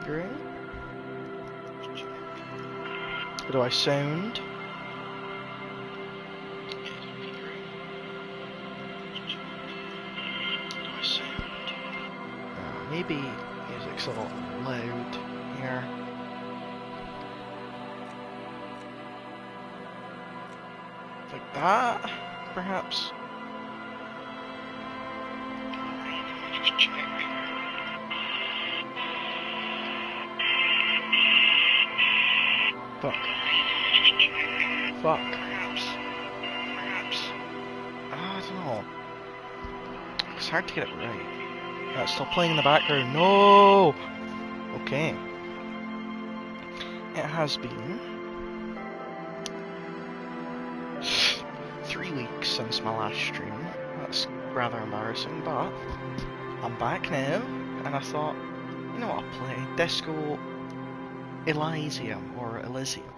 green. How do I sound? Maybe music's a little loud here. Like that, perhaps. Just check. Fuck. Fuck. Perhaps. I don't know. It's hard to get it right. It's still playing in the background. No! Okay. It has been 3 weeks since my last stream. That's rather embarrassing, but I'm back now, and I thought, you know what, I'll play Disco Elysium, or Elysium.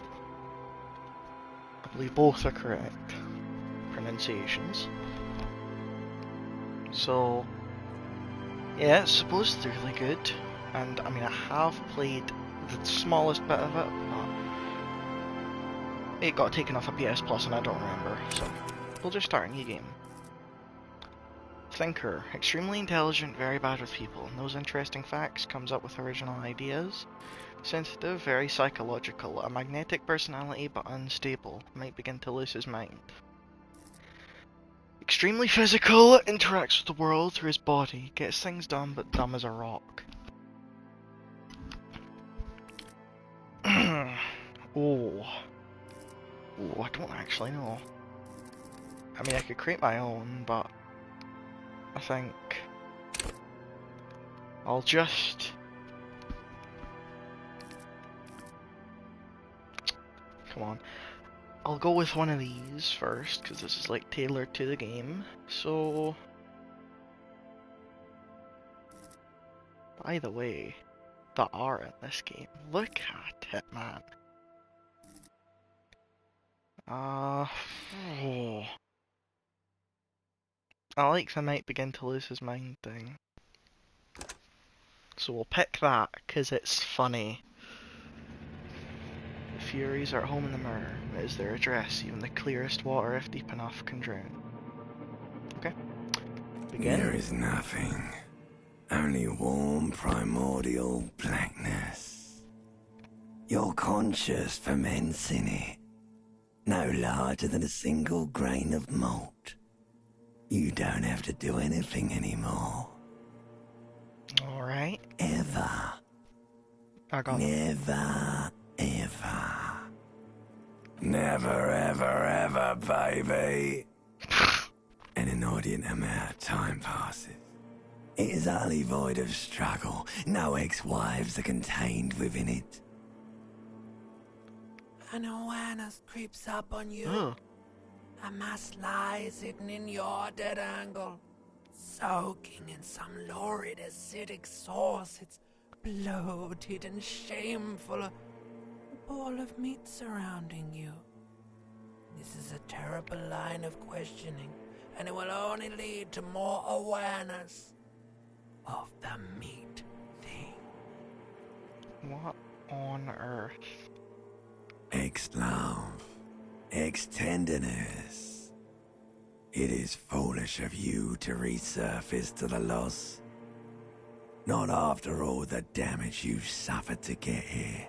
I believe both are correct pronunciations. So, yeah, it's supposed to be really good, and I mean, I have played the smallest bit of it, but it got taken off a PS Plus and I don't remember, so we'll just start a new game. Thinker, extremely intelligent, very bad with people, knows interesting facts, comes up with original ideas. Sensitive, very psychological, a magnetic personality but unstable, might begin to lose his mind. Extremely physical, interacts with the world through his body, gets things done but dumb as a rock. Oh, I don't actually know. I mean, I could create my own, but I think I'll just... Come on. I'll go with one of these first, because this is like tailored to the game. So, by the way, the art in this game, look at it, man. Oh. I like the might begin to lose his mind thing. So we'll pick that, because it's funny. The Furies are at home in the mirror. It is their address. Even the clearest water, if deep enough, can drown. Okay. Begin. There is nothing. Only warm, primordial blackness. You're conscious ferments in it. No larger than a single grain of malt. You don't have to do anything anymore. Alright. Ever. I got Never, ever. Never, ever, ever, baby. An inordinate amount of time passes. It is utterly void of struggle. No ex-wives are contained within it. An awareness creeps up on you. Oh. A mass lies hidden in your dead angle, soaking in some lurid acidic sauce. It's bloated and shameful, a ball of meat surrounding you. This is a terrible line of questioning, and it will only lead to more awareness of the meat thing. What on earth? Ex-love, ex-tenderness. It is foolish of you to resurface to the loss. Not after all the damage you've suffered to get here.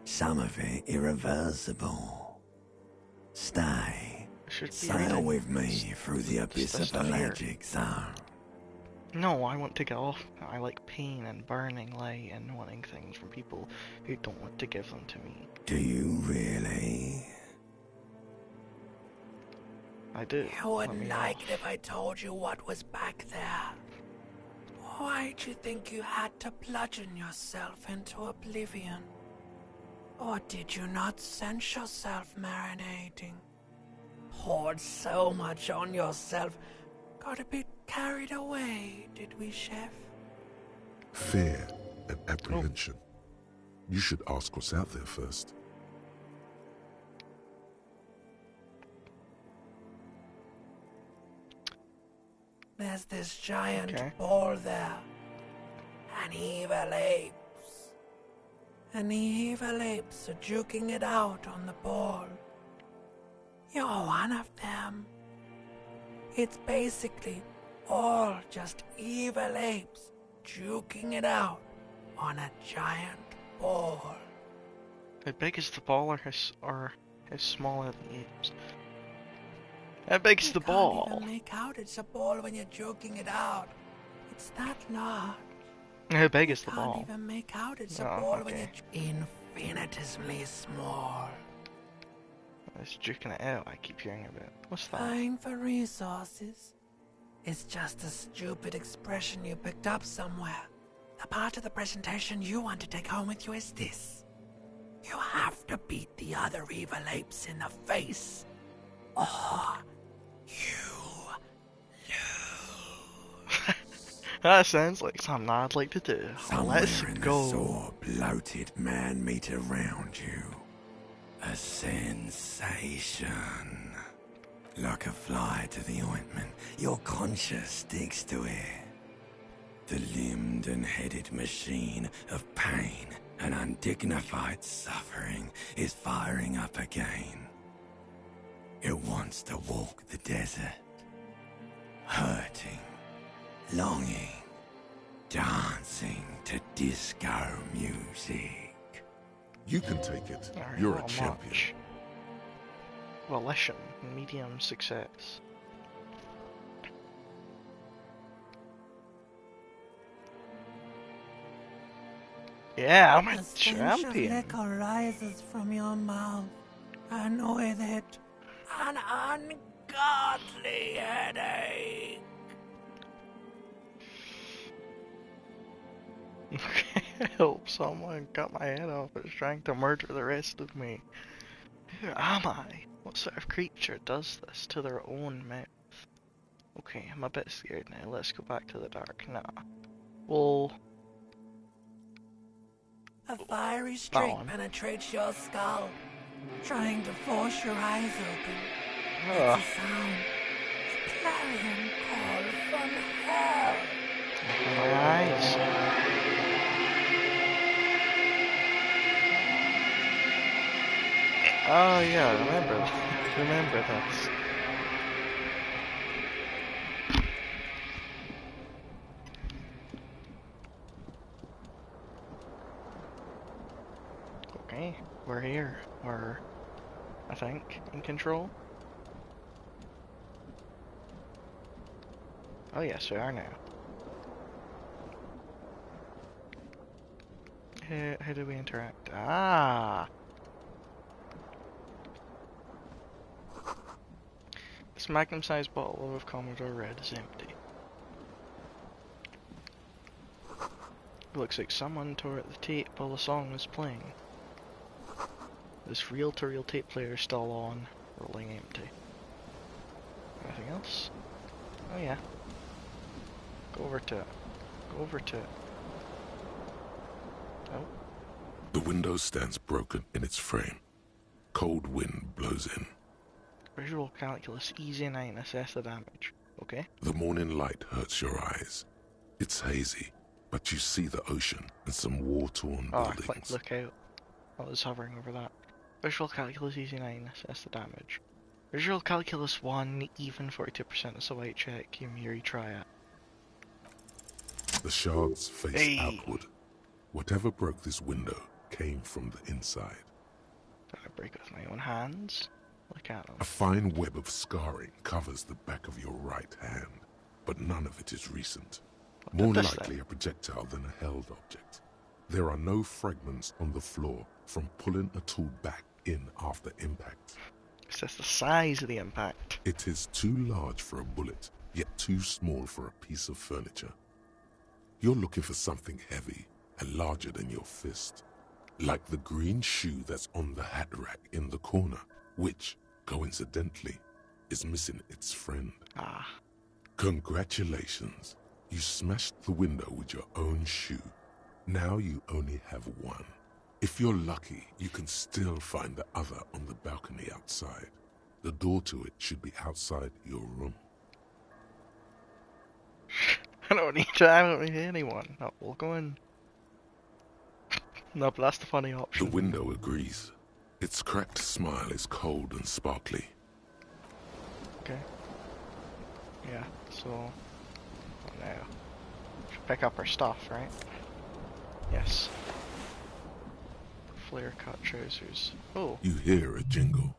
Some of it irreversible. Stay. Sail with me through the abyss of the magic zone. No, I want to get off. I like pain and burning light and wanting things from people who don't want to give them to me. Do you really? I do. You wouldn't like it if I told you what was back there. Why'd you think you had to bludgeon yourself into oblivion? Or did you not sense yourself marinating? Poured so much on yourself, got a bit carried away, did we, Chef? Fear and apprehension. You should ask what's out there first. There's this giant ball there. An evil ape. and the evil apes are juking it out on the ball. You're one of them. It's basically all just evil apes juking it out on a giant ball. How big is the ball, or how small are the apes? How big's the You ball? can't even make out it's a ball when you're joking it out. It's that large. How big is the You ball? can't even make out it's a Oh, ball when okay. you're infinitesimally small. It's juking it out. I keep hearing about. What's that? Vying for resources. It's just a stupid expression you picked up somewhere. The part of the presentation you want to take home with you is this. You have to beat the other evil apes in the face, or you lose. That sounds like something I'd like to do. Let's Somewhere in go. the sore, bloated man meat around you. A sensation. Like a fly to the ointment, your conscience sticks to it. The limbed and headed machine of pain and undignified suffering is firing up again. It wants to walk the desert, hurting, longing, dancing to disco music. You can take it. Alright, You're a not champion. much. Volition, medium success. Yeah, I'm a The stench of champion. liquor rises from your mouth, and with it, an ungodly headache. Help, someone cut my head off. It's trying to murder the rest of me. Who am I? What sort of creature does this to their own mouth? Okay, I'm a bit scared now. Let's go back to the dark. Nah. Well, A fiery streak one. penetrates your skull, trying to force your eyes open. Ugh. It's a sound. A clarion call from hell. Open my eyes. Oh yeah, remember this. Okay, we're here. We're, I think, in control. Oh yes, we are now. How do we interact? Ah! This magnum-sized bottle of Commodore Red is empty. Looks like someone tore at the tape while the song was playing. This reel-to-reel tape player is still on, rolling empty. Anything else? Oh yeah. Go over to it. Go over to it. Oh. The window stands broken in its frame. Cold wind blows in. Visual calculus, easy 9, assess the damage. Okay. The morning light hurts your eyes. It's hazy, but you see the ocean and some war-torn Oh, I clicked buildings. look out. I was hovering over that. Visual calculus, easy 9, assess the damage. Visual calculus 1, even 42% is a white check. You may retry it. The shards face Hey. outward. Whatever broke this window came from the inside. Did I break it with my own hands? Look at them. A fine web of scarring covers the back of your right hand, but none of it is recent. What More did this likely then? a projectile than a held object. There are no fragments on the floor from pulling a tool back in after impact. It's just the size of the impact. It is too large for a bullet, yet too small for a piece of furniture. You're looking for something heavy and larger than your fist, like the green shoe that's on the hat rack in the corner, which, coincidentally, is missing its friend. Ah. Congratulations, you smashed the window with your own shoe. Now you only have one. If you're lucky, you can still find the other on the balcony outside. The door to it should be outside your room. I don't need anyone. Oh, we'll go in. No, but that's the funny The option. window agrees. Its cracked smile is cold and sparkly. Okay. Yeah, so... What now? Should pick up our stuff, right? Yes. Flare cut trousers. Oh. You hear a jingle.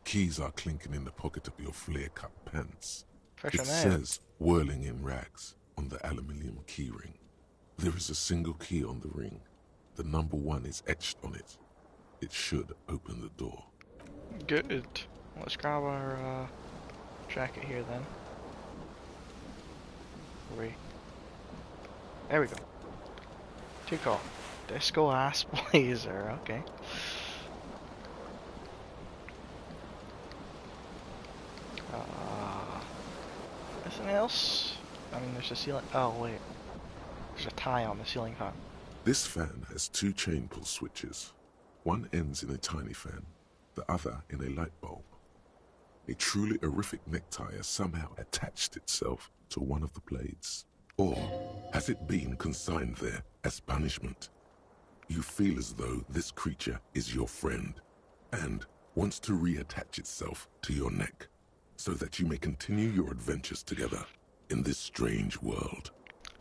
Keys are clinking in the pocket of your flare-cut pants. Fish It and ale. says, whirling in rags, on the aluminium keyring. There is a single key on the ring. The number 1 is etched on it. It should open the door. Good. Let's grab our jacket here then. Wait. There we go. Take off. Disco ass blazer, okay. Anything else? I mean, there's a ceiling. Oh, wait. There's a tie on the ceiling fan. This fan has 2 chain pull switches. One ends in a tiny fan, the other in a light bulb. A truly horrific necktie has somehow attached itself to one of the blades. Or has it been consigned there as punishment? You feel as though this creature is your friend and wants to reattach itself to your neck so that you may continue your adventures together in this strange world.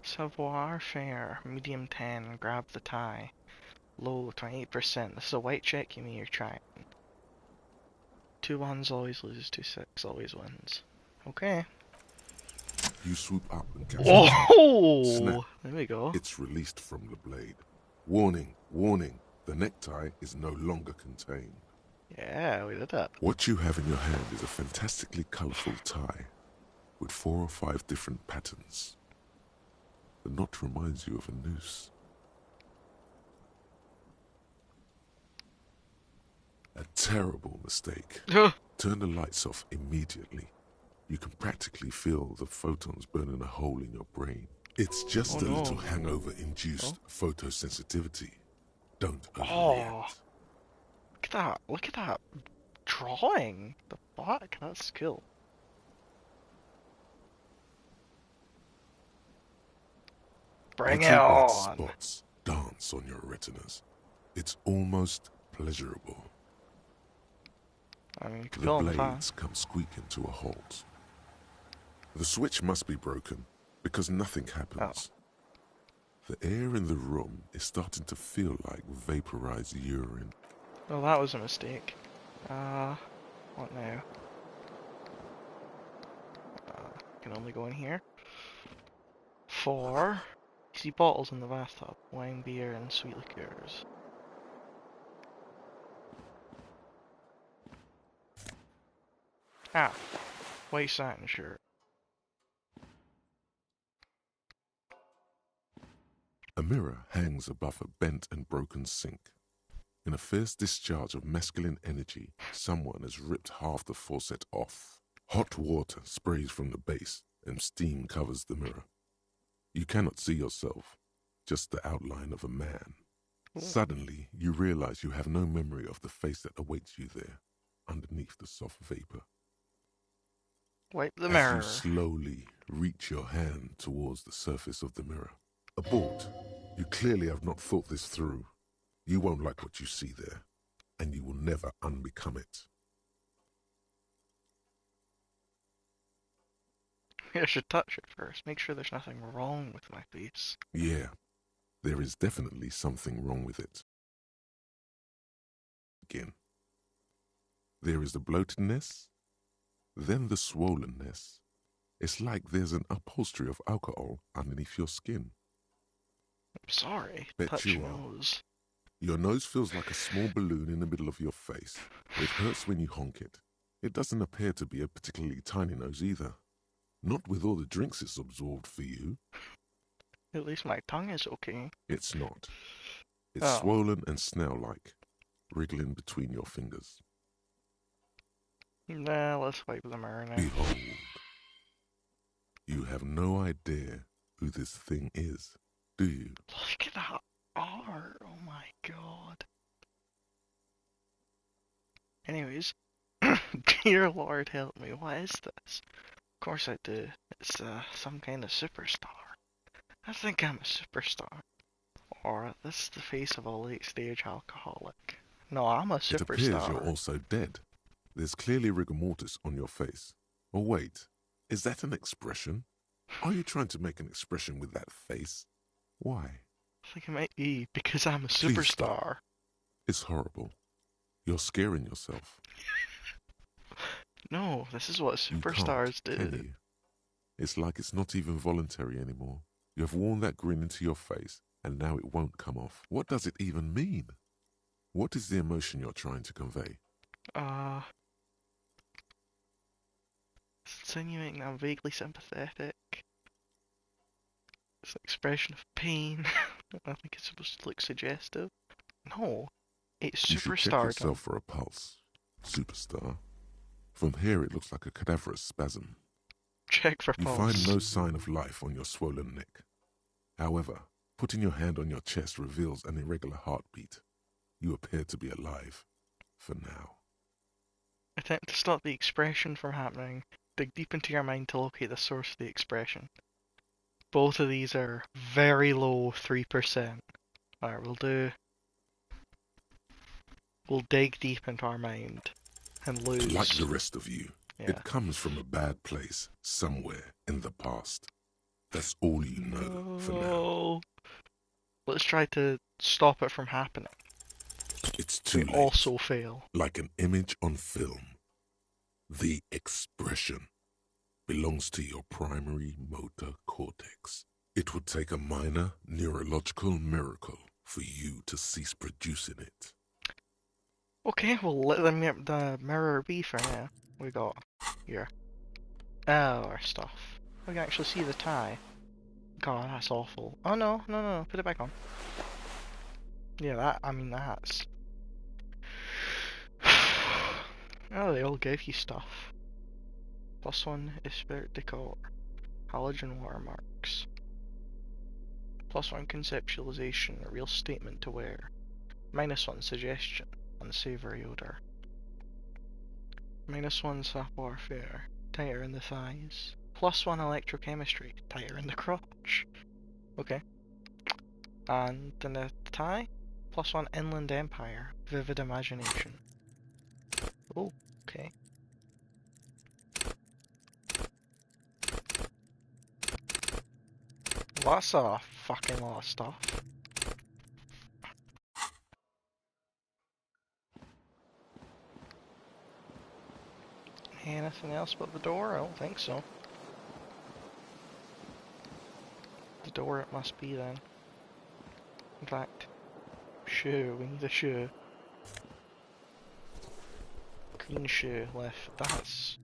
Savoir faire. Medium 10. Grab the tie. Low 28%. This is a white check, you mean you're trying. 2 ones always loses, 2 6 always wins. Okay. You swoop up and catch it. Oh! Snap. There we go. It's released from the blade. Warning, warning, the necktie is no longer contained. Yeah, we did that. What you have in your hand is a fantastically colourful tie with 4 or 5 different patterns. The knot reminds you of a noose. A terrible mistake. Turn the lights off immediately. You can practically feel the photons burning a hole in your brain. It's just a little hangover-induced photosensitivity. Don't overreact. Look at that. Look at that drawing. The fuck? That's cool. Bring it Little black on. spots dance on your retinas. It's almost pleasurable. I mean, you can The feel them fine. blades come squeaking to a halt. The switch must be broken because nothing happens. The air in the room is starting to feel like vaporized urine. Well, that was a mistake. What now? Can only go in here. 4. You see bottles in the bathtub. Wine, beer, and sweet liqueurs. Ah. White satin shirt. A mirror hangs above a bent and broken sink. In a fierce discharge of masculine energy, someone has ripped half the faucet off. Hot water sprays from the base and steam covers the mirror. You cannot see yourself, just the outline of a man. Suddenly, you realize you have no memory of the face that awaits you there, underneath the soft vapor. Wipe the mirror. As you slowly reach your hand towards the surface of the mirror. Abort. You clearly have not thought this through. You won't like what you see there, and you will never unbecome it. I should touch it first. Make sure there's nothing wrong with my face. Yeah, there is definitely something wrong with it. Again. There is the bloatedness, then the swollenness. It's like there's an upholstery of alcohol underneath your skin. I'm sorry. Bet Touch you are. nose. Your nose feels like a small balloon in the middle of your face. It hurts when you honk it. It doesn't appear to be a particularly tiny nose either. Not with all the drinks it's absorbed for you. At least my tongue is okay. It's not. It's swollen and snail-like, wriggling between your fingers. Nah, let's wipe the mirror now. Behold. You have no idea who this thing is, do you? Look at that art. Oh my god. Anyways, dear Lord help me, what is this? Of course I do. It's some kind of superstar. I think I'm a superstar. Or this is the face of a late-stage alcoholic. No, I'm a It appears you're superstar. also dead. There's clearly rigor mortis on your face. Or wait, is that an expression? Are you trying to make an expression with that face? Why? I think it might be because I'm a Please stop. superstar. It's horrible. You're scaring yourself. No, this is what You superstars can do. you? It's like it's not even voluntary anymore. You have worn that grin into your face, and now it won't come off. What does it even mean? What is the emotion you're trying to convey? Insinuating I'm vaguely sympathetic. It's an expression of pain. I think it's supposed to look suggestive. No, it's You should check superstardom. yourself for a pulse. Superstar. From here it looks like a cadaverous spasm. Check for You pulse. find no sign of life on your swollen neck. However, putting your hand on your chest reveals an irregular heartbeat. You appear to be alive. For now. Attempt to stop the expression from happening. Dig deep into your mind to locate the source of the expression. Both of these are very low 3%. Alright, we'll dig deep into our mind and lose. Like the rest of you, Yeah. it comes from a bad place, somewhere in the past. That's all you know for now. No. Let's try to stop it from happening. It's too We late. also fail. Like an image on film. The expression belongs to your primary motor cortex. It would take a minor neurological miracle for you to cease producing it. Okay, we'll let the mirror be for now. We got here. Oh, our stuff. We can actually see the tie. God, that's awful. Oh no, no, put it back on. Yeah, that's... Oh, they all gave you stuff. +1 is spirit decor. Halogen watermarks. +1 conceptualization, a real statement to wear. -1 suggestion, unsavory odor. -1 sap warfare, tighter in the thighs. +1 electrochemistry, tighter in the crotch. Okay. And then the tie? +1 inland empire, vivid imagination. Oh, okay. That's a fucking lot of stuff. Anything else but the door? I don't think so. The door it must be then. In fact, shoe, we need a shoe. Green shoe left, that's...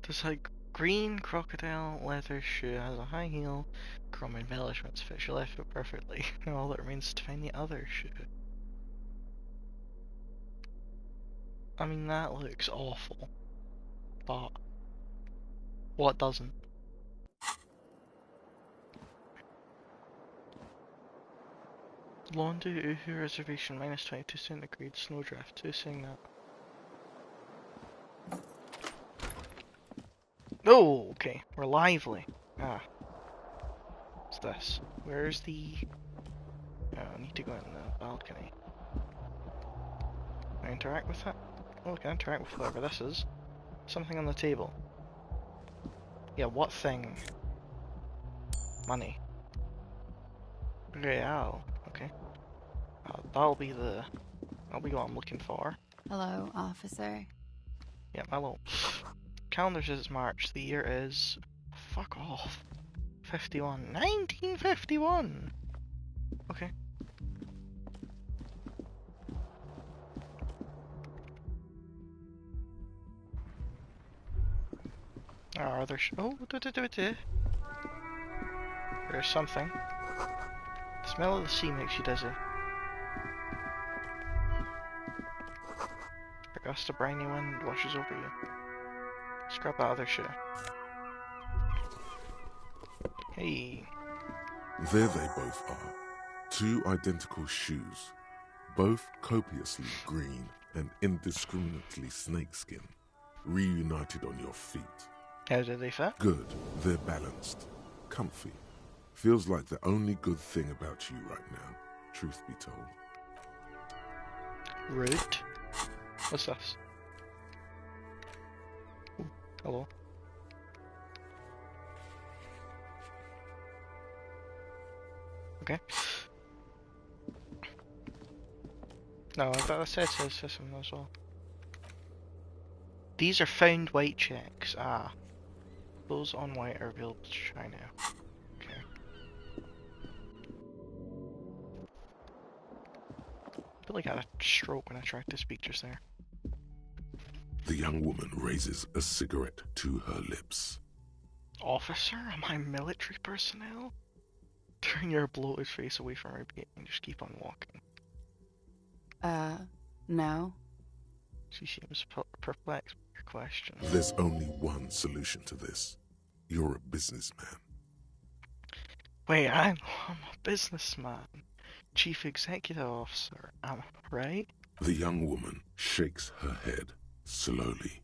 This like green crocodile leather shoe has a high heel, chrome embellishments, fits your left foot perfectly. All that remains is to find the other shoe. I mean, that looks awful. But what doesn't? Londo Uhu reservation -22 centigrade snowdrift. Who's saying that? Oh, okay. We're lively. Ah. What's this? Where's the... Oh, I need to go in the balcony. Can I interact with that? Oh, I can interact with whatever this is. Something on the table. Yeah, what thing? Money. Real. Okay. That'll be what I'm looking for. Hello, officer. Yeah, hello. Calendar says it's March. The year is... Fuck off. 51. 1951! Okay. Are there... There's something. The smell of the sea makes you dizzy. A gust of briny wind washes over you. Scrub that other shit. Hey. There they both are. Two identical shoes. Both copiously green and indiscriminately snakeskin. Reunited on your feet. How do they fit? Good. They're balanced. Comfy. Feels like the only good thing about you right now, truth be told. Rude. What's this? Ooh, hello. Okay. No, I thought I said system as well. These are found white checks. Ah. Those on white are available to try now. Okay. I feel like I had a stroke when I tried to speak just there. The young woman raises a cigarette to her lips. Officer, am I military personnel? Turn your bloated face away from her and just keep on walking. No. She seems perplexed by your question. There's only one solution to this. You're a businessman. Wait, I'm a businessman. Chief Executive Officer, am I right? The young woman shakes her head slowly.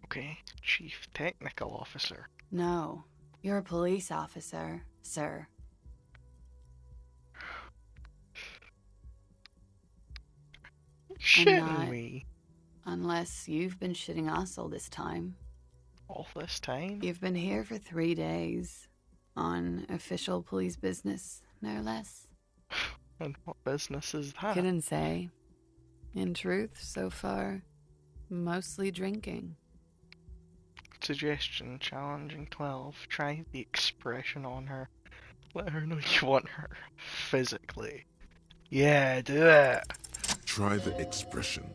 Okay, Chief Technical Officer. No. You're a police officer, sir. Shitting me. Unless you've been shitting us all this time. All this time? You've been here for 3 days. On official police business, no less. And what business is that? Couldn't say. In truth, so far, mostly drinking. Suggestion, challenging 12. Try the expression on her. Let her know you want her physically. Yeah, do it. Try the expression.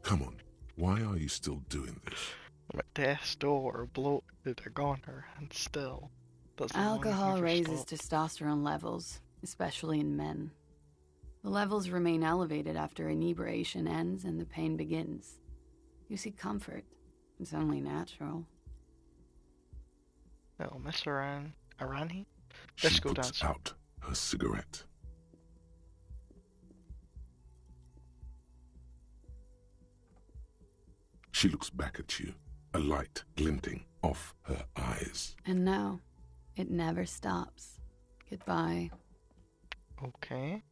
Come on, why are you still doing this? I'm at death's door, bloated, a goner, and still doesn't Alcohol never raises stop. testosterone levels, especially in men. The levels remain elevated after inebriation ends and the pain begins. You seek comfort. It's only natural. Little Miss Arani? She Disco puts dancer. out her cigarette. She looks back at you, a light glinting off her eyes. And no, it never stops. Goodbye. Okay.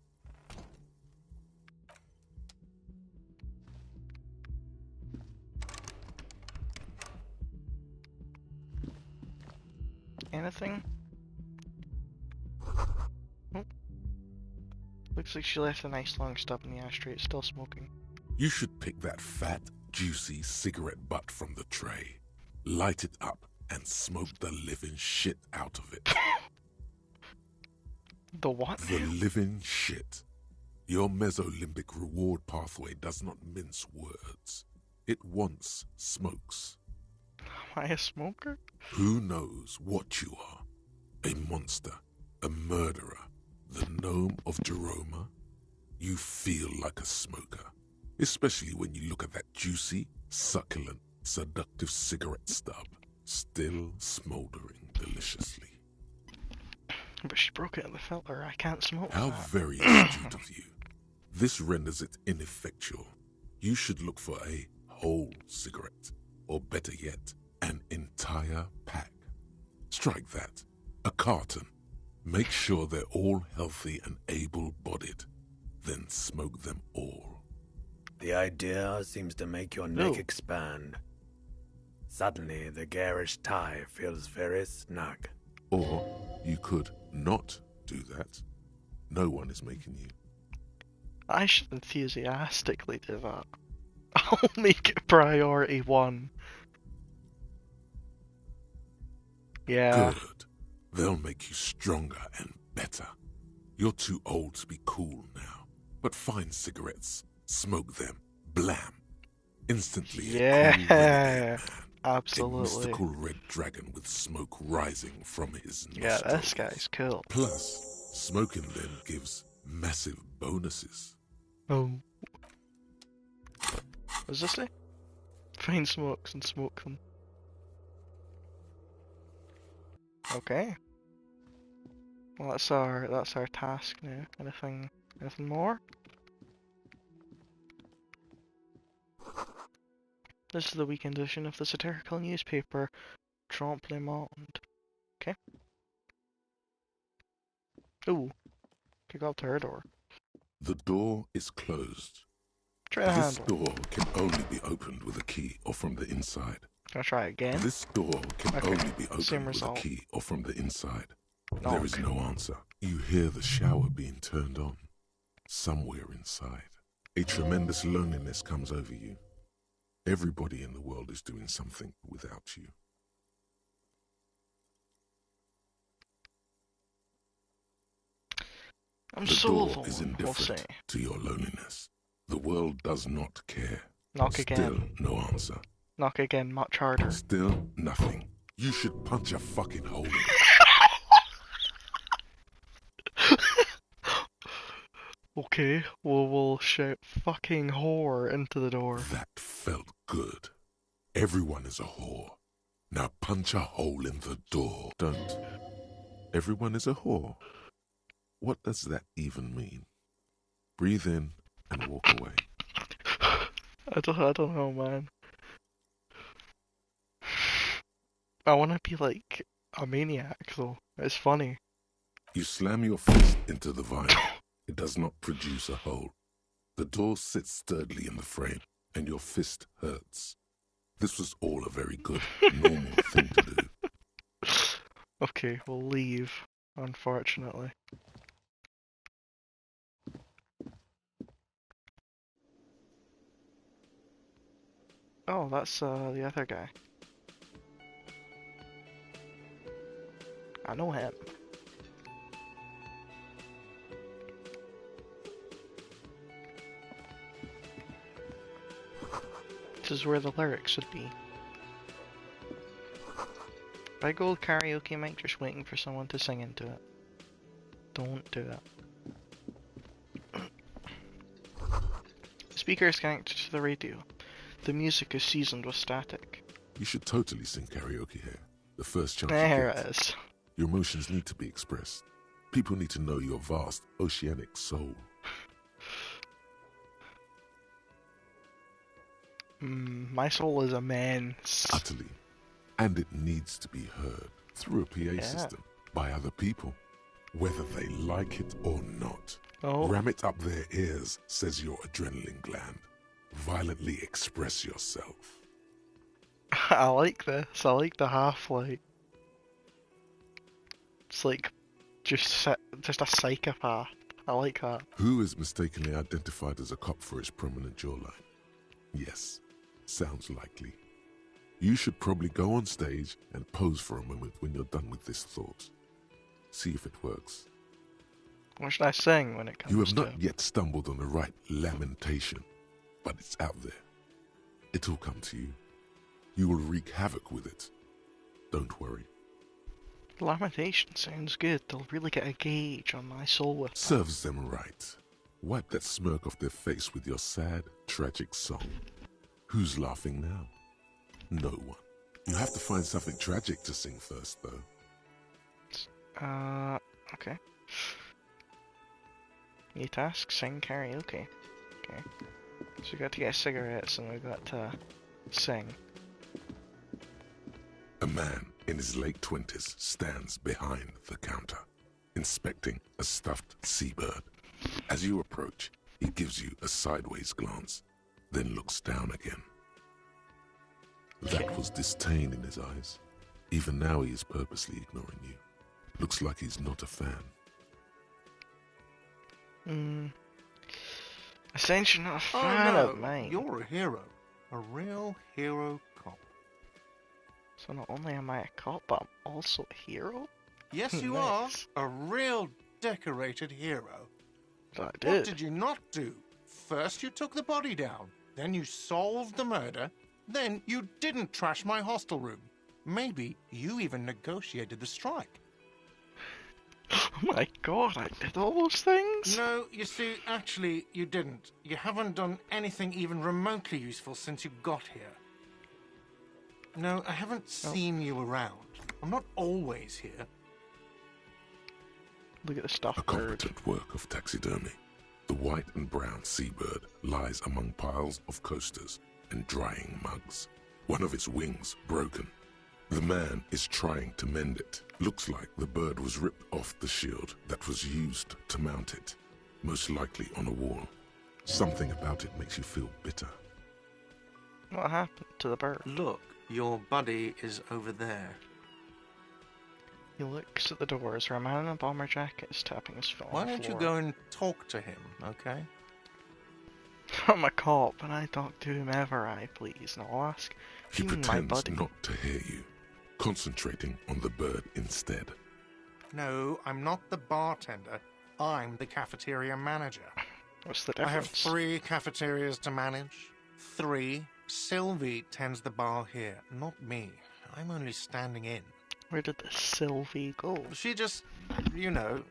Anything? Oh. Looks like she left a nice long stub in the ashtray. It's still smoking. You should pick that fat, juicy cigarette butt from the tray, light it up, and smoke the living shit out of it. The what? The living shit. Your mesolimbic reward pathway does not mince words. It wants smokes. Am I a smoker? Who knows what you are? A monster, a murderer, the gnome of Jeroma? You feel like a smoker, especially when you look at that juicy, succulent, seductive cigarette stub, still smoldering deliciously. But she broke it in the filter. I can't smoke How that. very astute of you. This renders it ineffectual. You should look for a whole cigarette, or better yet, an entire pack. Strike that. A carton. Make sure they're all healthy and able-bodied. Then smoke them all. The idea seems to make your neck No. expand. Suddenly, the garish tie feels very snug. Or you could not do that. No one is making you. I should enthusiastically do that. I'll make it priority 1. Yeah. Good. They'll make you stronger and better. You're too old to be cool now. But find cigarettes, smoke them, blam. Instantly a cool renegade Yeah. man. A Absolutely. mystical red dragon with smoke rising from his Yeah, nostrils. this guy's cool. Plus, smoking them gives massive bonuses. Oh. What does this say? Find smokes and smoke them. Okay. Well, that's our task now. Anything more? This is the weekend edition of the satirical newspaper. Tremblement. Okay. Ooh. Can go up to her door. The door is closed. Try the This handle. door can only be opened with a key or from the inside. Can I try it again? This door can Okay, only be same opened with a result. key or from the inside. Knock. There is no answer. You hear the shower being turned on. Somewhere inside. A tremendous loneliness comes over you. Everybody in the world is doing something without you. I'm The so door alone, is we'll indifferent say. to your loneliness. The world does not care. Knock Still again. no answer. Knock again, much harder. Still nothing. You should punch a fucking hole in it. Okay, we'll shout fucking whore into the door. That felt good. Everyone is a whore. Now punch a hole in the door. Don't. Everyone is a whore. What does that even mean? Breathe in and walk away. I don't know, man. I want to be like a maniac, though. It's funny. You slam your fist into the vinyl. It does not produce a hole. The door sits sturdily in the frame, and your fist hurts. This was all a very good, normal thing to do. Okay, we'll leave, unfortunately. Oh, that's the other guy. I know him. This is where the lyrics should be. Big old karaoke mic just waiting for someone to sing into it. Don't do it. The speaker is connected to the radio. The music is seasoned with static. You should totally sing karaoke here. The first chance you There get. it is. Your emotions need to be expressed. People need to know your vast, oceanic soul. My soul is immense. Utterly. And it needs to be heard through a PA system by other people, whether they like it or not. Oh. Ram it up their ears, says your adrenaline gland. Violently express yourself. I like this. I like the half-light. It's like just a psychopath. I like that. Who is mistakenly identified as a cop for his prominent jawline? Yes, sounds likely. You should probably go on stage and pose for a moment when you're done with this thought. See if it works. What should I sing when it comes to You have not yet stumbled on the right lamentation, but it's out there. It'll come to you. You will wreak havoc with it. Don't worry. Lamentation sounds good. They'll really get a gauge on my soul with that. Serves them right. Wipe that smirk off their face with your sad, tragic song. Who's laughing now? No one. You have to find something tragic to sing first, though. Okay. New task, sing karaoke. Okay. So we got to get cigarettes and we got to sing. A man in his late 20s stands behind the counter, inspecting a stuffed seabird. As you approach, he gives you a sideways glance, then looks down again. That was disdain in his eyes. Even now he is purposely ignoring you. Looks like he's not a fan. Essentially not a fan of mine. You're a hero. A real hero cop. So not only am I a cop, but I'm also a hero? Yes, you Nice. are. A real decorated hero. I What did. did you not do? First you took the body down. Then you solved the murder. Then you didn't trash my hostel room. Maybe you even negotiated the strike. Oh my god, I did all those things? No, you see, actually, you didn't. You haven't done anything even remotely useful since you got here. No, I haven't seen you around. I'm not always here. Look at the stuff A bird. competent work of taxidermy. The white and brown seabird lies among piles of coasters and drying mugs. One of its wings broken. The man is trying to mend it. Looks like the bird was ripped off the shield that was used to mount it, most likely on a wall. Something about it makes you feel bitter. What happened to the bird? Look, your buddy is over there. He looks at the doors where a man in a bomber jacket is tapping his foot Why on the don't you floor. go and talk to him, okay? I'm a cop, and I talk to whomever I please, and I'll ask, He "You mean my pretends buddy?" not to hear you, concentrating on the bird instead. No, I'm not the bartender. I'm the cafeteria manager. What's the I have difference? 3 cafeterias to manage. 3. Sylvie tends the bar here, not me. I'm only standing in. Where did the Sylvie go? She just, you know.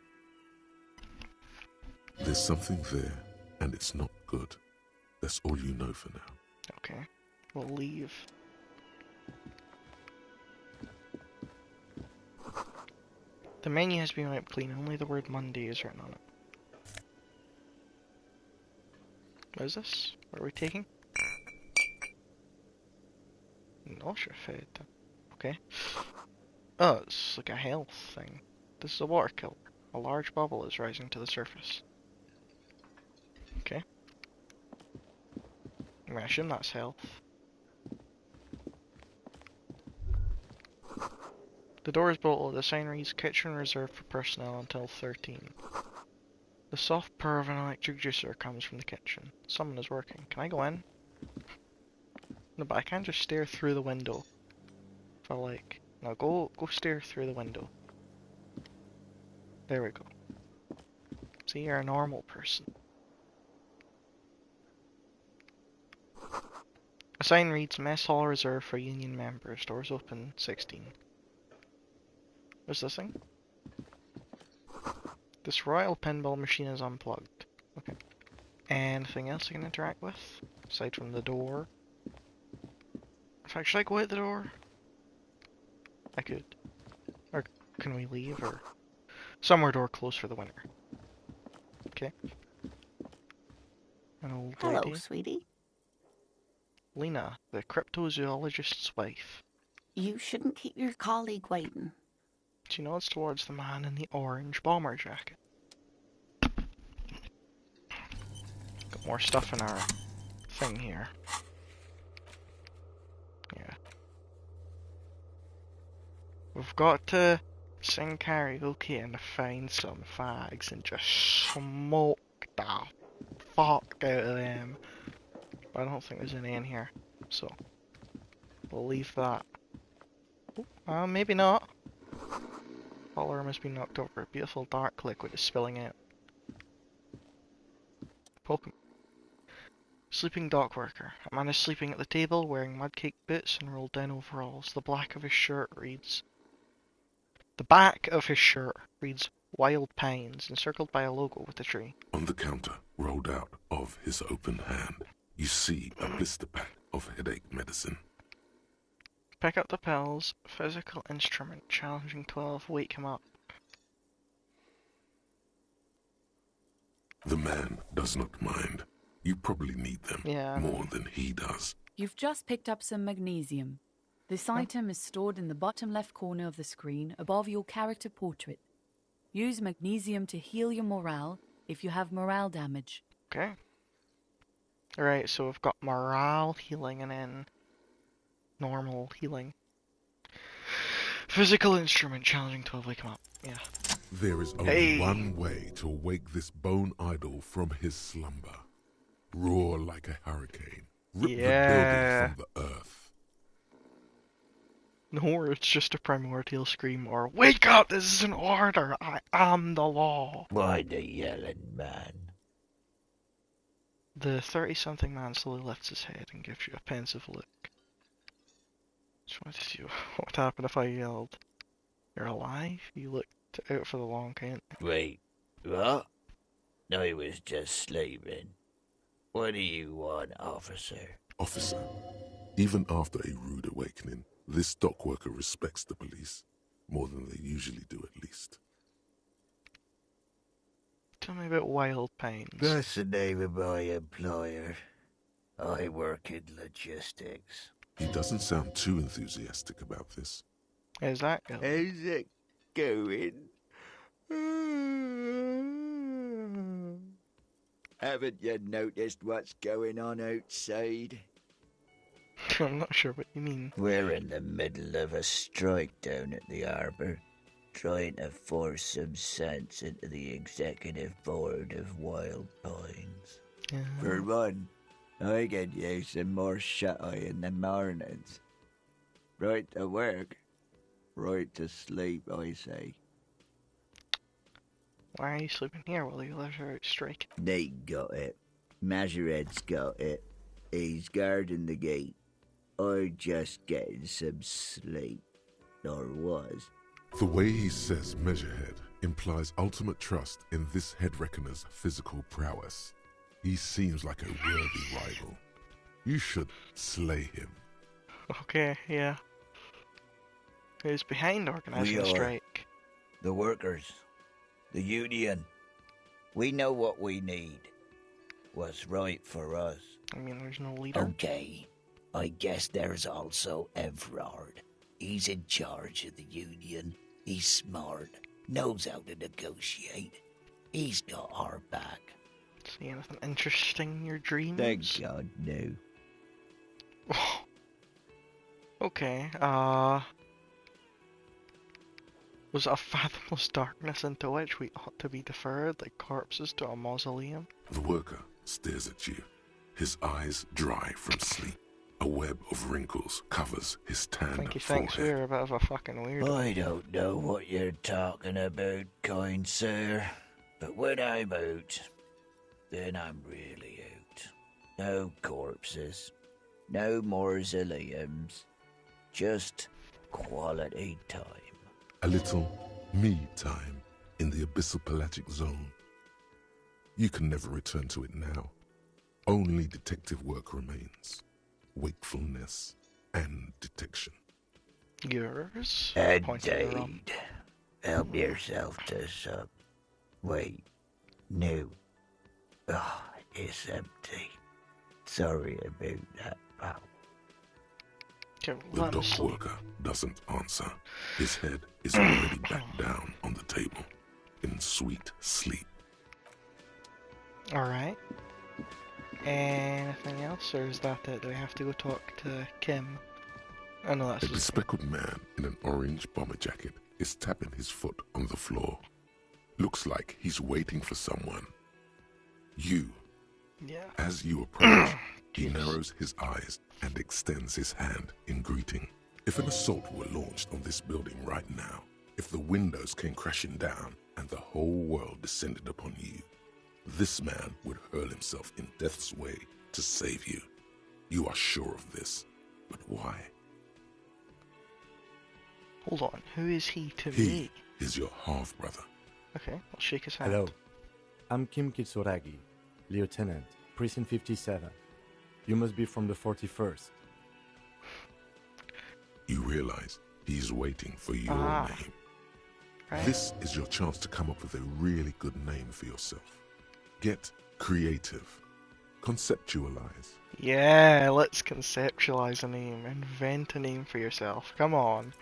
There's something there, and it's not good. That's all you know for now. Okay, we'll leave. The menu has been wiped clean, only the word Monday is written on it. What is this? What are we taking? Nausea fed. Okay. Oh, it's like a health thing. This is a water killer. A large bubble is rising to the surface. Okay. I mean, I assume that's health. The door is bolted. The sign reads kitchen reserved for personnel until 13. The soft purr of an electric juicer comes from the kitchen. Someone is working. Can I go in? No, but I can't just stare through the window. If I like. No, go stare through the window. There we go. See, you're a normal person. A sign reads Mess Hall reserved for union members. Doors open 16. What's this thing? This royal pinball machine is unplugged. Okay. Anything else I can interact with? Aside from the door? In fact, should I go out the door? I could. Or can we leave? Or somewhere door closed for the winter. Okay. An old Hello, lady. sweetie. Lena, the cryptozoologist's wife. You shouldn't keep your colleague waiting. She nods towards the man in the orange bomber jacket. Got more stuff in our thing here. Yeah. We've got to sing karaoke and find some fags and just smoke the fuck out of them. But I don't think there's any in here, so we'll leave that. Maybe not. Alarm has been knocked over. A beautiful dark liquid is spilling out. Pokemon. Sleeping dock worker. A man is sleeping at the table wearing mudcake boots and rolled down overalls. The back of his shirt reads Wild Pines, encircled by a logo with a tree. On the counter, rolled out of his open hand, you see a blister pack of headache medicine. Pick up the pills. Physical instrument. Challenging 12. Wake him up. The man does not mind. You probably need them more than he does. You've just picked up some magnesium. This item is stored in the bottom left corner of the screen above your character portrait. Use magnesium to heal your morale if you have morale damage. Okay. Alright, so we've got morale healing and then normal healing. Physical instrument. Challenging 12. Wake him up. Yeah. There is only one way to wake this bone idol from his slumber. Roar like a hurricane. Rip the building from the earth. No, it's just a primordial scream or wake up, this is an order, I am the law. Why the yelling, man? The 30-something man slowly lifts his head and gives you a pensive look. Just wanted to see what would happen if I yelled, "You're alive?" You looked out for the long count. Wait, what? I was just sleeping. What do you want, officer? Officer, even after a rude awakening, this dock worker respects the police. More than they usually do, at least. Tell me about Wild Pines. That's the name of my employer. I work in logistics. He doesn't sound too enthusiastic about this. How's that go? How's it going? Haven't you noticed what's going on outside? I'm not sure what you mean. We're in the middle of a strike down at the harbour, trying to force some sense into the executive board of Wild Pines. For one, I could use some more shut-eye in the mornings. Right to work, right to sleep, I say. Why are you sleeping here while the others are out striking? They got it. Measurehead's got it. He's guarding the gate. I'm just getting some sleep. Or was. The way he says Measurehead implies ultimate trust in this head reckoner's physical prowess. He seems like a worthy rival. You should slay him. Okay, yeah. Who's behind organising We the are. strike? The workers. The union. We know what we need. What's right for us. I mean, there's no leader. Okay. I guess there's also Everard. He's in charge of the union. He's smart. Knows how to negotiate. He's got our back. See anything interesting in your dreams? Thank God, no. Okay, was it a fathomless darkness into which we ought to be deferred like corpses to a mausoleum? The worker stares at you, his eyes dry from sleep. A web of wrinkles covers his I tanned think he thinks forehead. we're a bit of a fucking weirdo. I don't know what you're talking about, kind sir. But when I'm out, then I'm really out. No corpses. No mausoleums. Just quality time. A little me time in the abyssal pelagic zone. You can never return to it now. Only detective work remains. Wakefulness and detection. Yours? Pointing at the rum. Indeed. Help yourself to some. Wait. No. Oh, it's empty. Sorry about that, pal. Okay, The let dock us sleep. worker doesn't answer. His head is already back down on the table, in sweet sleep. Alright. Anything else, or is that it? Do we have to go talk to Kim? Oh no, A that's just bespectacled man in an orange bomber jacket is tapping his foot on the floor. Looks like he's waiting for someone. You. yeah. As you approach, he Jesus. narrows his eyes and extends his hand in greeting. If an assault were launched on this building right now, if the windows came crashing down and the whole world descended upon you, this man would hurl himself in death's way to save you. You are sure of this, but why? Hold on, who is he to He me? is your half-brother. Okay, I'll shake his hand. Hello. I'm Kim Kitsuragi, Lieutenant, Precinct 57. You must be from the 41st. You realize he's waiting for your name. Right. This is your chance to come up with a really good name for yourself. Get creative. Conceptualize. Yeah, let's conceptualize a name. Invent a name for yourself. Come on.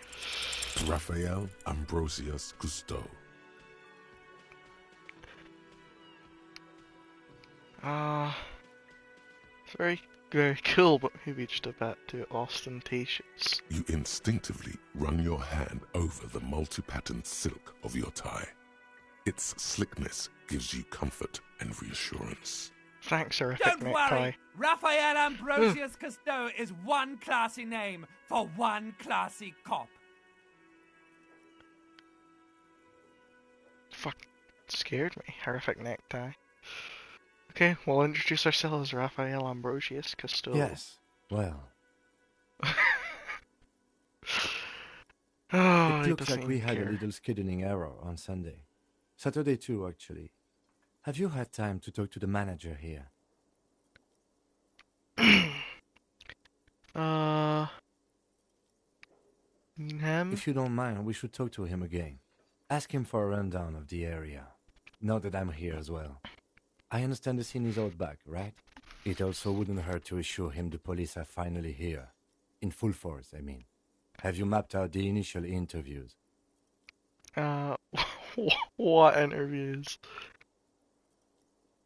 Raphael Ambrosius Cousteau. It's very, very cool, but maybe just a bit too ostentatious. You instinctively run your hand over the multi-patterned silk of your tie. Its slickness gives you comfort and reassurance. Thanks, horrific Don't necktie. worry, Raphael Ambrosius Cousteau is one classy name for one classy cop. Fuck, scared me. Horrific necktie. Okay, we'll introduce ourselves, Raphael Ambrosius Cousteau. Yes. Well, Oh, it he looks doesn't like we even had care. a little scheduling error on Sunday. Saturday too, actually. Have you had time to talk to the manager here? Him? If you don't mind, we should talk to him again. Ask him for a rundown of the area. Now that I'm here as well. I understand the scene is out back, right? It also wouldn't hurt to assure him the police are finally here. In full force, I mean. Have you mapped out the initial interviews? What interviews?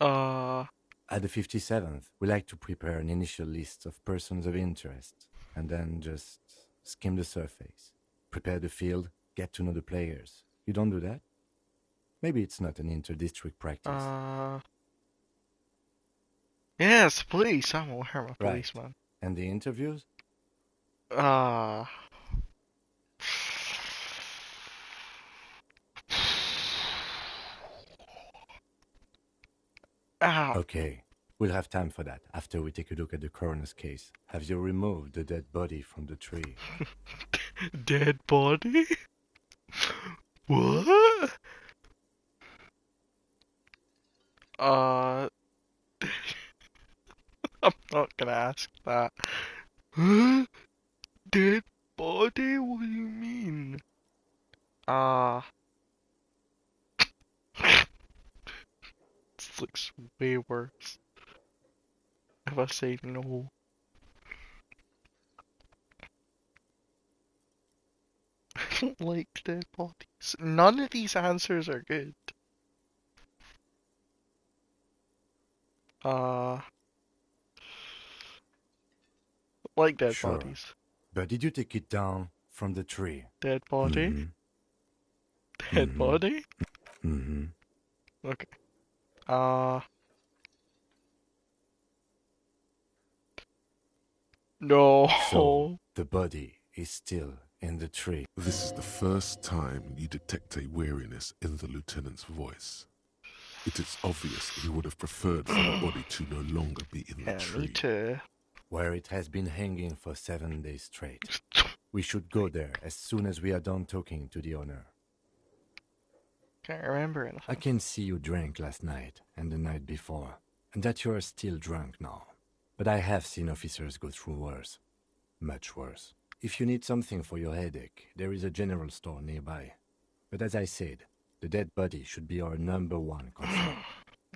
At the 57th, we like to prepare an initial list of persons of interest, and then just skim the surface. Prepare the field, get to know the players. You don't do that? Maybe it's not an inter-district practice. Yes, police. I'm a Right. policeman. And the interviews? Okay, we'll have time for that after we take a look at the coroner's case. Have you removed the dead body from the tree? Dead body? What? I'm not gonna ask that. Dead body? What do you mean? This looks way worse. If I say no. I don't like dead bodies. None of these answers are good. Like dead Sure. bodies. But did you take it down from the tree? Dead body? Mm-hmm. Dead body? Mm-hmm. Okay. No. So, the body is still in the tree. This is the first time you detect a weariness in the lieutenant's voice. It is obvious he would have preferred for the body to no longer be in the tree. Me too. Where it has been hanging for 7 days straight. We should go there as soon as we are done talking to the owner. Can't remember anything. I can see you drank last night and the night before, and that you are still drunk now. But I have seen officers go through worse. Much worse. If you need something for your headache, there is a general store nearby. But as I said, the dead body should be our #1 concern.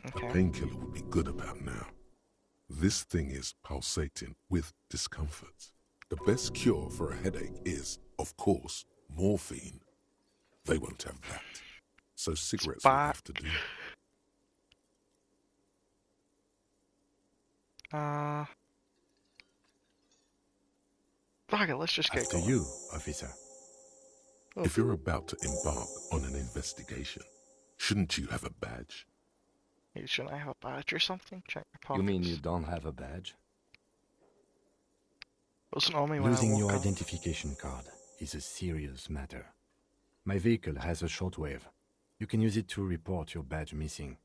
A painkiller would be good about now. This thing is pulsating with discomfort. The best cure for a headache is, of course, morphine. They won't have that. So cigarettes will have to do. Fuck it, let's just get After going. you, officer. If you're about to embark on an investigation, shouldn't you have a badge? Hey, shouldn't I have a badge or something? Check my pockets. You mean you don't have a badge? Wasn't on me when Losing I your woke up. identification card is a serious matter. My vehicle has a shortwave. You can use it to report your badge missing.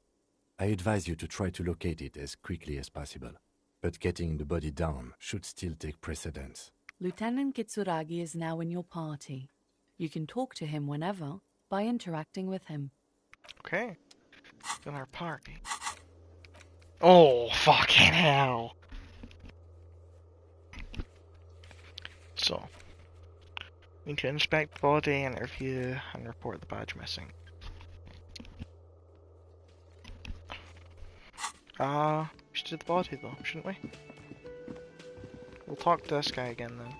I advise you to try to locate it as quickly as possible. But getting the body down should still take precedence. Lieutenant Kitsuragi is now in your party. You can talk to him whenever by interacting with him. Okay. In our party. Oh, fucking hell. So, we need to inspect the body, interview, and report the badge missing. We should do the body though, shouldn't we? We'll talk to this guy again then.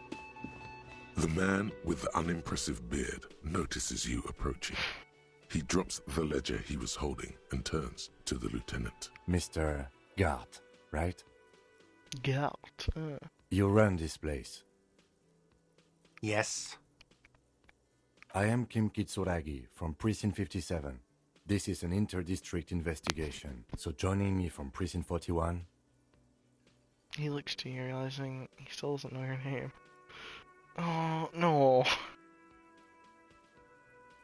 The man with the unimpressive beard notices you approaching. He drops the ledger he was holding and turns to the lieutenant. Mr. Gart, right? Gart. You run this place. Yes. I am Kim Kitsuragi from Precinct 57. This is an inter-district investigation, so joining me from Precinct 41... He looks to you, realizing he still doesn't know your name. Oh, no.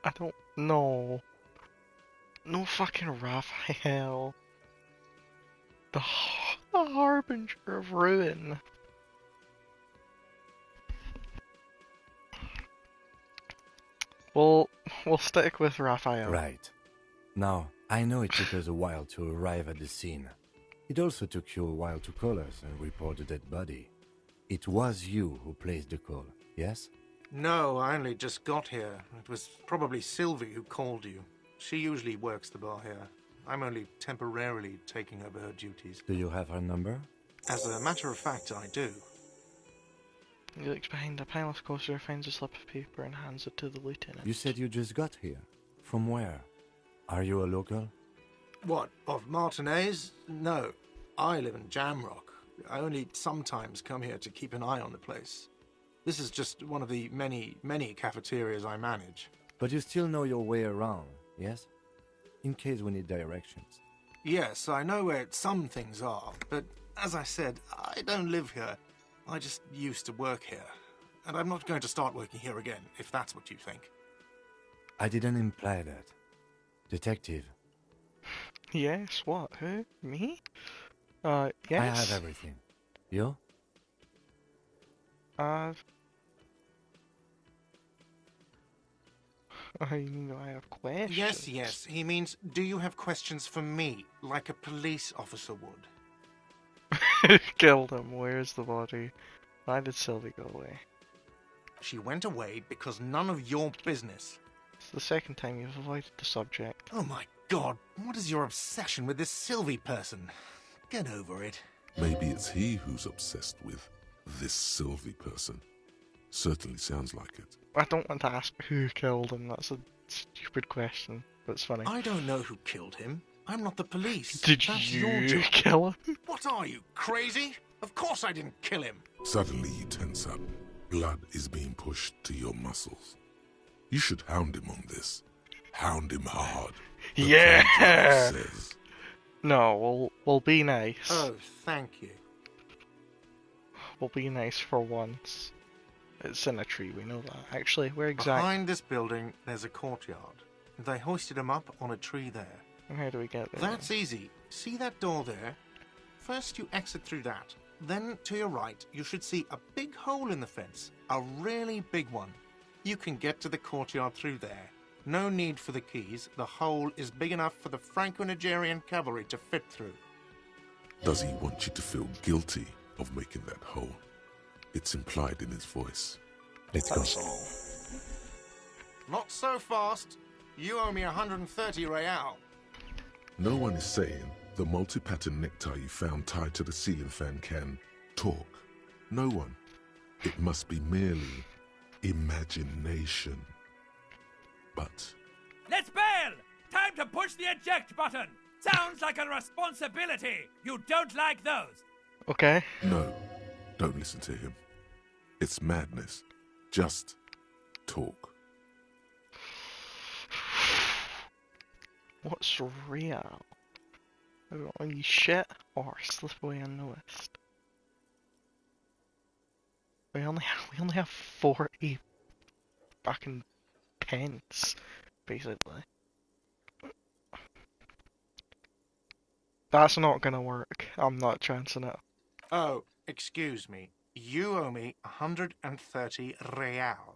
I don't know. No fucking Raphael. The harbinger of ruin. We'll stick with Raphael. Right. Now, I know it took us a while to arrive at the scene. It also took you a while to call us and report the dead body. It was you who placed the call, yes? No, I only just got here. It was probably Sylvie who called you. She usually works the bar here. I'm only temporarily taking over her duties. Do you have her number? As a matter of fact, I do. He looks behind a pile of coaster, finds a slip of paper, and hands it to the lieutenant. You said you just got here. From where? Are you a local? What, of Martinez? No. I live in Jamrock. I only sometimes come here to keep an eye on the place. This is just one of the many, many cafeterias I manage. But you still know your way around, yes? In case we need directions. Yes, I know where some things are, but as I said, I don't live here. I just used to work here. And I'm not going to start working here again, if that's what you think. I didn't imply that. Detective. Yes, what? Who? Me? Yes? I have everything. You? I have questions. Yes, yes. He means, do you have questions for me, like a police officer would? Killed him. Where's the body? Why did Sylvie go away? She went away because none of your business. It's the second time you've avoided the subject. Oh my god, what is your obsession with this Sylvie person? Get over it. Maybe it's he who's obsessed with this Sylvie person. Certainly sounds like it. I don't want to ask who killed him. That's a stupid question, but it's funny. I don't know who killed him. I'm not the police. Did That's you your job. kill him? What are you, crazy? Of course I didn't kill him. Suddenly you tense up. Blood is being pushed to your muscles. You should hound him on this. Hound him hard. the Yeah! contract says. No, we'll be nice. Oh, thank you. We'll be nice for once. It's in a tree, we know that. Actually, where exactly? Behind this building, there's a courtyard. They hoisted him up on a tree there. How do we get there? That's easy. See that door there? First you exit through that. Then, to your right, you should see a big hole in the fence. A really big one. You can get to the courtyard through there. No need for the keys. The hole is big enough for the Franco-Nigerian cavalry to fit through. Does he want you to feel guilty of making that hole? It's implied in his voice. Let's go. Not so fast. You owe me 130 real. No one is saying the multi-pattern necktie you found tied to the ceiling fan can talk. No one. It must be merely imagination. But Let's bail! Time to push the eject button! Sounds like a responsibility! You don't like those! Okay. no, don't listen to him. It's madness. Just talk. What's real? I don't want you shit or slip away unnoticed. We only have 40 fucking pence, basically. That's not gonna work. I'm not chancing it. Oh, excuse me. You owe me 130 real.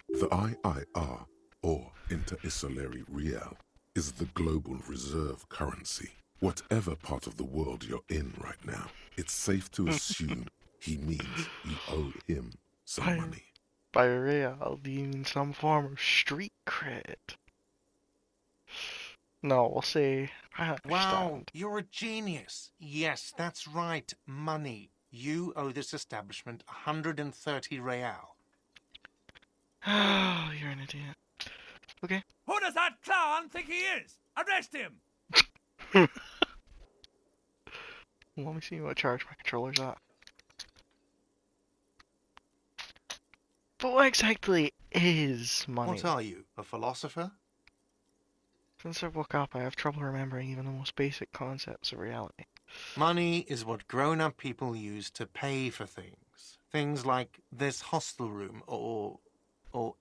The IIR, or Interinsulary Real, is the global reserve currency. Whatever part of the world you're in right now, it's safe to assume he means you owe him some money. By real, do you mean some form of street cred? No, we'll say, I understand. Wow, you're a genius. Yes, that's right. Money. You owe this establishment 130 real. Oh, you're an idiot. Okay. Who does that clown think he is? Arrest him! Let me see what charge my controller's at. But what exactly is money? What are you, a philosopher? Since I woke up, I have trouble remembering even the most basic concepts of reality. Money is what grown-up people use to pay for things. Things like this hostel room, or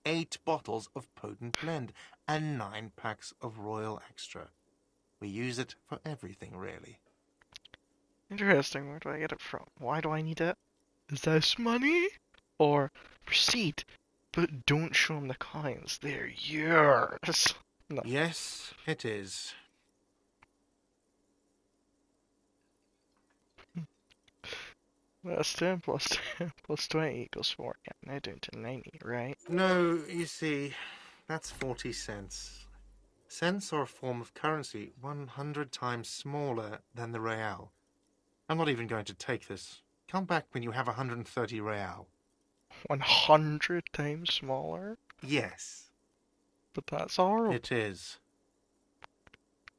8 bottles of potent blend, and 9 packs of Royal Extra. We use it for everything, really. Interesting, where do I get it from? Why do I need it? Is this money? Or, proceed, but don't show them the coins, they're yours. No. Yes, it is. That's 10 plus 10 plus 20 equals 4. Yeah, now down to 90, right? No, you see, that's 40 cents. Cents are a form of currency 100 times smaller than the real. I'm not even going to take this. Come back when you have 130 real. 100 times smaller? Yes. But that's horrible. It is.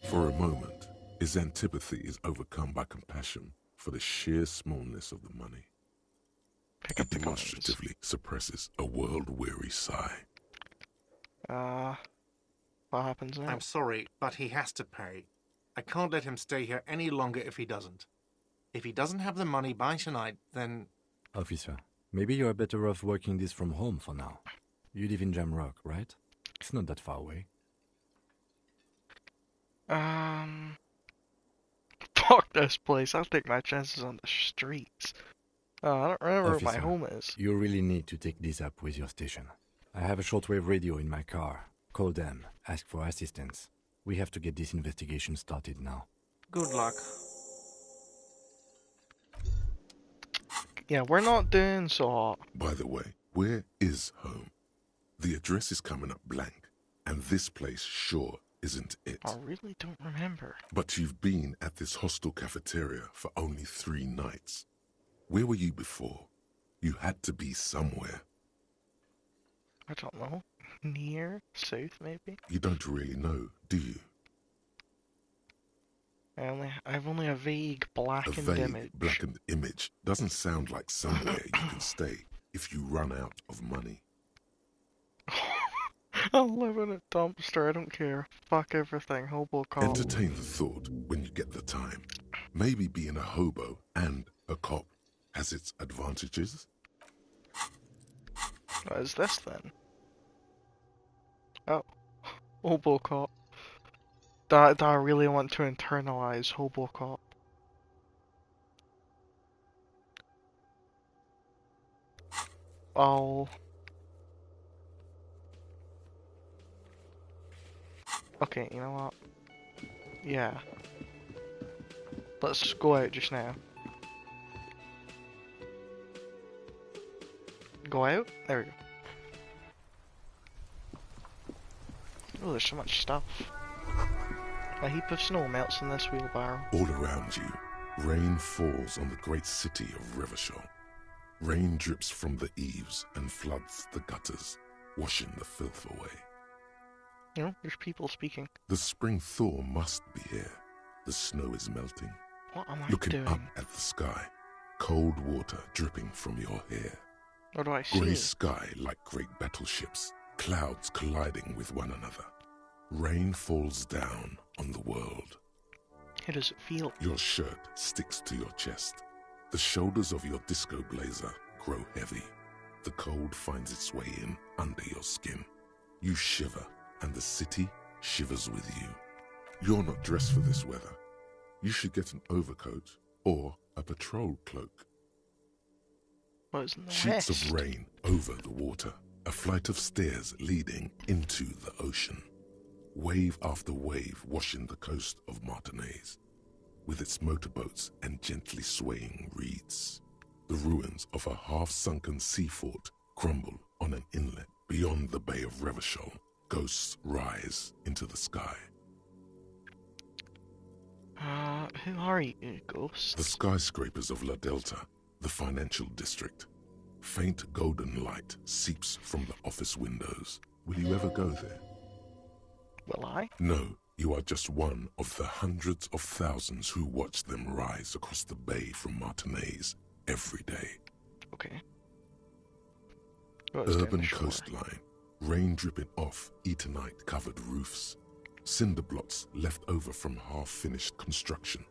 For a moment, his antipathy is overcome by compassion for the sheer smallness of the money. Pick He up the coins. demonstratively suppresses a world-weary sigh. What happens now? I'm sorry, but he has to pay. I can't let him stay here any longer if he doesn't. If he doesn't have the money by tonight, then... Officer, maybe you're better off working this from home for now. You live in Jamrock, right? It's not that far away. Fuck this place. I'll take my chances on the streets. I don't remember Officer, where my home is. You really need to take this up with your station. I have a shortwave radio in my car. Call them. Ask for assistance. We have to get this investigation started now. Good luck. Yeah, we're not doing so hot. By the way, where is home? The address is coming up blank, and this place sure isn't it. I really don't remember. But you've been at this hostel cafeteria for only 3 nights. Where were you before? You had to be somewhere. I don't know. Near? South, maybe? You don't really know, do you? I've only a vague A blackened vague, image. blackened image doesn't sound like somewhere you can stay if you run out of money. I'll live in a dumpster, I don't care. Fuck everything, hobo cop. Entertain the thought when you get the time. Maybe being a hobo and a cop has its advantages. What is this then? Oh. Hobo cop. Do I really want to internalize hobo cop? Oh. Okay, you know what? Yeah. Let's go out just now. Go out? There we go. Oh, there's so much stuff. A heap of snow melts in this wheelbarrow. All around you, rain falls on the great city of Revachol. Rain drips from the eaves and floods the gutters, washing the filth away. You know, there's people speaking. The spring thaw must be here. The snow is melting. What am I Looking doing? up at the sky, cold water dripping from your hair. What do I see? Grey sky like great battleships, clouds colliding with one another. Rain falls down on the world. How does it feel? Your shirt sticks to your chest. The shoulders of your disco blazer grow heavy. The cold finds its way in under your skin. You shiver, and the city shivers with you. You're not dressed for this weather. You should get an overcoat or a patrol cloak. What is in the Sheets west? of rain over the water. A flight of stairs leading into the ocean. Wave after wave washing the coast of Martinaise, with its motorboats and gently swaying reeds. The ruins of a half-sunken sea fort crumble on an inlet beyond the Bay of Revachol. Ghosts rise into the sky. Who are you, ghosts? The skyscrapers of La Delta, the financial district. Faint golden light seeps from the office windows. Will you ever go there? Will I? No, you are just one of the hundreds of thousands who watch them rise across the bay from Martinaise every day. Okay. What is down Urban the shore? coastline, rain dripping off Eternite-covered roofs, cinder blocks left over from half-finished construction,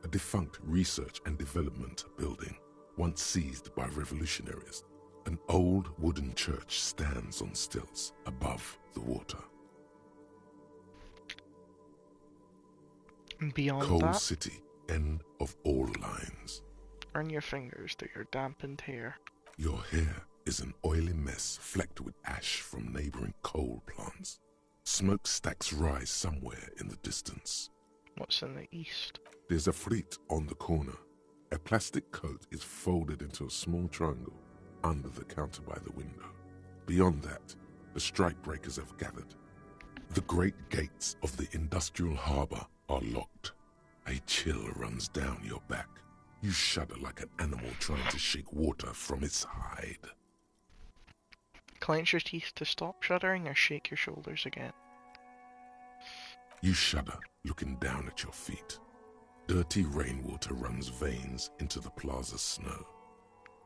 a defunct research and development building, once seized by revolutionaries. An old wooden church stands on stilts above the water. And beyond Coal that, City, end of all lines. run your fingers through your dampened hair. Your hair is an oily mess flecked with ash from neighboring coal plants. Smokestacks rise somewhere in the distance. What's in the east? There's a fleet on the corner. A plastic coat is folded into a small triangle under the counter by the window. Beyond that, the strikebreakers have gathered. The great gates of the industrial harbour are locked. A chill runs down your back. You shudder like an animal trying to shake water from its hide. Clench your teeth to stop shuddering or shake your shoulders again. You shudder, looking down at your feet. Dirty rainwater runs veins into the plaza's snow.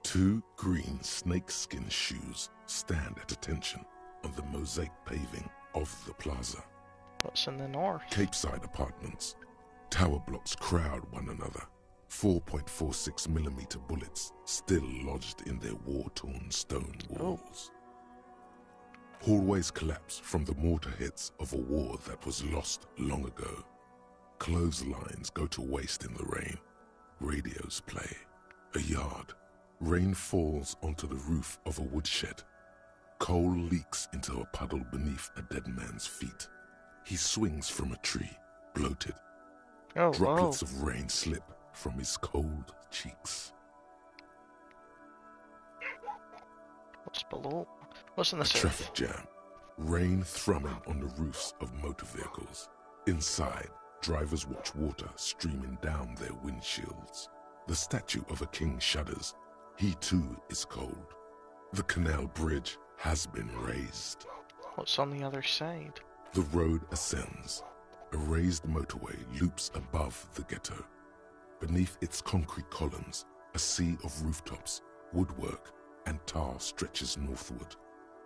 2 green snakeskin shoes stand at attention on the mosaic paving of the plaza. What's in the north? Capeside apartments. Tower blocks crowd one another. 4.46mm bullets still lodged in their war-torn stone walls. Hallways collapse from the mortar hits of a war that was lost long ago. Clotheslines go to waste in the rain. Radios play. A yard. Rain falls onto the roof of a woodshed. Coal leaks into a puddle beneath a dead man's feet. He swings from a tree, bloated. Droplets of rain slip from his cold cheeks. What's below? What's in the south? Traffic jam. Rain thrumming on the roofs of motor vehicles. Inside, drivers watch water streaming down their windshields. The statue of a king shudders. He too is cold. The canal bridge has been raised. What's on the other side? The road ascends. A raised motorway loops above the ghetto. Beneath its concrete columns, a sea of rooftops, woodwork, and tar stretches northward.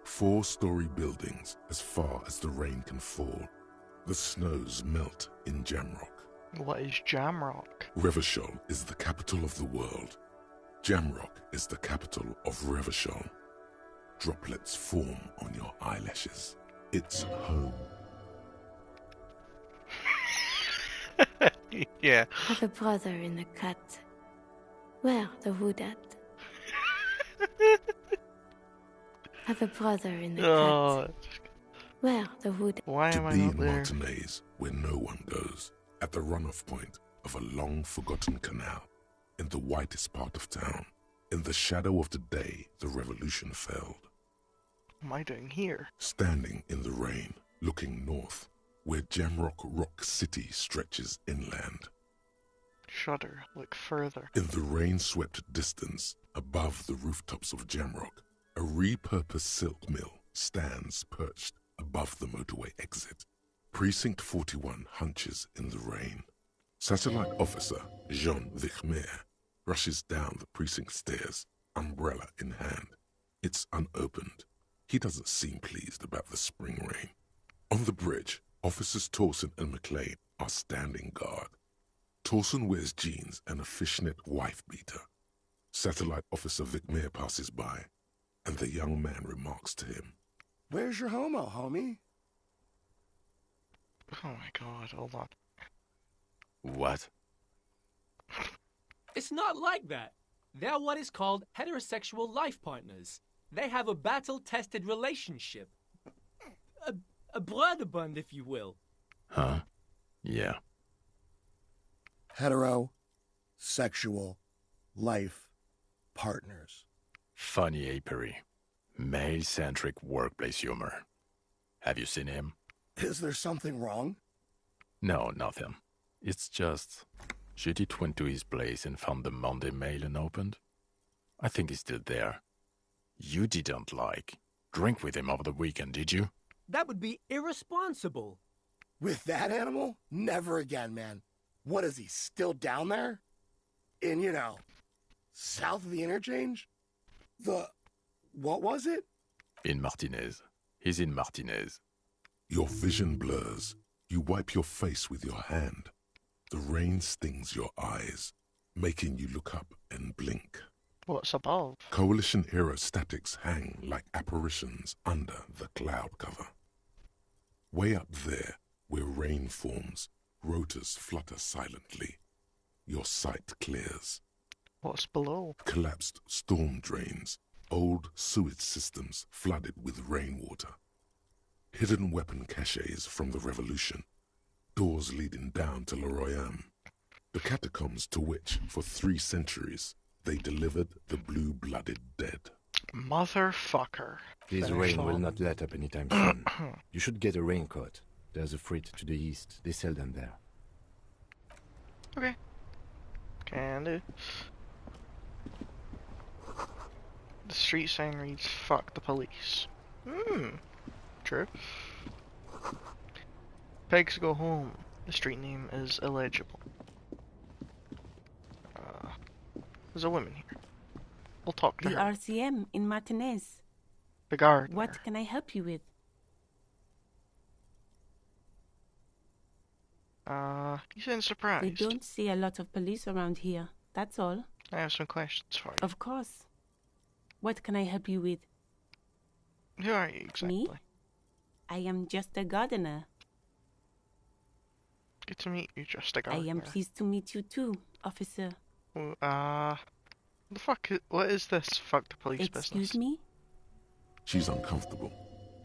4-story buildings as far as the rain can fall. The snows melt in Jamrock. What is Jamrock? Revachol is the capital of the world. Jamrock is the capital of Revachol. Droplets form on your eyelashes. It's home. Yeah. Have a brother in the cut. Where the wood at? Have a brother in the cut. Where the wood? Why am I To not be there? Martinez, where no one goes, at the runoff point of a long-forgotten canal, in the whitest part of town, in the shadow of the day the revolution failed. What am I doing here? Standing in the rain, looking north, where Jamrock Rock City stretches inland. Shudder. Look further. In the rain-swept distance, above the rooftops of Jamrock, a repurposed silk mill stands perched above the motorway exit. Precinct 41 hunches in the rain. Satellite officer Jean Vichmer rushes down the precinct stairs, umbrella in hand. It's unopened. He doesn't seem pleased about the spring rain. On the bridge, officers Torsen and McLean are standing guard. Torsen wears jeans and a fishnet wife-beater. Satellite officer Vichmer passes by, and the young man remarks to him, "Where's your homo, homie?" Oh my god, hold on. What? It's not like that. They're what is called heterosexual life partners. They have a battle-tested relationship. A brother-bund, if you will. Huh? Yeah. Hetero-sexual life partners. Funny apery. Male-centric workplace humor. Have you seen him? Is there something wrong? No, nothing. It's just... Judith went to his place and found the Monday mail unopened. I think he's still there. You didn't drink with him over the weekend, did you? That would be irresponsible. With that animal? Never again, man. What is he, still down there? In, south of the interchange? What was it? In Martinez. He's in Martinez. Your vision blurs. You wipe your face with your hand. The rain stings your eyes, making you look up and blink. What's above? Coalition aerostatics hang like apparitions under the cloud cover. Way up there, where rain forms, rotors flutter silently. Your sight clears. What's below? Collapsed storm drains, old sewage systems flooded with rainwater. Hidden weapon caches from the revolution. Doors leading down to Le Royaume. The catacombs to which, for 3 centuries, they delivered the blue-blooded dead. Motherfucker. This rain will not let up anytime soon. You should get a raincoat. There's a freight to the east. They sell them there. Okay. Can do. The street sign reads, "Fuck the police." True. Pigs go home. The street name is illegible. There's a woman here. We'll talk to The her. RCM in Martinez. The gardener. What can I help you with? You sound surprised. We don't see a lot of police around here. That's all. I have some questions for you. Of course. What can I help you with? Who are you exactly? Me? I am just a gardener. Good to meet you, just a gardener. I am pleased to meet you too, officer. The fuck? What is this? Fuck the police business. Excuse me? She's uncomfortable.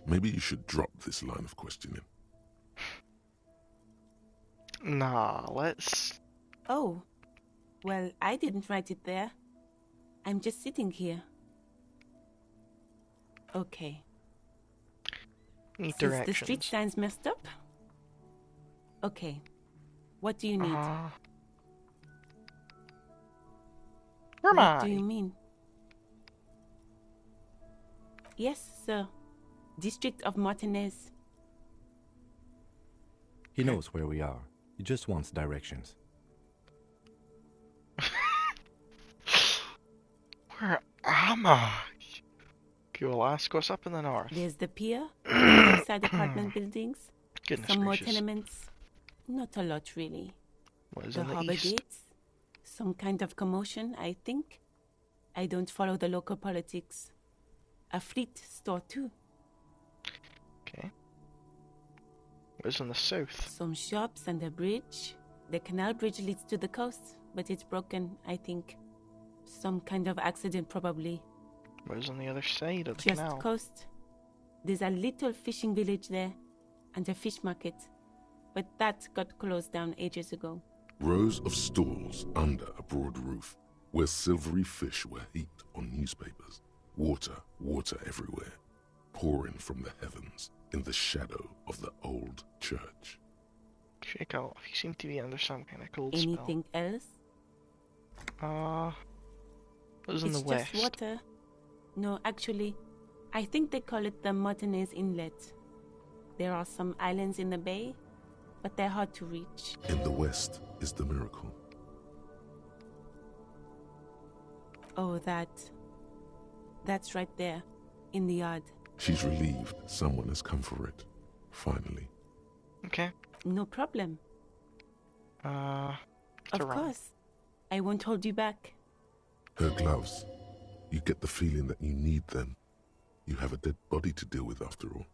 Maybe you should drop this line of questioning. Nah, let's... Oh. Well, I didn't write it there. I'm just sitting here. Okay. Need Since directions. the street sign's messed up? Okay. What do you need? Where am I? What do you mean? Yes, sir. District of Martinez. He knows where we are. He just wants directions. Where am I? Okay, well, ask what's up in the north. There's the pier, inside apartment buildings, Goodness some more gracious. tenements. Not a lot, really. What is The in the harbor east? gates. Some kind of commotion, I think. I don't follow the local politics. A fleet store, too. Okay. What is in the south? Some shops and a bridge. The canal bridge leads to the coast, but it's broken, I think. Some kind of accident, probably. What is on the other side of the Just canal? coast. There's a little fishing village there, and a fish market. But that got closed down ages ago. Rows of stalls under a broad roof, where silvery fish were heaped on newspapers. Water, water everywhere, pouring from the heavens in the shadow of the old church. Shake off. You seem to be under some kind of cold Anything else? spell. What is in It's the west? just water. No, actually, I think they call it the Martinez Inlet. There are some islands in the bay, but they're hard to reach. In the west is the miracle. Oh, that's right there, in the yard. She's relieved someone has come for it, finally. Okay. No problem. Of Of course. I won't hold you back. Her gloves. You get the feeling that you need them. You have a dead body to deal with after all.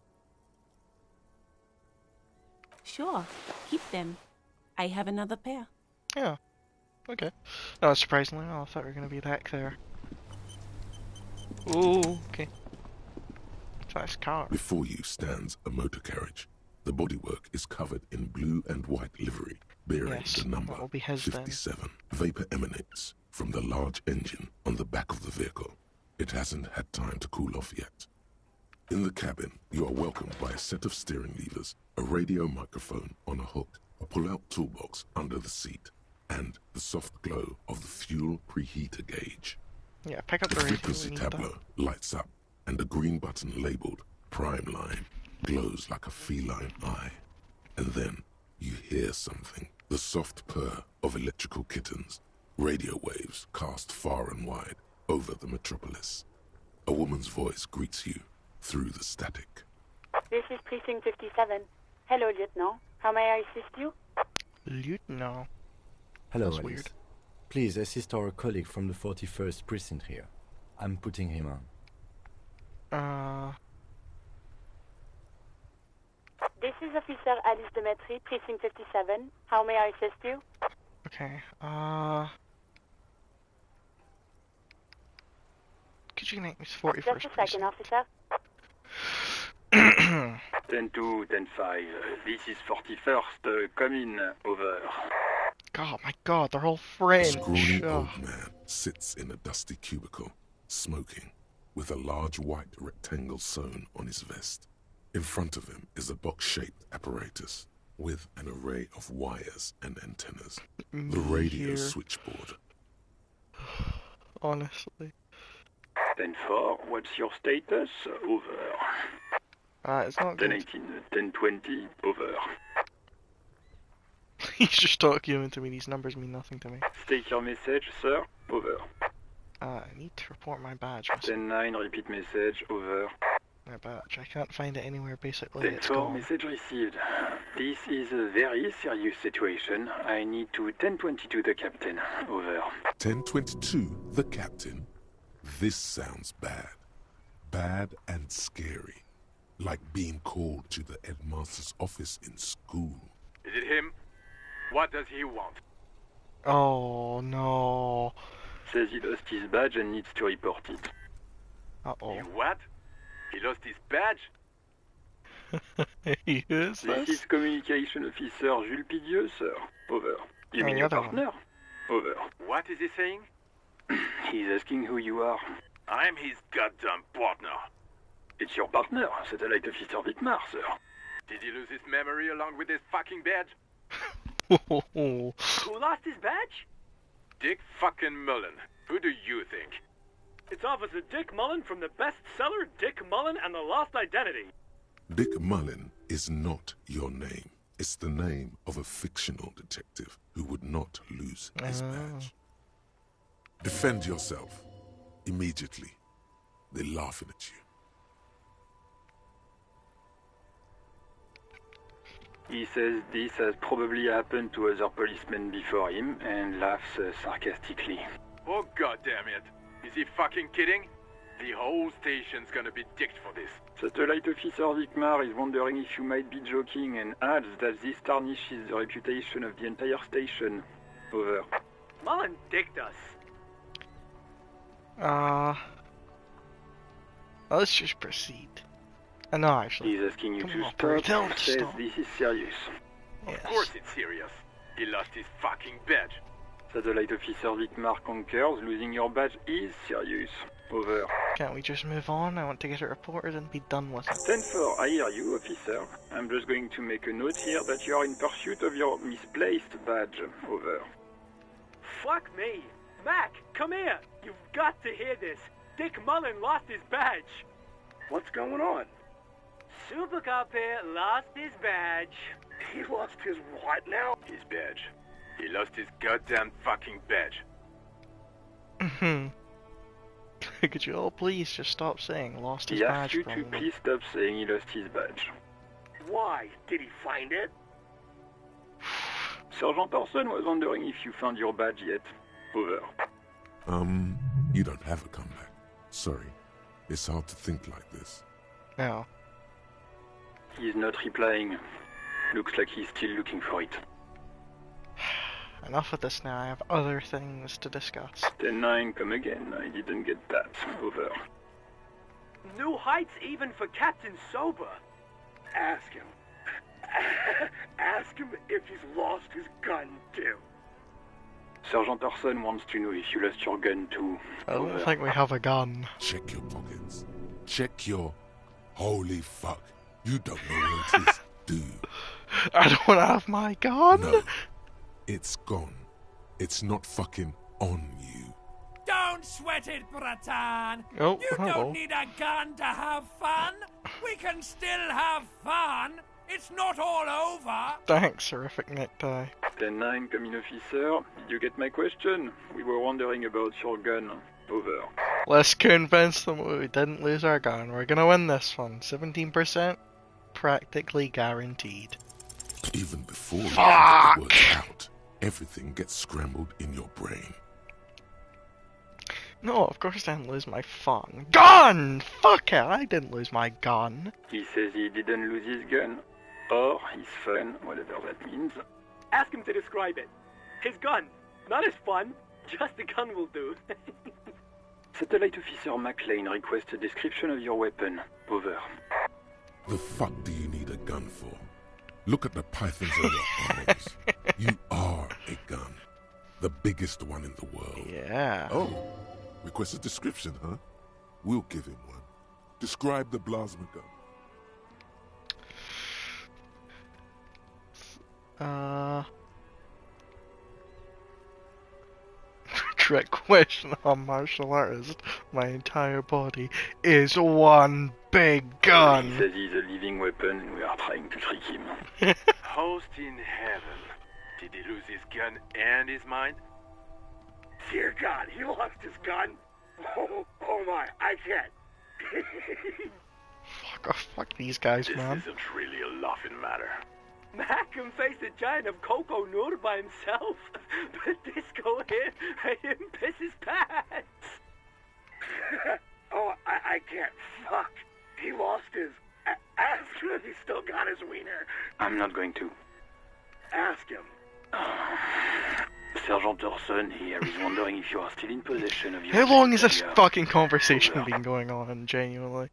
Sure, keep them. I have another pair. Yeah. Okay. No, surprisingly, I thought we were going to be back there. Ooh, okay. Fast car. Before you stands a motor carriage. The bodywork is covered in blue and white livery, bearing Yes, the number that will be his then. 57. Vapor emanates from the large engine on the back of the vehicle. It hasn't had time to cool off yet. In the cabin, you are welcomed by a set of steering levers, a radio microphone on a hook, a pull-out toolbox under the seat, and the soft glow of the fuel preheater gauge. Yeah, pick up The the radio. frequency We need tableau lights up, and a green button labeled Prime Line glows like a feline eye. And then you hear something, the soft purr of electrical kittens, radio waves cast far and wide over the metropolis. A woman's voice greets you through the static. This is Precinct 57. Hello, Lieutenant. How may I assist you? Lieutenant. Hello, That's Alice. weird. Please assist our colleague from the 41st precinct here. I'm putting him on. This is Officer Alice Demetri, Precinct 57. How may I assist you? Okay, could you connect me to 41st? Just a second, officer. 10-2, 10-5. This is 41st. Come in. Over. God, my God, they're all A French. scrawny old man sits in a dusty cubicle, smoking, with a large white rectangle sewn on his vest. In front of him is a box-shaped apparatus. with an array of wires and antennas. The radio switchboard. Honestly. 10-4, what's your status? Over. It's not good. 10-18, 10-20, over. He's just talking to me, these numbers mean nothing to me. State your message, sir. Over. I need to report my badge. 10-9, repeat message. Over. My badge. I can't find it anywhere, basically. 10-4, message received. This is a very serious situation. I need to 10-22 the captain. Over. 10-22, the captain. This sounds bad. Bad and scary. Like being called to the headmaster's office in school. Is it him? What does he want? Oh, no. Says he lost his badge and needs to report it. Uh-oh. He what? He lost his badge? He is This is Communication Officer Jules Pidieux, sir. Over. You mean your partner? Over. What is he saying? He's asking who you are. I'm his goddamn partner. It's your partner, Satellite Officer Wittmar, sir. Did he lose his memory along with his fucking badge? Who lost his badge? Dick fucking Mullen. Who do you think? It's Officer Dick Mullen from the bestseller Dick Mullen and the Lost Identity. Dick Mullen is not your name. It's the name of a fictional detective who would not lose his badge. Defend yourself. Immediately. They're laughing at you. He says this has probably happened to other policemen before him and laughs sarcastically. Oh goddamn it! Is he fucking kidding? The whole station's gonna be dicked for this. Satellite Officer Wittmar is wondering if you might be joking and adds that this tarnishes the reputation of the entire station. Over. Mullen dicked us. Let's just proceed. No, actually. He's asking you to Tell stop. him to Says stop. this is serious. Of course it's serious. He lost his fucking badge. Satellite Officer Wittmar concurs. Losing your badge is serious. Over. Can't we just move on? I want to get it reported and be done with it. 10-4, I hear you, officer. I'm just going to make a note here that you are in pursuit of your misplaced badge. Over. Fuck me. Mac, come here. You've got to hear this. Dick Mullen lost his badge. What's going on? Super Cop here lost his badge. He lost his what now? His badge. He lost his goddamn fucking badge. Could you all please just stop saying lost his He badge? asked you to please stop saying he lost his badge. Why? Did he find it? Sergeant Orson was wondering if you found your badge yet. Over. You don't have a comeback. Sorry. It's hard to think like this. No. He's not replying. Looks like he's still looking for it. Enough of this now, I have other things to discuss. 10-9, come again. I didn't get that. Over. New heights even for Captain Sober. Ask him. Ask him if he's lost his gun, too. Sergeant Orson wants to know if you lost your gun too. I don't think we have a gun. Check your pockets. Check your... Holy fuck. You don't know where it is, do you? I don't have my gun. No. It's gone. It's not fucking on you. Don't sweat it, Bratan. Oh, you hello. don't need a gun to have fun. We can still have fun. It's not all over. Thanks, horrific necktie. 10-9, come in, officer. Did you get my question? We were wondering about your gun. Over. Let's convince them we didn't lose our gun. We're gonna win this one. 17%? Practically guaranteed. Even before you Fuck! get the words out, everything gets scrambled in your brain. No, of course I didn't lose my fun. Gun! Fuck it, I didn't lose my gun. He says he didn't lose his gun. Or his fun, whatever that means. Ask him to describe it. His gun. Not his fun. Just the gun will do. Satellite Officer McLean requests a description of your weapon. Over. The fuck do you need a gun for? Look at the pythons on your arms. You are a gun. The biggest one in the world. Yeah. Oh, request a description, huh? We'll give him one. Describe the plasma gun. Trick question on martial artist. My entire body is one big gun. He says he's a living weapon and we are trying to trick him. Host in heaven. Did he lose his gun and his mind? Dear God, he lost his gun? Oh my, I can't. Fuck these guys, This man. isn't really a laughing matter. Mac can face a giant of Coco Nur by himself, but Disco here made him piss his pants. Oh, I can't. Fuck. He lost his ass. He still got his wiener. I'm not going to. Ask him. Sergeant Orson here is wondering if you are still in possession of your... How long has this fucking conversation been going on, genuinely?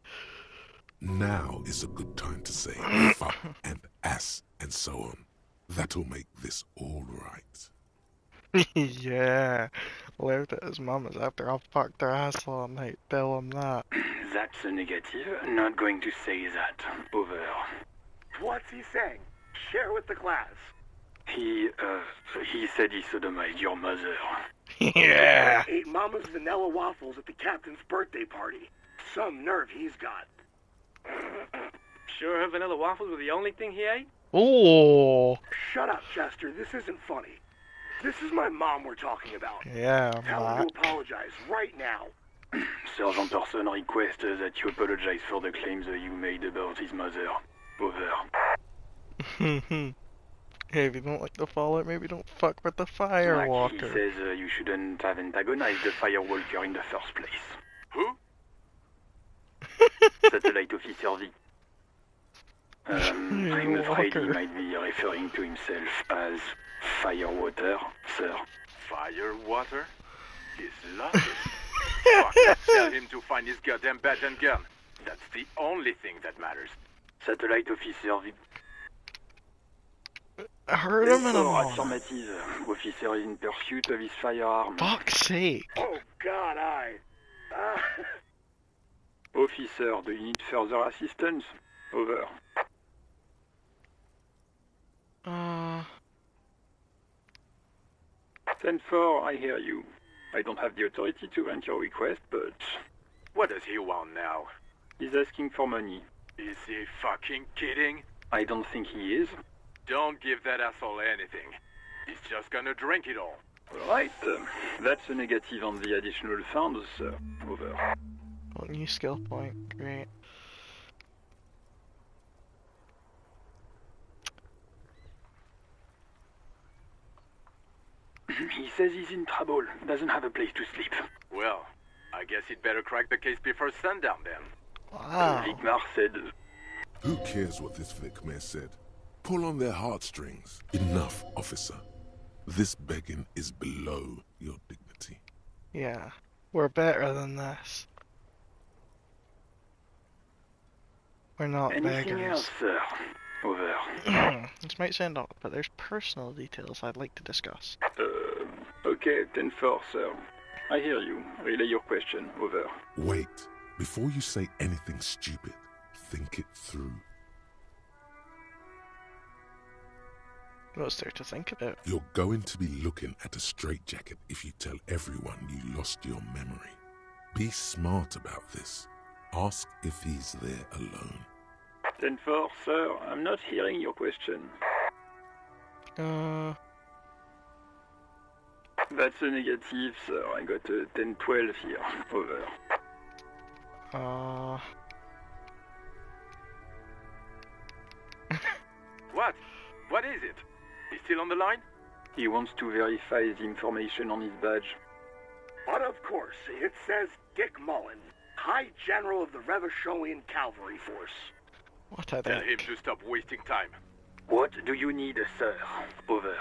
Now is a good time to say fuck and ass and so on. That'll make this all right. Yeah. Left at his mama's after I fucked her ass all night. Tell him that. That's a negative. Not going to say that. Over. What's he saying? Share with the class. He said he sodomized your mother. Yeah. I ate Mama's vanilla waffles at the captain's birthday party. Some nerve he's got. Sure her vanilla waffles were the only thing he ate? Oh. Shut up, Chester. This isn't funny. This is my mom we're talking about. Yeah, Tell him to apologize right now. Sergeant Orson requests that you apologize for the claims that you made about his mother. Over. Hey, if you don't like the fallout, maybe don't fuck with the Like firewalker. he says you shouldn't have antagonized the firewalker in the first place. Who? Satellite Officer V. I'm afraid he might be referring to himself as Firewater, sir. Firewater? He's lost it. Fuck, tell him to find his goddamn bat and gun. That's the only thing that matters. Satellite Officer V. I heard him in a Affirmative. Officer is in pursuit of his firearm. Fuck's sake. Oh, God, Officer, do you need further assistance? Over. 10-4, I hear you. I don't have the authority to grant your request, but... What does he want now? He's asking for money. Is he fucking kidding? I don't think he is. Don't give that asshole anything. He's just gonna drink it all. Alright, that's a negative on the additional funds, sir. Over. Well, new skill point, great. He says he's in trouble, doesn't have a place to sleep. Well, I guess he'd better crack the case before sundown then. Wow. Vicmar said... Who cares what this Vicmar said? Pull on their heartstrings. Enough, officer. This begging is below your dignity. Yeah, we're better than this. We're not Anything beggars. else, sir? Over. This might sound odd, but there's personal details I'd like to discuss. Okay, 10-4, sir. I hear you. Relay your question. Over. Wait. Before you say anything stupid, think it through. What's there to think about? You're going to be looking at a straitjacket if you tell everyone you lost your memory. Be smart about this. Ask if he's there alone. 10-4, sir. I'm not hearing your question. That's a negative, sir. I got a 10-12 here. Over. What? What is it? He's still on the line? He wants to verify the information on his badge. But of course, it says Dick Mullen, High General of the Revacholian Cavalry Force. What are Tell they? him to stop wasting time. What do you need, sir? Over.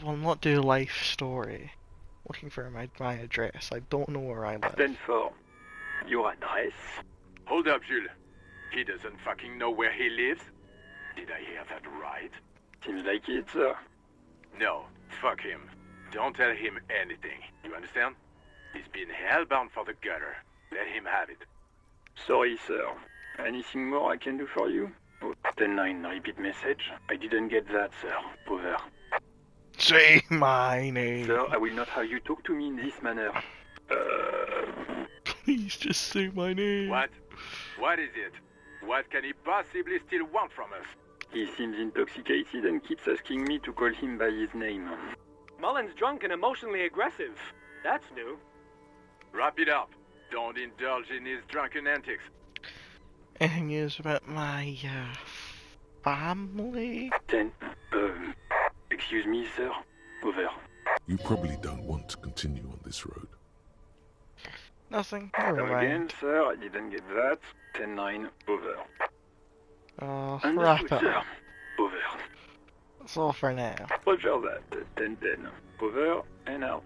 Will not do life story. Looking for my address. I don't know where I live. 10-4. Your address? Hold up, Jules. He doesn't fucking know where he lives? Did I hear that right? Seems like it, sir. No, fuck him. Don't tell him anything. You understand? He's been hellbound for the gutter. Let him have it. Sorry, sir. Anything more I can do for you? Oh, 10-9, repeat message. I didn't get that, sir. Over. Say my name. Sir, I will not have you talk to me in this manner. Please just say my name. What? What is it? What can he possibly still want from us? He seems intoxicated and keeps asking me to call him by his name. Mullen's drunk and emotionally aggressive. That's new. Wrap it up. Don't indulge in his drunken antics. Anything news about my, family? 10. Excuse me, sir. Over. You probably don't want to continue on this road. Nothing. Come Never mind. again, sir. I didn't get that. 10-9. Over. Wrap Understood, it sir. up. Over. That's all for now. Roger that. 10-10. Over and out.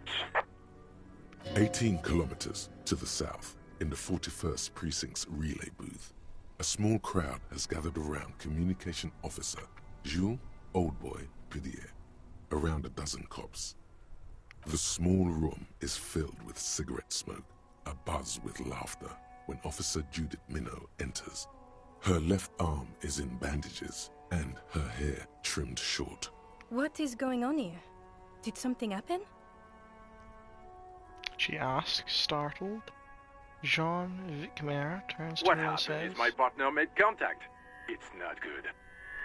18 kilometers to the south, in the 41st Precinct's relay booth, a small crowd has gathered around Communication Officer Jules Oldboy Pidier, around a dozen cops. The small room is filled with cigarette smoke, abuzz with laughter, when Officer Judith Minot enters. Her left arm is in bandages, and her hair trimmed short. What is going on here? Did something happen? She asks, startled. Jean Vicmer turns to What her and happened says, is my partner made contact. It's not good.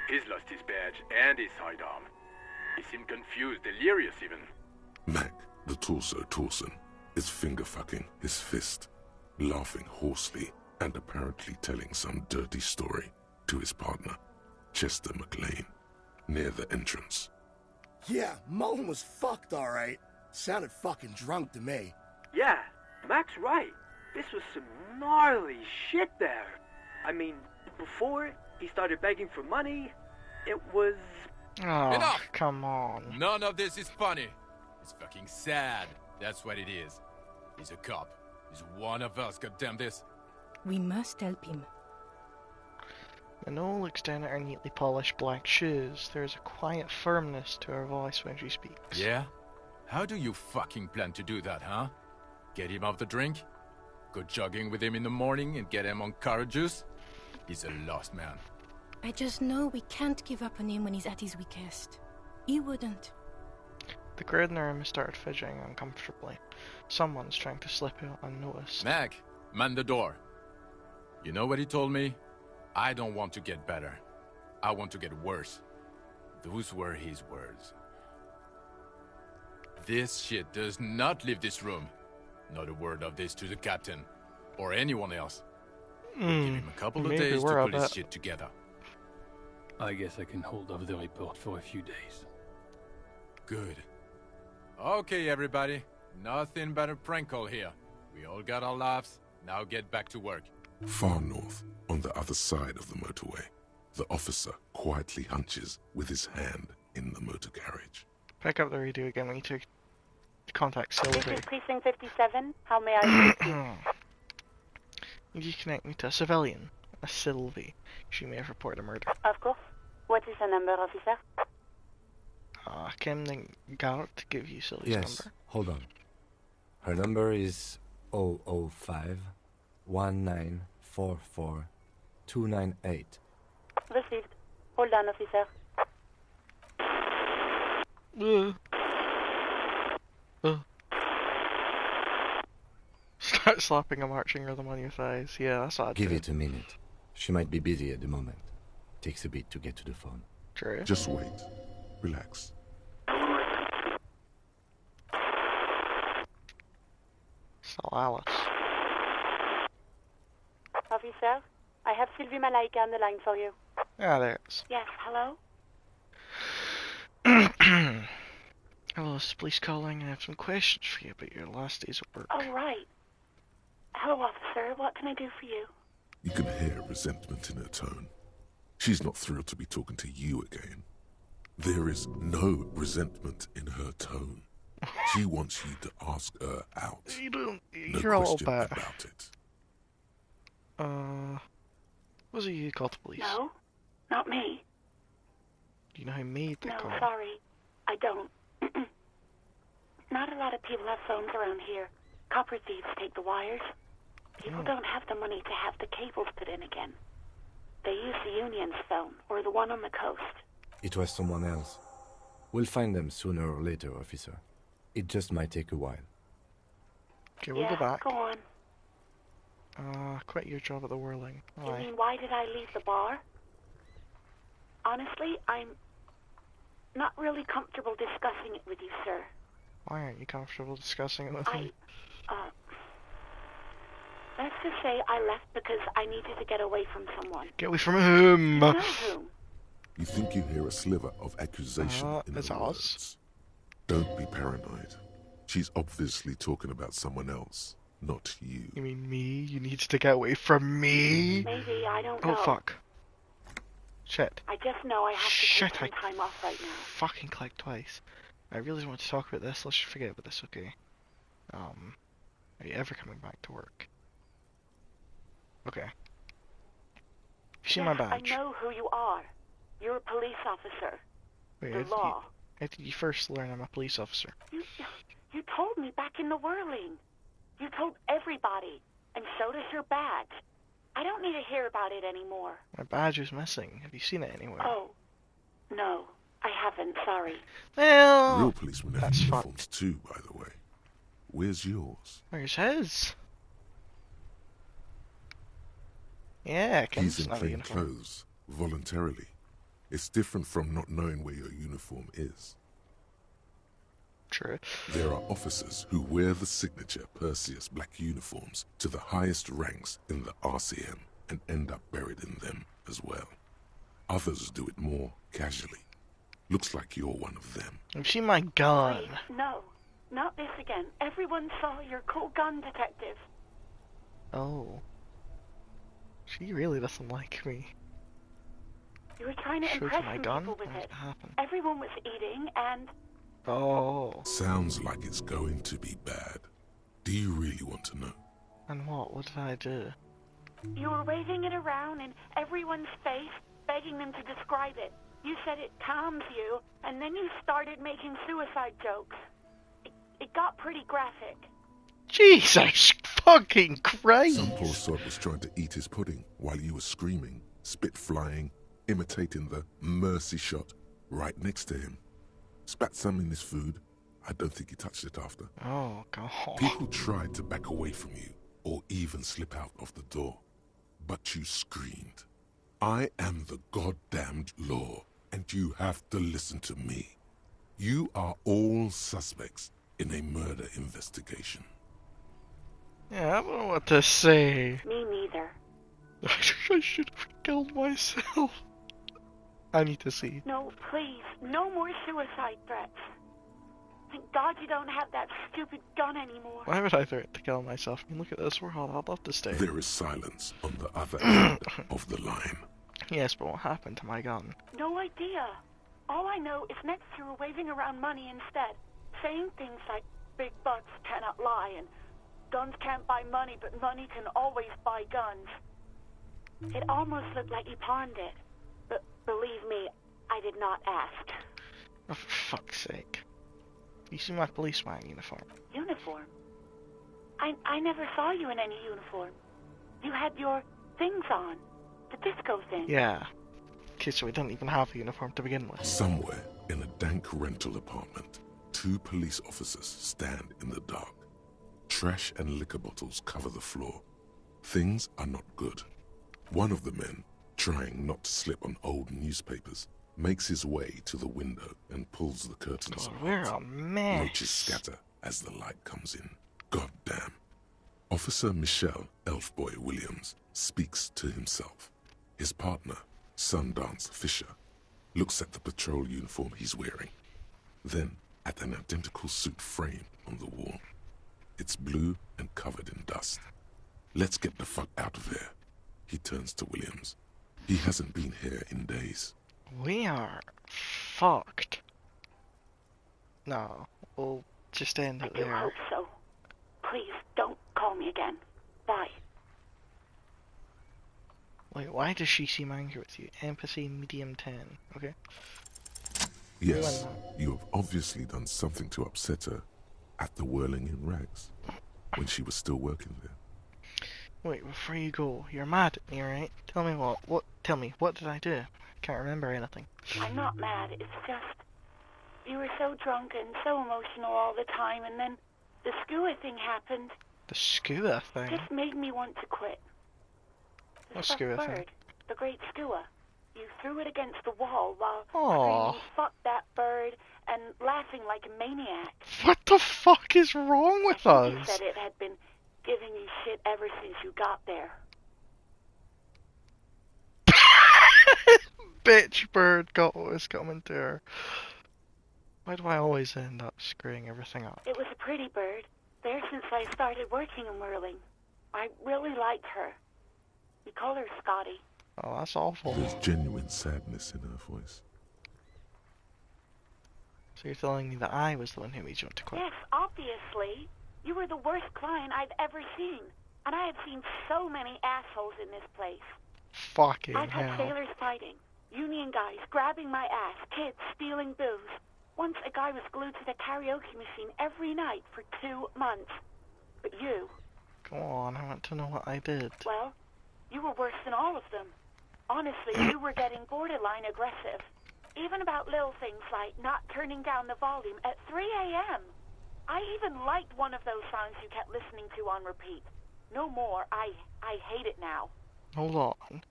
He's lost his badge and his sidearm. He seemed confused, delirious even. Mac, the torso Torson, is finger-fucking his fist, laughing hoarsely and apparently telling some dirty story to his partner, Chester McLean, near the entrance. Yeah, Mullen was fucked, alright. Sounded fucking drunk to me. Yeah, Mac's right. This was some gnarly shit there. I mean, before he started begging for money, it was... Oh, Enough! come on. None of this is funny. It's fucking sad. That's what it is. He's a cop. He's one of us, goddamn this. We must help him. Minot looks down at her neatly polished black shoes. There is a quiet firmness to her voice when she speaks. Yeah? How do you fucking plan to do that, huh? Get him off the drink? Go jogging with him in the morning and get him on carrot juice? He's a lost man. I just know we can't give up on him when he's at his weakest. He wouldn't. The crowd in the room has started fidgeting uncomfortably. Someone's trying to slip out unnoticed. Mac, man the door. You know what he told me? I don't want to get better. I want to get worse. Those were his words. This shit does not leave this room. Not a word of this to the captain. Or anyone else. We'll give him a couple of days to put his shit together. I guess I can hold off the report for a few days. Good. Okay, everybody. Nothing but a prank call here. We all got our laughs. Now get back to work. Far north, on the other side of the motorway, the officer quietly hunches with his hand in the motor carriage. Pick up the radio again. We need to contact This Sylvie. is Precinct 57. How may I help you? Need you connect me to a civilian, a Sylvie. She may have reported a murder. Of course. What is the number, officer? Can the guard give you Sylvie's Yes, number? hold on. Her number is 005 1944 298. Received. Hold on, officer. Start slapping a marching rhythm on your thighs. Yeah, that's odd. Give it a minute. She might be busy at the moment. Takes a bit to get to the phone. True. Just wait. Relax. So Alice. Officer, I have Sylvie Malaika on the line for you. Ah, there it is. Yes, hello? Hello, it's police calling. I have some questions for you about your last days at work. Oh, right. Hello, officer. What can I do for you? You can hear resentment in her tone. She's not thrilled to be talking to you again. There is no resentment in her tone. She wants you to ask her out. No You're a little question bit. about it. Was it you who called the police? No, not me. Do you know who made the No, call? sorry. I don't. Not a lot of people have phones around here. Copper thieves take the wires. People don't have the money to have the cables put in again. They use the Union's phone, or the one on the coast. It was someone else. We'll find them sooner or later, officer. It just might take a while. Okay, we'll go back. Go on. Quit your job at the Whirling. You mean, why did I leave the bar? Honestly, I'm not really comfortable discussing it with you, sir. Why aren't you comfortable discussing it with me? Let's just say I left because I needed to get away from someone. Get away from whom? You know whom? You think you hear a sliver of accusation in her words. Don't be paranoid. She's obviously talking about someone else, not you. You mean me? You need to get away from me? Maybe, I don't know. Oh, fuck. Shit. I just know I have to take some time off right now. Fucking clicked twice. I really want to talk about this. Let's just forget about this, okay? Are you ever coming back to work? Okay. You see my badge? I know who you are. You're a police officer. Wait, the law. How did you first learn I'm a police officer? You told me back in the Whirling. You told everybody. And so does your badge. I don't need to hear about it anymore. My badge is missing. Have you seen it anywhere? Oh. No, I haven't. Sorry. Well, real policemen have uniforms too, by the way. Where's yours? Where's his? Yeah, he's in plain clothes, voluntarily. It's different from not knowing where your uniform is. True. There are officers who wear the signature Perseus black uniforms to the highest ranks in the RCM and end up buried in them as well. Others do it more casually. Looks like you're one of them. Have you seen my gun? Wait, no, not this again. Everyone saw your cool gun, detective. Oh. She really doesn't like me. You were trying to impress some people with it. Everyone was eating and... Oh. Sounds like it's going to be bad. Do you really want to know? And what? What did I do? You were waving it around in everyone's face, begging them to describe it. You said it calms you, and then you started making suicide jokes. It got pretty graphic. Jesus fucking Christ! Some poor sod was trying to eat his pudding while you were screaming, spit flying, imitating the mercy shot right next to him. Spat some in his food. I don't think he touched it after. Oh, God. People tried to back away from you, or even slip out of the door. But you screamed, I am the goddamned law, and you have to listen to me. You are all suspects in a murder investigation. Yeah, I don't know what to say. Me neither. I should have killed myself. I need to see. No, please. No more suicide threats. Thank God you don't have that stupid gun anymore. Why would I threaten to kill myself? I mean, look at this world. I'd love to stay. There is silence on the other end of the line. Yes, but what happened to my gun? No idea. All I know is next you were waving around money instead, saying things like big butts cannot lie and guns can't buy money, but money can always buy guns. It almost looked like you pawned it. But believe me, I did not ask. Oh, for fuck's sake. You see my policeman uniform? Uniform? I never saw you in any uniform. You had your things on. The disco thing. Yeah. Okay, so we didn't even have a uniform to begin with. Somewhere in a dank rental apartment, 2 police officers stand in the dark. Trash and liquor bottles cover the floor. Things are not good. One of the men, trying not to slip on old newspapers, makes his way to the window and pulls the curtains apart. We're a mess. Roaches scatter as the light comes in. Goddamn. Officer Michelle Elfboy Williams speaks to himself. His partner, Sundance Fisher, looks at the patrol uniform he's wearing, then at an identical suit framed on the wall. It's blue and covered in dust. Let's get the fuck out of here. He turns to Williams. He hasn't been here in days. We are fucked. No, we'll just end it there. I hope so. Please, don't call me again. Bye. Wait, why does she seem angry with you? Empathy, medium 10. Okay. Yes, you have obviously done something to upset her at the Whirling in Rags. when she was still working there. Wait, before you go, you're mad at me, right? Tell me what? Tell me, what did I do? I can't remember anything. I'm not mad, it's just... You were so drunk and so emotional all the time, and then the skua thing happened. The skua thing? Just made me want to quit. The What stuffed skua bird, thing? the great skua. You threw it against the wall while Aww. screaming, "Fuck that bird," and laughing like a maniac. What the fuck is wrong with I think us? you said it had been giving you shit ever since you got there. Bitch bird got what was coming to her. Why do I always end up screwing everything up? It was a pretty bird. There since I started working in whirling. I really liked her. We call her Scotty. Oh, that's awful. There's genuine sadness in her voice. So you're telling me that I was the one who made you want to quit? Yes, obviously. You were the worst client I've ever seen. And I have seen so many assholes in this place. Fucking I've had hell. sailors fighting, union guys grabbing my ass, kids stealing booze. Once a guy was glued to the karaoke machine every night for 2 months. But you... Go on, I want to know what I did. Well, you were worse than all of them. Honestly, you were getting borderline aggressive. Even about little things like not turning down the volume at 3 a.m. I even liked one of those songs you kept listening to on repeat. No more. I hate it now. Hold on.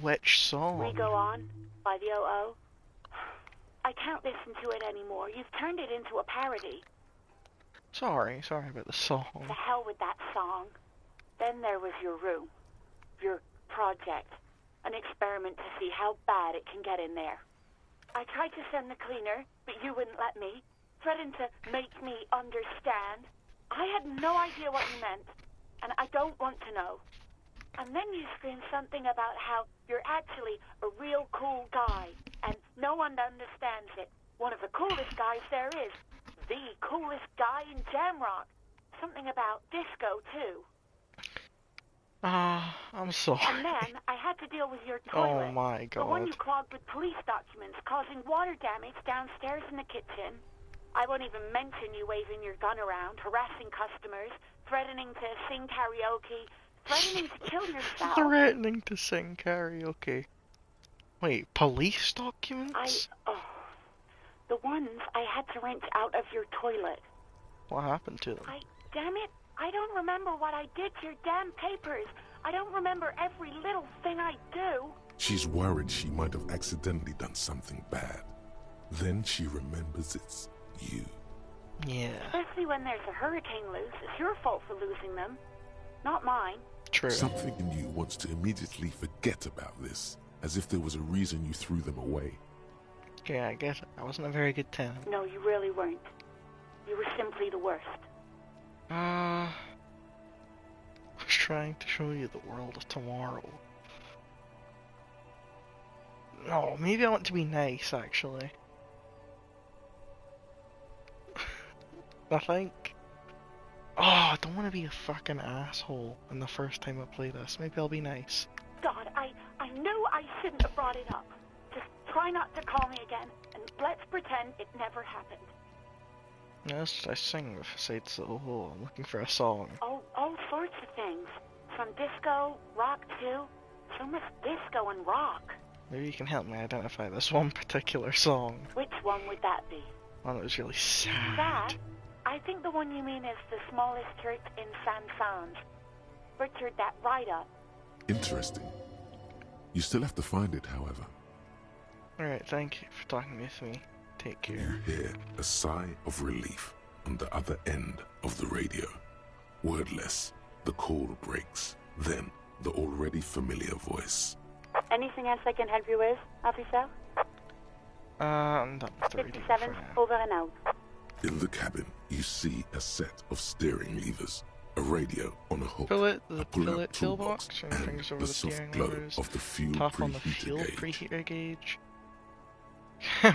Which song? We Go On by the O.O. I can't listen to it anymore. You've turned it into a parody. Sorry about the song. To hell with that song. Then there was your room. Your project. An experiment to see how bad it can get in there. I tried to send the cleaner, but you wouldn't let me. Threatened to make me understand. I had no idea what you meant, and I don't want to know. And then you screamed something about how you're actually a real cool guy, and no one understands it. One of the coolest guys there is. The coolest guy in Jamrock. Something about disco, too. I'm sorry. And then I had to deal with your toilet. Oh my god. The one you clogged with police documents, causing water damage downstairs in the kitchen. I won't even mention you waving your gun around, harassing customers, threatening to sing karaoke, threatening to kill yourself. Threatening to sing karaoke. Wait, police documents? The ones I had to wrench out of your toilet. What happened to them? Damn it, I don't remember what I did to your damn papers. I don't remember every little thing I do. She's worried she might have accidentally done something bad. Then she remembers it's you. Yeah. Especially when there's a hurricane loose. It's your fault for losing them, not mine. True. Something in you wants to immediately forget about this, as if there was a reason you threw them away. Yeah, I get it. I wasn't a very good tenant. No, you really weren't. You were simply the worst. I was trying to show you the world of tomorrow. No, maybe I want to be nice, actually. I think... Oh, I don't want to be a fucking asshole in the first time I play this. Maybe I'll be nice. God, I knew I shouldn't have brought it up. Just try not to call me again, and let's pretend it never happened. Yes, I sing with sides of oh, I'm looking for a song. All sorts of things. From disco, rock too. So much disco and rock. Maybe you can help me identify this one particular song. Which one would that be? One that was really sad. Sad? I think the one you mean is the smallest church in San Franz. Butchered that right up. Interesting. You still have to find it, however. Alright, thank you for talking with me. Take care. You hear a sigh of relief on the other end of the radio. Wordless, the call breaks. Then, the already familiar voice. Anything else I can help you with, officer? I'm done with the radio 57, for now. over and out. In the cabin, you see a set of steering levers, a radio on a hook, The a pull-out toolbox, toolbox, and and fingers over the the soft steering glow levers. of the fuel Tap on the fuel preheater gauge. preheater gauge.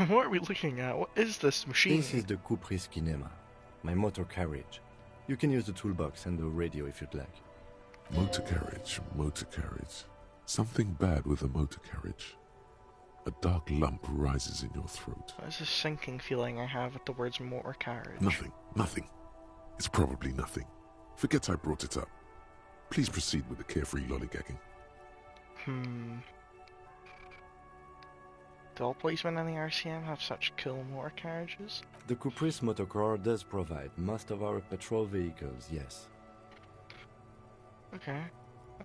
What are we looking at? What is this machine? This is the Kupris Kinema, my motor carriage. You can use the toolbox and the radio if you'd like. Motor carriage. Something bad with a motor carriage. A dark lump rises in your throat. What is this sinking feeling I have with the words motor carriage? Nothing. It's probably nothing. Forget I brought it up. Please proceed with the carefree lollygagging. Do all policemen in the RCM have such cool motor carriages? The Caprice Motorcar does provide most of our patrol vehicles, yes. Okay.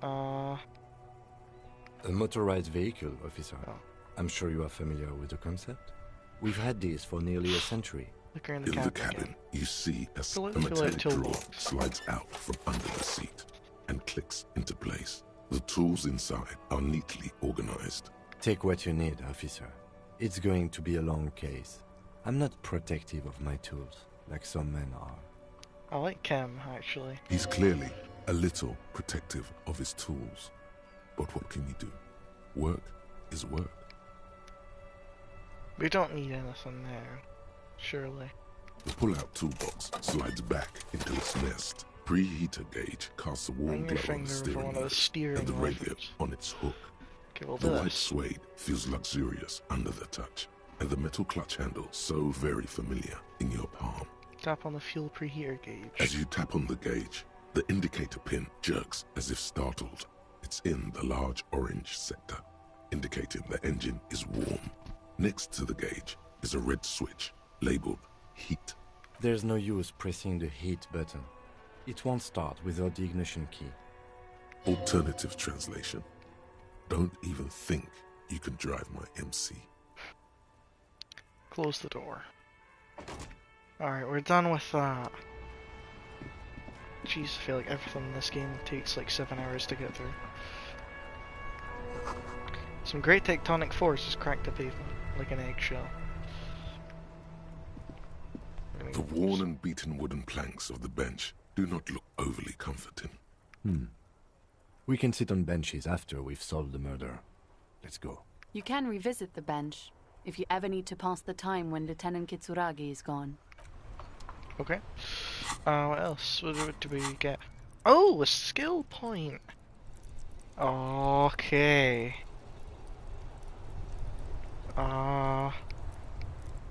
A motorized vehicle, officer. Oh. I'm sure you are familiar with the concept. We've had these for nearly a century. In the cabin, you see as a metallic drawer slides out from under the seat and clicks into place. The tools inside are neatly organized. Take what you need, officer. It's going to be a long case. I'm not protective of my tools, like some men are. I like Kim, actually. He's clearly a little protective of his tools. But what can you do? Work is work. We don't need anything there, surely. The pull-out toolbox slides back into its nest. Preheater gauge casts a warm glow on the steering wheel and the radio on its hook. The white suede feels luxurious under the touch, and the metal clutch handle so very familiar in your palm. Tap on the fuel preheater gauge. As you tap on the gauge, the indicator pin jerks as if startled. It's in the large orange sector, indicating the engine is warm. Next to the gauge is a red switch labeled heat. There's no use pressing the heat button. It won't start without the ignition key. Alternative translation. Don't even think you can drive my MC. Close the door. Alright, we're done with that. Jeez, I feel like everything in this game takes like 7 hours to get through. Some great tectonic forces cracked the pavement like an eggshell. The worn and beaten wooden planks of the bench do not look overly comforting. We can sit on benches after we've solved the murder. Let's go. You can revisit the bench if you ever need to pass the time when Lieutenant Kitsuragi is gone. Okay. What else? What do we get? Oh, a skill point! Okay.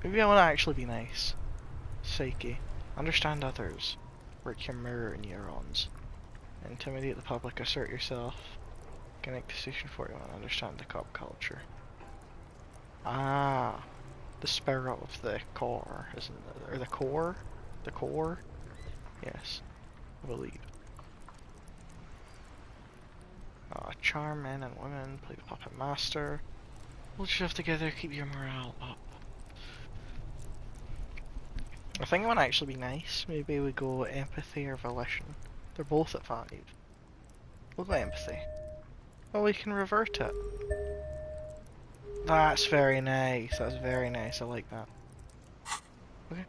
Maybe I want to actually be nice. Psyche. Understand others. Work your mirror neurons. Intimidate the public, assert yourself. Connect to Station 41, understand the cop culture. Ah, the spirit of the core, isn't it? Or the core? The core? Yes, I believe. Charm men and women, play the puppet master. Hold yourself together, keep your morale up. I think I want to actually be nice. Maybe we go empathy or volition. They're both at 5. We'll go empathy. Oh, we can revert it. That's very nice. That's very nice. I like that. Okay.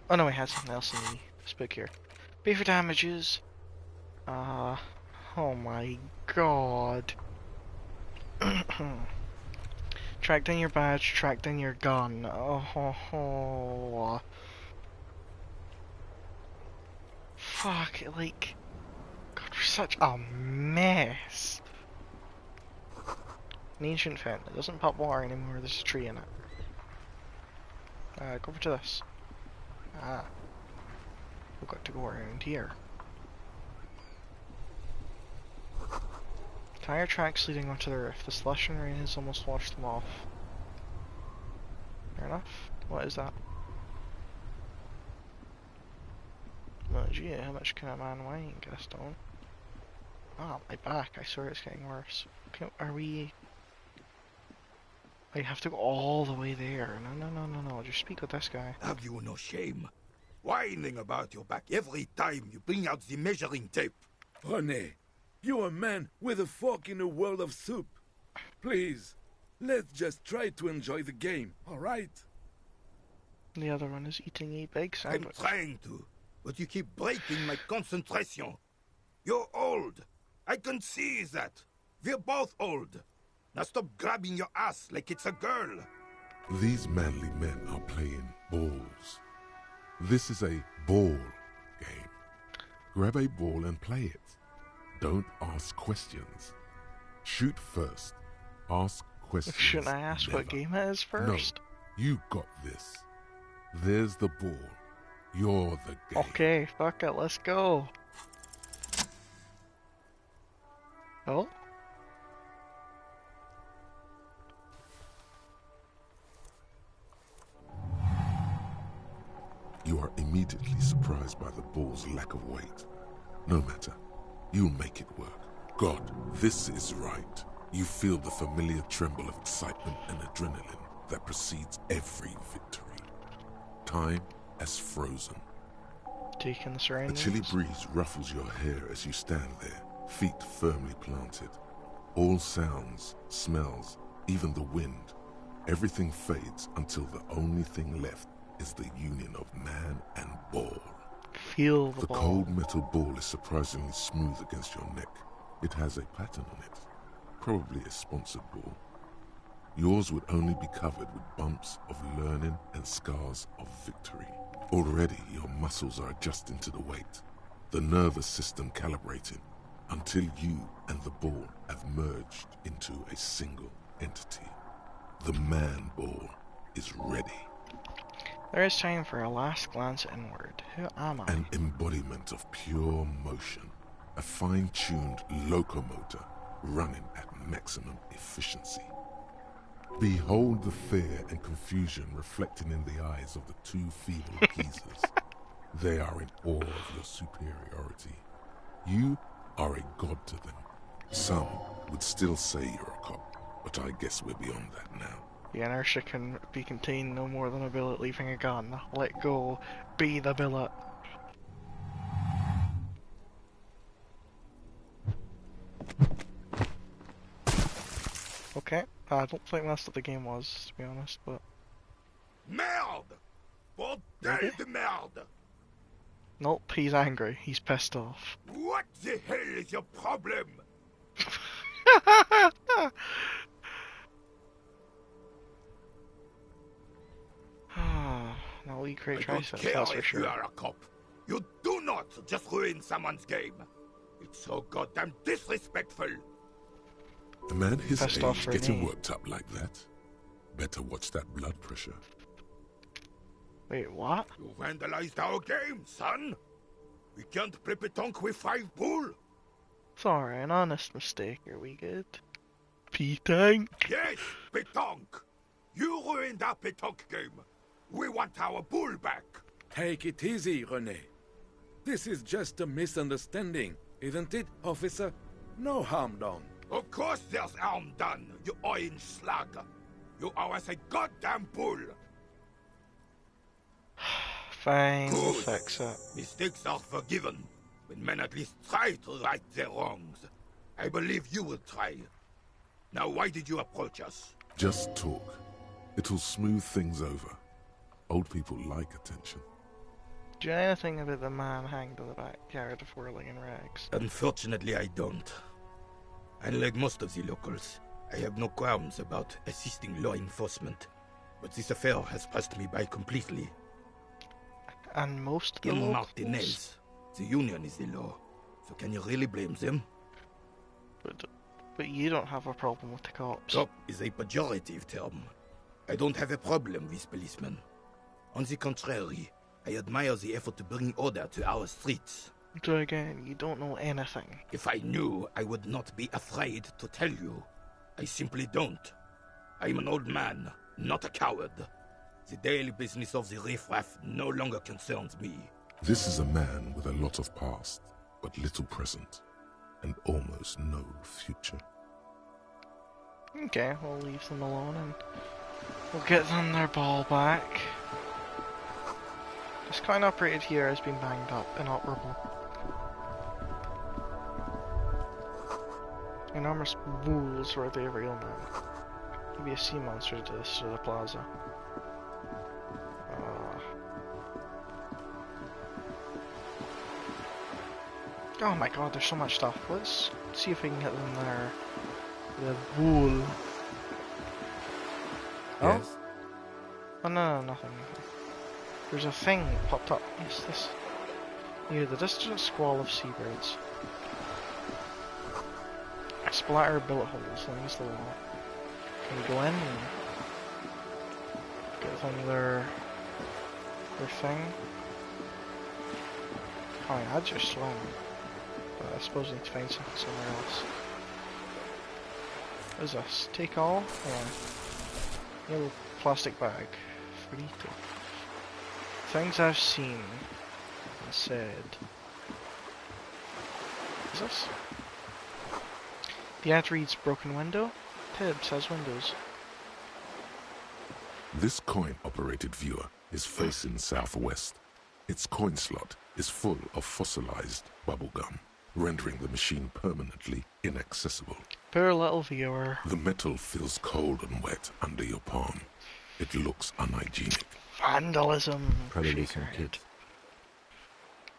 Oh no, we had something else in this book here. Pay for damages. Oh my god. Track down your badge. Track down your gun. Oh. Fuck, like... God, we're such a mess. An ancient fountain. It doesn't pop water anymore, there's a tree in it. Go over to this. We've got to go around here. Tire tracks leading onto the roof. The slush and rain has almost washed them off. Fair enough. What is that? Well, gee, how much can a man whine, Gaston? Ah, my back. I swear it's getting worse. Okay, are we... I have to go all the way there. No. Just speak with this guy. Have you no shame? Whining about your back every time you bring out the measuring tape. Honey, you're a man with a fork in a world of soup. Please, let's just try to enjoy the game, alright? The other one is eating a big sandwich. I'm trying to, but you keep breaking my concentration. You're old. I can see that. We're both old. Now stop grabbing your ass like it's a girl. These manly men are playing balls. This is a ball game. Grab a ball and play it. Don't ask questions. Shoot first. Ask questions. Shouldn't I ask never. What game it is first? No, you got this. There's the ball. You're the game. Okay, fuck it, let's go. Oh? You are immediately surprised by the ball's lack of weight. No matter, you'll make it work. God, this is right. You feel the familiar tremble of excitement and adrenaline that precedes every victory. Time has frozen. Taking the A surroundings. chilly breeze ruffles your hair as you stand there, feet firmly planted. All sounds, smells, even the wind, everything fades until the only thing left is the union of man and ball. Feel the ball. Cold metal ball is surprisingly smooth against your neck. It has a pattern on it, probably a sponsored ball. Yours would only be covered with bumps of learning and scars of victory. Already your muscles are adjusting to the weight, the nervous system calibrating, until you and the ball have merged into a single entity. The man ball is ready. There is time for a last glance inward. Who am I? An embodiment of pure motion, a fine-tuned locomotor running at maximum efficiency. Behold the fear and confusion reflecting in the eyes of the two feeble geezers. They are in awe of your superiority. You are a god to them. Some would still say you're a cop, but I guess we're beyond that now. The inertia can be contained no more than a bullet leaving a gun. Let go. Be the bullet. Okay, I don't think that's what the game was, to be honest, but... Merde! Bordel de merde! Nope, he's angry. He's pissed off. What the hell is your problem? Now we create I don't triceps, care that's for if sure. you are a cop. You do not just ruin someone's game. It's so goddamn disrespectful. A man his Pissed off age for getting me. worked up like that? Better watch that blood pressure. Wait, what? You vandalized our game, son. We can't play pétanque with 5 bull. Sorry, an honest mistake. Are we good? P-tank? Yes, pétanque. You ruined our pétanque game. We want our bull back. Take it easy, René. This is just a misunderstanding, isn't it, officer? No harm done. Of course there's harm done, you orange slug. You owe us a goddamn bull. Fine, we'll Good. fix it. Mistakes are forgiven when men at least try to right their wrongs. I believe you will try. Now why did you approach us? Just talk. It'll smooth things over. Old people like attention. Do you know anything about the man hanged in the backyard of whirling in rags? Unfortunately, I don't. Unlike most of the locals, I have no qualms about assisting law enforcement. But this affair has passed me by completely. And most of the In locals? Martinez, the union is the law. So can you really blame them? But you don't have a problem with the cops. Cop is a pejorative term. I don't have a problem with policemen. On the contrary, I admire the effort to bring order to our streets. So again, you don't know anything. If I knew, I would not be afraid to tell you. I simply don't. I'm an old man, not a coward. The daily business of the riffraff no longer concerns me. This is a man with a lot of past, but little present, and almost no future. Okay, we'll leave them alone and we'll get them their ball back. This coin operated here has been banged up, inoperable. Enormous wolves were the real man. Maybe a sea monster did this to the plaza. Oh my god, there's so much stuff. Let's see if we can get them there. The wool. Oh? Yes? Oh no, nothing. There's a thing that popped up. Yes, this. Near the distant squall of seabirds. Splatter bullet holes lines the wall. Can we go in and get them their thing? Oh yeah, I'd just swim. But I suppose I need to find something somewhere else. What is this? Take all? Yeah. Little plastic bag. Frito. Things I've seen and said. What is this? The ad reads broken window. Tibbs has windows. This coin-operated viewer is facing southwest. Its coin slot is full of fossilized bubblegum, rendering the machine permanently inaccessible. Poor little viewer. The metal feels cold and wet under your palm. It looks unhygienic. Vandalism. Probably some kids.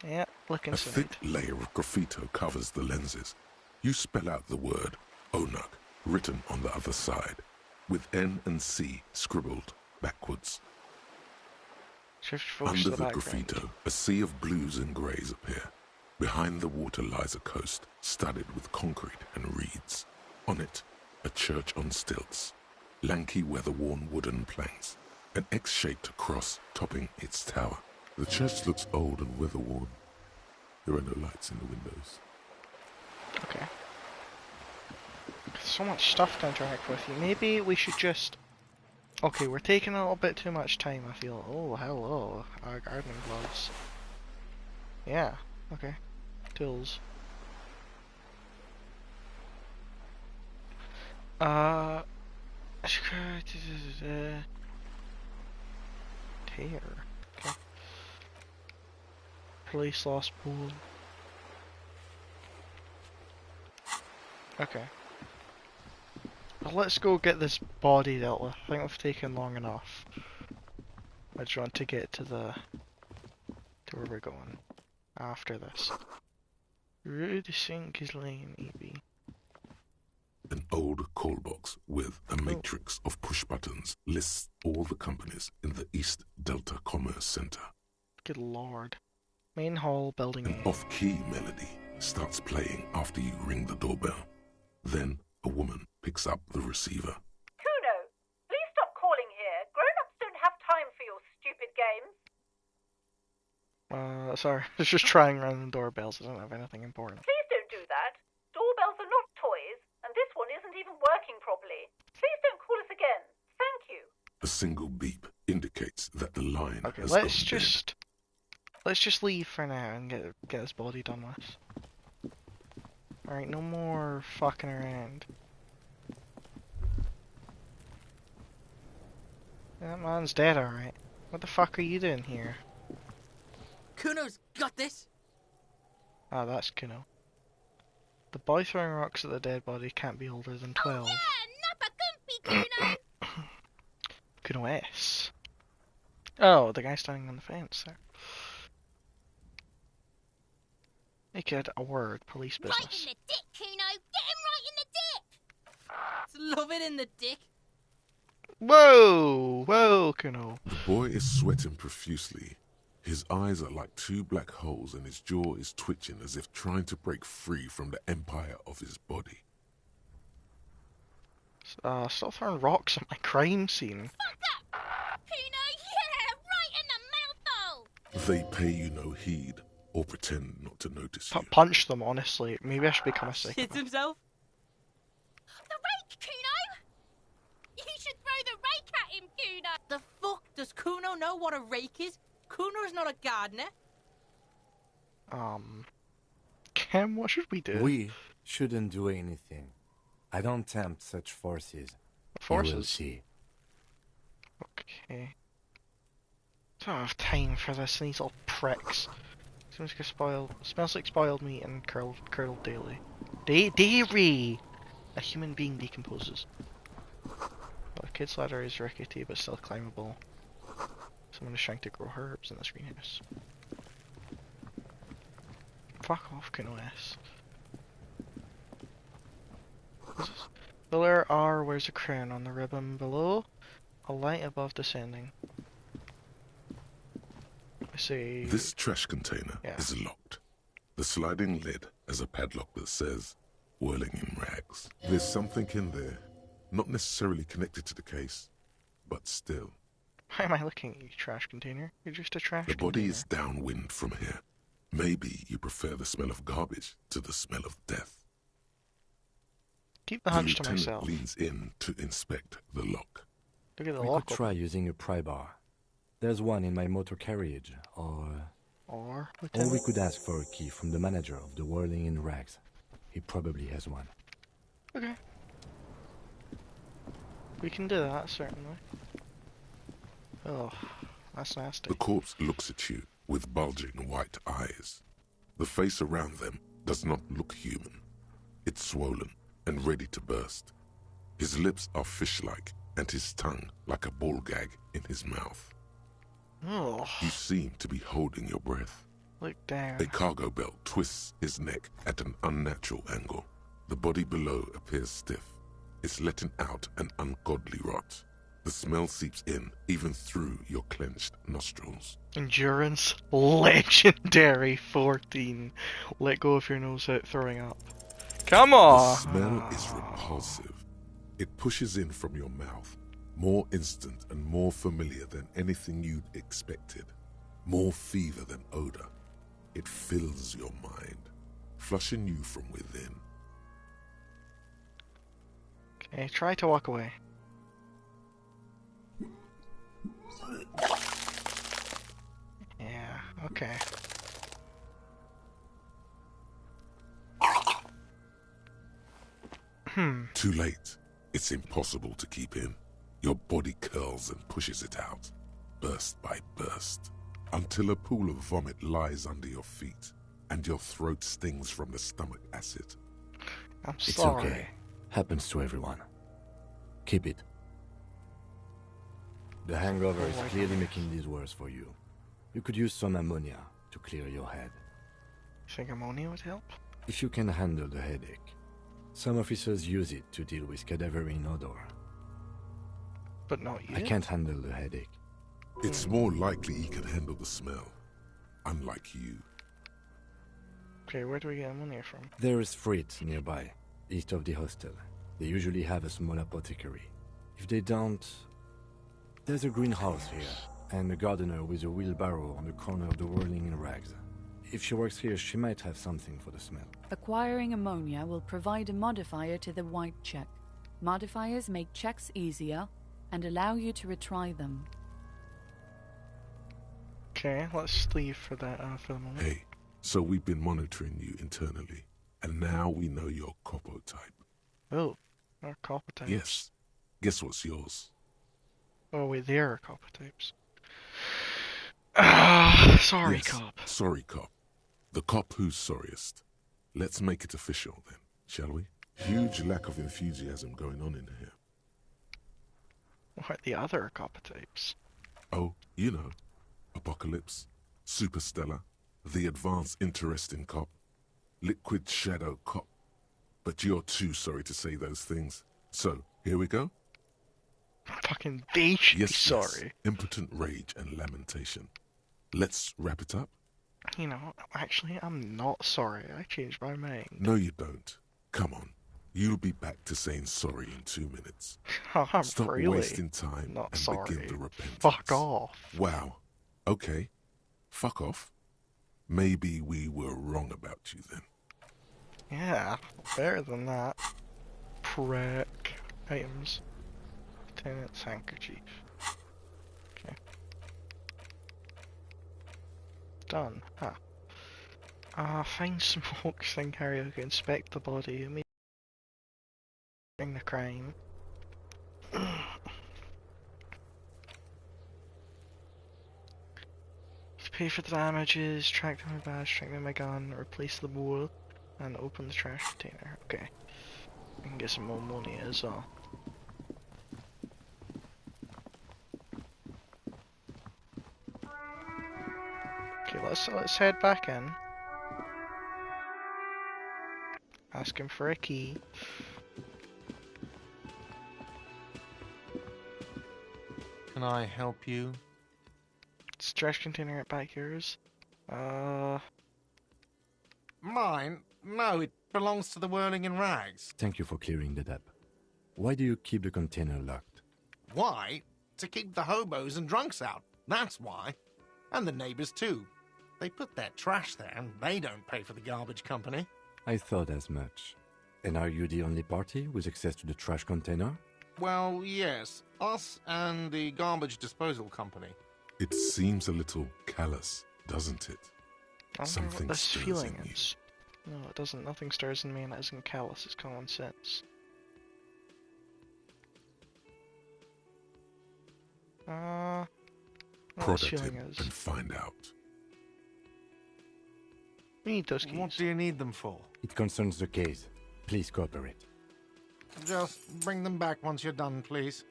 Yeah, look inside. A thick layer of graffito covers the lenses. You spell out the word Onuk written on the other side, with N and C scribbled backwards. Under the graffito, a sea of blues and greys appear. Behind the water lies a coast studded with concrete and reeds. On it, a church on stilts, lanky weather-worn wooden planks, an X-shaped cross topping its tower. The church looks old and weather-worn. There are no lights in the windows. Okay. So much stuff to interact with you. Maybe we should just... Okay, we're taking a little bit too much time, I feel. Oh, hello. Our gardening gloves. Yeah, okay. Tools. Tear. Okay. Police lost pool. Okay. Well, let's go get this body dealt with. I think we've taken long enough. I just want to get to where we're going after this. Road sink is laying EB. An old call box with a matrix of push buttons lists all the companies in the East Delta Commerce Center. Good lord. Main hall, building An off-key melody starts playing after you ring the doorbell. Then a woman picks up the receiver. Kuno, please stop calling here. Grown-ups don't have time for your stupid games. Sorry. I was just trying random doorbells. I don't have anything important. Please don't do that. Doorbells are not toys, and this one isn't even working properly. Please don't call us again. Thank you. A single beep indicates that the line has let's gone just... dead. Let's just leave for now and get this body done with. Alright, no more fucking around. That man's dead, alright. What the fuck are you doing here? Kuno's got this! Ah, that's Kuno. The boy throwing rocks at the dead body can't be older than 12. Oh yeah! Nappa Gumpy, Kuno! Kuno S. Oh, the guy standing on the fence there. Make it a word, police business. Right in the dick, Kuno! Get him right in the dick! Love it in the dick! Whoa! Whoa, Kuno. The boy is sweating profusely. His eyes are like two black holes and his jaw is twitching as if trying to break free from the empire of his body. Stop throwing rocks at my crime scene. Fuck up! Kuno, yeah! Right in the mouthhole! They pay you no heed or pretend not to notice you. Punch them, honestly. Maybe I should become a psychopath. Shits himself? The rake, Kuno! You should throw the rake at him, Kuno! The fuck? Does Kuno know what a rake is? Kuno's not a gardener. Cam, what should we do? We shouldn't do anything. I don't tempt such forces. Forces? You will see. Okay. Don't have time for this, these little pricks. Smells like spoiled meat and curdled daily. Dairy! A human being decomposes. Well, a kid's ladder is rickety but still climbable. Someone is trying to grow herbs in this greenhouse. Fuck off, Kuno S. Pillar R wears a crown on the ribbon below. A light above descending. I see. This trash container is locked. The sliding lid has a padlock that says, whirling in rags. There's something in there, not necessarily connected to the case, but still. Why am I looking at you, trash container? You're just a trash container. The body is downwind from here. Maybe you prefer the smell of garbage to the smell of death. keep the The hunch to lieutenant myself. leans in to inspect the lock. Look at the We lock. could try using a pry bar. There's one in my motor carriage, or Or we could ask for a key from the manager of the Whirling in Rags. He probably has one. Okay. We can do that, certainly. Oh, that's nasty. The corpse looks at you with bulging white eyes. The face around them does not look human. It's swollen and ready to burst. His lips are fish-like and his tongue like a ball gag in his mouth. Oh. You seem to be holding your breath. Look down. A cargo belt twists his neck at an unnatural angle. The body below appears stiff. It's letting out an ungodly rot. The smell seeps in, even through your clenched nostrils. Endurance, legendary 14. Let go of your nose out throwing up. Come on! The smell is repulsive. It pushes in from your mouth, more instant and more familiar than anything you'd expected. More fever than odor. It fills your mind, flushing you from within. Okay, try to walk away. Yeah, okay. Too late. It's impossible to keep in. Your body curls and pushes it out, burst by burst, until a pool of vomit lies under your feet, and your throat stings from the stomach acid. I'm It's sorry. okay. Happens to everyone. Keep it. The hangover is clearly making this worse for you. You could use some ammonia to clear your head. You think ammonia would help? If you can handle the headache. Some officers use it to deal with cadaverine odor. But not you? I can't handle the headache. It's more likely he can handle the smell, unlike you. Okay, where do we get ammonia from? There is Fritz nearby, east of the hostel. They usually have a small apothecary. If they don't... There's a greenhouse here, and a gardener with a wheelbarrow on the corner of the Whirling in Rags. If she works here, she might have something for the smell. Acquiring ammonia will provide a modifier to the white check. Modifiers make checks easier and allow you to retry them. Okay, let's leave for that for the moment. Hey, so we've been monitoring you internally, and now we know your Copo type. Oh, our copper types. Yes. Guess what's yours? Oh wait, there are copper types. Sorry, Yes, cop. Sorry, cop. The cop who's sorriest. Let's make it official then, shall we? Huge lack of enthusiasm going on in here. What are the other copper types? Oh, you know. Apocalypse, Superstellar, the advanced interesting cop, liquid shadow cop. But you're too sorry to say those things. So, here we go? Fucking they should Yes, be sorry. yes. Impotent rage and lamentation. Let's wrap it up? You know, actually, I'm not sorry. I changed my mind. No, you don't. Come on. You'll be back to saying sorry in 2 minutes. I'm Stop really wasting time not and sorry. begin the repentance. Fuck off. Wow. Okay. Fuck off. Maybe we were wrong about you then. Yeah, better than that. Prick. Items. Lieutenant's handkerchief. Okay. Done. Find smoke, sing karaoke, inspect the body, bring the crime. Pay for the damages, track down my badge, track down my gun, replace the bowl, and open the trash container. Okay. We can get some more money as well. Okay, let's head back in. Ask him for a key. Can I help you? It's trash container at back yours. Mine? No, it belongs to the Whirling in Rags. Thank you for clearing that up. Why do you keep the container locked? Why? To keep the hobos and drunks out. That's why. And the neighbors too. They put their trash there and they don't pay for the garbage company. I thought as much. And are you the only party with access to the trash container? Well, yes. Us and the garbage disposal company. It seems a little callous, doesn't it? I wonder Something what this stirs feeling in you. is. No, it doesn't. Nothing stirs in me, and it isn't callous. It's common sense. What Prod this at feeling him is. and find out. We need those keys. What do you need them for? It concerns the case. Please cooperate. Just bring them back once you're done, please.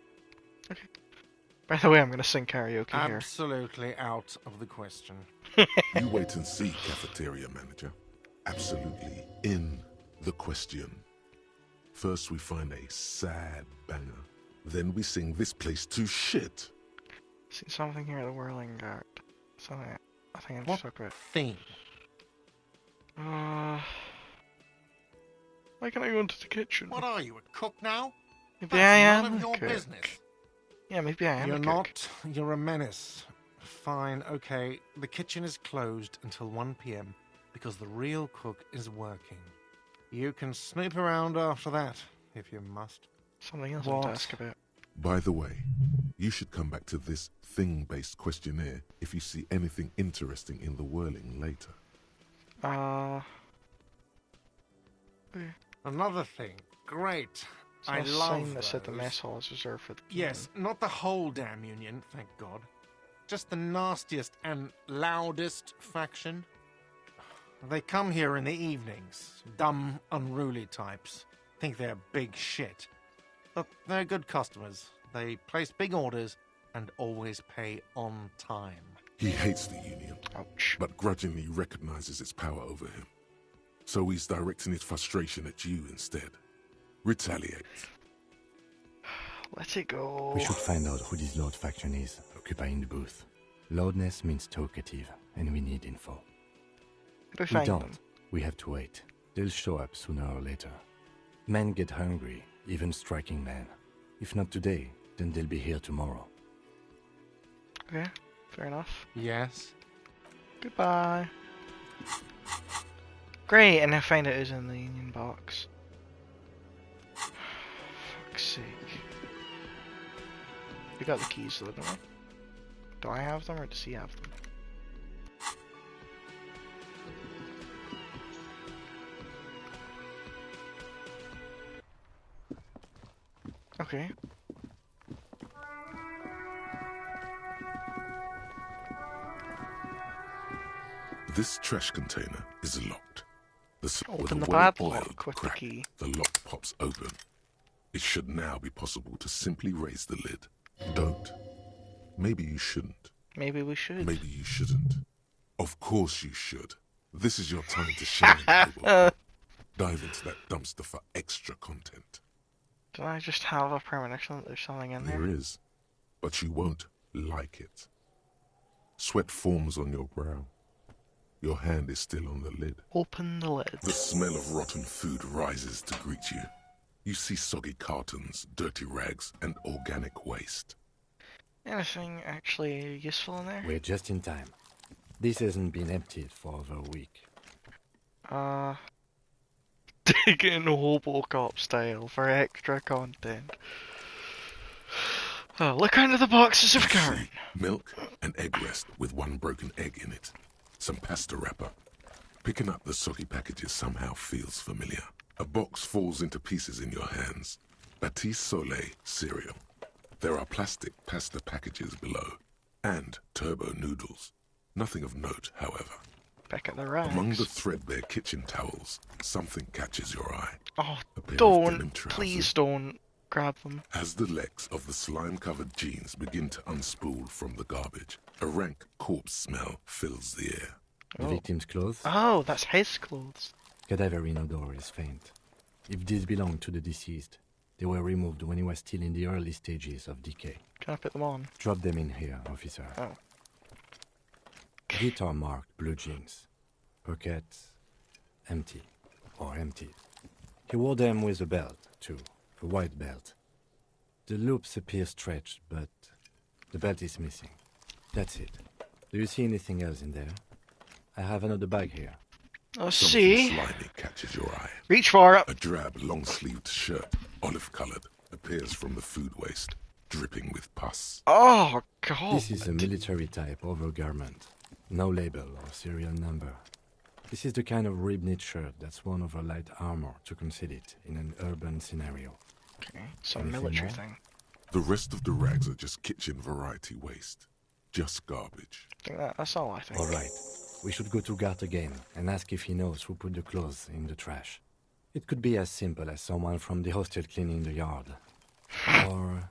Okay. By the way, I'm going to sing karaoke here. Absolutely out of the question. You wait and see, cafeteria manager. Absolutely in the question. First we find a sad banger. Then we sing this place to shit. See something here, the whirling dart. Something I think I What just talked about. theme? Why can't I go into the kitchen? What are you, a cook now? Maybe That's I am none of a your cook. business. Yeah, maybe I am You're a cook. not. You're a menace. Fine, okay. The kitchen is closed until 1 p.m. because the real cook is working. You can snoop around after that, if you must. Something else I want to ask about. By the way, you should come back to this thing-based questionnaire if you see anything interesting in the whirling later. Another thing. Great. It's I not a love sign that said the those. mess hall is reserved for the Yes, not the whole damn union, thank God. Just the nastiest and loudest faction. They come here in the evenings. Dumb, unruly types. Think they're big shit. But they're good customers. They place big orders and always pay on time. He hates the union, Ouch. but grudgingly recognizes its power over him. So he's directing his frustration at you instead. Retaliate. Let it go. We should find out who this Lord faction is, occupying the booth. Loudness means talkative, and we need info. How do we We find don't. them? We have to wait. They'll show up sooner or later. Men get hungry, even striking men. If not today, then they'll be here tomorrow. Okay, fair enough. Yes. Goodbye. Great, and I find it is in the union box. Fuck's sake. We got the keys though, don't we? Do I have them or does he have them? Okay. This trash container is locked. Open the well-oiled padlock with the crack, key. The lock pops open. It should now be possible to simply raise the lid. Don't. Maybe you shouldn't. Maybe we should. Maybe you shouldn't. Of course you should. This is your time to shine. Hobo. Dive into that dumpster for extra content. Don't I just have a premonition that there's something in there? There is, but you won't like it. Sweat forms on your brow. Your hand is still on the lid. Open the lid. The smell of rotten food rises to greet you. You see soggy cartons, dirty rags, and organic waste. Anything actually useful in there? We're just in time. This hasn't been emptied for over a week. Dig in Robocop style for extra content. Oh, look under the boxes of corn. Milk, an egg rest with one broken egg in it. Some pasta wrapper. Picking up the soggy packages somehow feels familiar. A box falls into pieces in your hands. Batiste Soleil cereal. There are plastic pasta packages below. And turbo noodles. Nothing of note, however. Back at the rags. Among the threadbare kitchen towels, something catches your eye. Oh, A pair of don't. denim trousers. Please don't grab them. As the legs of the slime-covered jeans begin to unspool from the garbage, a rank corpse smell fills the air. The victim's clothes? Oh, that's his clothes. Cadaverine odor is faint. If these belong to the deceased, they were removed when he was still in the early stages of decay. Can I put them on? Drop them in here, officer. Oh. Guitar marked blue jeans. Pockets empty or emptied. He wore them with a belt, too. A white belt. The loops appear stretched, but the belt is missing. That's it. Do you see anything else in there? I have another bag here. Let's Something see. slimy catches your eye. Reach for it. A drab, long-sleeved shirt, olive-colored, appears from the food waste, dripping with pus. Oh, God. This is a military-type overgarment. No label or serial number. This is the kind of rib-knit shirt that's worn over light armor to conceal it in an urban scenario. Okay, some Anything military more? thing. The rest of the rags are just kitchen variety waste. Just garbage. I think that's all I think. All right. We should go to Gart again and ask if he knows who put the clothes in the trash. It could be as simple as someone from the hostel cleaning the yard. Or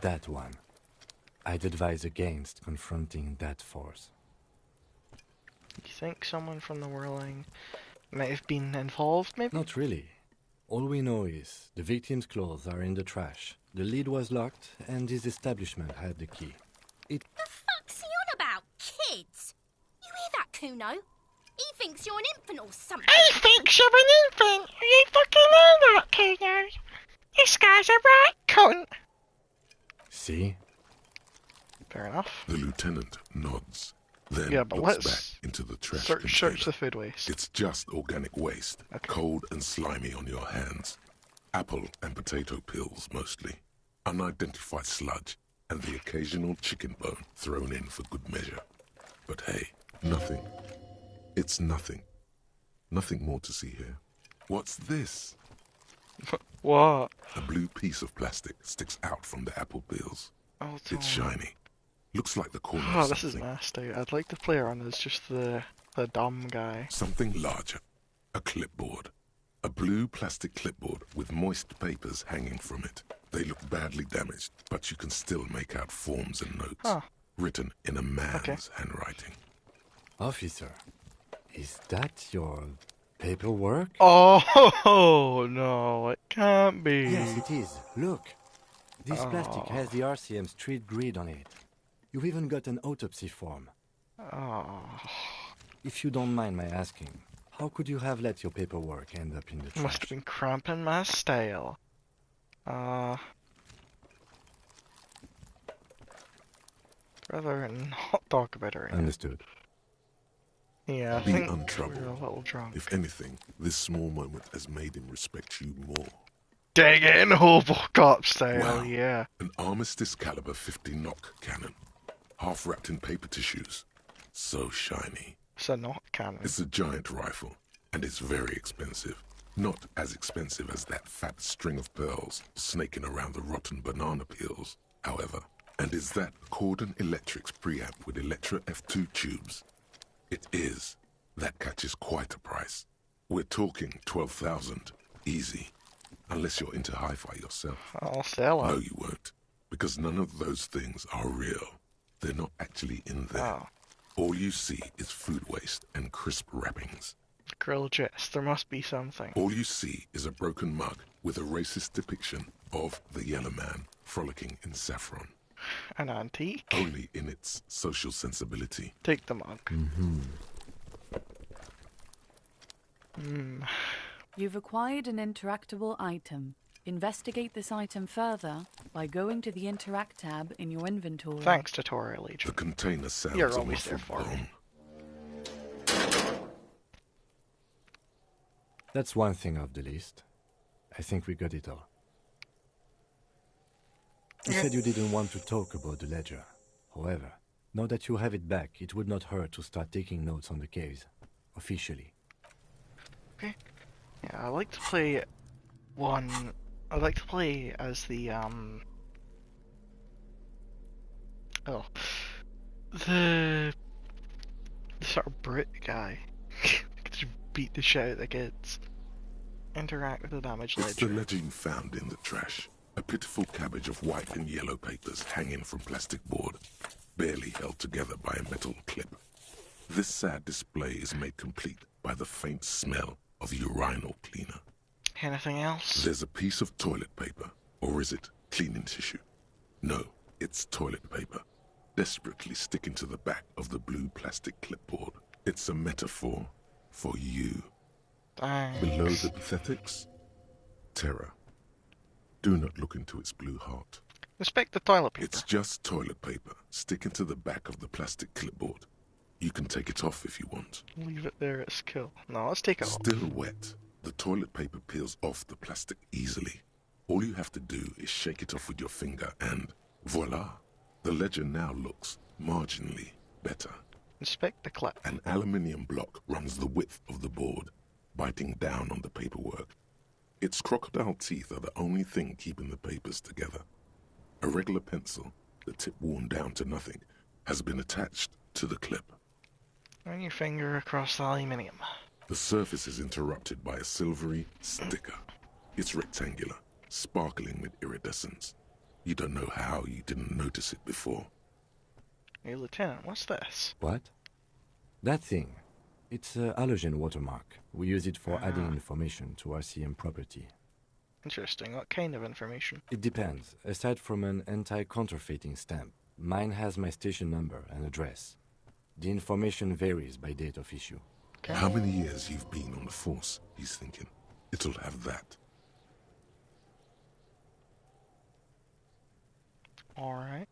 that one. I'd advise against confronting that force. You think someone from the whirling might have been involved, maybe? Not really. All we know is the victim's clothes are in the trash, the lid was locked, and his establishment had the key. The fuck's he on about? Kids? You hear that, Kuno? He thinks you're an infant or something. He thinks you're an infant. You fucking hear that, Kuno? This guy's a right cunt. See? Fair enough. The lieutenant nods, then Yeah, but looks let's back into the trash search the food waste. It's just organic waste, cold and slimy on your hands. Apple and potato peels, mostly. Unidentified sludge, and the occasional chicken bone thrown in for good measure. But hey, nothing. It's nothing. Nothing more to see here. What's this? What? A blue piece of plastic sticks out from the apple peels. Oh, It's shiny. Looks like the corner Oh, of this is something. nasty. I'd like to play around as just the dumb guy. Something larger. A clipboard. A blue plastic clipboard with moist papers hanging from it. They look badly damaged, but you can still make out forms and notes. Huh. Written in a man's handwriting. Officer, is that your paperwork? Oh, no, it can't be. Yes, it is. Look. This Oh. plastic has the RCM street grid on it. You've even got an autopsy form. Oh. If you don't mind my asking, how could you have let your paperwork end up in the trash? Must have been cramping my style. Rather not talk about her. Understood. Yeah, I Be think untroubled. we're a little drunk. If anything, this small moment has made him respect you more. Dig in, Hobocop style, Wow. yeah. An Armistice caliber 50 knock cannon. Half wrapped in paper tissues. So shiny. It's a not cannon. It's a giant rifle, and it's very expensive. Not as expensive as that fat string of pearls snaking around the rotten banana peels, however. And is that Cordon Electric's preamp with Electra F2 tubes? It is. That catches quite a price. We're talking 12,000. Easy. Unless you're into hi-fi yourself. I'll sell it. No, you won't. Because none of those things are real. They're not actually in there. Oh. All you see is food waste and crisp wrappings. Grill jets, there must be something. All you see is a broken mug with a racist depiction of the yellow man frolicking in saffron. An antique? Only in its social sensibility. Take the mug. Mm-hmm. You've acquired an interactable item. Investigate this item further by going to the Interact tab in your inventory. Thanks, Tutorial Agent. The container sounds You're a always there muffled for me. bone. That's one thing off the list. I think we got it all. You said you didn't want to talk about the ledger. However, now that you have it back, it would not hurt to start taking notes on the case. Officially. Okay. Yeah, I like to play one... I'd like to play as the, Oh. The sort of Brit guy. Just beat the shit out of the kids. Interact with the damaged It's the ledger. ledger you found in the trash. A pitiful cabbage of white and yellow papers hanging from plastic board, barely held together by a metal clip. This sad display is made complete by the faint smell of urinal cleaner. Anything else? There's a piece of toilet paper, or is it cleaning tissue? No, it's toilet paper, desperately sticking to the back of the blue plastic clipboard. It's a metaphor for you. Thanks. Below the pathetics, terror. Do not look into its blue heart. Respect the toilet paper. It's just toilet paper sticking to the back of the plastic clipboard. You can take it off if you want. Leave it there, it's cool. No, let's take it off. Still wet, the toilet paper peels off the plastic easily. All you have to do is shake it off with your finger and voila! The ledger now looks marginally better. Inspect the clip. An aluminium block runs the width of the board, biting down on the paperwork. Its crocodile teeth are the only thing keeping the papers together. A regular pencil, the tip worn down to nothing, has been attached to the clip. Run your finger across the aluminium. The surface is interrupted by a silvery sticker. It's rectangular, sparkling with iridescence. You don't know how you didn't notice it before. Hey, Lieutenant, what's this? What? That thing. It's a halogen watermark. We use it for adding information to RCM property. Interesting. What kind of information? It depends. Aside from an anti-counterfeiting stamp, mine has my station number and address. The information varies by date of issue. Okay. How many years you've been on the force, he's thinking. It'll have that. Alright.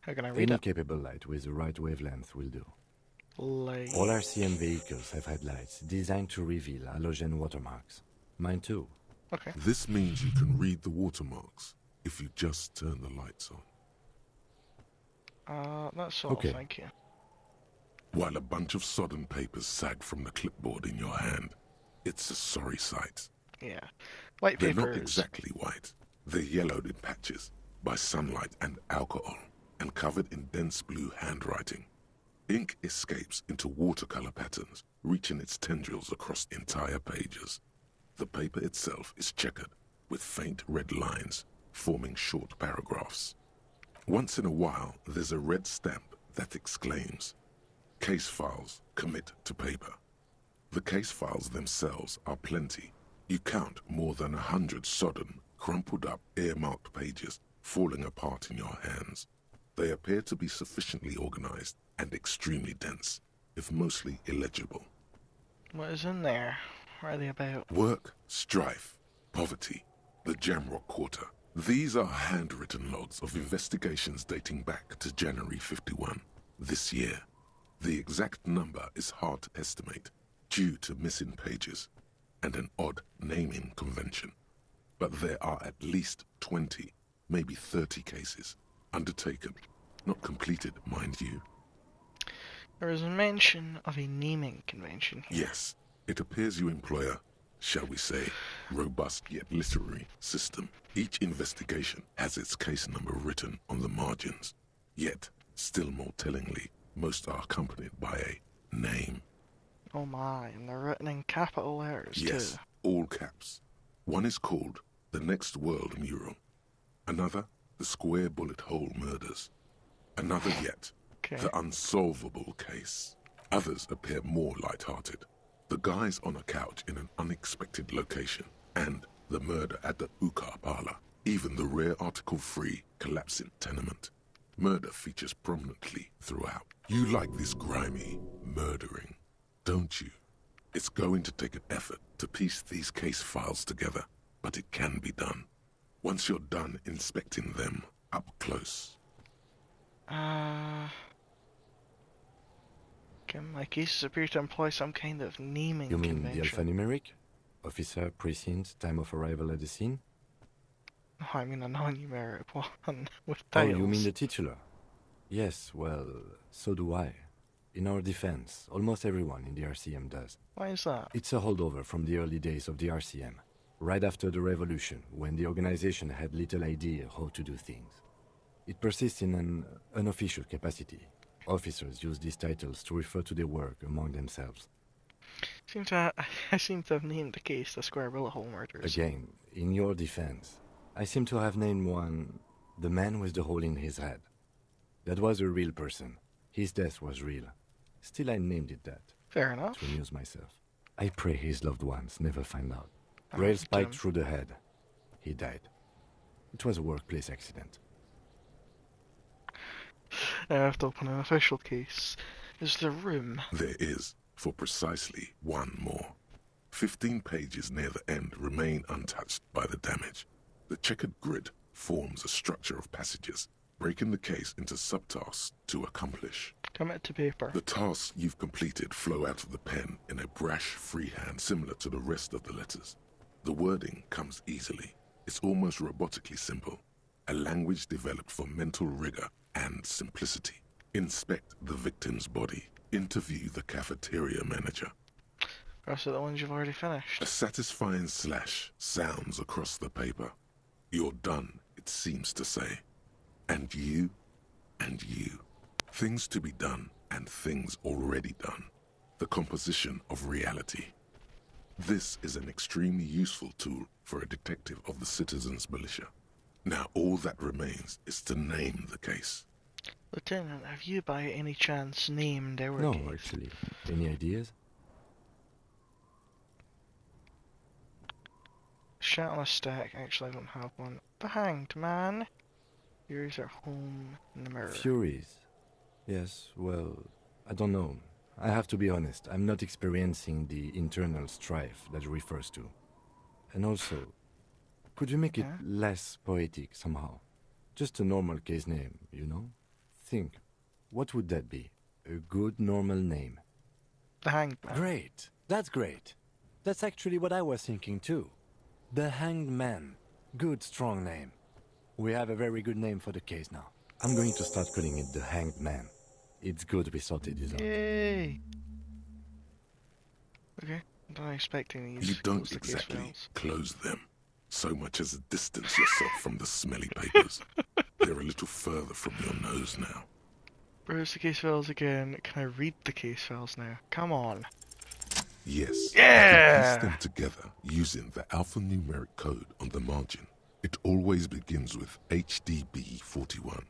How can I read Any it? capable light with the right wavelength will do. Light. All RCM vehicles have had lights designed to reveal halogen watermarks. Mine too. Okay. This means you can read the watermarks if you just turn the lights on. That's all, Okay. thank you. While a bunch of sodden papers sag from the clipboard in your hand, it's a sorry sight. Yeah. White They're paper not is... exactly white. They're yellowed in patches by sunlight and alcohol, and covered in dense blue handwriting. Ink escapes into watercolor patterns, reaching its tendrils across entire pages. The paper itself is checkered, with faint red lines, forming short paragraphs. Once in a while, there's a red stamp that exclaims, "Case files commit to paper." The case files themselves are plenty. You count more than 100 sodden, crumpled up, earmarked pages falling apart in your hands. They appear to be sufficiently organized and extremely dense, if mostly illegible. What is in there? What are they about? Work, strife, poverty, the Jamrock Quarter. These are handwritten logs of investigations dating back to January 51, this year. The exact number is hard to estimate due to missing pages and an odd naming convention. But there are at least 20, maybe 30 cases undertaken, not completed, mind you. There is a mention of a naming convention here. Yes, it appears you employ a, shall we say, robust yet literary system. Each investigation has its case number written on the margins. Yet, still more tellingly, most are accompanied by a name. Oh my, and they're written in capital letters Yes, too. all caps. One is called The Next World Mural. Another, The Square Bullet Hole Murders. Another yet, The Unsolvable Case. Others appear more light-hearted. The guys on a couch in an unexpected location, and the murder at the Ukar Parlor. Even the rare article-free collapsing tenement. Murder features prominently throughout. You like this grimy murdering, don't you? It's going to take an effort to piece these case files together, but it can be done. Once you're done inspecting them up close. My cases appear to employ some kind of naming You mean convention. the alphanumeric? Officer, precinct, time of arrival at the scene? No, I mean a non-numeric one with Oh, tiles. you mean the titular? Yes, well, so do I. In our defense, almost everyone in the RCM does. Why is that? It's a holdover from the early days of the RCM, right after the revolution, when the organization had little idea how to do things. It persists in an unofficial capacity. Officers use these titles to refer to their work among themselves. I seem to have named the case the Square Bullet Hole Murders. Again, in your defense, I seem to have named one the man with the hole in his head. That was a real person. His death was real. Still, I named it that. Fair enough. To amuse myself. I pray his loved ones never find out. Oh, Rail spiked Jim. through the head. He died. It was a workplace accident. I have to open an official case. Is the room? There is, for precisely one more. 15 pages near the end remain untouched by the damage. The checkered grid forms a structure of passages, breaking the case into subtasks to accomplish. Commit to paper. The tasks you've completed flow out of the pen in a brash freehand similar to the rest of the letters. The wording comes easily. It's almost robotically simple. A language developed for mental rigor and simplicity. Inspect the victim's body. Interview the cafeteria manager. Rest of the ones you've already finished. A satisfying slash sounds across the paper. You're done, it seems to say. And you, and you. Things to be done and things already done. The composition of reality. This is an extremely useful tool for a detective of the citizens' militia. Now all that remains is to name the case. Lieutenant, have you by any chance named our No, case? actually. Any ideas? Shit on a stack. Actually, I don't have one. The Hanged Man. Here's our home in the mirror. Furies. Yes, well, I don't know. I have to be honest, I'm not experiencing the internal strife that it refers to. And also, could you make it less poetic somehow? Just a normal case name, you know? Think, what would that be? A good normal name. The Hanged Man. Great. That's great. That's actually what I was thinking too. The Hanged Man. Good, strong name. We have a very good name for the case now. I'm going to start calling it the Hanged Man. It's good we sorted this out. Yay! Okay, I'm not expecting these. You don't exactly close them, so much as distance yourself from the smelly papers. They're a little further from your nose now. Where's the case files again? Can I read the case files now? Come on. Yes. Yeah! You can piece them together using the alphanumeric code on the margin. It always begins with HDB41.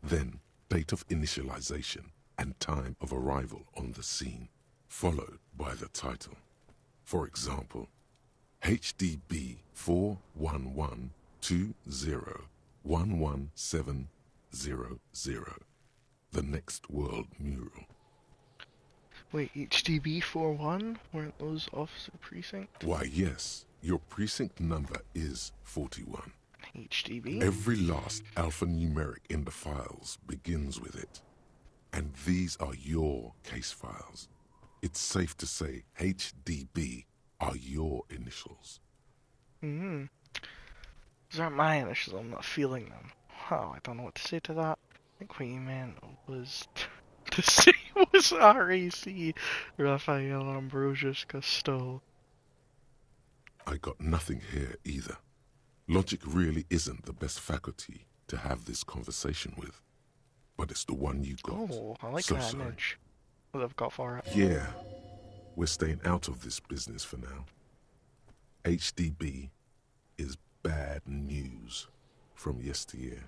Then, date of initialization and time of arrival on the scene, followed by the title. For example, HDB 41120111700, the Next World Mural. Wait, HDB 41? Weren't those officer precinct? Why, yes, your precinct number is 41. HDB? Every last alphanumeric in the files begins with it. And these are your case files. It's safe to say HDB are your initials. These aren't my initials, I'm not feeling them. Oh, I don't know what to say to that. I think what you meant was to say was RAC, Raphael Ambrosius Cousteau. I got nothing here either. Logic really isn't the best faculty to have this conversation with. But it's the one you got. Oh, I like so that sorry. image. What I've got for it. Yeah, we're staying out of this business for now. HDB is bad news from yesteryear.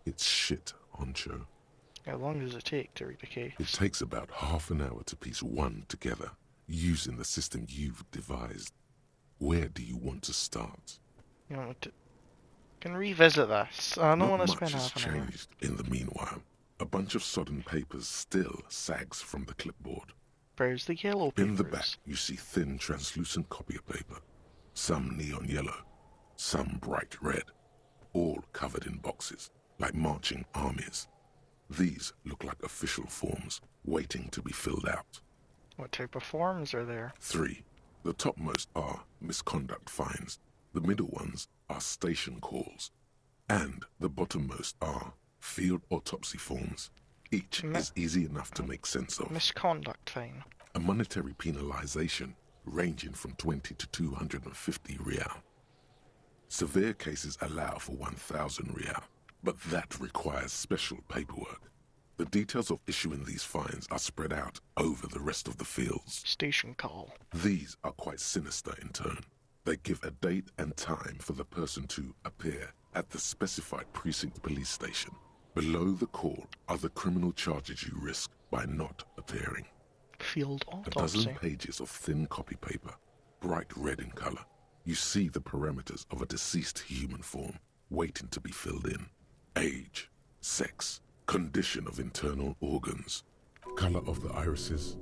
It's shit, honcho. How long does it take to read a case? It takes about half an hour to piece one together, using the system you've devised. Where do you want to start? You know what? Can revisit this. I don't Not want to much spend has half an hour. changed in the meanwhile. A bunch of sodden papers still sags from the clipboard. Where's the yellow papers? In the back, you see thin, translucent copier paper. Some neon yellow, some bright red, all covered in boxes, like marching armies. These look like official forms, waiting to be filled out. What type of forms are there? 3. The topmost are misconduct fines. The middle ones are station calls. And the bottommost are field autopsy forms. Each is easy enough to make sense of. Misconduct fine. A monetary penalization ranging from 20 to 250 real. Severe cases allow for 1,000 real, but that requires special paperwork. The details of issuing these fines are spread out over the rest of the fields. Station call. These are quite sinister in tone. They give a date and time for the person to appear at the specified precinct police station. Below the call are the criminal charges you risk by not appearing. Field A autopsy. dozen pages of thin copy paper, bright red in color. You see the parameters of a deceased human form waiting to be filled in. Age, sex, condition of internal organs, color of the irises,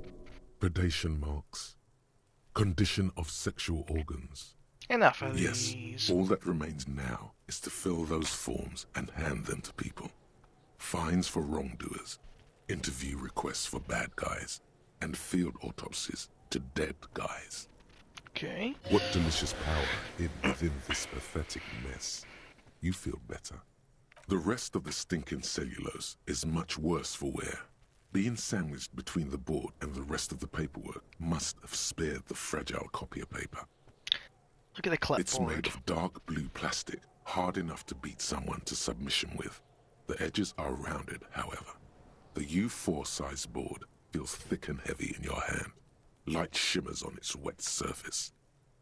predation marks, condition of sexual organs. Enough of Yes, these. all that remains now is to fill those forms and hand them to people. fines for wrongdoers, interview requests for bad guys, and field autopsies to dead guys. Okay. What delicious power hid within this pathetic mess. You feel better. The rest of the stinking cellulose is much worse for wear. Being sandwiched between the board and the rest of the paperwork must have spared the fragile copier paper. Look at the clipboard. It's made of dark blue plastic, hard enough to beat someone to submission with. The edges are rounded, however. The U4 size board feels thick and heavy in your hand. Light shimmers on its wet surface.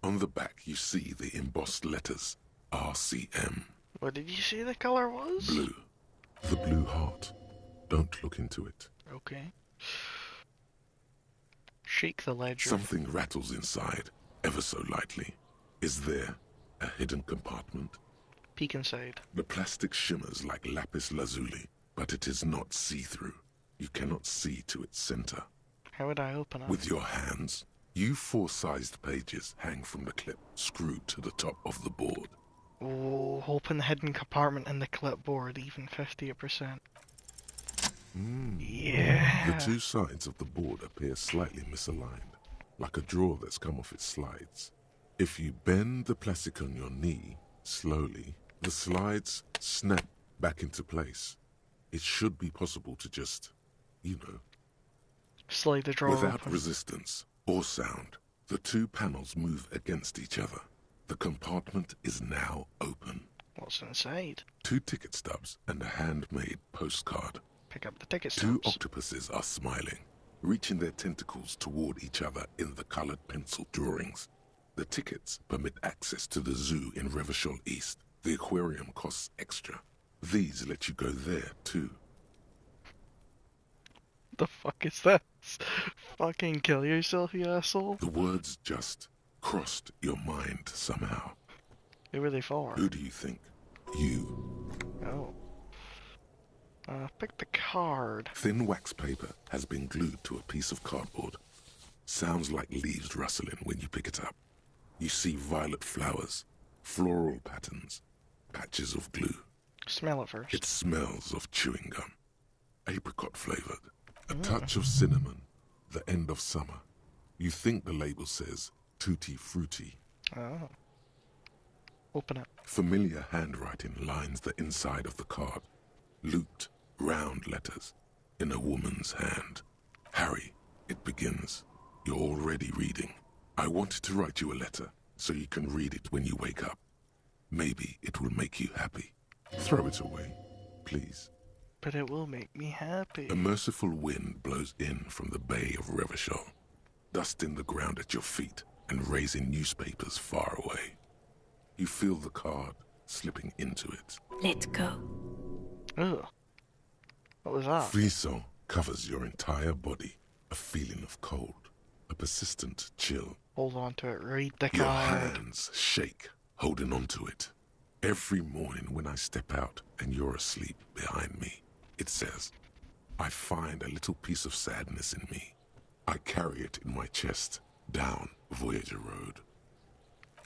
On the back you see the embossed letters, RCM. What did you say the color was? Blue. The blue heart. Don't look into it. Okay. Shake the ledger. Something rattles inside, ever so lightly. Is there a hidden compartment? Peek inside. The plastic shimmers like lapis lazuli, but it is not see-through. You cannot see to its center. How would I open it? With your hands, U4-sized pages hang from the clip, screwed to the top of the board. Oh, open the hidden compartment in the clipboard, even 50%. Yeah. The two sides of the board appear slightly misaligned, like a drawer that's come off its slides. If you bend the plastic on your knee, slowly, the slides snap back into place. It should be possible to just, slide the drawer without open. resistance or sound. The two panels move against each other. The compartment is now open. What's inside? 2 ticket stubs and a handmade postcard. Pick up the ticket 2 stubs. octopuses are smiling, reaching their tentacles toward each other in the colored pencil drawings. The tickets permit access to the zoo in Revachol East. The aquarium costs extra. These let you go there, too. The fuck is this? Fucking kill yourself, you asshole. The words just crossed your mind somehow. Who are they for? Who do you think? You. Oh. Pick the card. Thin wax paper has been glued to a piece of cardboard. Sounds like leaves rustling when you pick it up. You see violet flowers, floral patterns, patches of glue. Smell it first. It smells of chewing gum. Apricot flavored. A touch of cinnamon. The end of summer. You think the label says tutti frutti. Oh. Open it. Familiar handwriting lines the inside of the card. Looped, round letters in a woman's hand. Harry, it begins. You're already reading. I wanted to write you a letter so you can read it when you wake up. Maybe it will make you happy. Throw it away, please. But it will make me happy. A merciful wind blows in from the bay of Revachol, dusting the ground at your feet and raising newspapers far away. You feel the card slipping into it. Let go. Ugh. What was that? Frisson covers your entire body. A feeling of cold. A persistent chill. Hold on to it. Read the Your card. hands shake, holding on to it. Every morning when I step out and you're asleep behind me, it says, I find a little piece of sadness in me. I carry it in my chest, down Voyager Road.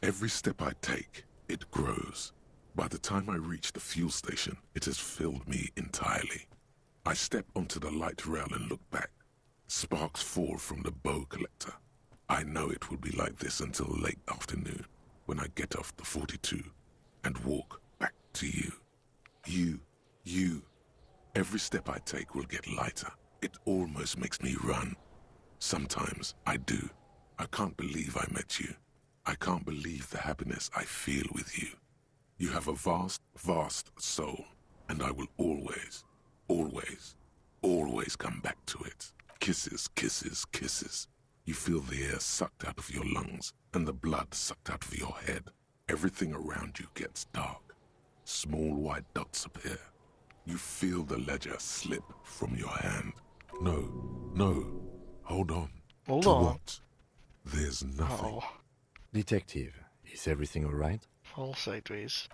Every step I take, it grows. By the time I reach the fuel station, it has filled me entirely. I step onto the light rail and look back. Sparks fall from the bow collector. I know it will be like this until late afternoon, when I get off the 42 and walk back to you. You. Every step I take will get lighter. It almost makes me run. Sometimes I do. I can't believe I met you. I can't believe the happiness I feel with you. You have a vast, vast soul, and I will always, always, always come back to it. Kisses, kisses, kisses. You feel the air sucked out of your lungs and the blood sucked out of your head. Everything around you gets dark. Small white dots appear. You feel the ledger slip from your hand. No. Hold on. Hold to on. What? There's nothing. Oh. Detective, is everything all right? Fall sideways.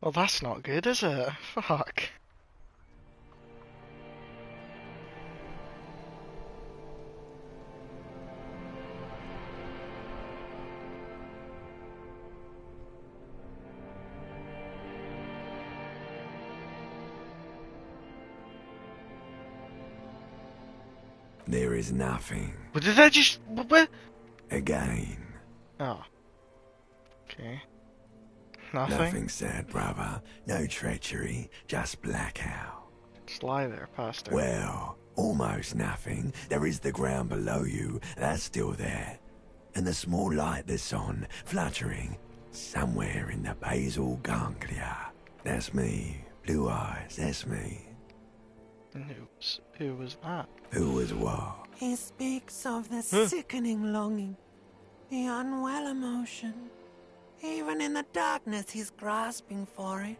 Well, that's not good, is it? Fuck. There is nothing. What did I just... What? Again. Oh. Okay. Nothing? Nothing said, brother. No treachery, just blackout. Just lie there, Pastor. Well, almost nothing. There is the ground below you. That's still there. And the small light that's on, fluttering, somewhere in the basal ganglia. That's me. Blue eyes, that's me. And who was that? Who was what? He speaks of the sickening longing, the unwell emotion. Even in the darkness, he's grasping for it.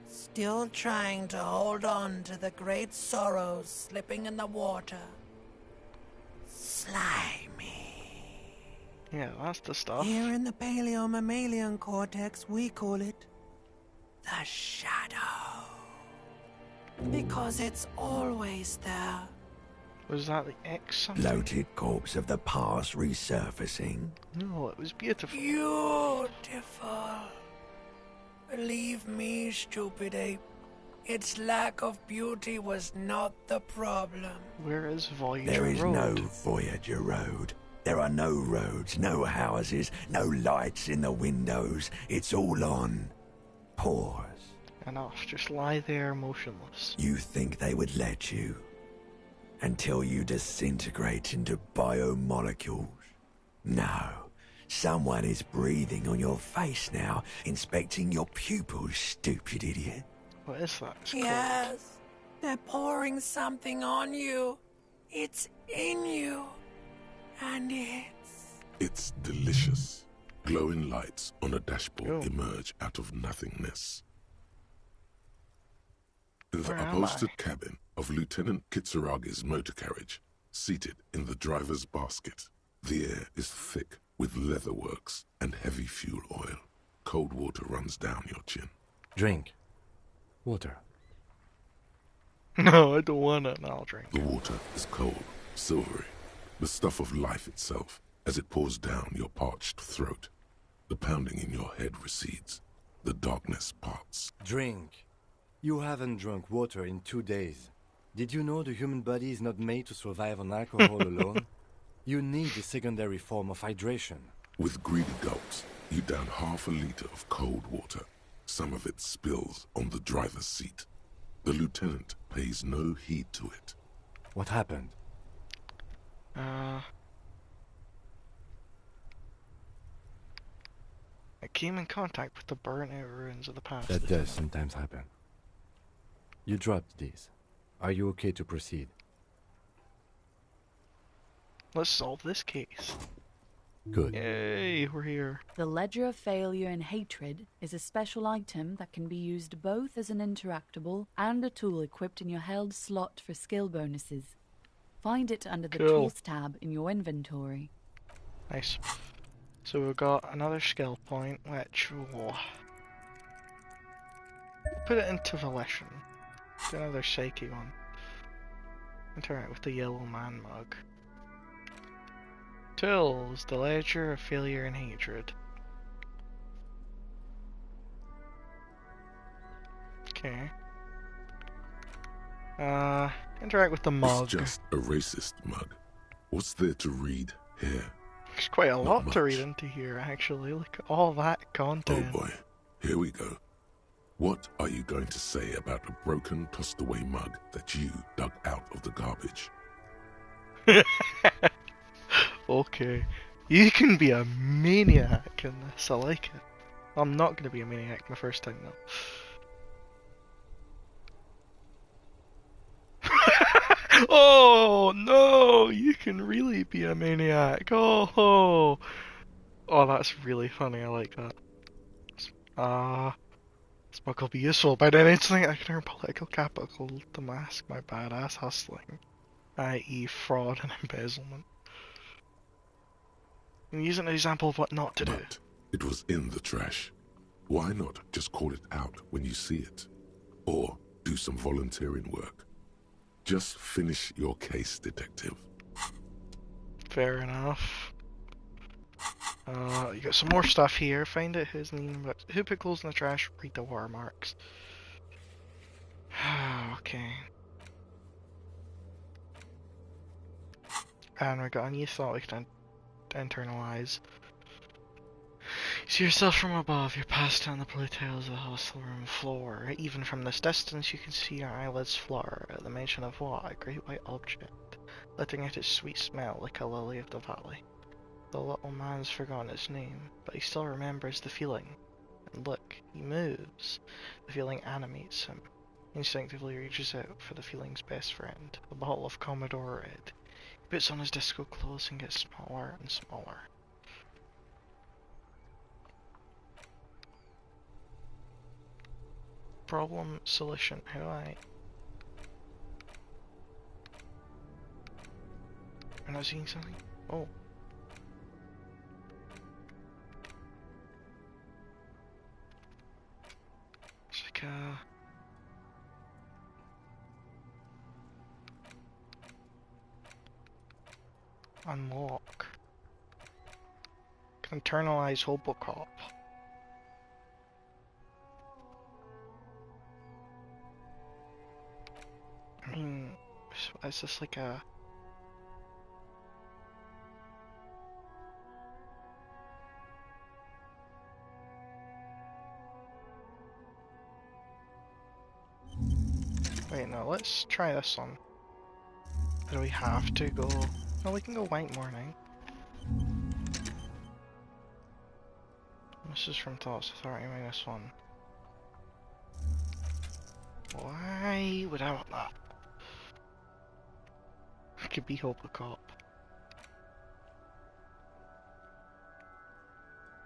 Still trying to hold on to the great sorrows slipping in the water. Slimy. Yeah, that's the stuff. Here in the paleo-mammalian cortex, we call it the shadow. Because it's always there. Was that the X something? Bloated corpse of the past resurfacing. No, it was beautiful. Beautiful. Believe me, stupid ape. Its lack of beauty was not the problem. Where is Voyager There is Road? no Voyager Road. There are no roads, no houses, no lights in the windows. It's all on pause. Enough, just lie there motionless. You think they would let you? Until you disintegrate into biomolecules? No. Someone is breathing on your face now, inspecting your pupils, stupid idiot. What is that? Yes, they're pouring something on you. It's in you. And It's delicious. Glowing lights on a dashboard emerge out of nothingness. In the Where am upholstered cabin of Lieutenant Kitsuragi's motor carriage, seated in the driver's basket, the air is thick with leatherworks and heavy fuel oil. Cold water runs down your chin. Drink. Water. No, I don't want it. No, I'll drink. The water is cold, silvery, the stuff of life itself as it pours down your parched throat. The pounding in your head recedes. The darkness parts. Drink. You haven't drunk water in 2 days. Did you know the human body is not made to survive on alcohol alone? You need a secondary form of hydration. With greedy gulps, you down half a liter of cold water. Some of it spills on the driver's seat. The lieutenant pays no heed to it. What happened? I came in contact with the burnt-out ruins of the past. That does sometimes happen. You dropped these. Are you okay to proceed? Let's solve this case. Good. Yay, we're here. The Ledger of Failure and Hatred is a special item that can be used both as an interactable and a tool equipped in your held slot for skill bonuses. Find it under the Tools tab in your inventory. Nice. So we've got another skill point, which we'll put it into Volition. Do another Psyche one. Interact with the yellow man mug. Tools, the Ledger of Failure and Hatred. Okay. Interact with the mug. It's just a racist mug. What's there to read here? There's quite a Not lot to much. read into here, actually. Look at all that content. Oh boy, here we go. What are you going to say about a broken, tossed-away mug that you dug out of the garbage? Okay. You can be a maniac in this, I like it. I'm not going to be a maniac the first time, though. Oh, no! You can really be a maniac. Oh, that's really funny, I like that. This book will be useful, but then instantly I can earn political capital to mask my badass hustling, i.e. fraud and embezzlement. I'm using an example of what not to do. It was in the trash. Why not just call it out when you see it? Or do some volunteering work. Just finish your case, detective. Fair enough. You got some more stuff here. Find out whose name, but who put clothes in the trash? Read the watermarks. Okay. And we got a new thought we can internalize. You see yourself from above, you're passed down the blue tiles of the hostel room floor. Even from this distance you can see your eyelids flutter at the mention of what? A great white object, letting out its sweet smell like a lily of the valley. The little man's forgotten its name, but he still remembers the feeling. And look, he moves. The feeling animates him. He instinctively reaches out for the feeling's best friend, a bottle of Commodore Red. He puts on his disco clothes and gets smaller and smaller. Problem, solution, how do I... Am I not seeing something? Oh. It's like a... Unlock. Can internalize Hobocop. I mean, is this like a... Wait, no, let's try this one. Do we have to go... No, we can go white morning. This is from Thoughts Authority -1. Why would I want that? It could be Hobocop.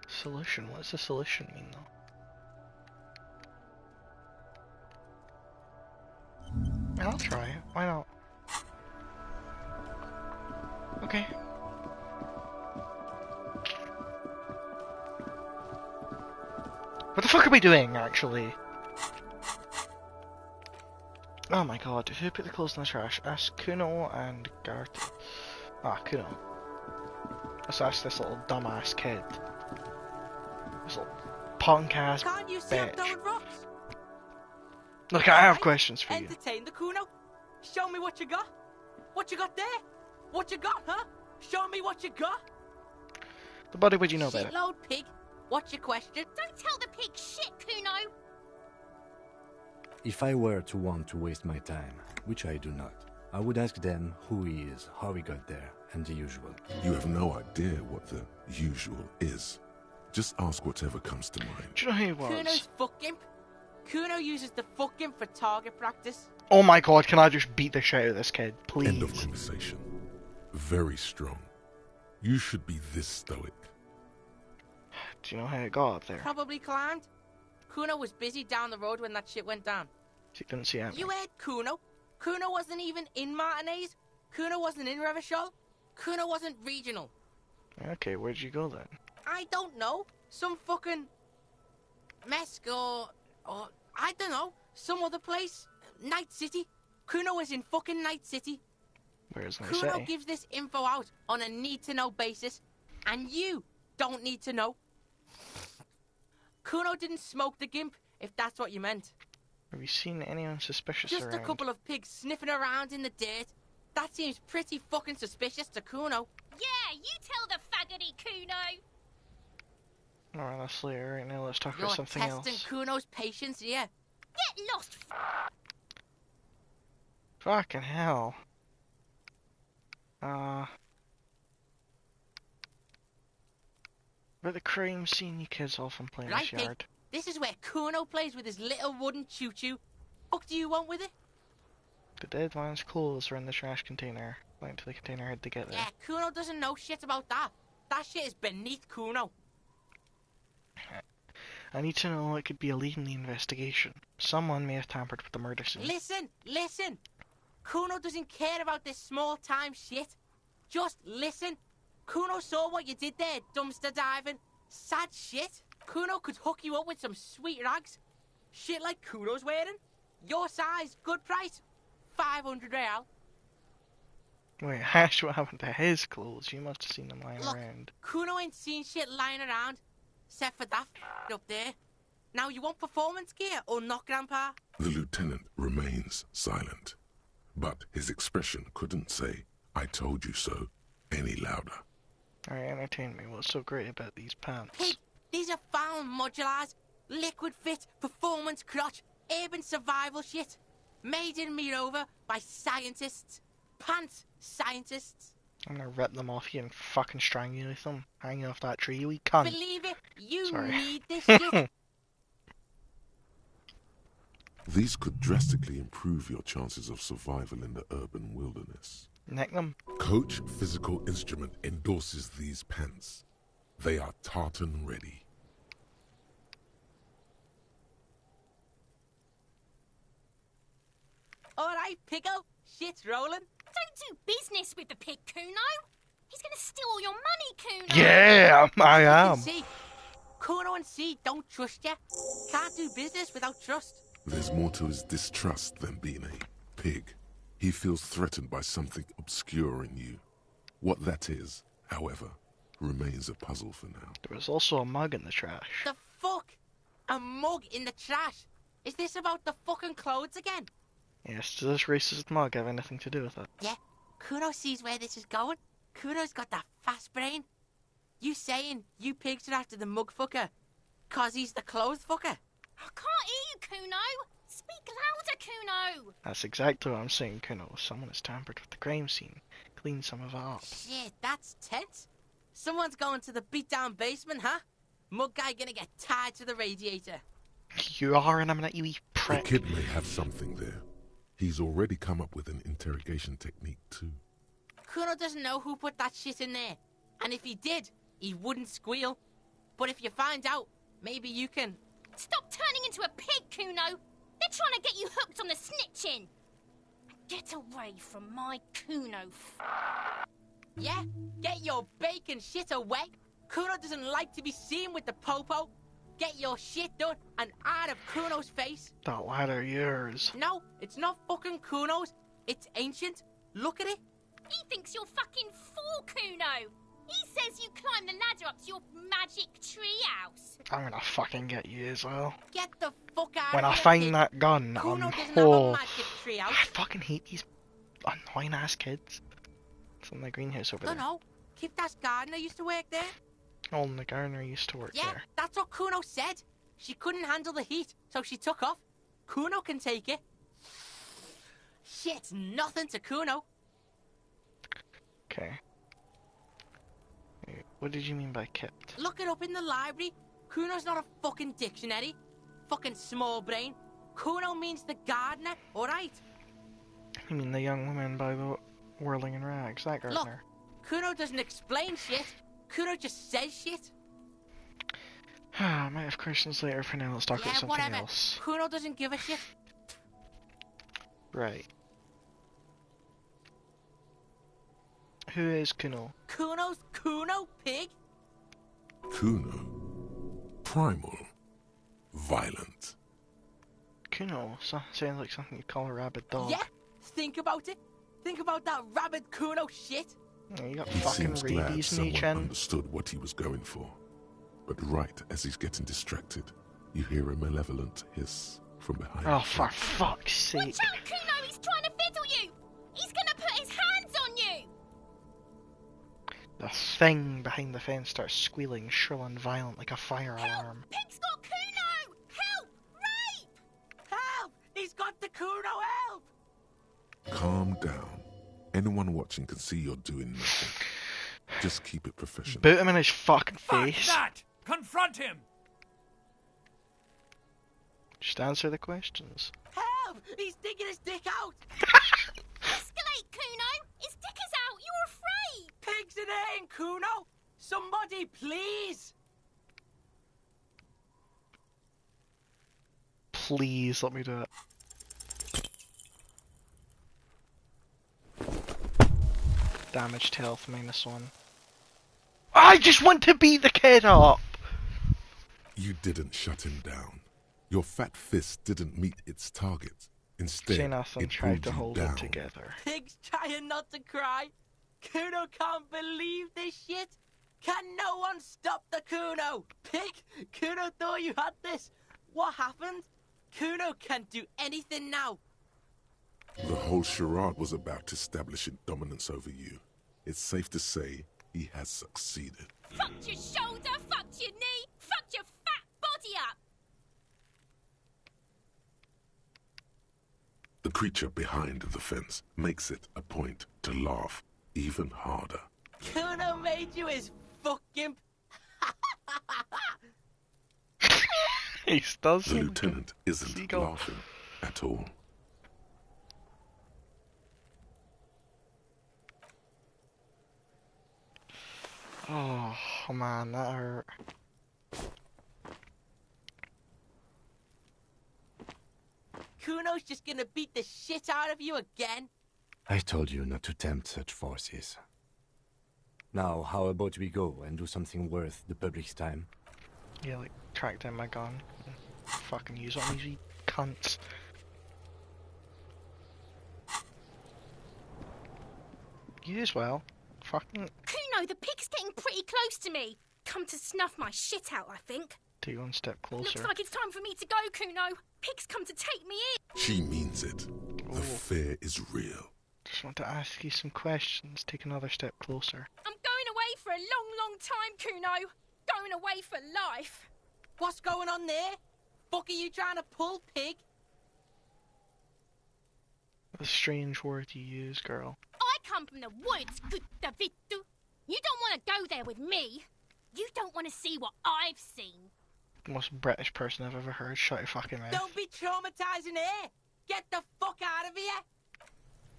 Solution? What does the solution mean though? I'll try it. Why not? Okay. What the fuck are we doing, actually? Oh my god, who put the clothes in the trash? Ask Kuno and Garth. Ah, Kuno. Let's ask this little dumbass kid. This little punk ass Can't you see I'm bitch. throwing rocks? Look, I have questions for you. Entertain the Kuno. Show me what you got. What you got there? What you got, huh? Show me what you got. The body, would you know better? Shitload pig. What's your question? Don't tell the pig shit, Kuno! If I were to want to waste my time, which I do not, I would ask them who he is, how he got there, and the usual. You have no idea what the usual is. Just ask whatever comes to mind. Do you know who he was? Kuno's fuck imp. Kuno uses the fuck imp for target practice. Oh my god, can I just beat the shit out of this kid, please? End of conversation. Very strong. You should be this stoic. Do you know how it got up there? Probably climbed. Kuno was busy down the road when that shit went down. She couldn't see him. You heard Kuno? Kuno wasn't even in Martinez. Kuno wasn't in Revachol. Kuno wasn't regional. Okay, where'd you go then? I don't know. Some fucking... Mesk or I don't know. Some other place. Night City. Kuno was in fucking Night City. Where's Night Kuno City? gives this info out on a need-to-know basis. And you don't need to know. Kuno didn't smoke the gimp, if that's what you meant. Have you seen anyone suspicious Just around? a couple of pigs sniffing around in the dirt. That seems pretty fucking suspicious to Kuno. Yeah, you tell the faggoty, Kuno! Alright, that's later. Right now, let's talk You're about something testing else. Kuno's patience here. Get lost! Fucking hell. About the crime scene you kids often play in Right, this pig. yard. This is where Kuno plays with his little wooden choo-choo. What do you want with it? The dead man's clothes were in the trash container. Went to the container had to get there. Yeah, Kuno doesn't know shit about that. That shit is beneath Kuno. I need to know what could be a lead in the investigation. Someone may have tampered with the murder scene. Listen! Kuno doesn't care about this small-time shit. Just listen. Kuno saw what you did there, dumpster diving. Sad shit. Kuno could hook you up with some sweet rags. Shit like Kuno's wearing. Your size, good price. 500 real. Wait, Hash, what happened to his clothes? You must have seen them lying Look, around. Kuno ain't seen shit lying around. Except for that up there. Now you want performance gear or not, Grandpa? The lieutenant remains silent, but his expression couldn't say, "I told you so." any louder. Alright, entertain me. What's so great about these pants? Pig, these are found modulars. Liquid fit, performance crotch, urban survival shit. Made in Mirova by scientists. Pants scientists. I'm gonna rip them off you and fucking strangulate them. Hanging off that tree, you wee cunt. Believe it, you Sorry. need this shit. These could drastically improve your chances of survival in the urban wilderness. Nick them. Coach Physical Instrument endorses these pants. They are tartan ready. Alright, Piggo, shit's rolling. Don't do business with the pig, Kuno. He's gonna steal all your money, Kuno. Yeah, I am. See, Kuno and C don't trust you. Can't do business without trust. There's more to his distrust than being a pig. He feels threatened by something obscure in you. What that is, however, remains a puzzle for now. There was also a mug in the trash. The fuck? A mug in the trash? Is this about the fucking clothes again? Yes, does this racist mug have anything to do with it? Yeah, Kuno sees where this is going. Kuno's got that fast brain. You saying you pigs are after the mug fucker? 'Cause he's the clothes fucker? I can't hear you, Kuno. Speak louder, Kuno. That's exactly what I'm saying, Kuno. Someone has tampered with the crime scene. Clean some of it up. Shit, that's tense. Someone's going to the beat-down basement, huh? Mug guy gonna get tied to the radiator. You are in a minute, you wee The prick. kid may have something there. He's already come up with an interrogation technique too. Kuno doesn't know who put that shit in there. And if he did, he wouldn't squeal. But if you find out, maybe you can... Stop turning into a pig, Kuno. They're trying to get you hooked on the snitching. Get away from my Kuno. Yeah, get your bacon shit away. Kuno doesn't like to be seen with the popo. Get your shit done and out of Kuno's face. That ladder yours. No, it's not fucking Kuno's. It's ancient. Look at it. He thinks you're fucking fool, Kuno. He says you climbed the ladder up to your magic treehouse. I'm gonna fucking get you as well. Get the fuck out When of I here, find kid. that gun, Kuno I'm doesn't have a magic I treehouse. fucking hate these annoying ass kids. It's in the greenhouse over there. No. Kipta's gardener used to work there. Oh, and the gardener used to work Yeah, there. that's what Kuno said. She couldn't handle the heat, so she took off. Kuno can take it. Shit's nothing to Kuno. Okay. Wait, what did you mean by kept? Look it up in the library. Kuno's not a fucking dictionary. Fucking small brain. Kuno means the gardener, alright? You mean the young woman by the whirling in rags, that Look, gardener? Kuno doesn't explain shit. Kuno just says shit. I might have questions later. For now, let's talk about Yeah, something whatever. else. Kuno doesn't give a shit. Right. Who is Kuno? Kuno's Kuno, pig. Kuno. Primal. Violent. Kuno? Sounds like something you'd call a rabid dog. Yeah, think about it. Think about that rabid Kuno shit. Yeah, you got He fucking seems glad rabies, someone Chen. understood what he was going for. But right as he's getting distracted, you hear a malevolent hiss from behind. Oh, the for fence. fuck's sake. Watch out, Kuno. He's trying to fiddle you. He's gonna put his hands on you. The thing behind the fence starts squealing, shrill and violent like a fire alarm. Pig's got Kuno. Help! Rape! Help! He's got the Kuno, help! Calm down. Anyone watching can see you're doing nothing. Just keep it professional. Boot him in his fucking Fuck face. that! Confront him! Just answer the questions. Help! He's digging his dick out! Escalate, Kuno. His dick is out. You're afraid. Pigs in here, Kuno! Somebody, please! Please let me do it. Damaged health -1. I just want to beat the kid up! You didn't shut him down. Your fat fist didn't meet its target. Instead, Say nothing, it try pulled to you hold down. it together. Pig's trying not to cry. Kuno can't believe this shit. Can no one stop the Kuno? Pig, Kuno thought you had this. What happened? Kuno can't do anything now. The whole charade was about establishing dominance over you. it's safe to say he has succeeded. Fucked your shoulder, fucked your knee, fucked your fat body up. The creature behind the fence makes it a point to laugh even harder. Kuno made you his fucking... He does. The lieutenant isn't laughing at all. Oh man, that hurt. Kuno's just gonna beat the shit out of you again. I told you not to tempt such forces. Now, how about we go and do something worth the public's time? Yeah, like track down my gun and fucking use on these cunts. You as well. Fucking. Kuno, the pig's getting pretty close to me. Come to snuff my shit out, I think. Do one step closer. Looks like it's time for me to go, Kuno. Pig's come to take me in. She means it. The fear is real. Just want to ask you some questions. Take another step closer. I'm going away for a long, long time, Kuno. Going away for life. What's going on there? Fuck are you trying to pull, pig? A strange word you use, girl. I come from the woods, good Davidu. You don't want to go there with me. You don't want to see what I've seen. The most British person I've ever heard. Shut your fucking mouth. Don't be traumatizing her. Get the fuck out of here.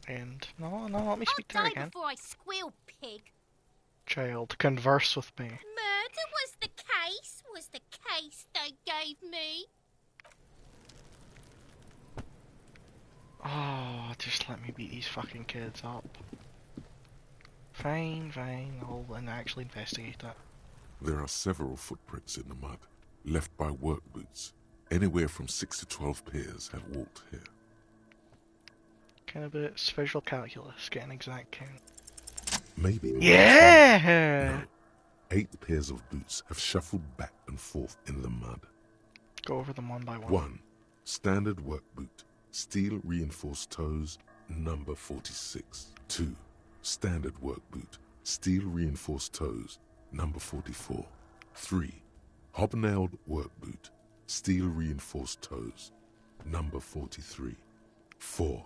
And no, let me speak to her I'll die again. before I squeal, pig. Child, converse with me. Murder was the case they gave me. Oh, just let me beat these fucking kids up. Fine, I'll actually investigate that. There are several footprints in the mud, left by work boots. Anywhere from 6 to 12 pairs have walked here. Kind of a visual calculus, get an exact count. Maybe more. Yeah! No. 8 pairs of boots have shuffled back and forth in the mud. Go over them one by one. 1. Standard work boot. Steel reinforced toes, number 46. 2. Standard work boot. Steel reinforced toes, number 44. 3. Hobnailed work boot. Steel reinforced toes, number 43. 4.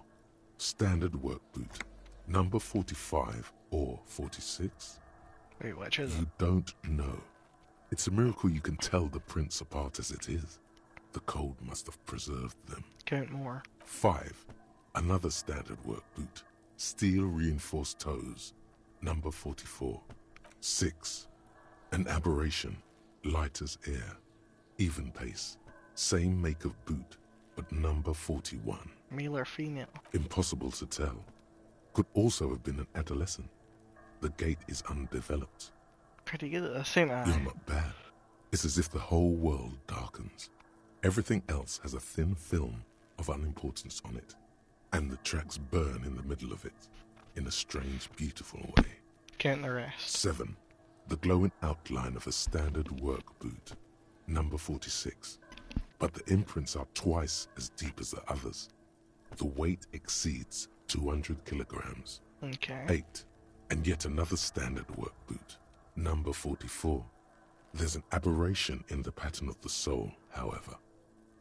Standard work boot. Number 45 or 46. Wait, which is it? You don't know. It's a miracle you can tell the prints apart as it is. The cold must have preserved them. Count more. 5. Another standard work boot. Steel reinforced toes, number 44. 6. An aberration, light as air, even pace, same make of boot, but number 41. Male or female? Impossible to tell. Could also have been an adolescent. The gait is undeveloped. Pretty good at this, ain't I? You're not bad. It's as if the whole world darkens. Everything else has a thin film of unimportance on it, and the tracks burn in the middle of it, in a strange, beautiful way. Count the rest. 7. The glowing outline of a standard work boot, number 46. But the imprints are twice as deep as the others. The weight exceeds 200 kilograms. Okay. 8. And yet another standard work boot, number 44. There's an aberration in the pattern of the sole, however.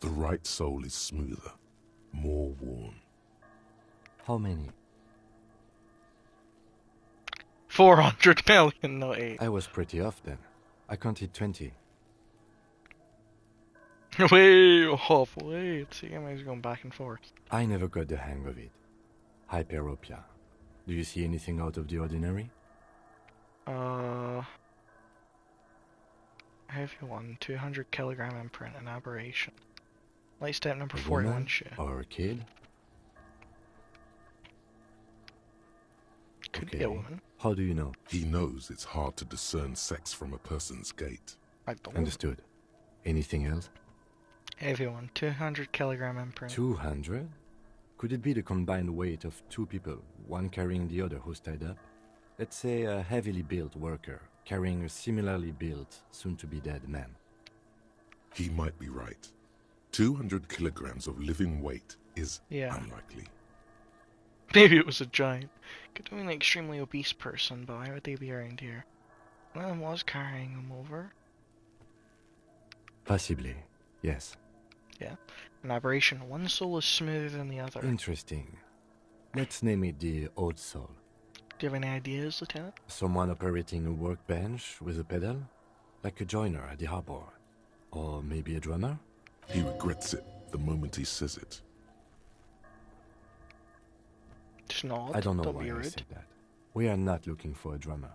The right sole is smoother, more worn. How many? 400 million, not 8. I was pretty off then. I counted 20. Way off, wait. See, I'm always going back and forth. I never got the hang of it. Hyperopia. Do you see anything out of the ordinary? Heavy one, 200 kilogram imprint, an aberration. Light step number A 41 woman shit. or a kid? Could be a woman. How do you know? He knows it's hard to discern sex from a person's gait. I don't. Understood. Anything else? Heavy one, 200 kilogram imprint. 200? Could it be the combined weight of 2 people, one carrying the other who's tied up? Let's say a heavily built worker carrying a similarly built, soon-to-be-dead man. He might be right. 200 kilograms of living weight is Yeah. unlikely. Maybe it was a giant. Could be an extremely obese person, but why would they be around here? One of them was carrying him over. Possibly, yes. Yeah. An aberration. One soul is smoother than the other. Interesting. Let's name it the Old Soul. Do you have any ideas, Lieutenant? Someone operating a workbench with a pedal? Like a joiner at the harbor. Or maybe a drummer? He regrets it the moment he says it. Just nod. I don't know Don't why be I rude. said that. We are not looking for a drummer.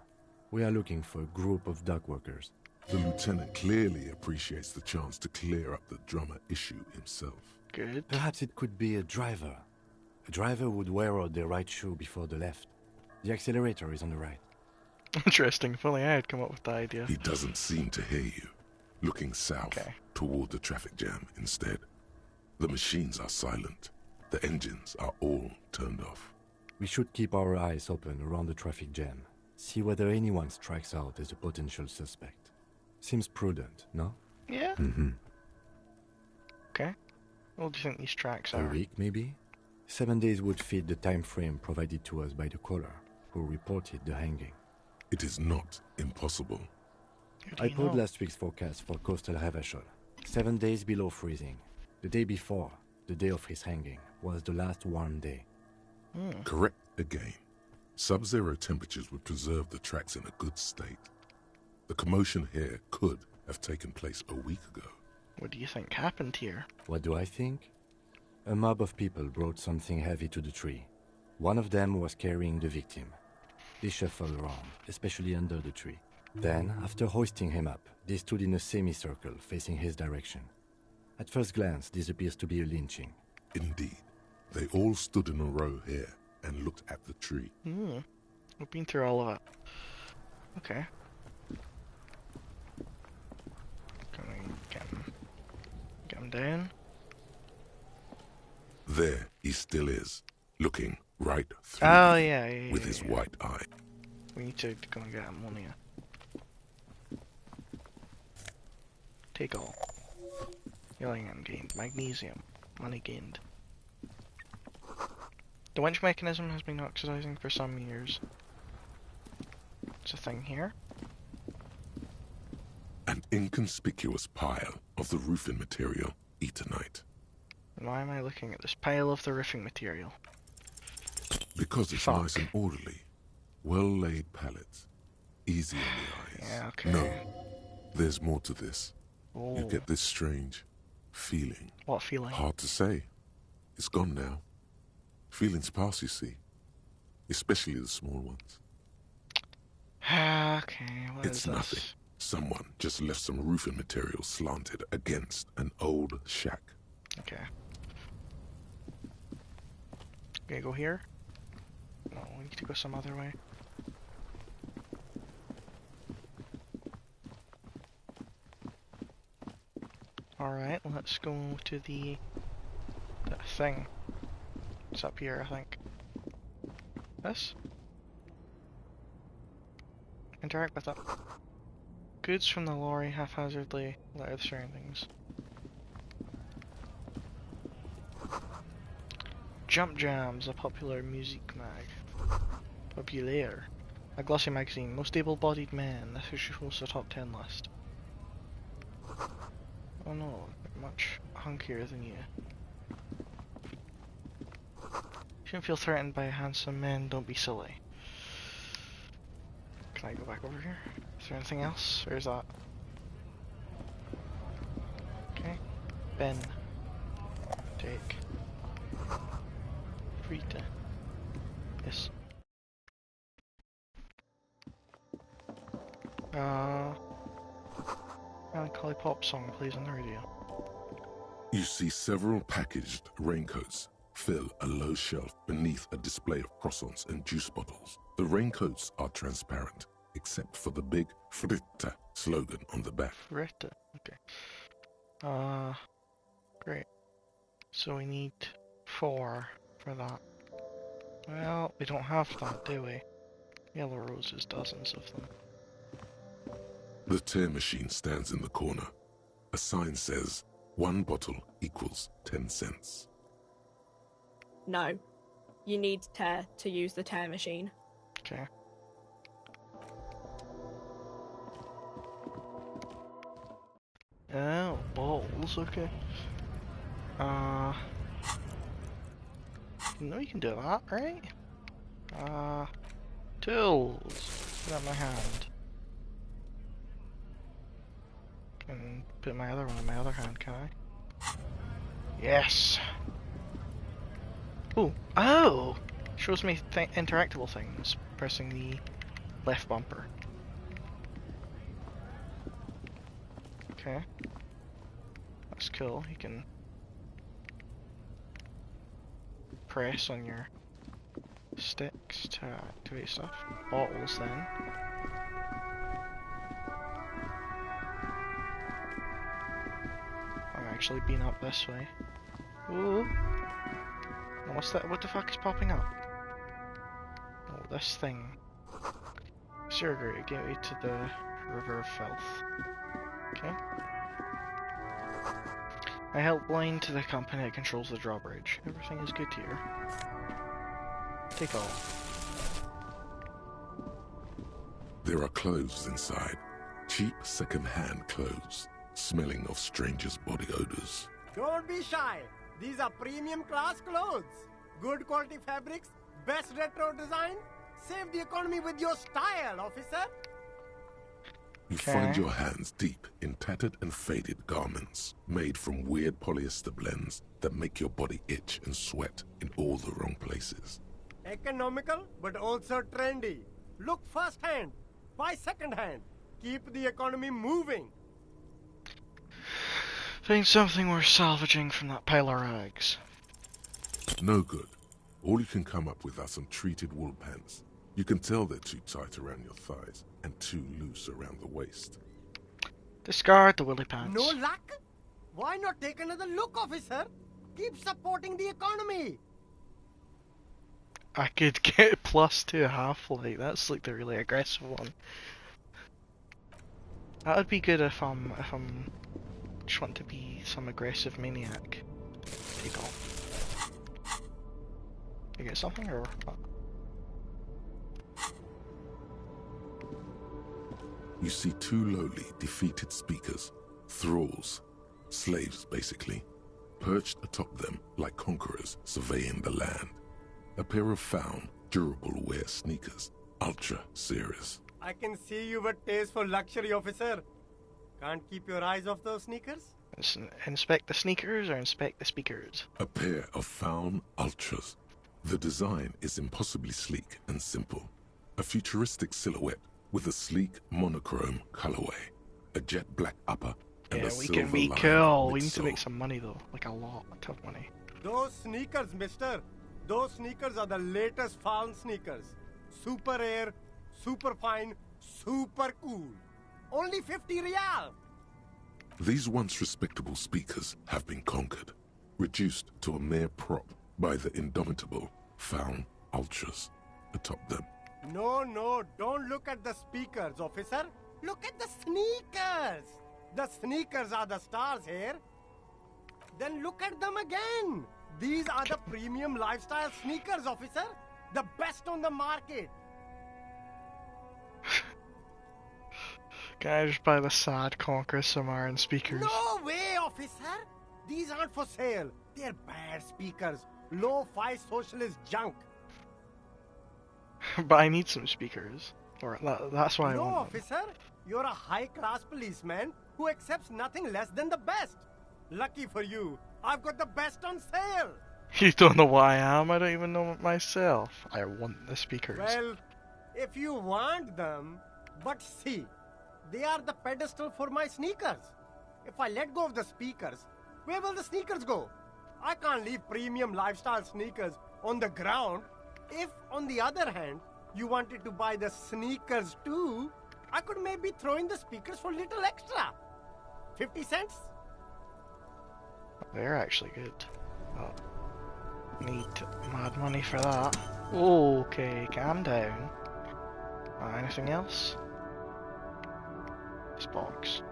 We are looking for a group of dock workers. The lieutenant clearly appreciates the chance to clear up the drummer issue himself. Good. Perhaps it could be a driver. A driver would wear out the right shoe before the left. The accelerator is on the right. Interesting. If only I had come up with the idea. He doesn't seem to hear you. Looking south toward the traffic jam instead. The machines are silent. The engines are all turned off. We should keep our eyes open around the traffic jam. See whether anyone strikes out as a potential suspect. Seems prudent, no? Yeah. Mm-hmm. Okay. What do you think these tracks are? A week, maybe? 7 days would fit the time frame provided to us by the caller, who reported the hanging. It is not impossible. I pulled last week's forecast for coastal Havashol. 7 days below freezing. The day before, the day of his hanging, was the last warm day. Correct again. Sub-zero temperatures would preserve the tracks in a good state. The commotion here could have taken place a week ago. What do you think happened here? What do I think? A mob of people brought something heavy to the tree. One of them was carrying the victim. They shuffled around, especially under the tree. Then, after hoisting him up, they stood in a semicircle facing his direction. At first glance, this appears to be a lynching. Indeed. They all stood in a row here and looked at the tree. We've been through all of it. Okay. Can we get him down? There he still is, looking right through Oh, you yeah, with his white eye. We need to go and get ammonia. Take all. Helium gained. Magnesium. Money gained. The winch mechanism has been oxidizing for some years. It's a thing here. An inconspicuous pile of the roofing material, Eternite. And why am I looking at this pile of the roofing material? Because it's nice and orderly. Well-laid pallets. Easy on the eyes. Yeah, okay. No, there's more to this. Oh. You get this strange feeling. What feeling? Hard to say. It's gone now. Feelings pass, you see. Especially the small ones. Okay, what It's is this? nothing. Someone just left some roofing material slanted against an old shack. Okay. Okay, go here? No, we need to go some other way. Alright, let's go to that thing. It's up here, I think. This? Interact with it. Goods from the lorry haphazardly litter the surroundings. Jump Jams, a popular music mag. Populaire. A glossy magazine. Most able-bodied men. This issue hosts a top 10 list. Oh no, they're much hunkier than you. If you don't feel threatened by handsome men, don't be silly. Can I go back over here? Is there anything else? Or is that? Okay. Ben. Take. Rita. Yes. Melancholy pop song plays on the radio. You see several packaged raincoats fill a low shelf beneath a display of croissants and juice bottles. The raincoats are transparent, except for the big Fritta slogan on the back. Fritta, okay. Great. So we need 4 for that. Well, we don't have that, do we? Yellow roses, dozens of them. The tear machine stands in the corner. A sign says, 1 bottle equals 10 cents. No. you need tear to use the tear machine. Okay. Oh, balls, okay. No, you can do that, right? Tools. Put out my hand. Can put my other one in my other hand, can I? Yes! Ooh. Oh! Shows me interactable things. Pressing the left bumper. Okay. That's cool. You can press on your sticks to activate stuff. Bottles then. I'm actually being up this way. Ooh. What's that? What the fuck is popping up? Oh, this thing. Surrogate gateway to the River of Filth. Okay. I help blind to the company that controls the drawbridge. Everything is good here. Take all. There are clothes inside. Cheap second-hand clothes, smelling of strangers' body odors. Don't be shy. These are premium class clothes. Good quality fabrics, best retro design. Save the economy with your style, officer. You find your hands deep in tattered and faded garments made from weird polyester blends that make your body itch and sweat in all the wrong places. Economical, but also trendy. Look first-hand, buy second-hand. Keep the economy moving. Find something worth salvaging from that pile of rags. No good. All you can come up with are some treated wool pants. You can tell they're too tight around your thighs and too loose around the waist. Discard the woolly pants. No luck? Why not take another look, officer? Keep supporting the economy. I could get +2 half-light. That's like the really aggressive one. That would be good if I'm just want to be some aggressive maniac. Take off. You get something or what? You see two lowly, defeated speakers, thralls, slaves basically, perched atop them like conquerors surveying the land. A pair of found, durable wear sneakers, ultra serious. I can see you with taste for luxury, officer. Can't keep your eyes off those sneakers? Inspect the sneakers or inspect the speakers? A pair of found ultras. The design is impossibly sleek and simple. A futuristic silhouette with a sleek monochrome colorway, a jet black upper, and yeah, a we silver can be line cool. We need midsole. to make some money though, like a lot of money. Those sneakers, mister. Those sneakers are the latest found sneakers. Super air, super fine, super cool. Only 50 real. These once respectable speakers have been conquered, reduced to a mere prop by the indomitable found ultras atop them. No, don't look at the speakers, officer. Look at the sneakers. The sneakers are the stars here. Then look at them again. These are the premium lifestyle sneakers, officer. The best on the market. Can I just buy the sad Conquer Samaran speakers? No way, officer. These aren't for sale. They're bad speakers. Low-fi socialist junk. But I need some speakers. Or that's why I No, want them. officer. You're a high-class policeman who accepts nothing less than the best. Lucky for you, I've got the best on sale. You don't know what I am? I don't even know it myself. I want the speakers. Well, if you want them, but see, they are the pedestal for my sneakers. If I let go of the speakers, where will the sneakers go? I can't leave premium lifestyle sneakers on the ground. If, on the other hand, you wanted to buy the sneakers too, I could maybe throw in the speakers for a little extra. 50 cents? They're actually good. Oh. Need mad money for that. Okay, calm down. Anything else? This box.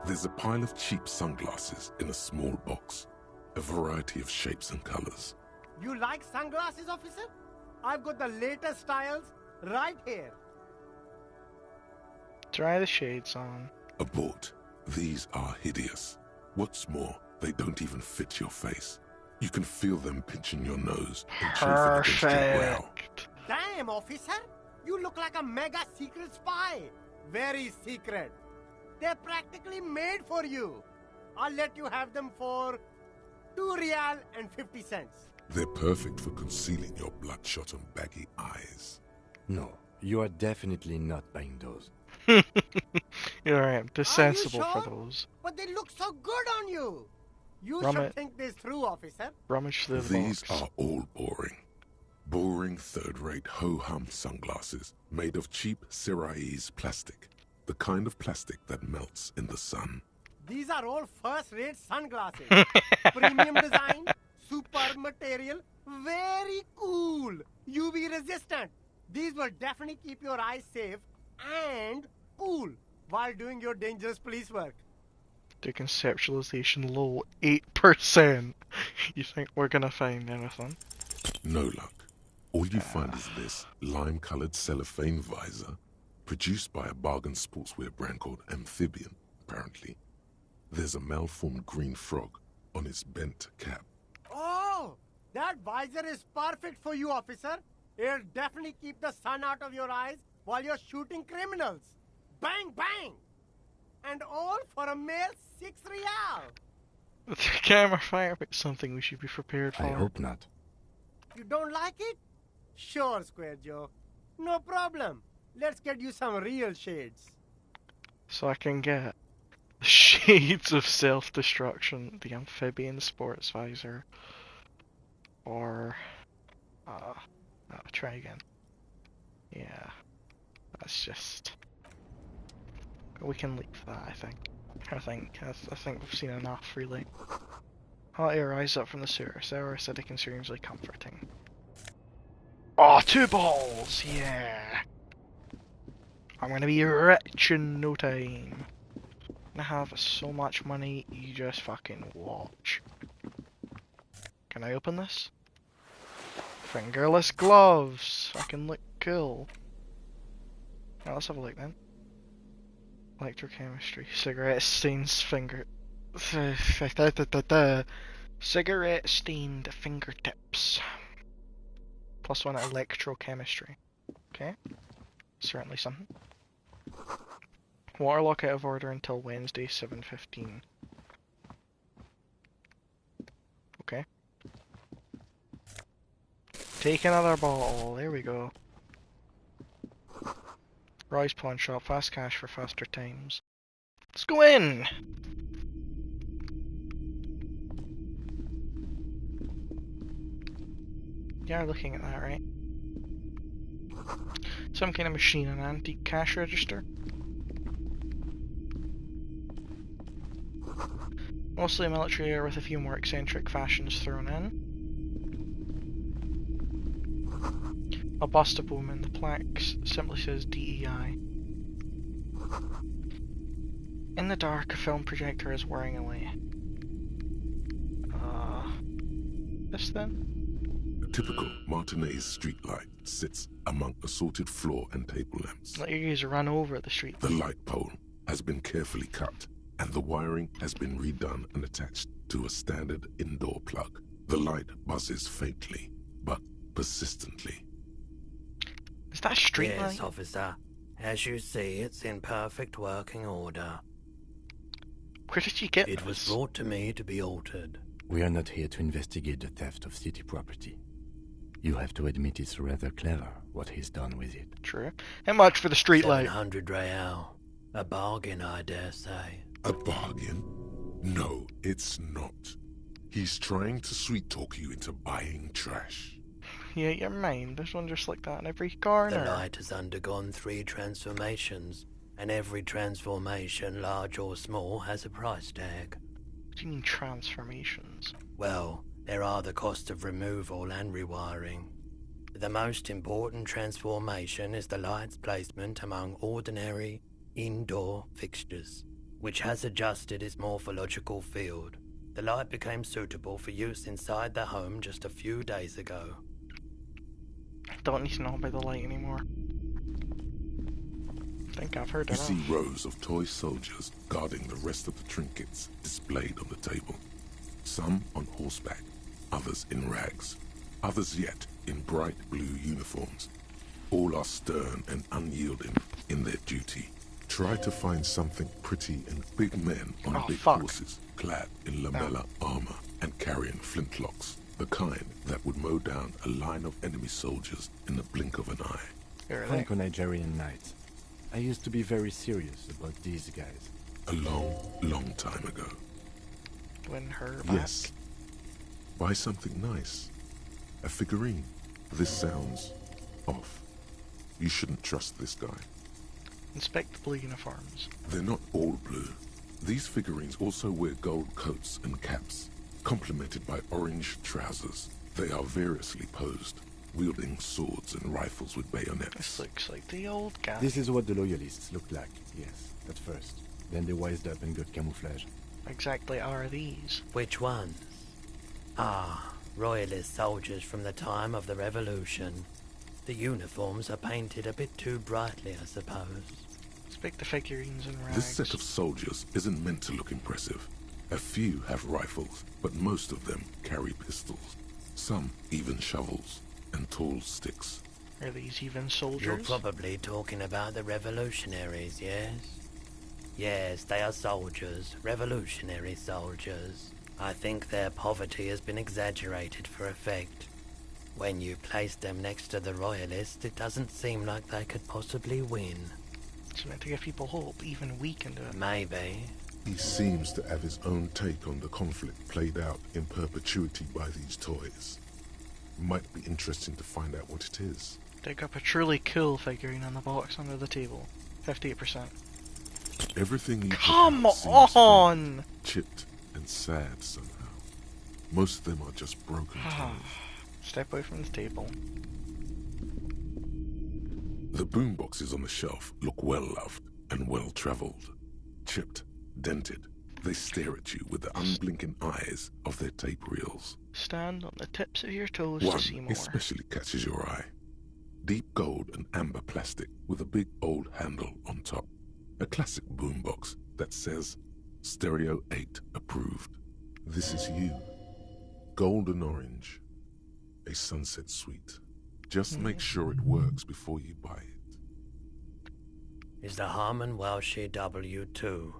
There's a pile of cheap sunglasses in a small box, a variety of shapes and colors. You like sunglasses, officer? I've got the latest styles right here. Try the shades on. Abort. These are hideous. What's more, they don't even fit your face. You can feel them pinching your nose and chafing against your brow. Damn, officer! You look like a mega secret spy. Very secret. They're practically made for you. I'll let you have them for 2 real and 50 cents. They're perfect for concealing your bloodshot and baggy eyes. No, you are definitely not buying those. You're right, they're sensible sure? for those. But they look so good on you. You Rummage- should think this through, officer. Rummage through the These box. are all boring. Boring third-rate ho-hum sunglasses made of cheap Syrahese plastic. The kind of plastic that melts in the sun. These are all first-rate sunglasses. Premium design, super material, very cool. UV resistant. These will definitely keep your eyes safe and cool while doing your dangerous police work. The conceptualization low, 8%. You think we're gonna find anything? No luck. All you find is this lime-colored cellophane visor, produced by a bargain sportswear brand called Amphibian, apparently. There's a malformed green frog on its bent cap. Oh, that visor is perfect for you, officer. It'll definitely keep the sun out of your eyes while you're shooting criminals. Bang, bang! And all for a mere 6 real. The camera fire is something we should be prepared for. I hope not. You don't like it? Sure, Square Joe. No problem. Let's get you some real shades. So I can get the shades of self-destruction, the amphibian sports visor, or try again. Yeah, that's just. We can leave that. I think we've seen enough, really. Hot air rise up from the sewer. Sour, acidic, and strangely comforting. Oh, 2 balls! Yeah! I'm gonna be rich in no time. I have so much money, you just fucking watch. Can I open this? Fingerless gloves! I can look cool. Right, let's have a look then. Electrochemistry. Cigarette stains finger... Cigarette stained fingertips. +1 electrochemistry. Okay. Certainly something. Waterlock out of order until Wednesday, 7:15. Okay. Take another bottle. There we go. Rise pawn shop. Fast cash for faster times. Let's go in! Yeah, looking at that, right? Some kind of machine, an antique cash register. Mostly a military air with a few more eccentric fashions thrown in. A bust of a woman, the plaque simply says DEI. In the dark, a film projector is whirring away. This then? A typical Martinez streetlight sits among assorted floor and table lamps. Let you guys run over the street. The light pole has been carefully cut, and the wiring has been redone and attached to a standard indoor plug. The light buzzes faintly, but persistently. Is that a street light? Yes, officer. As you see, it's in perfect working order. Where did you get it? It was brought to me to be altered. We are not here to investigate the theft of city property. You have to admit it's rather clever what he's done with it. True. How much for the street light? 700 real. A bargain, I dare say. A bargain? No, it's not. He's trying to sweet-talk you into buying trash. Yeah, you're mine. There's one just like that in every corner. The light has undergone 3 transformations, and every transformation, large or small, has a price tag. What do you mean transformations? Well, there are the cost of removal and rewiring. The most important transformation is the light's placement among ordinary indoor fixtures, which has adjusted its morphological field. The light became suitable for use inside the home just a few days ago. Don't need to know about the light anymore. I think I've heard You enough. see rows of toy soldiers guarding the rest of the trinkets displayed on the table. Some on horseback, others in rags, others yet in bright blue uniforms. All are stern and unyielding in their duty. Try to find something pretty and big men on big horses, clad in lamella armor and carrying flintlocks, the kind that would mow down a line of enemy soldiers in the blink of an eye. Franco-Nigerian knights. I used to be very serious about these guys. A long, long time ago. Win her back. Yes. Buy something nice. A figurine. This sounds off. You shouldn't trust this guy. Inspect the blue uniforms. They're not all blue. These figurines also wear gold coats and caps, complemented by orange trousers. They are variously posed, wielding swords and rifles with bayonets. This looks like the old guy. This is what the loyalists looked like, yes, at first. Then they wised up and got camouflage. Exactly are these? Which ones? Ah, royalist soldiers from the time of the Revolution. The uniforms are painted a bit too brightly, I suppose. Inspect the figurines and rags. This set of soldiers isn't meant to look impressive. A few have rifles, but most of them carry pistols. Some even shovels and tall sticks. Are these even soldiers? You're probably talking about the revolutionaries, yes? Yes, they are soldiers, revolutionary soldiers. I think their poverty has been exaggerated for effect. When you place them next to the royalists, it doesn't seem like they could possibly win. It's meant to give people hope, even we can do it. Maybe. He seems to have his own take on the conflict played out in perpetuity by these toys. Might be interesting to find out what it is. Dig up a truly cool figurine on the box under the table. 58%. Everything you Come on! Chipped and sad somehow. Most of them are just broken toys. Step away from the table. The boomboxes on the shelf look well loved and well traveled. Chipped, dented, they stare at you with the unblinking eyes of their tape reels. Stand on the tips of your toes One to see more. especially catches your eye. Deep gold and amber plastic with a big old handle on top. A classic boombox that says Stereo 8 approved. This is you. Golden orange. A sunset suite. Just make sure it works before you buy it. Is the Harman Welsh W2.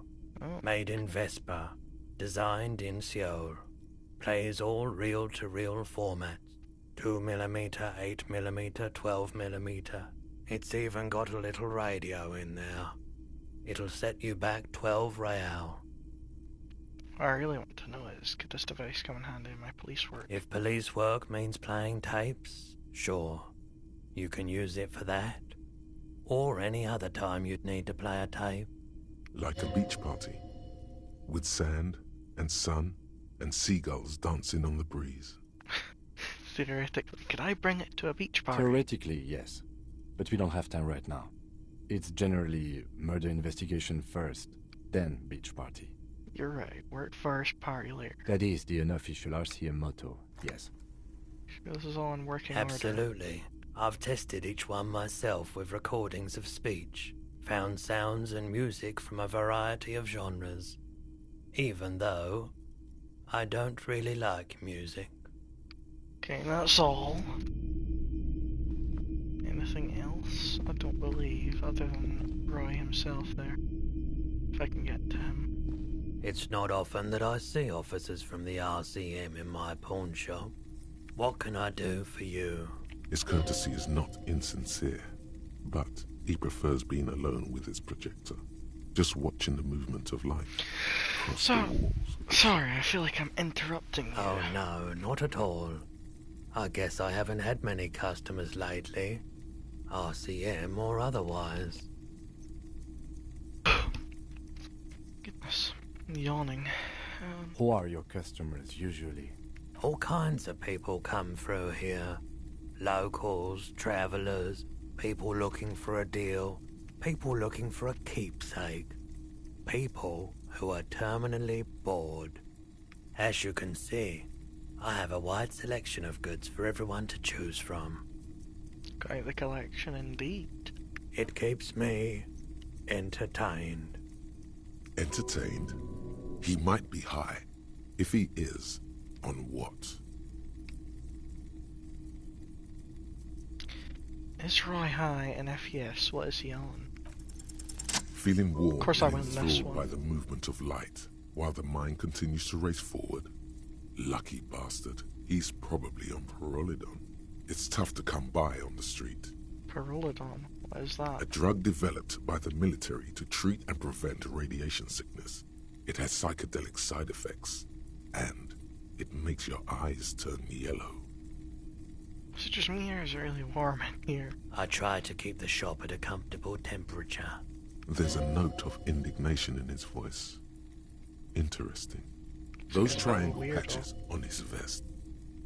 Made in Vespa. Designed in Seoul. Plays all reel-to-reel formats. 2mm, 8mm, 12mm. It's even got a little radio in there. It'll set you back 12 real. What I really want to know is, could this device come in handy in my police work? If police work means playing tapes, sure. You can use it for that. Or any other time you'd need to play a tape. Like a beach party. With sand and sun and seagulls dancing on the breeze. Theoretically, could I bring it to a beach party? Theoretically, yes. But we don't have time right now. It's generally murder investigation first, then beach party. You're right. Work first, party later. That is the unofficial RCM motto, yes. This is all in working order. Absolutely. I've tested each one myself with recordings of speech, found sounds and music from a variety of genres, even though I don't really like music. Okay, that's all. Anything else? I don't believe, other than Roy himself there. If I can get to him. It's not often that I see officers from the RCM in my pawn shop. What can I do for you? His courtesy is not insincere, but he prefers being alone with his projector, just watching the movement of life across the walls. Sorry, I feel like I'm interrupting you. Oh no, not at all. I guess I haven't had many customers lately, RCM or otherwise. Goodness, I'm yawning. Who are your customers usually? All kinds of people come through here. Locals, travelers, people looking for a deal, people looking for a keepsake, people who are terminally bored. As you can see, I have a wide selection of goods for everyone to choose from. Quite the collection indeed. It keeps me entertained. Entertained? He might be high. If he is, on what? Is Roy high, and if yes, what is he on? Feeling warm Of course I and win this enthralled one. by the movement of light, while the mind continues to race forward. Lucky bastard. He's probably on Pyrrolidon. It's tough to come by on the street. Pyrrolidon? What is that? A drug developed by the military to treat and prevent radiation sickness. It has psychedelic side effects, and it makes your eyes turn yellow. Is it just me, or is it really warm in here? I try to keep the shop at a comfortable temperature. There's a note of indignation in his voice. Interesting. Those triangle patches on his vest,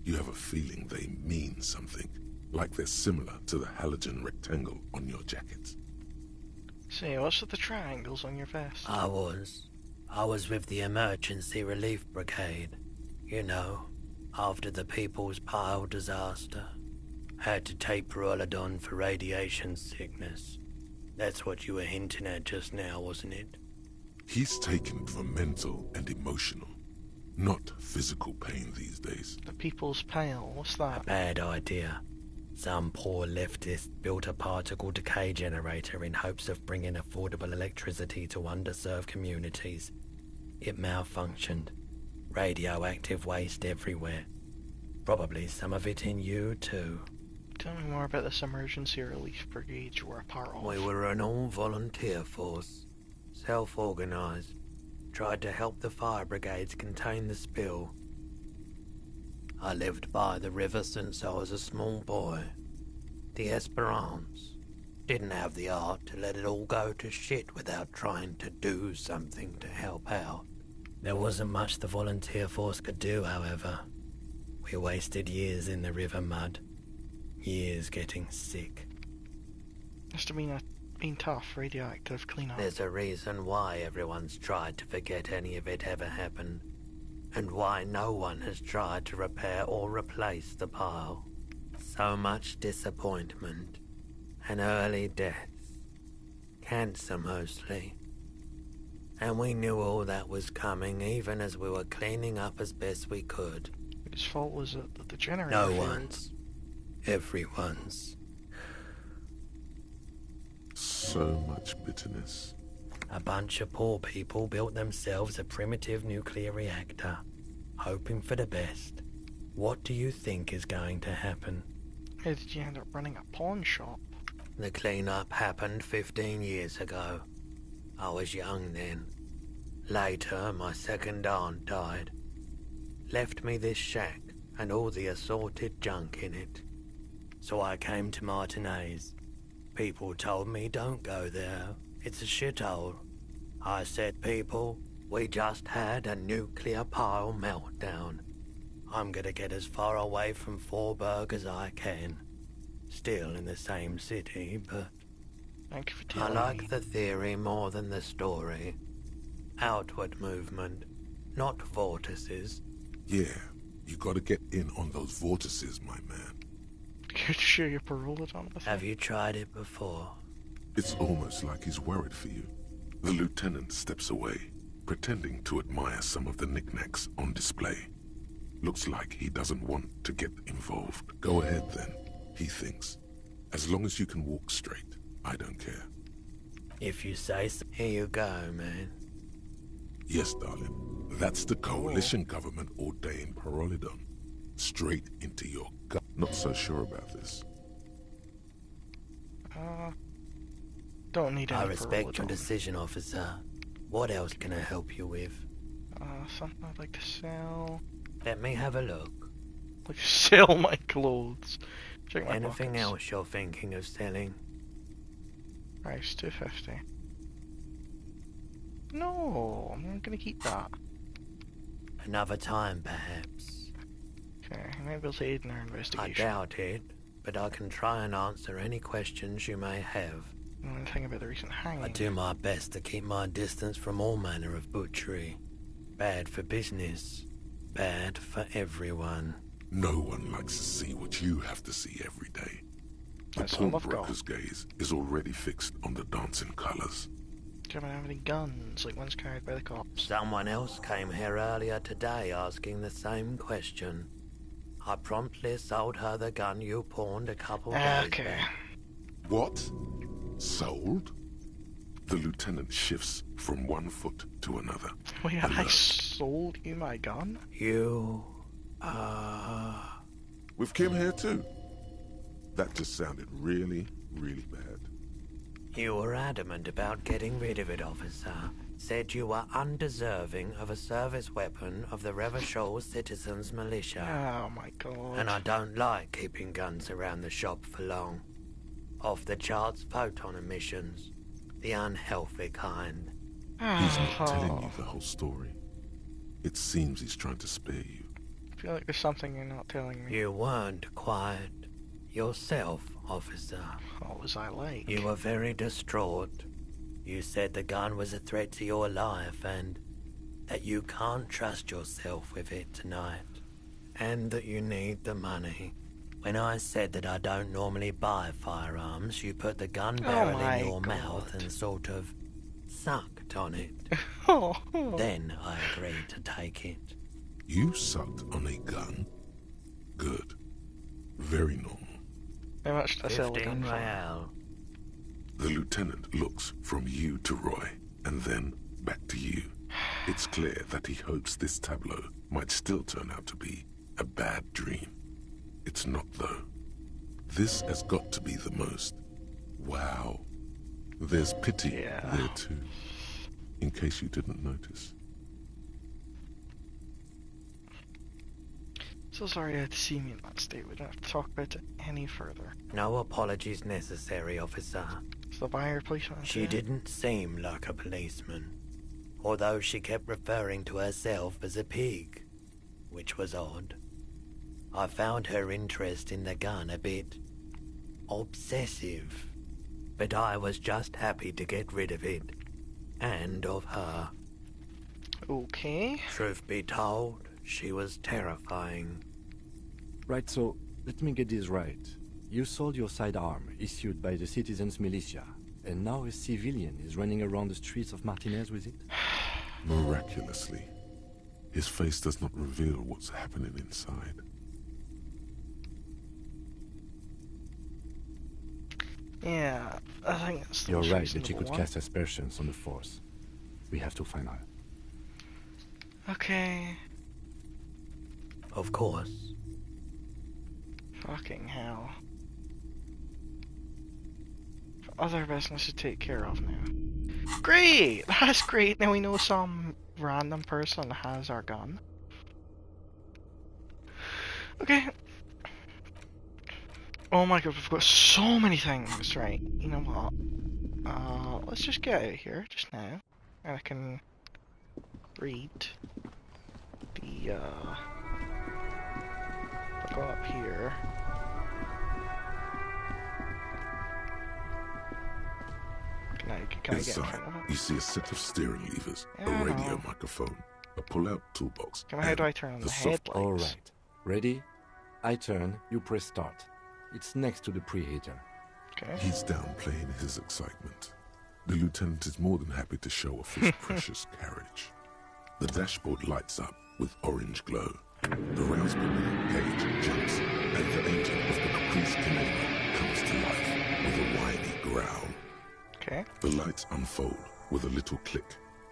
you have a feeling they mean something, like they're similar to the halogen rectangle on your jacket. Say, what's with the triangles on your vest? I was with the Emergency Relief Brigade. You know, after the People's Pile disaster. Had to take Pyrrolidon for radiation sickness. That's what you were hinting at just now, wasn't it? He's taken it for mental and emotional, not physical pain these days. The People's Pile, what's that? Bad idea. Some poor leftist built a particle decay generator in hopes of bringing affordable electricity to underserved communities. It malfunctioned. Radioactive waste everywhere. Probably some of it in you, too. Tell me more about this Emergency Relief Brigade you were a part of. We were an all-volunteer force. Self-organized. Tried to help the fire brigades contain the spill. I lived by the river since I was a small boy. The Esperance. Didn't have the art to let it all go to shit without trying to do something to help out. There wasn't much the volunteer force could do, however. We wasted years in the river mud. Years getting sick. Must have been tough, radioactive cleanup. There's a reason why everyone's tried to forget any of it ever happened, and why no one has tried to repair or replace the pile. So much disappointment, and early deaths. Cancer mostly. And we knew all that was coming even as we were cleaning up as best we could. Whose fault was it that the generator No failed? one's. Everyone's. So much bitterness. A bunch of poor people built themselves a primitive nuclear reactor, hoping for the best. What do you think is going to happen? How did you end up running a pawn shop? The cleanup happened 15 years ago. I was young then. Later, my second aunt died. Left me this shack and all the assorted junk in it. So I came to Martinez. People told me don't go there. It's a shithole. I said, people, we just had a nuclear pile meltdown. I'm gonna get as far away from Forburg as I can. Still in the same city, but Thank you for I telling like me. the theory more than the story. Outward movement, not vortices. Yeah, you gotta get in on those vortices, my man. Could you share your Pyrrolidon with me? Have you tried it before? It's almost like he's worried for you. The lieutenant steps away, pretending to admire some of the knickknacks on display. Looks like he doesn't want to get involved. Go ahead then, he thinks. As long as you can walk straight, I don't care. If you say so. Here you go, man. Yes, darling. That's the coalition government ordained Pyrrolidon. Straight into your gut. Not so sure about this. Don't need any I respect your Pyrrolidon. decision, officer. What else can I help you with? Something I'd like to sell. Let me have a look. Like sell my clothes. Check my Anything pockets. else you're thinking of selling? Price $2.50. No, I'm not gonna keep that. Another time, perhaps. Okay, maybe it'll aid in our I investigation. doubt it, but I can try and answer any questions you may have. Know anything about the recent hanging? I do my best to keep my distance from all manner of butchery. Bad for business. bad for everyone. No one likes to see what you have to see every day. The That's all I've pawnbroker's gaze is already fixed on the dancing colours. Do you have any guns, like ones carried by the cops? Someone else came here earlier today asking the same question. I promptly sold her the gun you pawned a couple days back. What? Sold? The lieutenant shifts from one foot to another. Wait, I sold you my gun? With Kim here too. That just sounded really, really bad. You were adamant about getting rid of it, officer. Said you were undeserving of a service weapon of the Revachol Citizens Militia. Oh my god. And I don't like keeping guns around the shop for long. Off-the-charts photon emissions. The unhealthy kind. He's not telling you the whole story. It seems he's trying to spare you. I feel like there's something you're not telling me. You weren't quiet yourself, officer. What was I like? You were very distraught. You said the gun was a threat to your life and that you can't trust yourself with it tonight. And that you need the money. When I said that I don't normally buy firearms, you put the gun barrel in your mouth and sort of sucked on it. Then I agreed to take it. You sucked on a gun? Good. Very normal. How much did I sell the gun 15 for? real. The lieutenant looks from you to Roy, and then back to you. It's clear that he hopes this tableau might still turn out to be a bad dream. It's not, though. This has got to be the most. Wow. There's pity there, too. In case you didn't notice. So sorry you had to see me in that state. We don't have to talk about it any further. No apologies necessary, officer. So the buyer policeman. She didn't seem like a policeman, although she kept referring to herself as a pig, which was odd. I found her interest in the gun a bit obsessive, but I was just happy to get rid of it, and of her. Okay. Truth be told, she was terrifying. Right, so let me get this right. You sold your sidearm, issued by the Citizens Militia, and now a civilian is running around the streets of Martinez with it? Miraculously, his face does not reveal what's happening inside. Yeah, I think that's the You're most right that she reasonable could one. cast aspersions on the force. We have to find her. Okay. Of course. Fucking hell. Other business to take care of now. Great! That's great. Now we know some random person has our gun. Okay. Oh my god, we've got so many things. Right, you know what? Let's just get out of here just now. And I can read the, I'll go up here. Can I get in Inside, front of it? you see a set of steering levers, a Yeah. radio microphone, a pull-out toolbox, How do I turn on the headlights? Alright. Ready? I turn, you press start. It's next to the preheater. Okay. He's downplaying his excitement. The lieutenant is more than happy to show off his precious carriage. The dashboard lights up with orange glow. The rouse permitting gauge jumps, and the engine of the Caprice Canelo comes to life with a whiny growl. Okay. The lights unfold with a little click,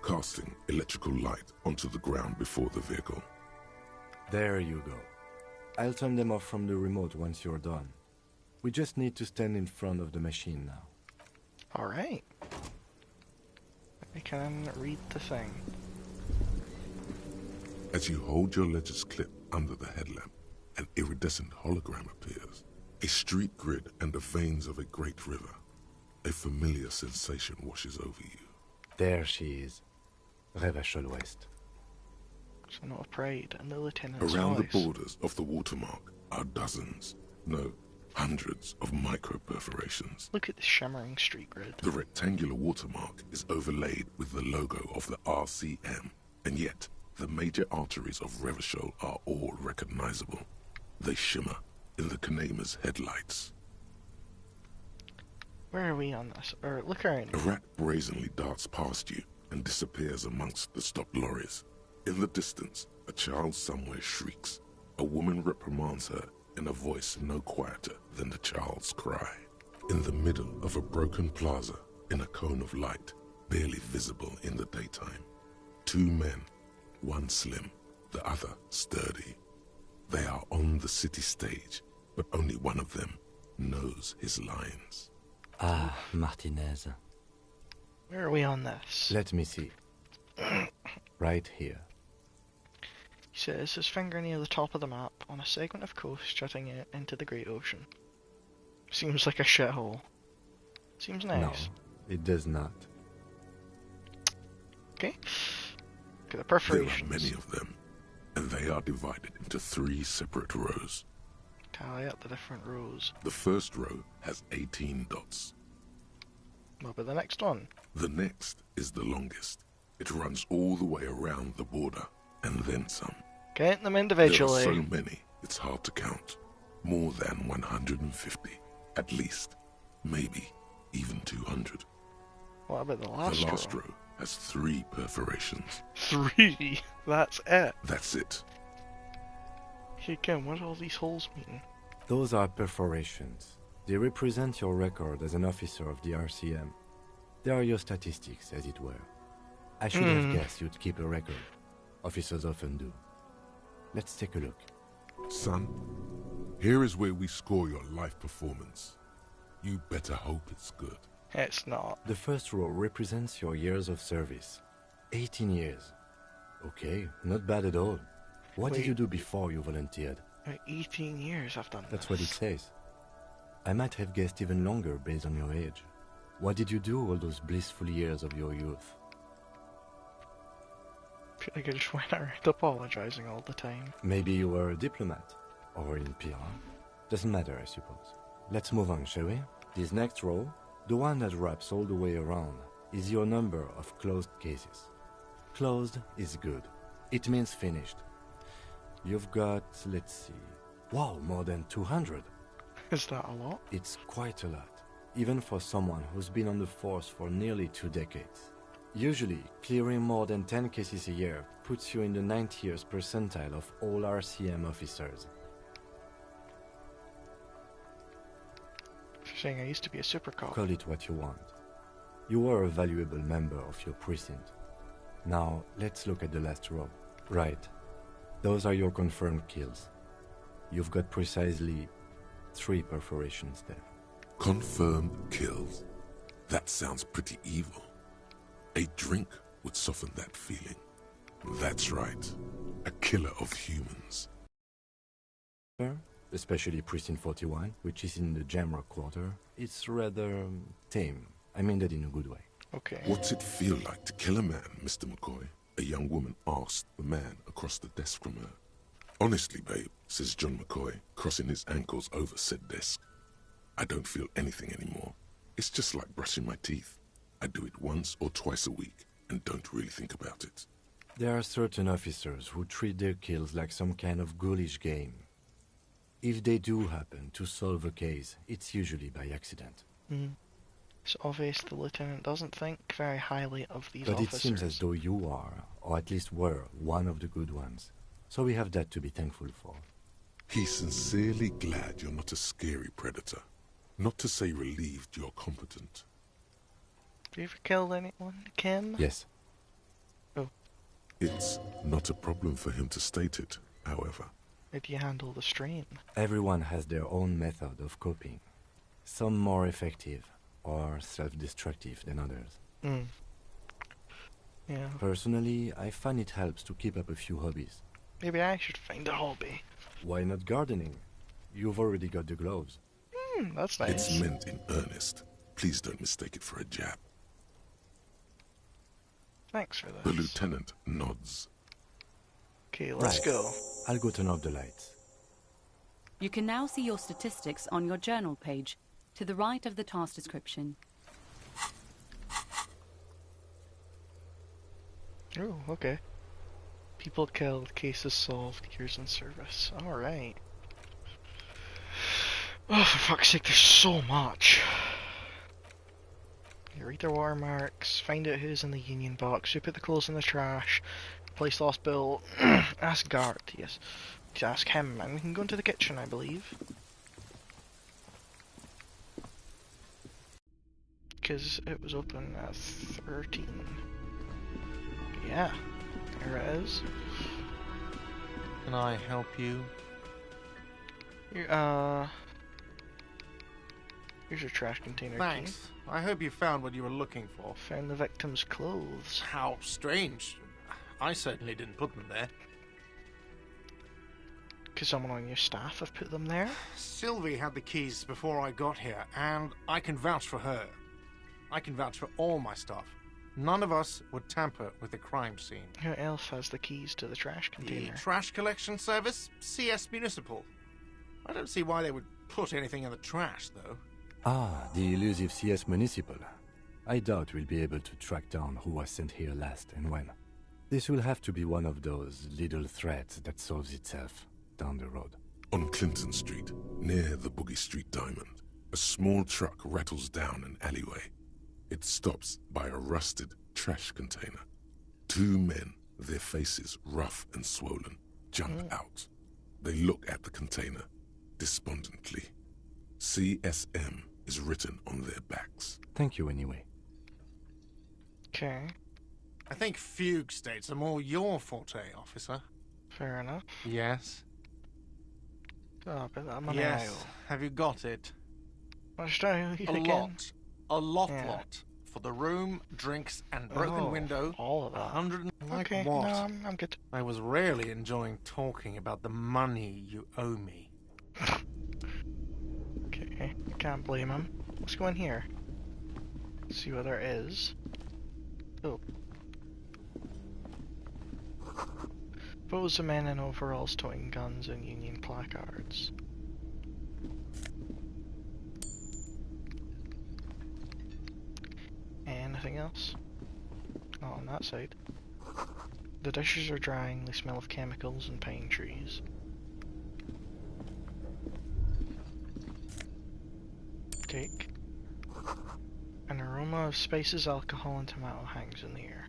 casting electrical light onto the ground before the vehicle. There you go. I'll turn them off from the remote once you're done. We just need to stand in front of the machine now. Alright. I can read the thing. As you hold your ledger's clip under the headlamp, an iridescent hologram appears. A street grid and the veins of a great river. A familiar sensation washes over you. There she is. Revachol West. So not a parade, and the lieutenant's Around the voice. borders of the watermark are dozens, no, hundreds of micro-perforations. Look at the shimmering street grid. The rectangular watermark is overlaid with the logo of the RCM, and yet The major arteries of Revachol are all recognizable. They shimmer in the Kanema's headlights. Where are we on this? Or look around. A rat brazenly darts past you and disappears amongst the stopped lorries. In the distance, a child somewhere shrieks. A woman reprimands her in a voice no quieter than the child's cry. In the middle of a broken plaza, in a cone of light, barely visible in the daytime, two men, one slim, the other sturdy. They are on the city stage, but only one of them knows his lines. Ah, Martinez. Where are we on this? Let me see. Right here. He says his finger near the top of the map on a segment of coast jutting out into the Great Ocean. Seems like a shithole. Seems nice. No, it does not. Okay. Look at the perforations. There are many of them, and they are divided into 3 separate rows. Tally up the different rows. The first row has 18 dots. What about the next one? The next is the longest. It runs all the way around the border, and then some. Count them individually. There are so many, it's hard to count. More than 150, at least. Maybe even 200. What about the last row? The last row has 3 perforations. 3? That's it? That's it. Hey Kim, what do all these holes mean? Those are perforations. They represent your record as an officer of the RCM. They are your statistics, as it were. I should have guessed you'd keep a record. Officers often do. Let's take a look. Son, here is where we score your life performance. You better hope it's good. It's not. The first row represents your years of service. 18 years. Okay, not bad at all. What did you do before you volunteered? 18 years I've done That's what it says. I might have guessed even longer based on your age. What did you do all those blissful years of your youth? I feel like I just went around apologizing all the time. Maybe you were a diplomat, or in PR. Doesn't matter, I suppose. Let's move on, shall we? This next row, the one that wraps all the way around, is your number of closed cases. Closed is good. It means finished. You've got, let's see, wow, more than 200. Is that a lot? It's quite a lot, even for someone who's been on the force for nearly 2 decades. Usually, clearing more than 10 cases a year puts you in the 90th percentile of all RCM officers. You're saying I used to be a super cop. Call it what you want. You were a valuable member of your precinct. Now, let's look at the last row. Right. Those are your confirmed kills. You've got precisely 3 perforations there. Confirmed kills. That sounds pretty evil. A drink would soften that feeling. That's right. A killer of humans. Especially Precinct 41, which is in the Jamrock quarter. It's rather tame. I mean that in a good way. Okay. What's it feel like to kill a man, Mr. McCoy? A young woman asked the man across the desk from her. Honestly, babe, says John McCoy, crossing his ankles over said desk. I don't feel anything anymore. It's just like brushing my teeth. I do it once or twice a week and don't really think about it. There are certain officers who treat their kills like some kind of ghoulish game. If they do happen to solve a case, it's usually by accident. It's obvious the lieutenant doesn't think very highly of these But officers. it seems as though you are, or at least were, one of the good ones. So we have that to be thankful for. He's sincerely glad you're not a scary predator. Not to say relieved you're competent. Have you ever killed anyone, Kim? Yes. Oh. It's not a problem for him to state it, however. How do you handle the strain? Everyone has their own method of coping. Some more effective or self-destructive than others. Yeah. Personally, I find it helps to keep up a few hobbies. Maybe I should find a hobby. Why not gardening? You've already got the gloves. That's nice. It's meant in earnest. Please don't mistake it for a jab. Thanks for this. The lieutenant nods. Okay, let's go. I'll go turn off the lights. You can now see your statistics on your journal page, to the right of the task description. Oh, okay. People killed, cases solved, years in service. Alright. Oh, for fuck's sake, there's so much. You read their watermarks, find out who's in the union box, who put the clothes in the trash, place lost bill, ask guard, yes. To ask him, and we can go into the kitchen, I believe. Because it was open at 13. Yeah, there it is. Can I help you? Here, here's your trash container. Thanks. Key. I hope you found what you were looking for. Found the victim's clothes. How strange. I certainly didn't put them there. Could someone on your staff have put them there? Sylvie had the keys before I got here, and I can vouch for her. I can vouch for all my staff. None of us would tamper with the crime scene. Who else has the keys to the trash container? The trash collection service? CS Municipal. I don't see why they would put anything in the trash, though. Ah, the elusive CS Municipal. I doubt we'll be able to track down who was sent here last and when. This will have to be one of those little threats that solves itself down the road. On Clinton Street, near the Boogie Street Diamond, a small truck rattles down an alleyway. It stops by a rusted trash container. Two men, their faces rough and swollen, jump out. They look at the container, despondently. CSM is written on their backs. Thank you anyway. Okay. I think fugue states are more your forte, officer. Fair enough. Yes. Oh, but I'm on yes. aisle. Have you got it? What should I A again? lot. A lot. For the room, drinks, and broken window. All of that. 100 like okay, what? no, I'm good. I was really enjoying talking about the money you owe me. Okay, I can't blame him. Let's go in here. See what there is. Oh. Photos of men in overalls toting guns and Union placards. Anything else? Not on that side. The dishes are drying, they smell of chemicals and pine trees. Take. An aroma of spices, alcohol, and tomato hangs in the air.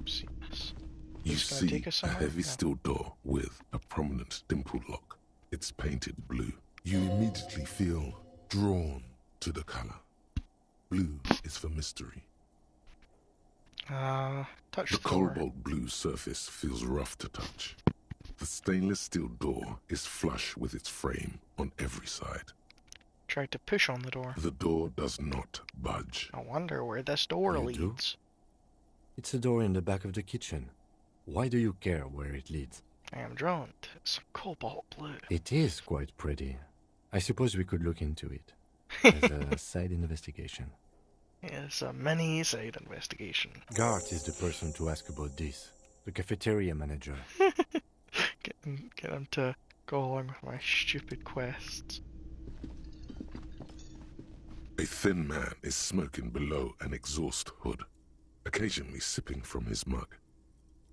See this. You see a heavy steel door with a prominent dimple lock. It's painted blue. You immediately feel drawn to the color. Blue is for mystery. Touch the cobalt blue surface feels rough to touch. The stainless steel door is flush with its frame on every side. Tried to push on the door. The door does not budge. I wonder where this door leads. It's a door in the back of the kitchen. Why do you care where it leads? I am drawn to it's cobalt blue. It is quite pretty. I suppose we could look into it as a side investigation. Yes, a mini side investigation. Gart is the person to ask about this. The cafeteria manager. Get him to go along with my stupid quests. A thin man is smoking below an exhaust hood, occasionally sipping from his mug.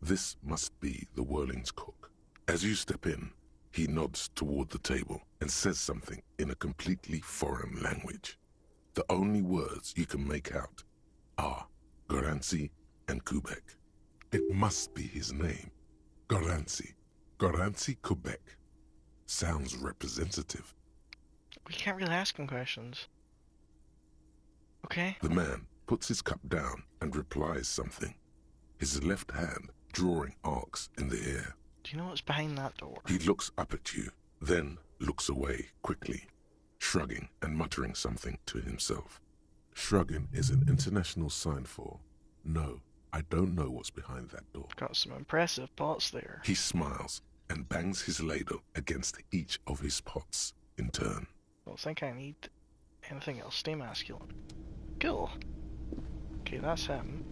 This must be the Whirling's cook. As you step in, he nods toward the table and says something in a completely foreign language. The only words you can make out are Garancy and Quebec. It must be his name. Garancy. Garancy Quebec. Sounds representative. We can't really ask him questions. Okay. The man puts his cup down and replies something, his left hand drawing arcs in the air. Do you know what's behind that door? He looks up at you, then looks away quickly, shrugging and muttering something to himself. Shrugging is an international sign for, no, I don't know what's behind that door. Got some impressive pots there. He smiles and bangs his ladle against each of his pots in turn. Don't think I need anything else. Stay masculine. Cool. Okay, that's him.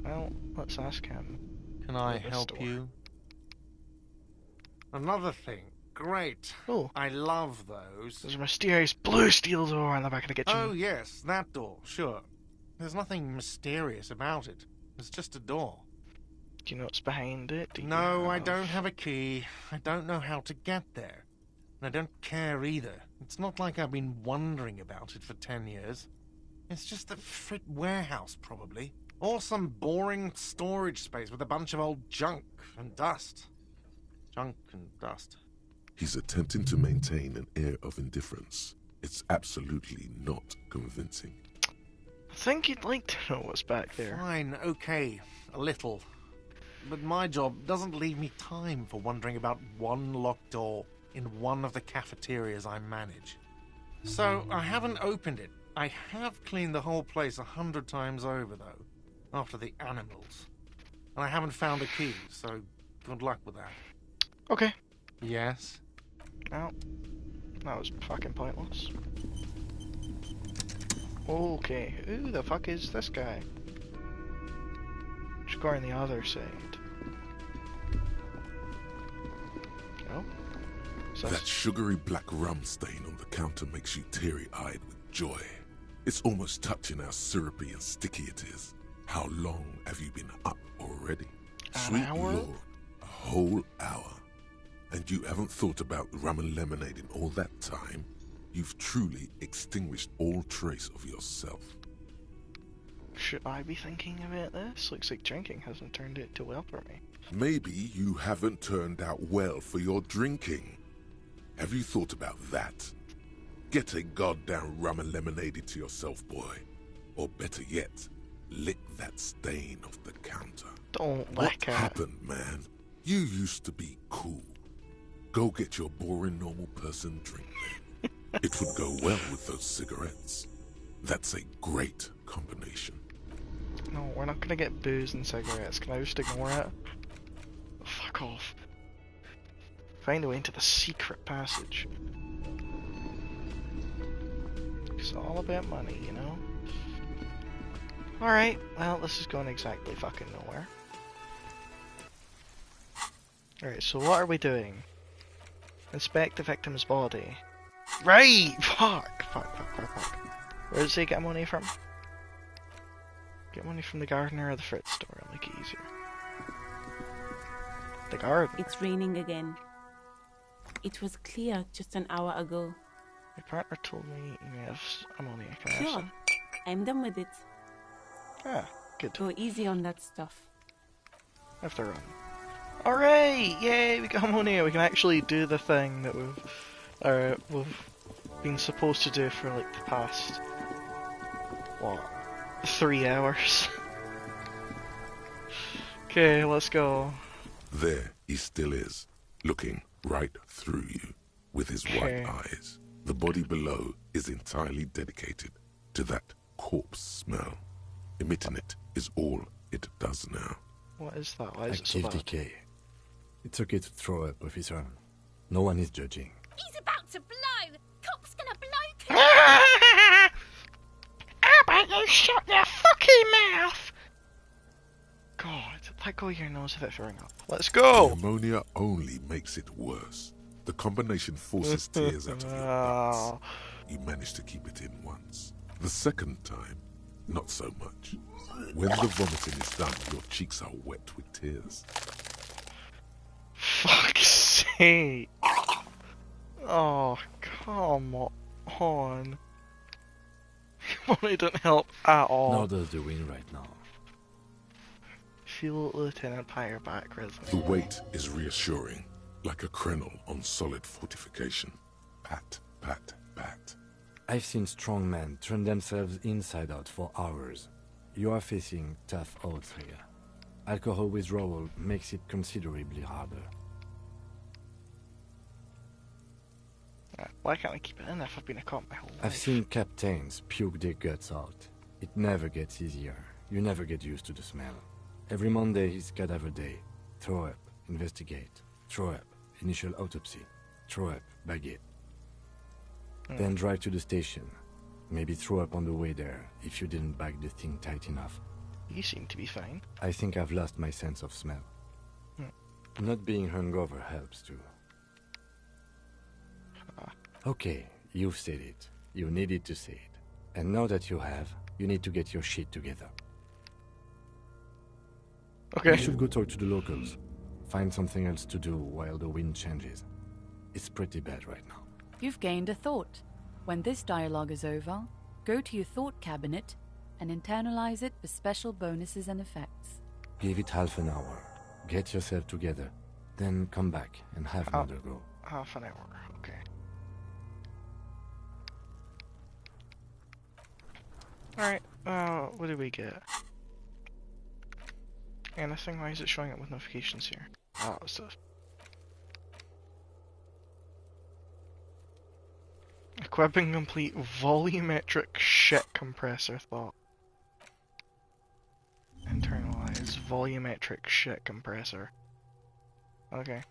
Well, let's ask him. Can I help you? Another thing. Great. Oh. I love those. There's a mysterious blue steel door in the back of the kitchen. Oh, yes, that door, sure. There's nothing mysterious about it. It's just a door. Do you know what's behind it? No, I don't have a key. I don't know how to get there. And I don't care either. It's not like I've been wondering about it for 10 years. It's just a frit warehouse, probably. Or some boring storage space with a bunch of old junk and dust. Junk and dust. He's attempting to maintain an air of indifference. It's absolutely not convincing. I think you'd like to know what's back there. Fine, okay, a little. But my job doesn't leave me time for wondering about one locked door in one of the cafeterias I manage. So I haven't opened it. I have cleaned the whole place 100 times over, though, after the animals. And I haven't found a key, so good luck with that. Okay. Yes? No. That was fucking pointless. Okay, who the fuck is this guy? Just go on the other side. Oh? That sugary black rum stain on the counter makes you teary-eyed with joy. It's almost touching how syrupy and sticky it is. How long have you been up already? Sweet Lord, a whole hour. And you haven't thought about rum and lemonade in all that time? You've truly extinguished all trace of yourself. Should I be thinking about this? Looks like drinking hasn't turned out too well for me. Maybe you haven't turned out well for your drinking. Have you thought about that? Get a goddamn rum and lemonade into yourself, boy. Or better yet, lick that stain off the counter. Don't What lick it. happened, man? You used to be cool. Go get your boring normal person drink then. It would go well with those cigarettes. That's a great combination. No, we're not gonna get booze and cigarettes. Can I just ignore it? Fuck off. Find a way into the secret passage. It's all about money, you know? Alright, well, this is going exactly fucking nowhere. Alright, so what are we doing? Inspect the victim's body. Right! Fuck! Where does he get money from? Get money from the gardener or the fruit store, it'll make it easier. The garden. It's raining again. It was clear just an hour ago. My partner told me you have ammonia. Can I have Sure. some? I'm done with it. Ah, good. Go easy on that stuff. Have to run. Alright! Yay, we got ammonia. We can actually do the thing that we've been supposed to do for like the past, what, 3 hours? Okay, let's go. There he still is, looking right through you with his white eyes. The body below is entirely dedicated to that corpse smell. Emitting it is all it does now. What is that? Why is it so Active bad? decay. It's okay to throw up, officer. No one is judging. He's about to blow! Cop's gonna blow! How about you shut your fucking mouth? God, let go of your nose if it's throwing up. Let's go! The ammonia only makes it worse. The combination forces tears out of your butts. You manage to keep it in once. The second time, not so much. When the vomiting is done, your cheeks are wet with tears. Fuck's sake! Oh, come on. Money don't help at all. Nor does the wind right now. Feel Lieutenant Pyre back, Resident. The weight is reassuring, like a crenel on solid fortification. Pat, pat, pat. I've seen strong men turn themselves inside out for hours. You are facing tough odds here. Alcohol withdrawal makes it considerably harder. Why can't I keep it in if I've been a cop my whole life? I've seen captains puke their guts out. It never gets easier. You never get used to the smell. Every Monday is cadaver day. Throw up, investigate. Throw up, initial autopsy. Throw up, bag it. Then drive to the station. Maybe throw up on the way there if you didn't bag the thing tight enough. You seem to be fine. I think I've lost my sense of smell. Not being hungover helps too. Okay, you've said it. You needed to say it. And now that you have, You need to get your shit together. Okay. You should go talk to the locals. Find something else to do while the wind changes. It's pretty bad right now. You've gained a thought. When this dialogue is over, go to your thought cabinet and internalize it for special bonuses and effects. Give it half an hour. Get yourself together. Then come back and have another go. Half an hour, okay. Alright, what do we get? Anything? Why is it showing up with notifications here? Oh, it's the... Equipping complete volumetric shit compressor thought. Internalize volumetric shit compressor. Okay.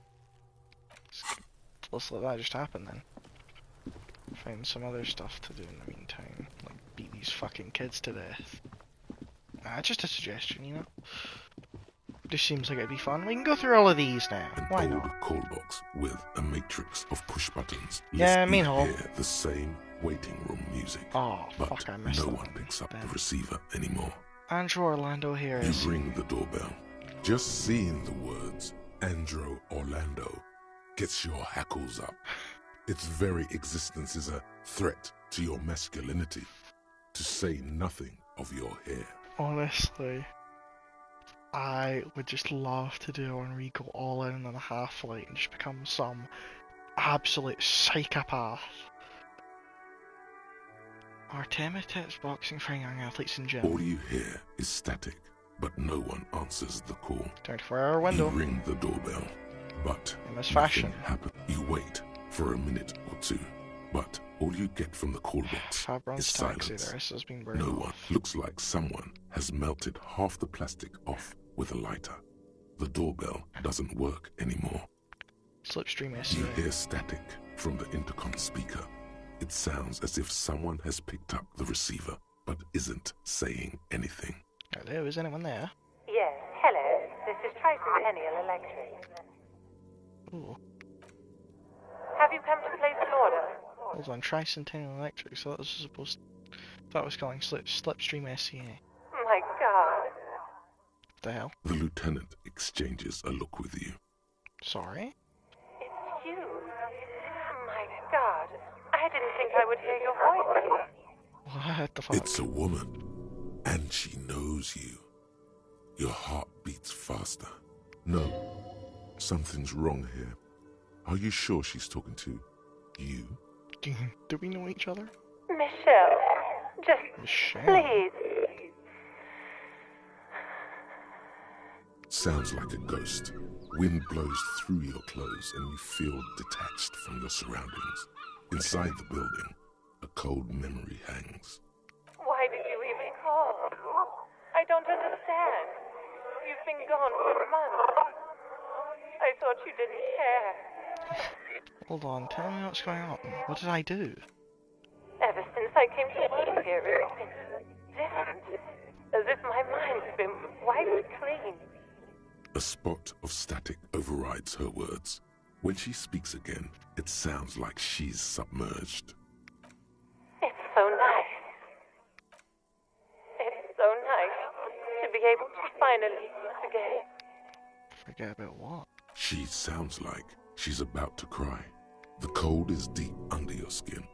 Let's let that just happen then. Find some other stuff to do in the meantime. Like beat these fucking kids to death. Just a suggestion, you know? Just seems like it'd be fun. We can go through all of these now. Why An not? old call box with a matrix of push buttons. Yeah, Lest you meanwhile. hear the same waiting room music. Oh, but fuck, I missed no that one one. picks up the receiver anymore. Andrew Orlando here is. You ring the doorbell. Just seeing the words Andrew Orlando gets your hackles up. Its very existence is a threat to your masculinity, to say nothing of your hair. Honestly, I would just love to do one where you go all in on a half-light and just become some absolute psychopath. Artemis tips boxing for young athletes in gym. All you hear is static, but no one answers the call. 24-hour window. You ring the doorbell, but in this fashion. Nothing happens. You wait for a minute or two, but all you get from the call box is silence. No one. Looks like someone has melted half the plastic off with a lighter. The doorbell doesn't work anymore. Slipstream SEA. You hear static from the intercom speaker. It sounds as if someone has picked up the receiver, but isn't saying anything. Hello, is anyone there? Yes, hello. This is Tricentennial Electric. Ooh. Have you come to place an order? Hold on, Tricentennial Electric, so that was supposed to... That was calling Slipstream SEA. My God. What the hell? The lieutenant exchanges a look with you. Sorry? It's you. My God. I didn't think I would hear your voice. What the fuck? It's a woman, and she knows you. Your heart beats faster. No, something's wrong here. Are you sure she's talking to you? Do we know each other? Michelle, just Michelle. please. Sounds like a ghost. Wind blows through your clothes and you feel detached from your surroundings. Inside the building, a cold memory hangs. Why did you even call? I don't understand. You've been gone for months. I thought you didn't care. Hold on, tell me what's going on. What did I do? Ever since I came to work here, it's been different. As if my mind's been wiped clean. A spot of static overrides her words. When she speaks again, it sounds like she's submerged. It's so nice. It's so nice to be able to finally forget. Forget about what? She sounds like she's about to cry. The cold is deep under your skin,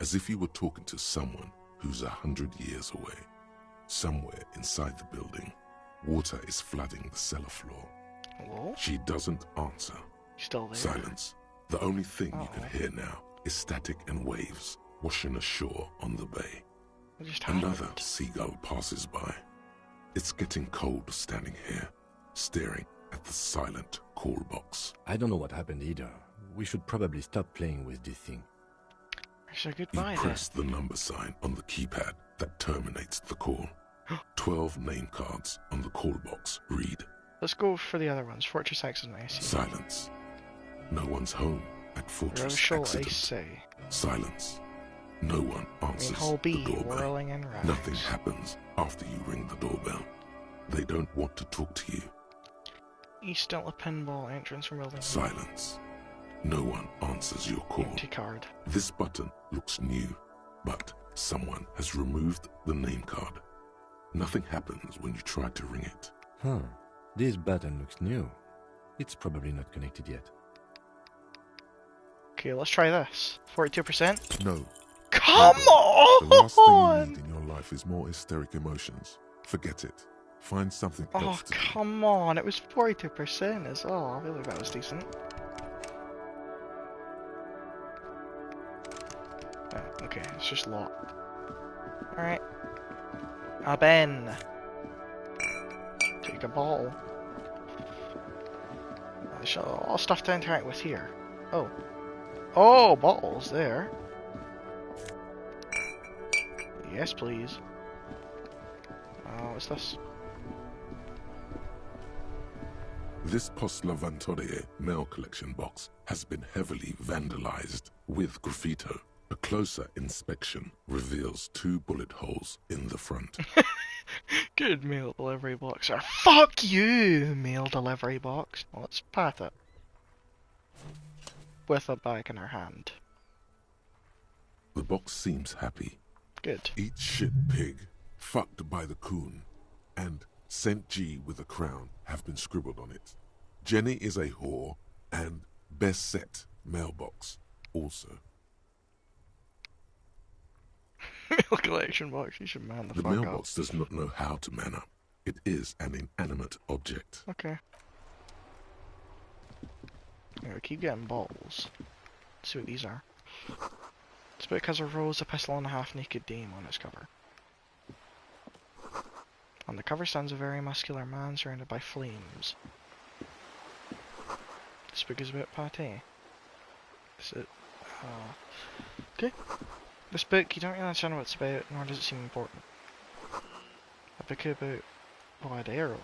as if you were talking to someone who's 100 years away. Somewhere inside the building, water is flooding the cellar floor. Hello? She doesn't answer. Still there? Silence. The only thing you can hear now is static and waves washing ashore on the bay. Another seagull passes by. It's getting cold standing here, staring at the silent call box. I don't know what happened either. We should probably stop playing with this thing. So goodbye You press the number sign on the keypad that terminates the call. 12 name cards on the call box read. Let's go for the other ones. Fortress X is nice. Silence. No one's home at Fortress Shall I Accident. say? Silence. No one answers Hall B, the doorbell. whirling and rags. Nothing happens after you ring the doorbell. They don't want to talk to you. East Delta Pinball entrance from building. Silence. No one answers your call. Empty card. This button looks new, but Someone has removed the name card. Nothing happens when you try to ring it. Huh. This button looks new. It's probably not connected yet. Okay, let's try this. 42%? No. Come on! The last thing you need in your life is more hysteric emotions. Forget it. Find something else to do. Come on. It was 42% as well. I feel like that was decent. Oh, okay, it's just locked. Alright. Ben. Take a ball. There's a lot of stuff to interact with here. Oh. Oh, bottles there. Yes, please. What's this? This Post Lavantore mail collection box has been heavily vandalized with graffito. A closer inspection reveals 2 bullet holes in the front. Good mail delivery box. Or fuck you, mail delivery box. Well, let's pat it. With a bag in her hand. The box seems happy. Good. Eat shit pig, fucked by the coon, and St. G with a crown have been scribbled on it. Jenny is a whore, and best set mailbox also. Mail collection box, you should man the fuck up. The mailbox does not know how to man up. It is an inanimate object. Okay. I keep getting balls. Let's see what these are. It's because of Rose, a pistol and a half-naked dame on its cover. On the cover stands a very muscular man surrounded by flames. This book is about pate. Is it? Okay. This book, you don't really understand what it's about, nor does it seem important. A book about Boadero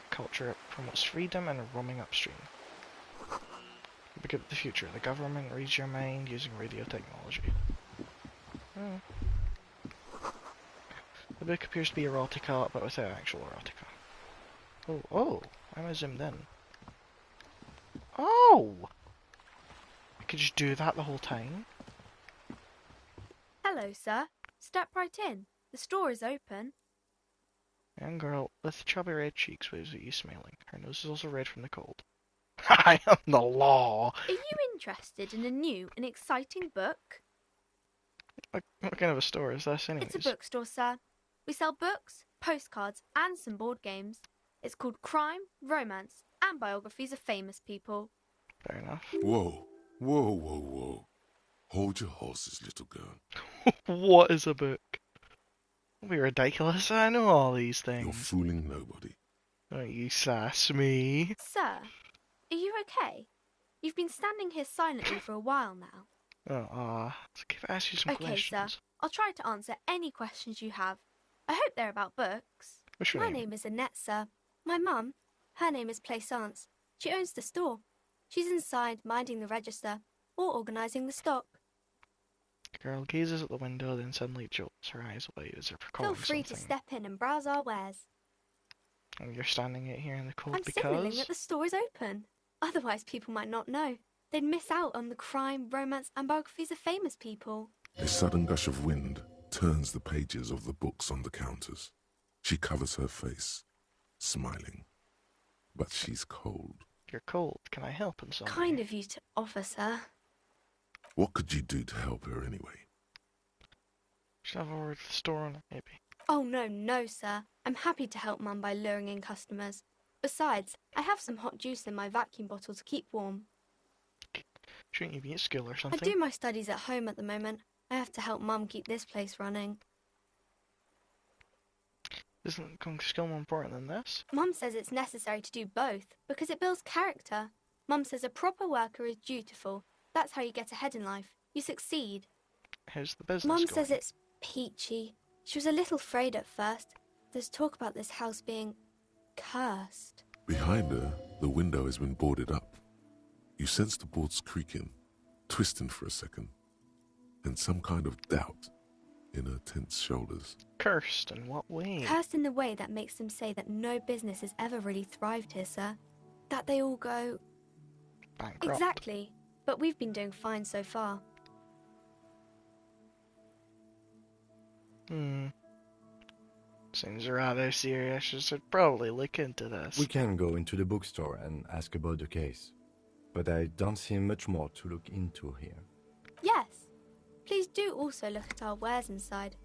culture promotes freedom and roaming upstream. A book about the future. The government reads your mind using radio technology. The book appears to be erotica, but without actual erotica. Oh, I'm zoomed in. Oh! I could just do that the whole time. Hello, sir. Step right in. The store is open. Young girl with chubby red cheeks waves at you smiling. Her nose is also red from the cold. I am the law! Are you interested in a new and exciting book? What kind of a store is this anyways? It's a bookstore, sir. We sell books, postcards, and some board games. It's called Crime, Romance, and Biographies of Famous People. Fair enough. Whoa, whoa, whoa, whoa. Hold your horses, little girl. What is a book? Don't be ridiculous, I know all these things. You're fooling nobody. Don't you sass me. Sir, are you okay? You've been standing here silently for a while now. So can I ask you some questions? Okay, sir. I'll try to answer any questions you have. I hope they're about books. What's your My name? name is Annette, sir. My mum, her name is Plaisance. She owns the store. She's inside minding the register or organising the stock. The girl gazes at the window, then suddenly jolts her eyes away as if recalling Feel free something. to step in and browse our wares. And you're standing out here in the cold I'm because... signalling that the store is open. Otherwise people might not know. They'd miss out on the crime, romance and biographies of famous people. A sudden gush of wind turns the pages of the books on the counters. She covers her face, smiling. But she's cold. You're cold. Can I help in some way? Kind of you to offer, sir. What could you do to help her anyway? Should I have a word with the store owner, maybe? Oh, no, sir. I'm happy to help Mum by luring in customers. Besides, I have some hot juice in my vacuum bottle to keep warm. Shouldn't you be at school or I something? do my studies at home at the moment. I have to help Mum keep this place running. Isn't going to school more important than this? Mum says it's necessary to do both because it builds character. Mum says a proper worker is dutiful. That's how you get ahead in life. You succeed. How's the business Mum going? says it's peachy. She was a little afraid at first. There's talk about this house being cursed. Behind her, the window has been boarded up. You sense the boards creaking, twisting for a second, and some kind of doubt in her tense shoulders. Cursed in what way? Cursed in the way that makes them say that no business has ever really thrived here, sir. That they all go... bankrupt. Exactly. But we've been doing fine so far. Seems rather serious. You should probably look into this. We can go into the bookstore and ask about the case. But I don't see much more to look into here. Yes. Please do also look at our wares inside.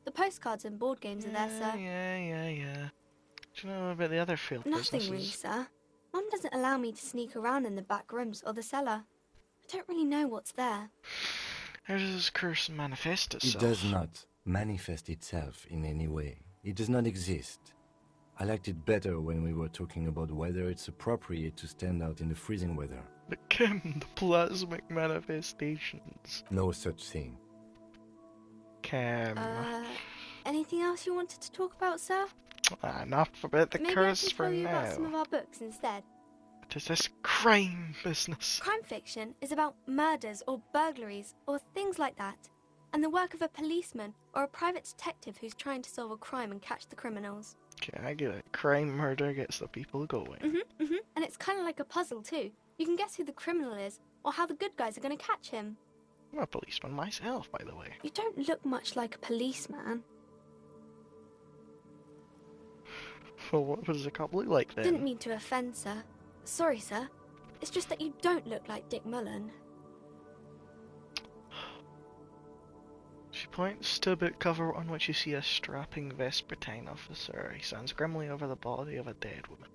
The postcards and board games are there, sir. Yeah. Do you know about the other field Nothing businesses? really, sir. Mum doesn't allow me to sneak around in the back rooms or the cellar. I don't really know what's there. How does this curse manifest itself? It does not manifest itself in any way. It does not exist. I liked it better when we were talking about whether it's appropriate to stand out in the freezing weather. The plasmic manifestations. No such thing. Anything else you wanted to talk about, sir? Enough about the Maybe curse I can for tell you now. about some of our books instead. What is this crime business? Crime fiction is about murders or burglaries or things like that, and the work of a policeman or a private detective who's trying to solve a crime and catch the criminals. Okay, I get it. Crime, murder gets the people going. And it's kind of like a puzzle too. You can guess who the criminal is or how the good guys are going to catch him. I'm a policeman myself, by the way. You don't look much like a policeman. Well, what does a cop look like then? Didn't mean to offend, sir. Sorry, sir. It's just that you don't look like Dick Mullen. She points to a book cover on which you see a strapping Vespertine officer. He stands grimly over the body of a dead woman.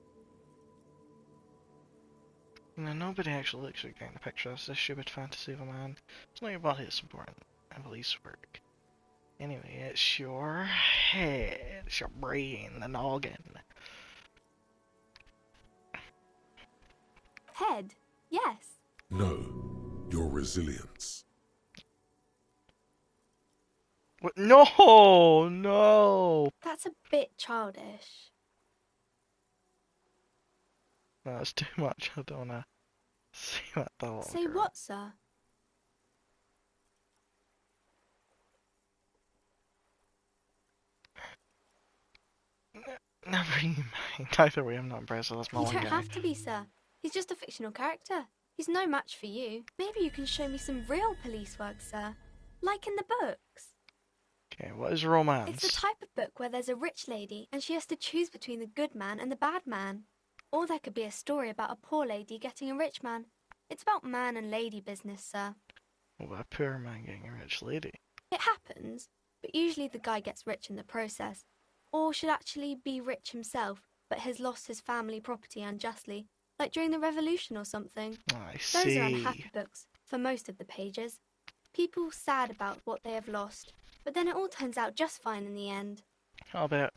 Now, nobody actually looks like in the picture. It's this stupid fantasy of a man. It's not your body that's important in police work. Anyway, it's your head, it's your brain, the noggin. Head? Yes. No, your resilience. What? No! That's a bit childish. No, that's too much. I don't wanna see that dog. Say what, sir? Never mind. Either way, I'm not impressed with this You Mullen don't guy. have to be, sir. He's just a fictional character. He's no match for you. Maybe you can show me some real police work, sir. Like in the books. Okay, what is romance? It's the type of book where there's a rich lady and she has to choose between the good man and the bad man. Or there could be a story about a poor lady getting a rich man. It's about man and lady business, sir. What about a poor man getting a rich lady? It happens, but usually the guy gets rich in the process. Or should actually be rich himself, but has lost his family property unjustly, like during the revolution or something. I Those see. are unhappy books, for most of the pages. People sad about what they have lost, but then it all turns out just fine in the end. How about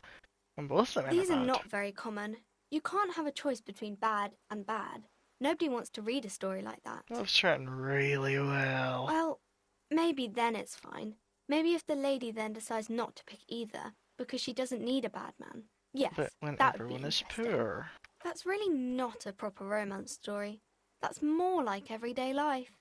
when both of them These are are bad? not very common. You can't have a choice between bad and bad. Nobody wants to read a story like that. Love's written really well. Well, maybe then it's fine. Maybe if the lady then decides not to pick either, because she doesn't need a bad man. Yes, But when that would everyone be is interesting. poor. That's really not a proper romance story. That's more like everyday life.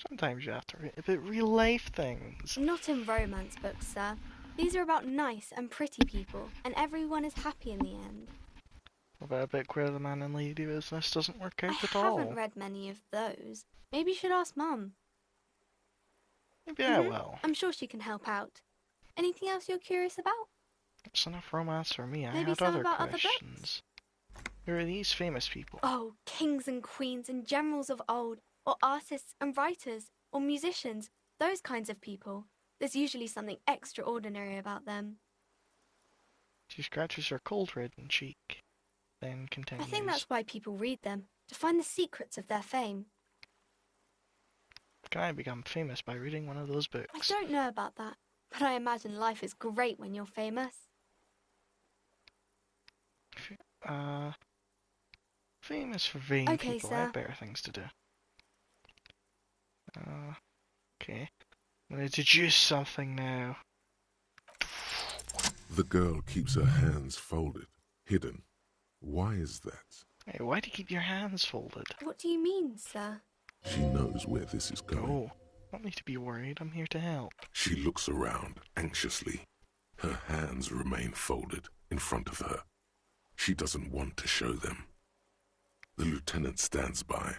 Sometimes you have to read about real life things. Not in romance books, sir. These are about nice and pretty people, and everyone is happy in the end. What about a book where the man and lady business doesn't work out I at all? haven't read many of those. Maybe you should ask Mum. Maybe I will. I'm sure she can help out. Anything else you're curious about? It's enough romance for me. I Maybe had some other about other questions. Who are these famous people? Oh, kings and queens and generals of old, or artists and writers, or musicians, those kinds of people. There's usually something extraordinary about them. She scratches her cold-reddened cheek, then continues. I think that's why people read them, to find the secrets of their fame. Can I become famous by reading one of those books? I don't know about that, but I imagine life is great when you're famous. Famous for vain Okay, people. I have sir. better things to do. Okay. I'm gonna deduce something now. The girl keeps her hands folded, hidden. Why is that? Hey, why do you keep your hands folded? What do you mean, sir? She knows where this is going. Oh, don't need to be worried. I'm here to help. She looks around anxiously. Her hands remain folded in front of her. She doesn't want to show them. The lieutenant stands by,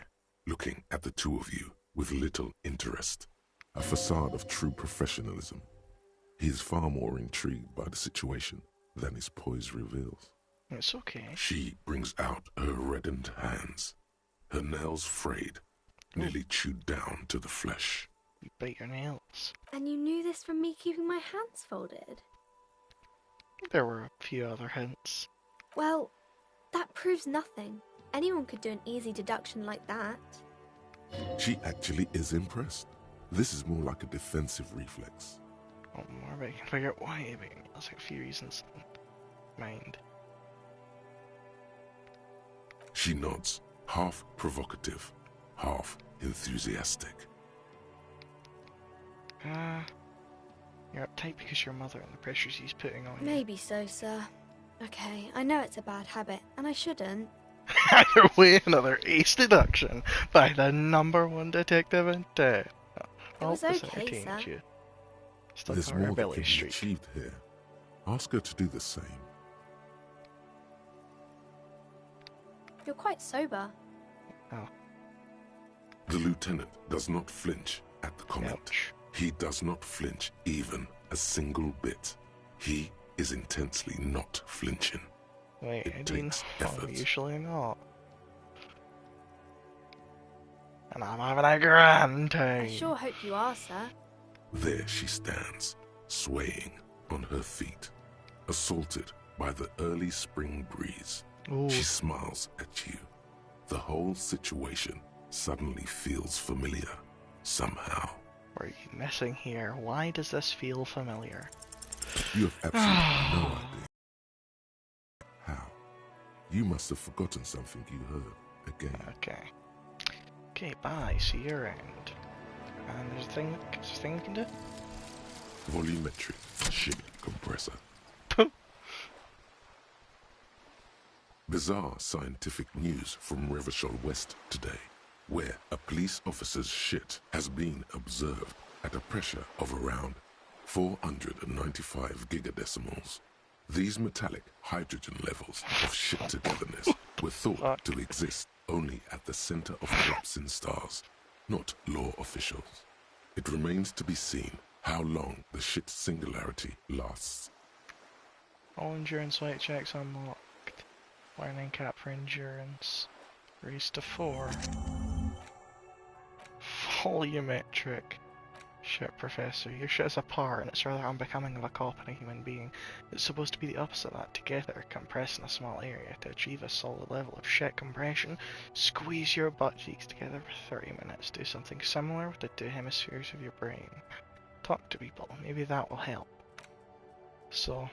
looking at the two of you with little interest. A facade of true professionalism. He is far more intrigued by the situation than his poise reveals. It's okay. She brings out her reddened hands, her nails frayed, nearly chewed down to the flesh. You bite your nails. And you knew this from me keeping my hands folded? There were a few other hints. Well, that proves nothing. Anyone could do an easy deduction like that. She actually is impressed. This is more like a defensive reflex. Oh, more but I can figure out why you bite your nails. Like a few reasons in mind. She nods, half provocative, half enthusiastic. You're uptight because your mother and the pressure she's putting on you. Maybe so, sir. Okay, I know it's a bad habit, and I shouldn't. Either way, another ace deduction by the #1 detective in town. It was okay, sir. You. Still There's got her more that ability can be streak. achieved here. Ask her to do the same. You're quite sober. Oh. The lieutenant does not flinch at the comment. Ouch. He does not flinch even a single bit. He is intensely not flinching. Wait, It takes effort. usually not. And I'm having a grand time. I sure hope you are, sir. There she stands, swaying on her feet, assaulted by the early spring breeze. Ooh. She smiles at you. The whole situation suddenly feels familiar, somehow. What are you missing here? Why does this feel familiar? You have absolutely no idea. How? You must have forgotten something you heard again. Okay. Okay, bye. See you around. And there's a thing we can do? Volumetric ship compressor. Bizarre scientific news from Revachol West today, where a police officer's shit has been observed at a pressure of around 495 gigadecimals. These metallic hydrogen levels of shit togetherness were thought to exist only at the center of collapsing stars, not law officials. It remains to be seen how long the shit singularity lasts. All endurance weight checks unlocked. Warning cap for endurance. Raised to 4. Volumetric. Shit, Professor. Your shit is apart and it's rather unbecoming of a cop and a human being. It's supposed to be the opposite of that. Together, compress in a small area to achieve a solid level of shit compression. Squeeze your butt cheeks together for 30 minutes. Do something similar with the 2 hemispheres of your brain. Talk to people. Maybe that will help. So,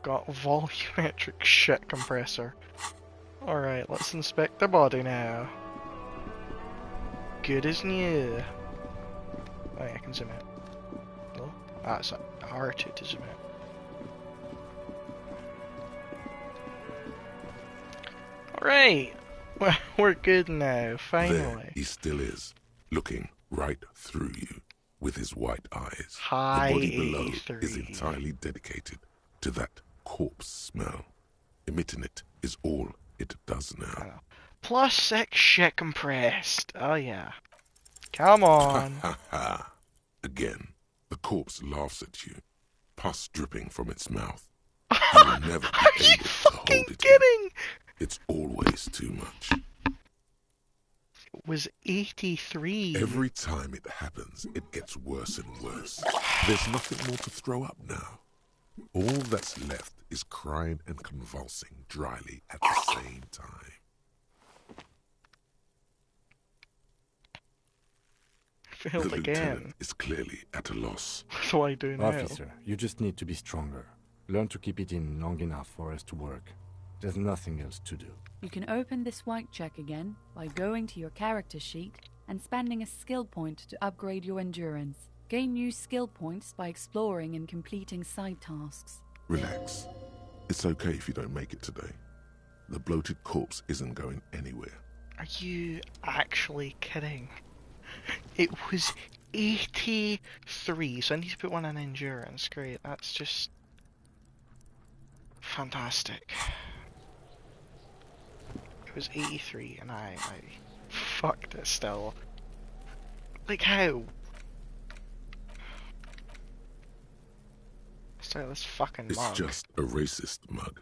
got volumetric shit compressor. Alright, let's inspect the body now. Good as new. Oh yeah, I can zoom in. No? Ah, it's R2 to zoom in. Alright! We're good now, finally. There he still is, looking right through you with his white eyes. Hi, the body below 83. is entirely dedicated to that corpse smell. Emitting it is all it does now. +6 shit compressed. Oh yeah. Come on. Ha ha. Again, the corpse laughs at you, pus dripping from its mouth. You will never be able to hold it kidding? in. It's always too much. It was 83. Every time it happens, it gets worse and worse. There's nothing more to throw up now. All that's left is crying and convulsing dryly at the same time. Failed the again. lieutenant is clearly at a loss. What do I do now? Officer, you just need to be stronger. Learn to keep it in long enough for us to work. There's nothing else to do. You can open this white check again by going to your character sheet and spending a skill point to upgrade your endurance. Gain new skill points by exploring and completing side tasks. Relax. It's okay if you don't make it today. The bloated corpse isn't going anywhere. Are you actually kidding? It was 83, so I need to put one in endurance. Great, that's just fantastic. It was 83 and I fucked it still. Like how? Start this fucking It's mug. just a racist mug.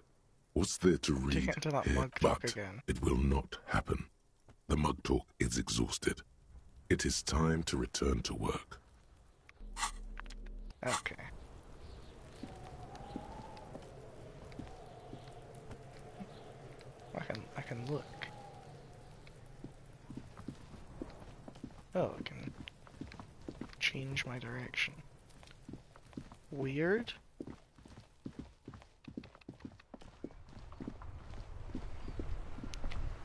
What's there to read Get into that here? mug talk But again. it will not happen. The mug talk is exhausted. It is time to return to work. Okay. I can look. Oh, I can change my direction. Weird.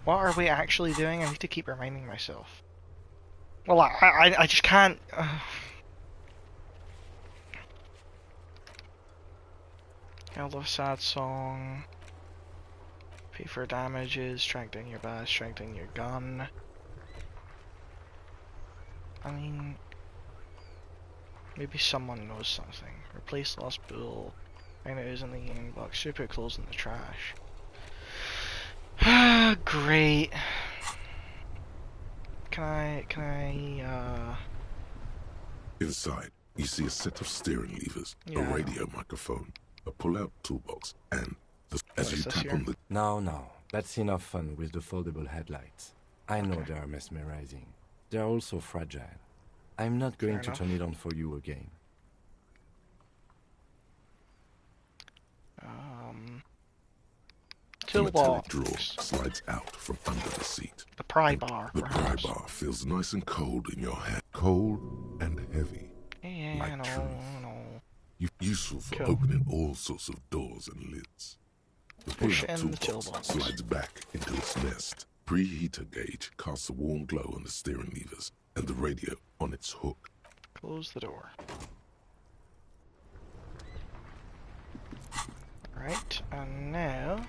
What are we actually doing? I need to keep reminding myself. Well, I just can't. I love a sad song. Pay for damages, track down your badge, track down your gun. I mean, maybe someone knows something. Replace lost bull. Find out who's in the game box. Should put clothes in the trash. Great. Can I, Inside, you see a set of steering levers, a Yeah. radio microphone, a pull-out toolbox, and as you tap on the... No, that's enough fun with the foldable headlights. I know they are mesmerizing. They are also fragile. I'm not going to turn it on for you again. The metallic toolbox. drawer slides out from under the seat. The pry bar, The pry perhaps. bar feels nice and cold in your hand. Cold and heavy. Yeah, like I know, truth. I know. Useful for Cool. opening all sorts of doors and lids. The Push pull-out in the toolbox toolbox. slides back into its nest. Preheater gauge casts a warm glow on the steering levers and the radio on its hook. Close the door. Right, and now...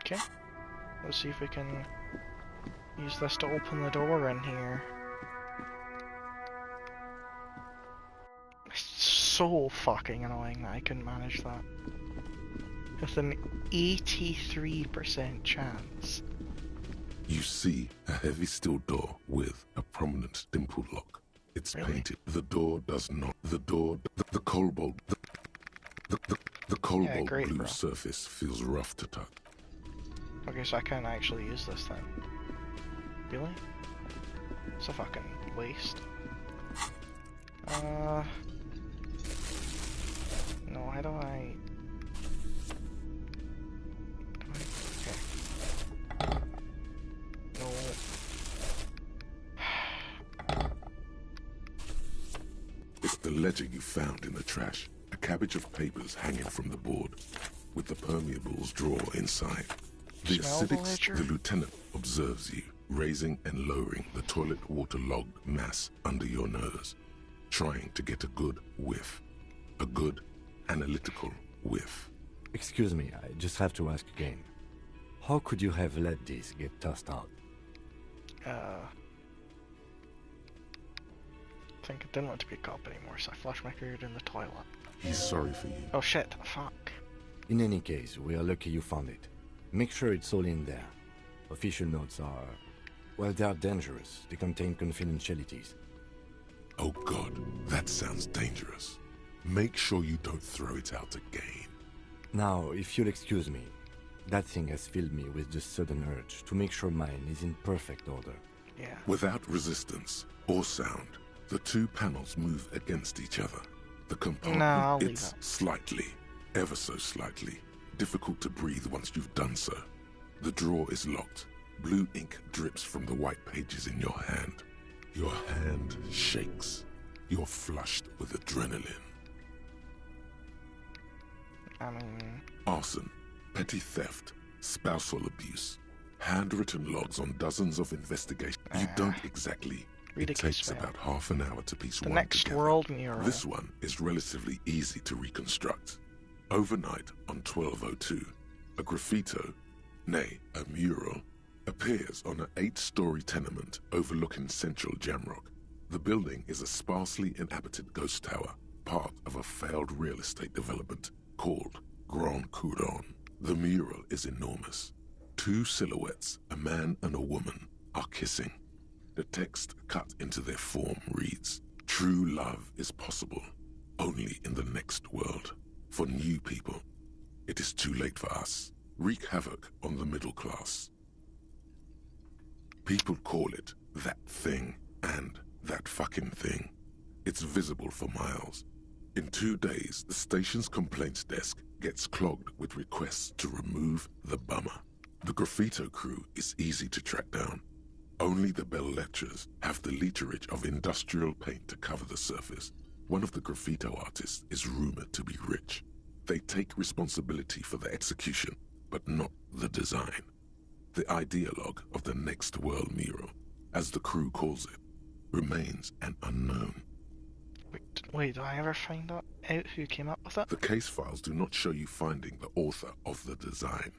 Okay, let's see if we can use this to open the door in here. It's so fucking annoying that I couldn't manage that. With an 83% chance. You see a heavy steel door with a prominent dimple lock. It's painted. The door does not. The cobalt. The cobalt great, blue bro. surface feels rough to touch. Okay, so I can't actually use this then. Really? It's a fucking waste. No, how do I... Okay. No. It's the ledger you found in the trash. A cabbage of papers hanging from the board, with the permeables drawer inside. The Smell the acidics, ledger? the lieutenant observes you, raising and lowering the toilet waterlogged mass under your nose, trying to get a good whiff. A good, analytical whiff. Excuse me, I just have to ask again. How could you have let this get tossed out? I think I didn't want to be a cop anymore, so I flushed my period in the toilet. He's sorry for you. Oh shit, fuck. In any case, we are lucky you found it. Make sure it's all in there. Official notes are... well, they are dangerous. They contain confidentialities. Oh God, that sounds dangerous. Make sure you don't throw it out again. Now, if you'll excuse me, that thing has filled me with the sudden urge to make sure mine is in perfect order. Yeah. Without resistance or sound, the two panels move against each other. The compartment, I'll leave it's it. slightly, ever so slightly, difficult to breathe once you've done so. The drawer is locked. Blue ink drips from the white pages in your hand. Your hand shakes. You're flushed with adrenaline. I mean... Arson, petty theft, spousal abuse, handwritten logs on dozens of investigations. You don't exactly. Read a It case takes file. about half an hour to piece The one next together. world mural. This one is relatively easy to reconstruct. Overnight on 1202, a graffito, nay, a mural, appears on an 8-story tenement overlooking central Jamrock. The building is a sparsely inhabited ghost tower, part of a failed real estate development called Grand Couronne. The mural is enormous. Two silhouettes, a man and a woman, are kissing. The text cut into their form reads, "True love is possible only in the next world. For new people, it is too late for us. Wreak havoc on the middle class." People call it that thing and that fucking thing. It's visible for miles. In 2 days, the station's complaints desk gets clogged with requests to remove the bummer. The graffito crew is easy to track down. Only the bell lectures have the literage of industrial paint to cover the surface. One of the graffito artists is rumored to be rich. They take responsibility for the execution, but not the design. The ideologue of the next world mural, as the crew calls it, remains an unknown. Wait, did I ever find out who came up with it? The case files do not show you finding the author of the design.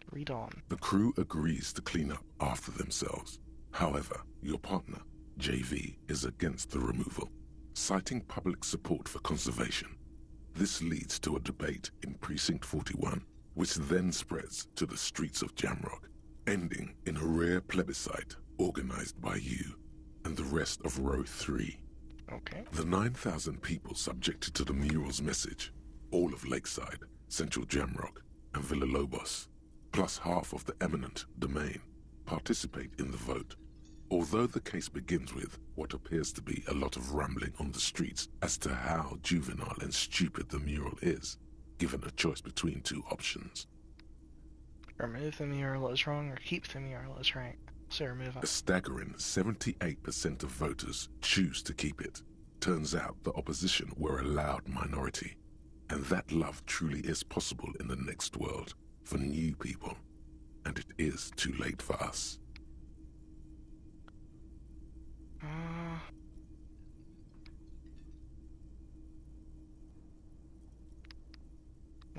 Read on. The crew agrees to clean up after themselves. However, your partner, JV, is against the removal, citing public support for conservation. This leads to a debate in Precinct 41, which then spreads to the streets of Jamrock, ending in a rare plebiscite organized by you and the rest of Row 3. Okay. The 9,000 people subjected to the mural's message, all of Lakeside, Central Jamrock, and Villalobos, plus half of the eminent domain, participate in the vote. Although the case begins with what appears to be a lot of rambling on the streets as to how juvenile and stupid the mural is, given a choice between two options. Remove the mural is wrong or keep the mural is right. So remove it. A staggering 78% of voters choose to keep it. Turns out the opposition were a loud minority, and that love truly is possible in the next world for new people, and it is too late for us.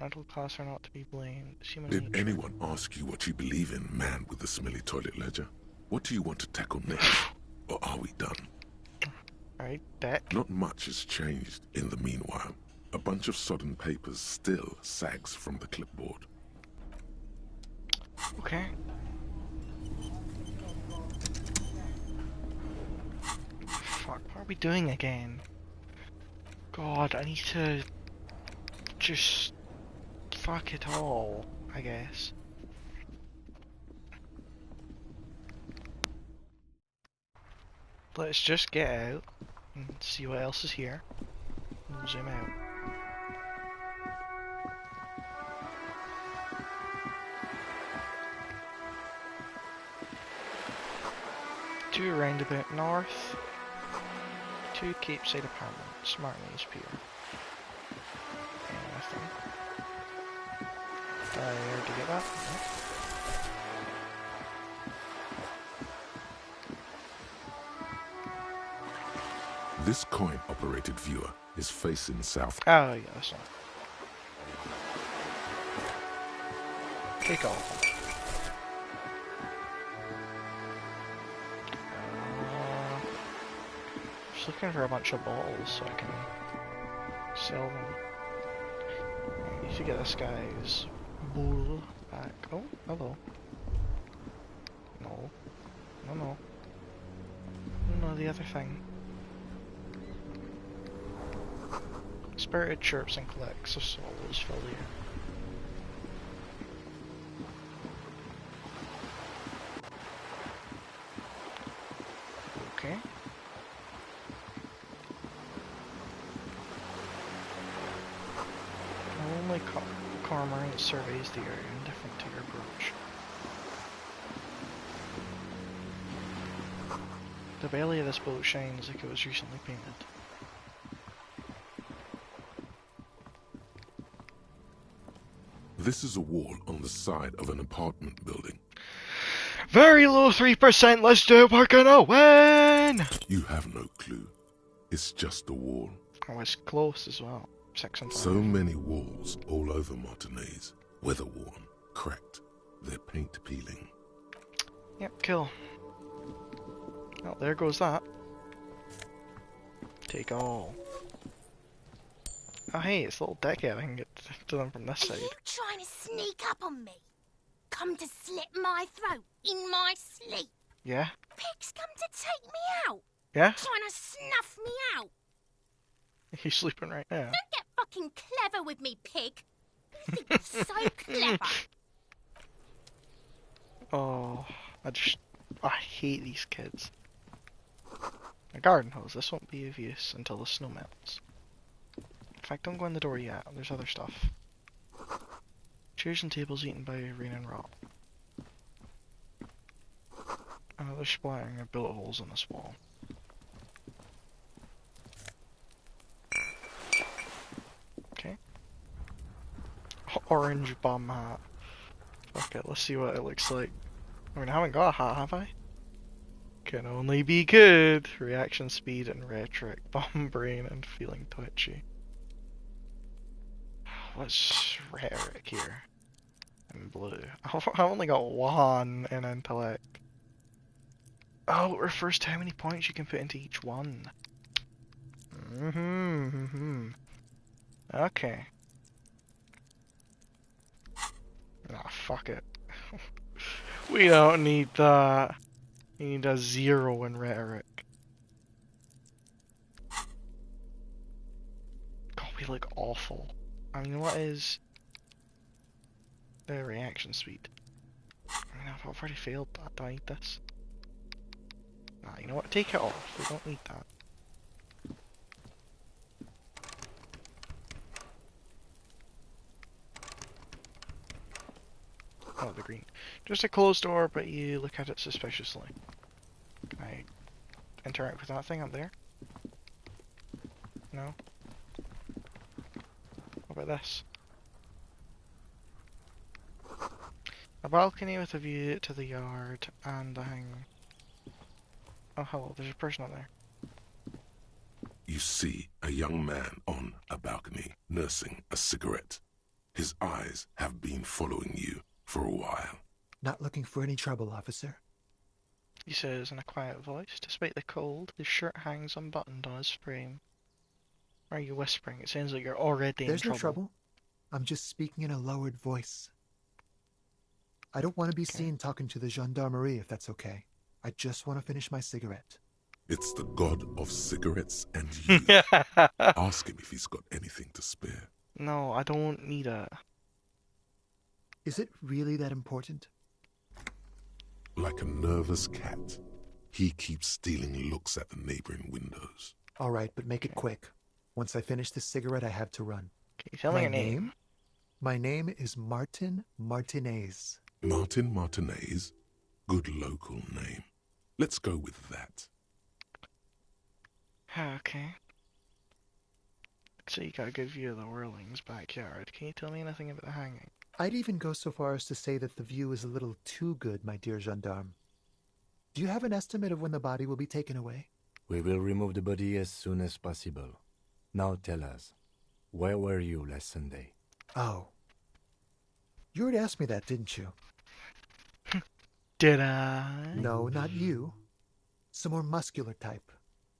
Middle class are not to be blamed. Human Did nature. anyone ask you what you believe in, man with the smelly toilet ledger? What do you want to tackle next? Or are we done? Alright, deck. Not much has changed in the meanwhile. A bunch of sodden papers still sags from the clipboard. Okay. Fuck, what are we doing again? God, I need to just fuck it all, I guess. Let's just get out and see what else is here. We'll zoom out. Two roundabout north. Two Capeside apartments. Martinez Pier. Anything. I already get that. No. This coin-operated viewer is facing south. Oh yeah, that's not. Take off. Just looking for a bunch of bottles so I can sell them. Need to get this guy's bull back. Oh, hello. No. No, no. No, the other thing. Spirited chirps and collects of souls fill the air. Okay. Only cormorant surveys the area, indifferent to your approach. The belly of this boat shines like it was recently painted. This is a wall on the side of an apartment building. Very low 3%, let's do it, we're gonna win! You have no clue. It's just a wall. Oh, it's close as well. 6 and 5. So many walls all over Martinez. Weather-worn, cracked, their paint peeling. Yep, kill. Well, there goes that. Take all. Oh hey, it's a little deckhead, I can get to them from this Are side. you trying to sneak up on me? Come to slit my throat in my sleep? Yeah? Pig's come to take me out. Yeah? Trying to snuff me out. He's sleeping right now. Don't get fucking clever with me, pig. You think you're so clever. Oh, I hate these kids. A garden hose, this won't be of use until the snow melts. In fact, don't go in the door yet, there's other stuff. Chairs and tables eaten by rain and rot. They're splattering of bullet holes in this wall. Okay. Orange bomb hat. Fuck it, let's see what it looks like. I mean, I haven't got a hat, have I? Can only be good. Reaction speed and rhetoric. Bomb brain and feeling twitchy. What's rhetoric here? In blue. I've only got one in intellect. Oh, it refers to how many points you can put into each one. Okay. Nah, fuck it. We don't need that. You need a 0 in rhetoric. God, we look awful. I mean, what is the reaction speed? I mean, I've already failed that. Do I need this? Nah, you know what? Take it off. We don't need that. Oh, the green. Just a closed door, but you look at it suspiciously. Can I interact with that thing up there? No? What about this? A balcony with a view to the yard and a hang. Oh, hello, there's a person up there. You see a young man on a balcony nursing a cigarette. His eyes have been following you for a while. Not looking for any trouble, officer. He says in a quiet voice. Despite the cold, his shirt hangs unbuttoned on his frame. Why are you whispering? It sounds like you're already in trouble. There's no trouble. I'm just speaking in a lowered voice. I don't want to be seen talking to the gendarmerie, if that's okay. I just want to finish my cigarette. It's the god of cigarettes and you. Ask him if he's got anything to spare. No, I don't need it. Is it really that important? Like a nervous cat, he keeps stealing looks at the neighboring windows. All right, but make it quick. Once I finish this cigarette, I have to run. Can you tell me your name? My name is Martin Martinez. Martin Martinez? Good local name. Let's go with that. Okay. So you got a good view of the Whirling's backyard. Can you tell me anything about the hanging? I'd even go so far as to say that the view is a little too good, my dear gendarme. Do you have an estimate of when the body will be taken away? We will remove the body as soon as possible. Now tell us, where were you last Sunday? Oh. You already asked me that, didn't you? Did I? No, not you. Some more muscular type.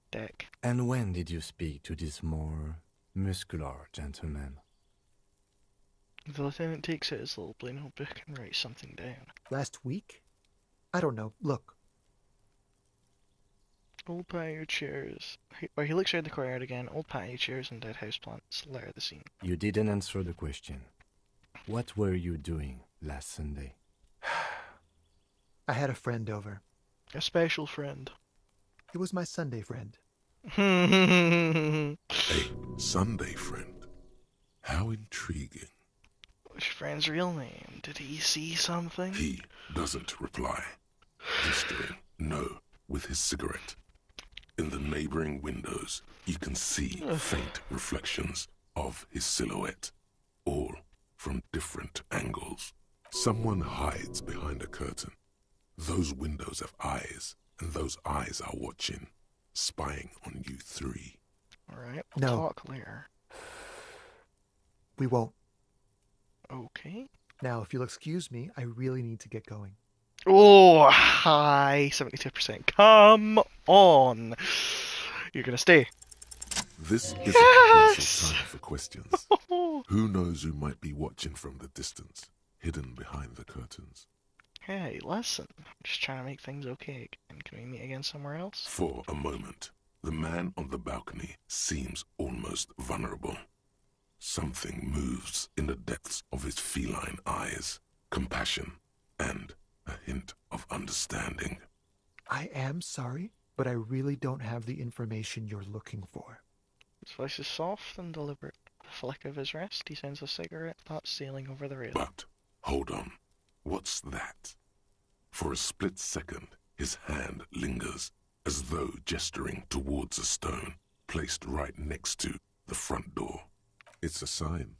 Dick. And when did you speak to this more muscular gentleman? The lieutenant takes out his little blue notebook and writes something down. Last week? I don't know. Look. Old patio chairs. He looks around the courtyard again. Old patio chairs and dead houseplants litter the scene. You didn't answer the question. What were you doing last Sunday? I had a friend over. A special friend. It was my Sunday friend. A Sunday friend? How intriguing. What's your friend's real name? Did he see something? He doesn't reply. Gesturing no with his cigarette. In the neighboring windows, you can see faint reflections of his silhouette, all from different angles. Someone hides behind a curtain. Those windows have eyes, and those eyes are watching, spying on you three. Alright, we'll talk later. We won't. Okay. Now, if you'll excuse me, I really need to get going. Oh, hi, 72%. Come on. You're gonna stay. This is a crucial time for questions. Who knows who might be watching from the distance, hidden behind the curtains? Hey, listen. I'm just trying to make things okay. And can we meet again somewhere else? For a moment, the man on the balcony seems almost vulnerable. Something moves in the depths of his feline eyes. Compassion and a hint of understanding. I am sorry, but I really don't have the information you're looking for. His voice is soft and deliberate. With a flick of his wrist, he sends a cigarette dart sailing over the rail. But, hold on. What's that? For a split second, his hand lingers, as though gesturing towards a stone placed right next to the front door. It's a sign.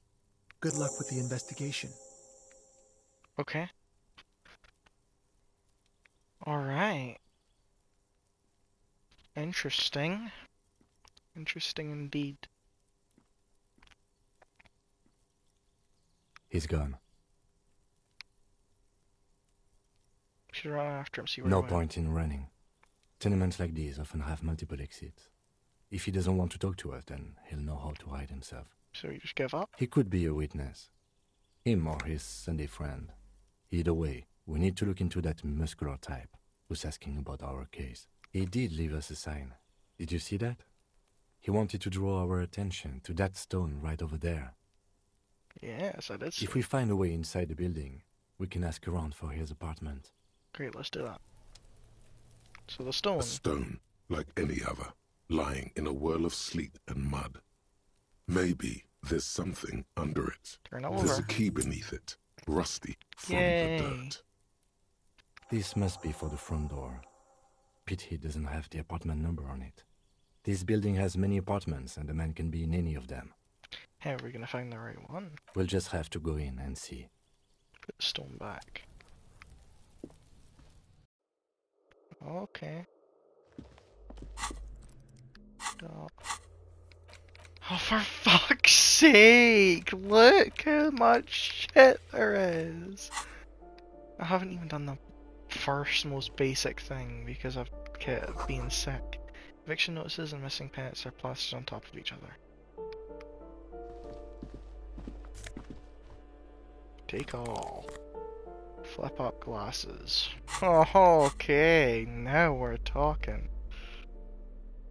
Good luck with the investigation. Okay. Alright. Interesting. Interesting indeed. He's gone. Should run after him, see where No he went. point in running. Tenements like these often have multiple exits. If he doesn't want to talk to us, then he'll know how to hide himself. So you just give up? He could be a witness. Him or his Sunday friend. Either way, we need to look into that muscular type who's asking about our case. He did leave us a sign. Did you see that? He wanted to draw our attention to that stone right over there. Yes, I did see. If we find a way inside the building, we can ask around for his apartment. Great, let's do that. So the stone. A stone, like any other, lying in a whirl of sleet and mud. Maybe there's something under it. Turn There's over. a key beneath it, rusty from Yay. the dirt. This must be for the front door. Pity doesn't have the apartment number on it. This building has many apartments and the man can be in any of them. How are we gonna find the right one? We'll just have to go in and see. Put the stone back. Okay. Stop. Oh, for fuck's sake! Look how much shit there is! I haven't even done the first most basic thing because I've kept being sick. Eviction notices and missing pets are plastered on top of each other. Take all. Flip up glasses. Oh, okay, now we're talking.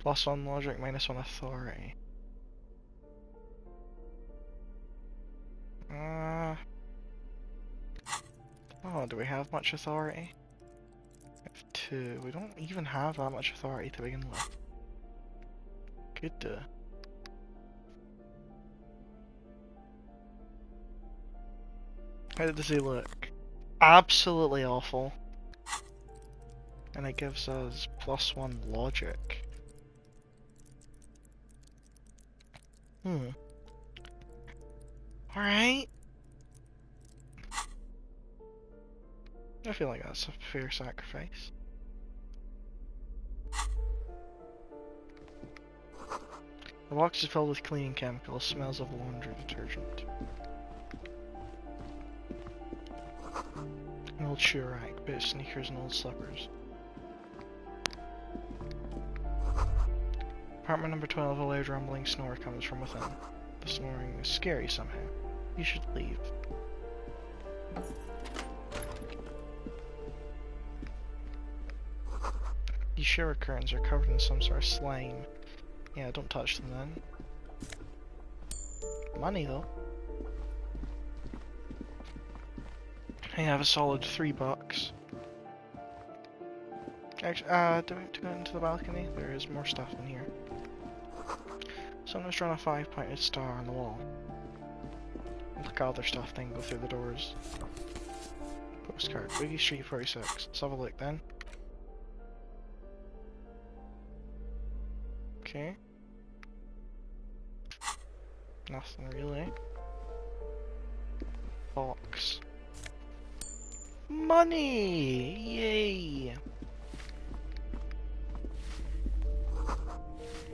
+1 logic, -1 authority. Oh, do we have much authority? We have 2. We don't even have that much authority to begin with. Good. How does he look? Absolutely awful. And it gives us +1 logic. Alright. I feel like that's a fair sacrifice. The box is filled with cleaning chemicals, smells of laundry detergent. An old shoe rack, bit of sneakers and old slippers. Apartment number 12, a loud rumbling snore comes from within. The snoring is scary somehow. You should leave. These shower curtains are covered in some sort of slime. Yeah, don't touch them then. Money though. I have a solid $3. Actually, do we have to go into the balcony? There is more stuff in here. Someone's drawn a 5-pointed star on the wall. Look at other stuff, then go through the doors. Postcard, Boogie Street 46. Let's have a look then. Okay. Nothing really. Box. Money! Yay!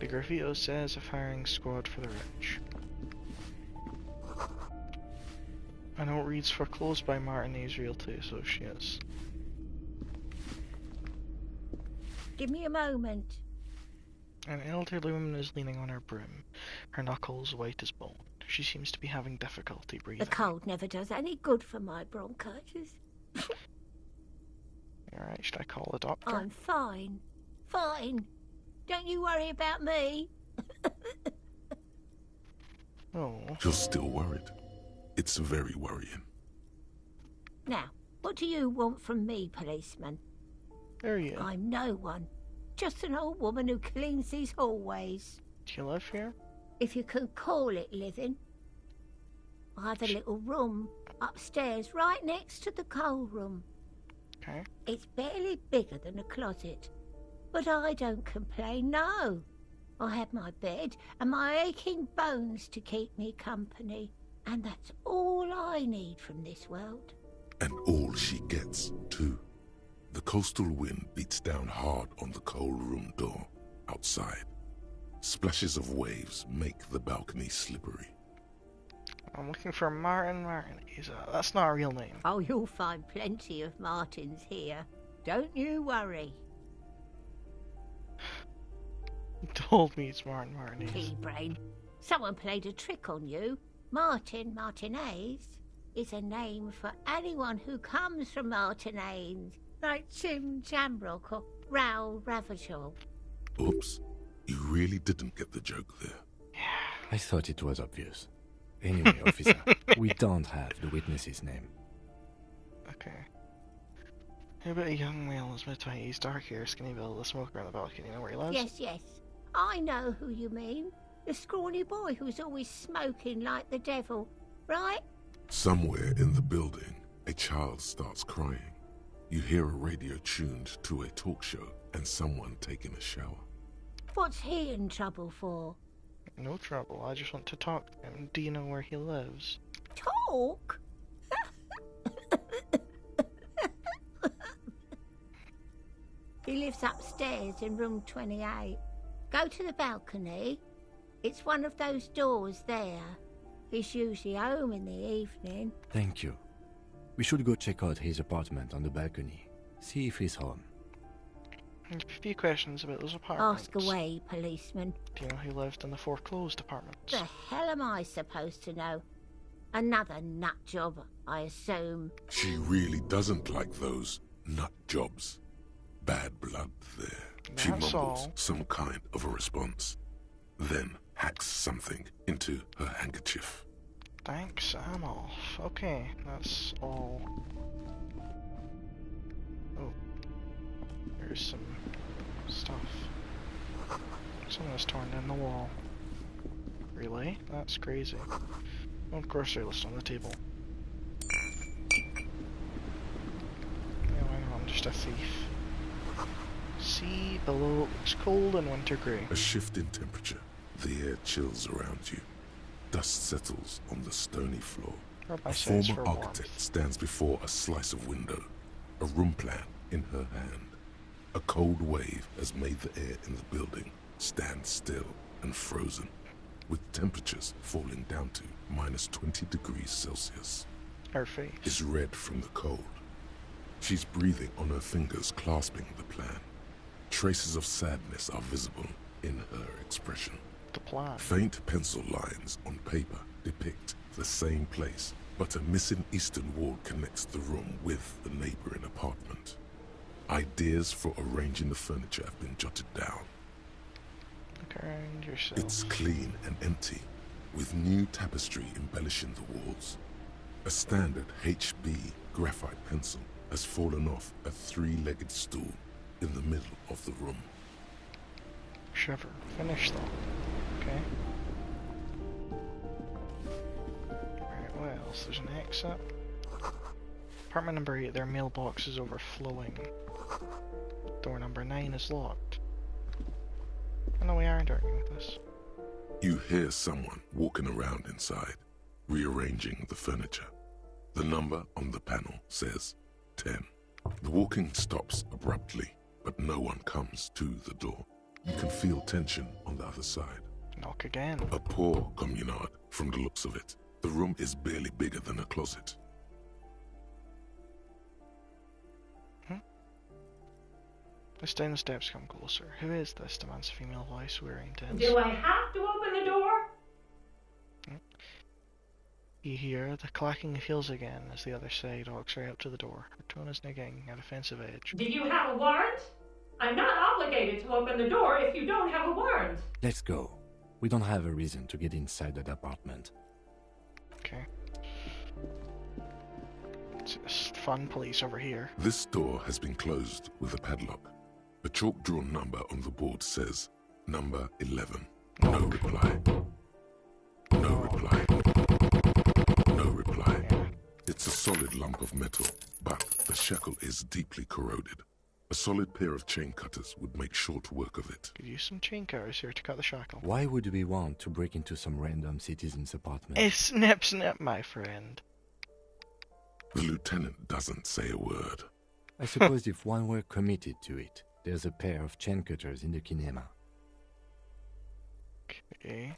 The graffito says a firing squad for the rich. A note reads foreclosed by Martinez Realty Associates. Give me a moment. An elderly woman is leaning on her broom, her knuckles white as bone. She seems to be having difficulty breathing. The cold never does any good for my bronchitis. Alright, should I call the doctor? I'm fine. Fine. Don't you worry about me. Oh. You're still worried. It's very worrying. Now, what do you want from me, policeman? There you. I'm no one. Just an old woman who cleans these hallways. Do you live here? If you can call it living. I have a little room upstairs right next to the coal room. Okay. It's barely bigger than a closet. But I don't complain, no. I have my bed and my aching bones to keep me company. And that's all I need from this world. And all she gets, too. The coastal wind beats down hard on the coal room door outside. Splashes of waves make the balcony slippery. I'm looking for Martin. That's not a real name. Oh, you'll find plenty of Martins here. Don't you worry. You told me it's Martin Martinez. Pea brain. Someone played a trick on you. Martin Martinez is a name for anyone who comes from Martinez, like Jim Jamrock or Raoul Ravachol. Oops. You really didn't get the joke there. I thought it was obvious. Anyway, officer, we don't have the witness's name. Okay. How about a young male in his mid-20s, dark hair, skinny build, a smoker on the balcony? You know where he lives? Yes, yes. I know who you mean. The scrawny boy who's always smoking like the devil, right? Somewhere in the building, a child starts crying. You hear a radio tuned to a talk show and someone taking a shower. What's he in trouble for? No trouble. I just want to talk to him. Do you know where he lives? Talk? He lives upstairs in room 28. Go to the balcony. It's one of those doors there. He's usually home in the evening. Thank you. We should go check out his apartment on the balcony. See if he's home. A few questions about those apartments. Ask away, policeman. Do you know who lived in the foreclosed apartments? The hell am I supposed to know? Another nut job, I assume. She really doesn't like those nut jobs. Bad blood there. She mumbles some kind of a response, then hacks something into her handkerchief. Thanks, I'm off. Okay, that's all. Oh. There's some stuff. Someone's torn down the wall. Really? That's crazy. Oh, grocery list on the table. Yeah, I know, I'm just a thief. Sea below looks cold and winter grey. A shift in temperature. The air chills around you. Dust settles on the stony floor. A former architect stands before a slice of window, a room plan in her hand. A cold wave has made the air in the building stand still and frozen, with temperatures falling down to -20 degrees Celsius. Her face is red from the cold. She's breathing on her fingers, clasping the plan. Traces of sadness are visible in her expression. The plan. Faint pencil lines on paper depict the same place, but a missing eastern wall connects the room with the neighboring apartment. Ideas for arranging the furniture have been jotted down. Look around yourself. It's clean and empty, with new tapestry embellishing the walls. A standard HB graphite pencil has fallen off a three-legged stool in the middle of the room. Shiver. Finish that. Okay. Right, what else? There's an exit. Apartment number 8, their mailbox is overflowing. Door number 9 is locked. I know we aren't arguing with this. You hear someone walking around inside, rearranging the furniture. The number on the panel says 10. The walking stops abruptly, but no one comes to the door. You can feel tension on the other side. Knock again. A poor communard, from the looks of it. The room is barely bigger than a closet. As down the steps come closer. Who is this? Demands a female voice, wearing tense. Do I have to open the door? You hear the clacking of heels again as the other side walks right up to the door. Her tone is nigging, a defensive edge. Do you have a warrant? I'm not obligated to open the door if you don't have a warrant. Let's go. We don't have a reason to get inside that apartment. Okay. It's fun police over here. This door has been closed with a padlock. A chalk-drawn number on the board says, number 11. No reply. No reply. No reply. It's a solid lump of metal, but the shackle is deeply corroded. A solid pair of chain cutters would make short work of it. Could use some chain cutters here to cut the shackle. Why would we want to break into some random citizen's apartment? It's snip snip, my friend. The lieutenant doesn't say a word. I suppose if one were committed to it, there's a pair of chain cutters in the kinema. Okay.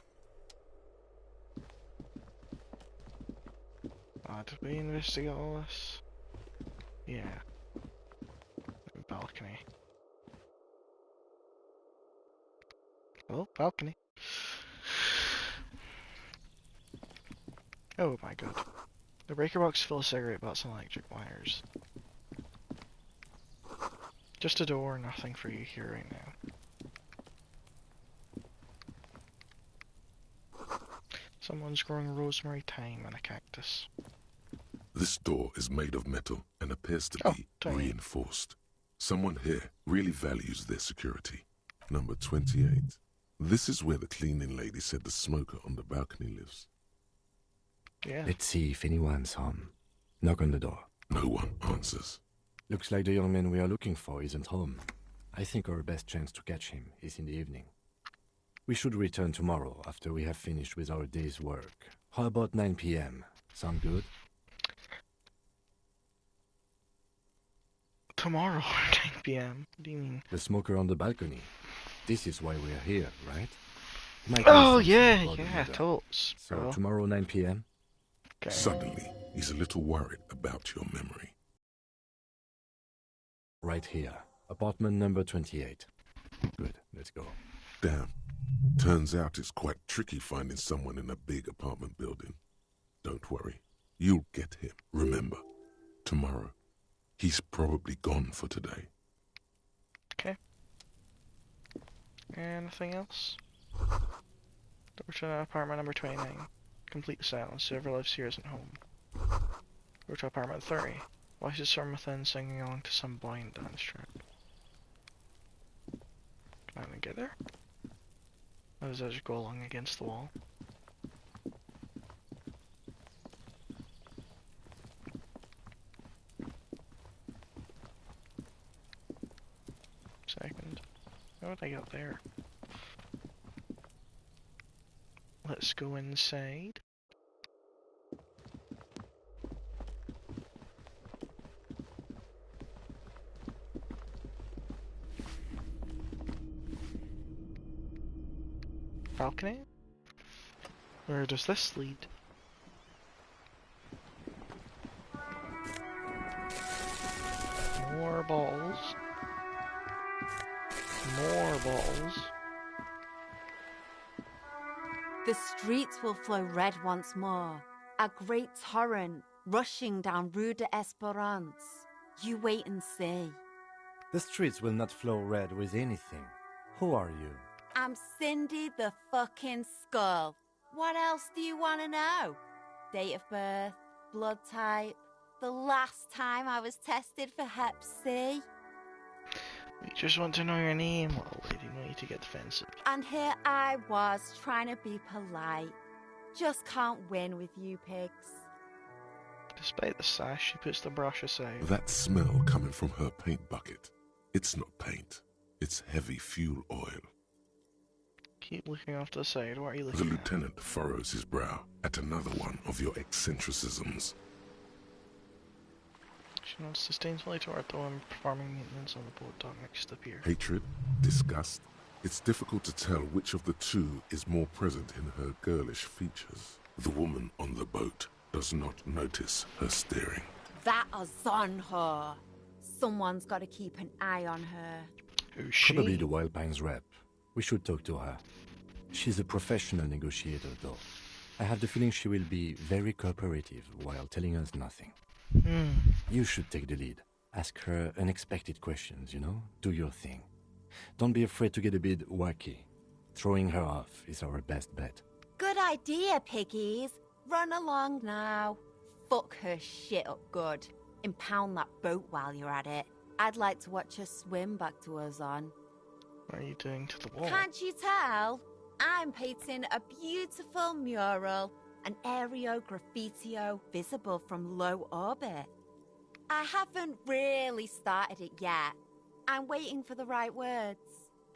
Did we investigate all this? Yeah. Balcony. Oh, balcony. Oh my god. The breaker box full of cigarette butts and electric wires. Just a door, nothing for you here right now. Someone's growing rosemary thyme and a cactus. This door is made of metal and appears to be reinforced. Someone here really values their security. Number 28. This is where the cleaning lady said the smoker on the balcony lives. Yeah. Let's see if anyone's home. Knock on the door. No one answers. Looks like the young man we are looking for isn't home. I think our best chance to catch him is in the evening. We should return tomorrow after we have finished with our day's work. How about 9 p.m.? Sound good? Tomorrow, 9 p.m. What do you mean? The smoker on the balcony. This is why we're here, right? Oh, yeah, totes. So tomorrow, 9 p.m.? Okay. Suddenly, he's a little worried about your memory. Right here. Apartment number 28. Good, let's go. Damn. Turns out it's quite tricky finding someone in a big apartment building. Don't worry. You'll get him. Remember, tomorrow. He's probably gone for today. Okay. Anything else? Door to apartment number 29. Complete silence. Whoever lives here isn't home. Door to apartment 30. Voices from within singing along to some blind dance track. Can I even get there? Or does that just go along against the wall? Second. How would I get there? Let's go inside. Balcony? Where does this lead? More balls. More balls. The streets will flow red once more, a great torrent rushing down Rue d'Esperance. You wait and see. The streets will not flow red with anything. Who are you? I'm Cindy the fucking Skull. What else do you want to know? Date of birth, blood type, the last time I was tested for Hep C. We just want to know your name, little lady. No need to get defensive. And here I was trying to be polite. Just can't win with you pigs. Despite the sash, she puts the brush aside. That smell coming from her paint bucket. It's not paint. It's heavy fuel oil. Keep looking off to the side. What are you looking The at? lieutenant furrows his brow at another one of your eccentricisms. She nods disdainfully toward the woman performing maintenance on the boat dock next to the pier. Hatred, disgust. It's difficult to tell which of the two is more present in her girlish features. The woman on the boat does not notice her staring. That is on her. Someone's got to keep an eye on her. Who's she? Probably the Wild Pines rep. We should talk to her. She's a professional negotiator, though. I have the feeling she will be very cooperative while telling us nothing. You should take the lead. Ask her unexpected questions, you know? Do your thing. Don't be afraid to get a bit wacky. Throwing her off is our best bet. Good idea, piggies. Run along now. Fuck her shit up good. Impound that boat while you're at it. I'd like to watch her swim back to Ozon. What are you doing to the wall? Can't you tell? I'm painting a beautiful mural, an aereo graffitio visible from low orbit. I haven't really started it yet. I'm waiting for the right words.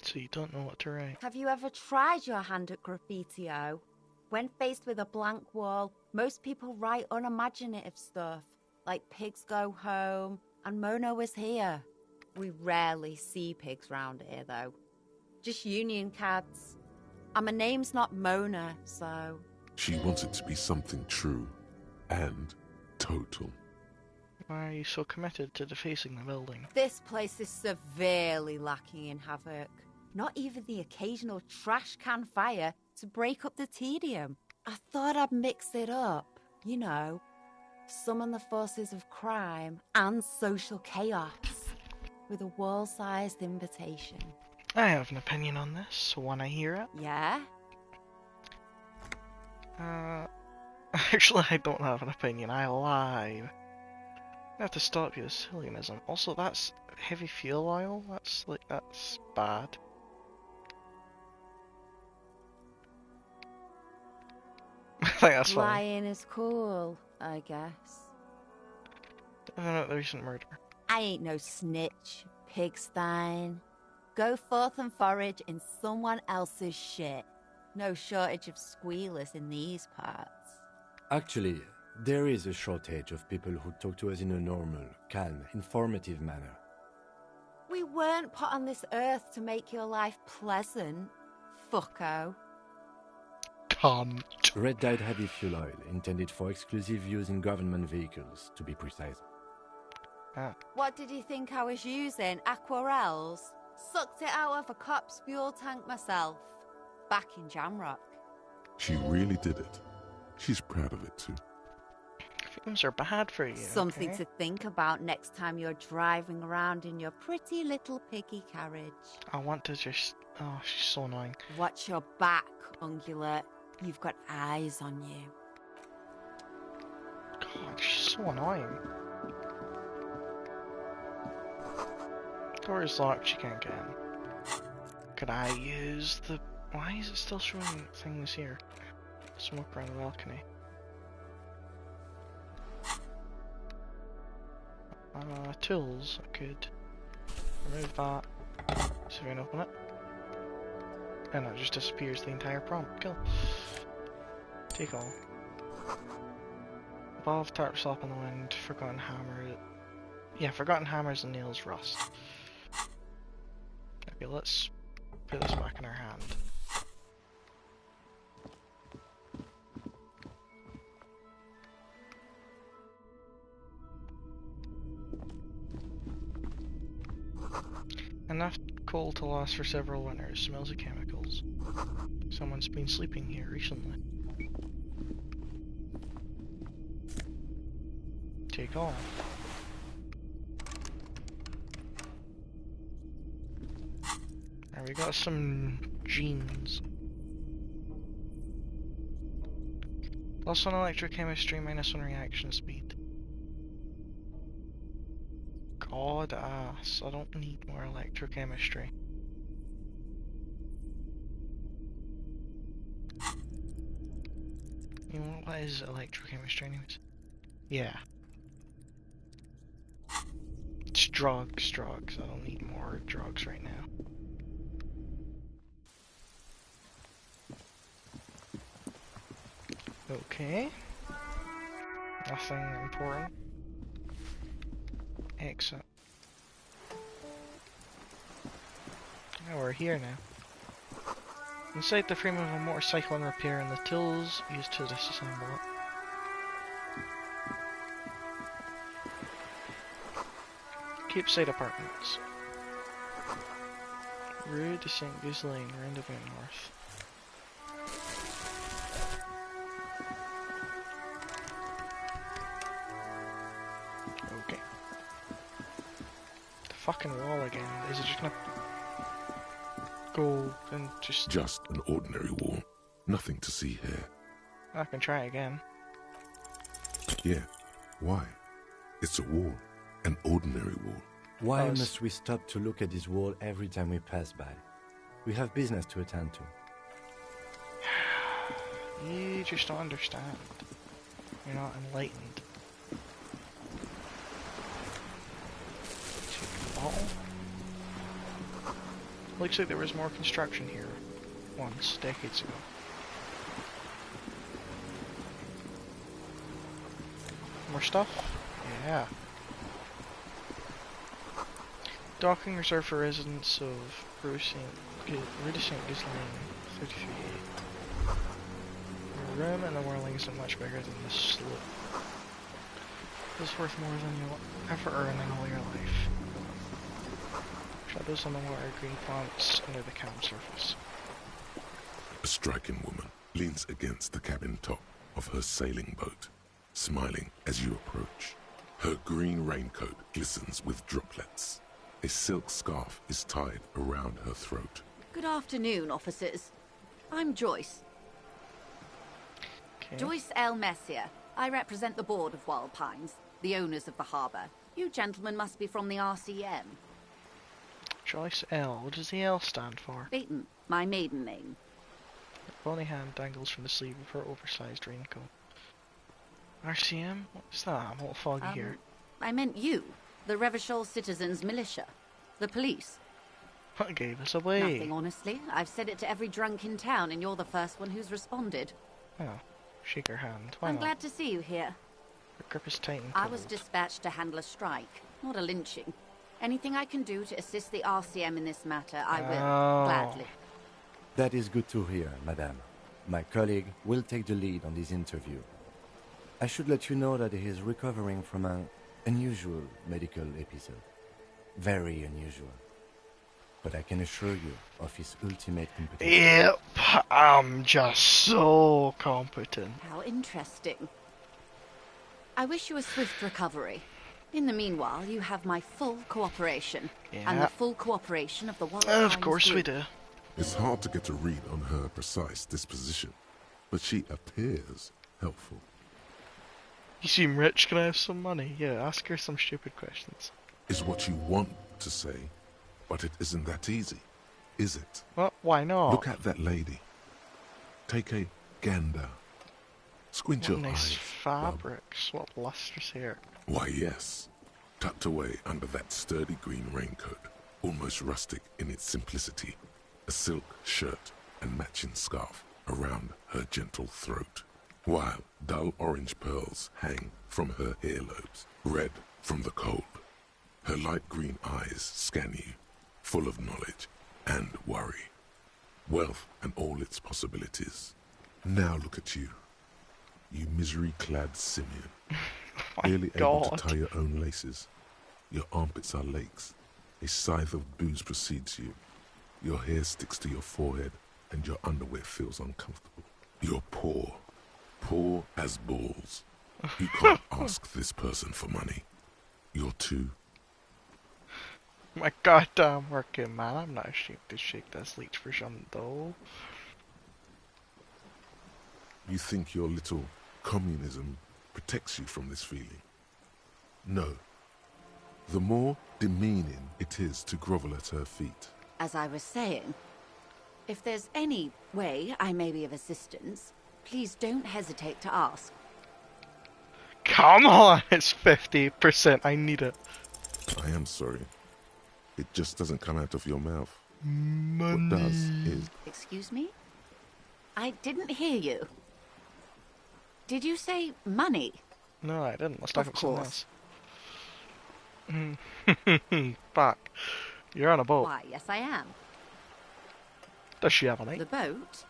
So you don't know what to write? Have you ever tried your hand at graffitio? When faced with a blank wall, most people write unimaginative stuff, like pigs go home and Mona was here. We rarely see pigs round here, though. Just union cads. And my name's not Mona, so... She wants it to be something true and total. Why are you so committed to defacing the building? This place is severely lacking in havoc. Not even the occasional trash can fire to break up the tedium. I thought I'd mix it up, you know. Summon the forces of crime and social chaos with a wall-sized invitation. I have an opinion on this, so wanna hear it? Yeah? Actually, I don't have an opinion, I lied. I have to stop you, this hooliganism. Also, that's heavy fuel oil, that's bad. I think that's fine. Lying is cool, I guess. About the recent murder. I ain't no snitch, pigstein. Go forth and forage in someone else's shit. No shortage of squealers in these parts. Actually, there is a shortage of people who talk to us in a normal, calm, informative manner. We weren't put on this earth to make your life pleasant, fucko. Cunt. Red-dyed heavy fuel oil, intended for exclusive use in government vehicles, to be precise. What did you think I was using? Aquarels? Sucked it out of a cop's fuel tank myself. Back in Jamrock. She really did it. She's proud of it too. Fumes are bad for you. Something to think about next time you're driving around in your pretty little piggy carriage. I want to just... Oh, she's so annoying. Watch your back, Ungulate. You've got eyes on you. God, she's so annoying. Door is locked, she can't get in. Could I use the... Why is it still showing things here? Smoke around the balcony. Tools, I could remove that. See if I can open it. And it just disappears the entire prompt. Cool. Take all. Above, tarp slap in the wind, forgotten hammer. Yeah, forgotten hammers and nails rust. Okay, let's put this back in our hand. Enough coal to last for several winters. Smells of chemicals. Someone's been sleeping here recently. Take all. Alright, we got some genes. Plus 1 electrochemistry, minus 1 reaction speed. God ass, I don't need more electrochemistry. You know what is electrochemistry anyways? Yeah. It's drugs. I don't need more drugs right now. Okay. Nothing important. Exit. Oh, we're here now. Inside the frame of a motorcycle in repair and the tools used to disassemble it. Keepside Apartments. Rue de St. Ghislaine, roundabout north. fucking wall again. Is it just gonna go and just... Just an ordinary wall. Nothing to see here. I can try again. Yeah. Why? It's a wall. An ordinary wall. Why must we stop to look at this wall every time we pass by? We have business to attend to. You just don't understand. You're not enlightened. Bottle? Looks like there was more construction here once, decades ago. More stuff? Yeah. Docking reserved for residents of Rue de St. Ghislaine, 33. Your room and the whirling isn't much bigger than this slope. It's worth more than you'll ever earn in all your life. Shadows on the water, green plants under the cabin surface. A striking woman leans against the cabin top of her sailing boat, smiling as you approach. Her green raincoat glistens with droplets. A silk scarf is tied around her throat. Good afternoon, officers. I'm Joyce. Okay. Joyce L. Messier. I represent the board of Wild Pines, the owners of the harbour. You gentlemen must be from the RCM. Joyce L. What does the L stand for? Beaton, my maiden name. Her bony hand dangles from the sleeve of her oversized raincoat. RCM? What's that? I'm a little foggy here. I meant you, the Revachol Citizens Militia. The police. What gave us away? Nothing, honestly. I've said it to every drunk in town, and you're the first one who's responded. Oh, shake her hand. Why I'm not? glad to see you here. Her grip is tight and I cold. was dispatched to handle a strike, not a lynching. Anything I can do to assist the RCM in this matter, I will, gladly. That is good to hear, madame. My colleague will take the lead on this interview. I should let you know that he is recovering from an unusual medical episode. Very unusual. But I can assure you of his ultimate competence. Yep, I'm just so competent. How interesting. I wish you a swift recovery. In the meanwhile, you have my full cooperation. And Yeah. the full cooperation of the Wild Of Pines course we group. do. It's hard to get a read on her precise disposition, but she appears helpful. You seem rich, can I have some money? Yeah, ask her some stupid questions. Is what you want to say, but it isn't that easy, is it? Well, why not? Look at that lady. Take a gander. Squint What your nice eyes. fabrics, what lustrous hair. Why, yes. Tucked away under that sturdy green raincoat, almost rustic in its simplicity, a silk shirt and matching scarf around her gentle throat, while dull orange pearls hang from her earlobes, red from the cold. Her light green eyes scan you, full of knowledge and worry, wealth and all its possibilities. Now look at you, you misery-clad simian, barely able to tie your own laces. Your armpits are lakes. A scythe of booze precedes you. Your hair sticks to your forehead, and your underwear feels uncomfortable. You're poor. Poor as balls. You can't ask this person for money. You're too... My goddamn working man, I'm not ashamed to shake this leech for some dough. You think your little communism protects you from this feeling? No. The more demeaning it is to grovel at her feet. As I was saying, if there's any way I may be of assistance, please don't hesitate to ask. Come on, it's 50%, I need it. I am sorry. It just doesn't come out of your mouth. Money. What does is... Excuse me? I didn't hear you. Did you say money? No, I didn't. Let's talk Of about something course. else. Fuck. You're on a boat. Why, yes I am. Does she have a name? The boat?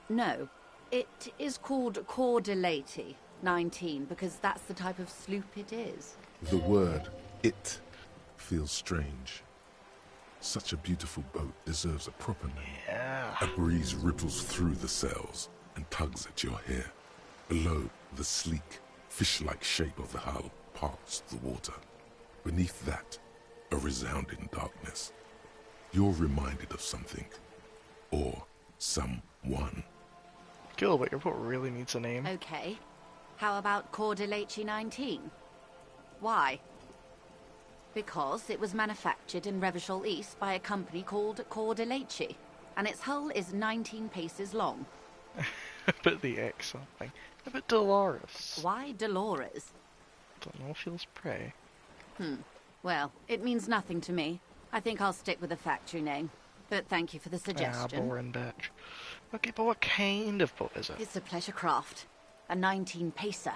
No. It is called Cordelati 19 because that's the type of sloop it is. The word, it, feels strange. Such a beautiful boat deserves a proper name. Yeah. A breeze ripples through the sails and tugs at your hair. Below, the sleek, fish-like shape of the hull parts the water. Beneath that, a resounding darkness. You're reminded of something. Or someone. Cool, but your boat really needs a name. Okay. How about Cordelechi 19? Why? Because it was manufactured in Revachol East by a company called Cordelechi, and its hull is 19 paces long. A bit the X something. A bit Dolores. Why Dolores? Don't know, feels prey. Well, it means nothing to me. I think I'll stick with the factory name. But thank you for the suggestion. Boring bitch. Okay, but what kind of boat is it? It's a pleasure craft. A 19 pacer.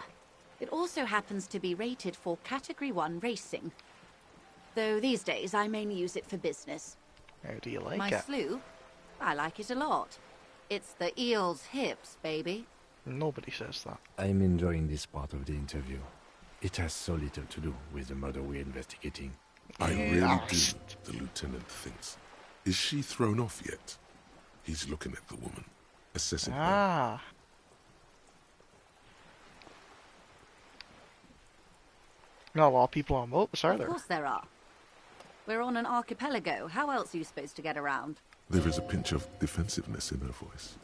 It also happens to be rated for Category 1 racing. Though these days I mainly use it for business. How do you like My it? sloop? I like it a lot. It's the eel's hips, baby. Nobody says that. I'm enjoying this part of the interview. It has so little to do with the murder we're investigating. I really do, the lieutenant thinks. Is she thrown off yet? He's looking at the woman, assessing her. Ah. Not a lot of people on boats, are there? Of course there are. We're on an archipelago. How else are you supposed to get around? There is a pinch of defensiveness in her voice.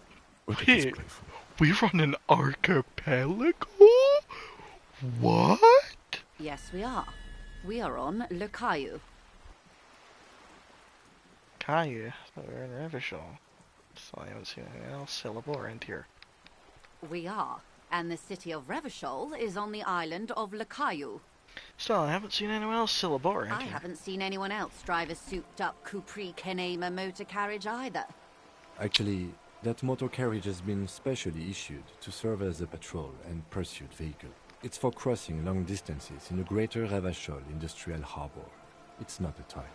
But it is Wait, playful. we're on an archipelago? What? Yes, we are. We are on Le Caillou. Caillou? I thought we were in Revachol. So I haven't seen anything else syllable around here. We are. And the city of Revachol is on the island of Le Caillou. Still, I haven't seen anyone else syllable around I here. haven't seen anyone else drive a souped-up Capri Kenema motor carriage either. Actually, that motor carriage has been specially issued to serve as a patrol and pursuit vehicle. It's for crossing long distances in the greater Revachol industrial harbor. It's not a toy.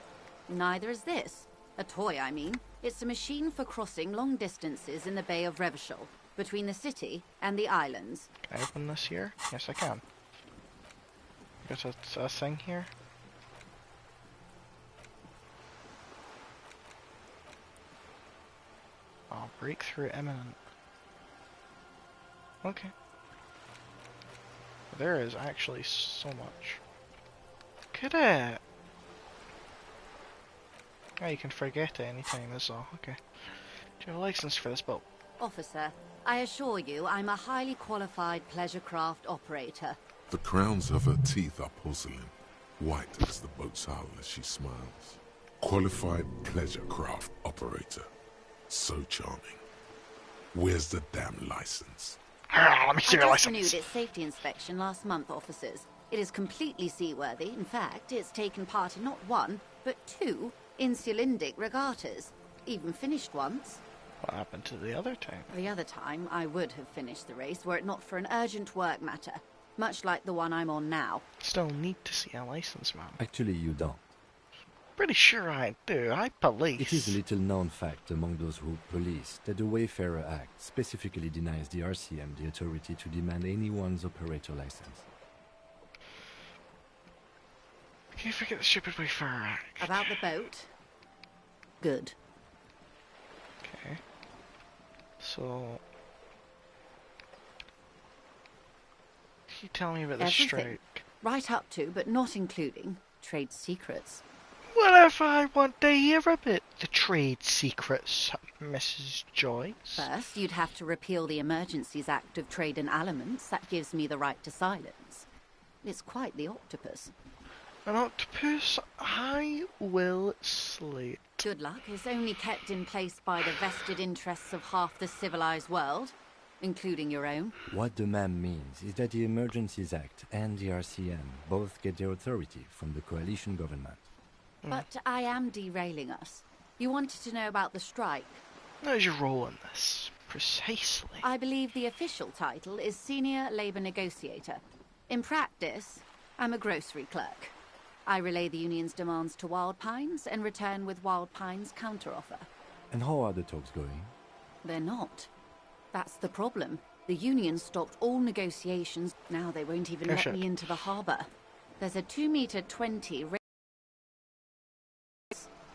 Neither is this. A toy, I mean. It's a machine for crossing long distances in the Bay of Revachol, between the city and the islands. Can I open this here? Yes, I can. Guess it's a thing here. Oh, breakthrough imminent. Okay. There is actually so much. Look at it! Oh, you can forget it anytime, that's all. Okay. Do you have a license for this boat? Officer, I assure you I'm a highly qualified pleasure craft operator. The crowns of her teeth are porcelain, white as the boat's hull as she smiles. Qualified pleasure craft operator. So charming. Where's the damn license? Let me see your I just license. renewed its safety inspection last month, officers. It is completely seaworthy. In fact, it's taken part in not one, but two insulindic regattas. Even finished once. What happened to the other time? The other time, I would have finished the race were it not for an urgent work matter. Much like the one I'm on now. Still need to see a license, man. Actually, you don't. Pretty sure I do. I police. It is a little known fact among those who police that the Wayfarer Act specifically denies the RCM the authority to demand anyone's operator license. Can you forget the stupid Wayfarer Act? About the boat? Good. Okay. So... Can you tell me about the Everything. strike? Right up to, but not including, trade secrets. What if I want to hear a bit the trade secrets, Mrs. Joyce? First, you'd have to repeal the Emergencies Act of Trade in Aliments. That gives me the right to silence. It's quite the octopus. An octopus? I will slay it. Good luck is only kept in place by the vested interests of half the civilized world, including your own. What the ma'am means is that the Emergencies Act and the RCM both get their authority from the coalition government. But I am derailing us. You wanted to know about the strike. How's your role in this? Precisely. I believe the official title is Senior Labour Negotiator. In practice, I'm a grocery clerk. I relay the union's demands to Wild Pines and return with Wild Pines' counteroffer. And how are the talks going? They're not. That's the problem. The union stopped all negotiations. Now they won't even let me into the harbour. There's a 2-metre 20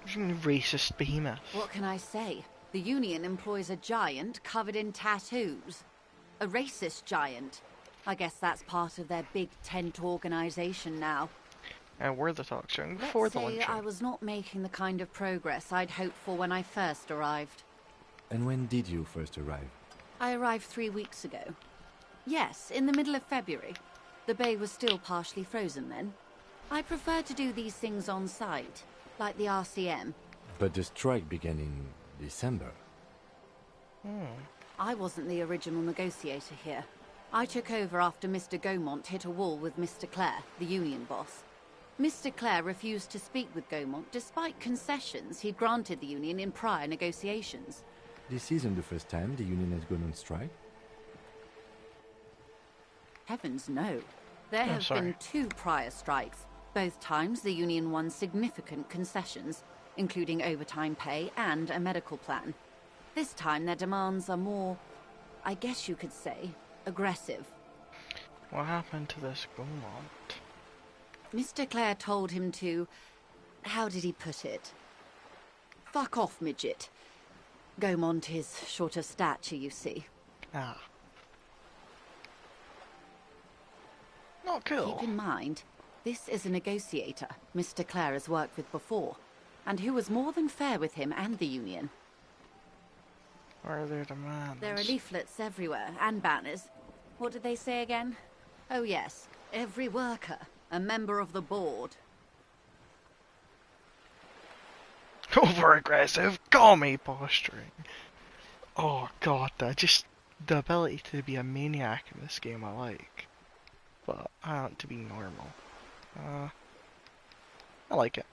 racist behemoth. What can I say? The union employs a giant covered in tattoos. A racist giant. I guess that's part of their big tent organisation now. Were the talks during Let's before the say luncheon? I was not making the kind of progress I'd hoped for when I first arrived. And when did you first arrive? I arrived 3 weeks ago. Yes, in the middle of February. The bay was still partially frozen then. I prefer to do these things on site, like the RCM. But the strike began in December. I wasn't the original negotiator here. I took over after Mr. Gaumont hit a wall with Mr. Clare, the union boss. Mr. Clare refused to speak with Gaumont despite concessions he'd granted the union in prior negotiations. This isn't the first time the union has gone on strike. Heavens no. There have been 2 prior strikes. Both times the union won significant concessions, including overtime pay and a medical plan. This time their demands are more, I guess you could say, aggressive. What happened to this Gaumont? Mr. Clare told him to... how did he put it? Fuck off, midget. Gaumont is short of stature, you see. Ah. Not cool. Keep in mind, this is a negotiator Mr. Clare has worked with before, and who was more than fair with him and the union. What are their demands? There are leaflets everywhere, and banners. What did they say again? Oh yes, every worker, a member of the board. Over-aggressive, call me posturing. Oh god, the ability to be a maniac in this game I like. But I want to be normal. I like it.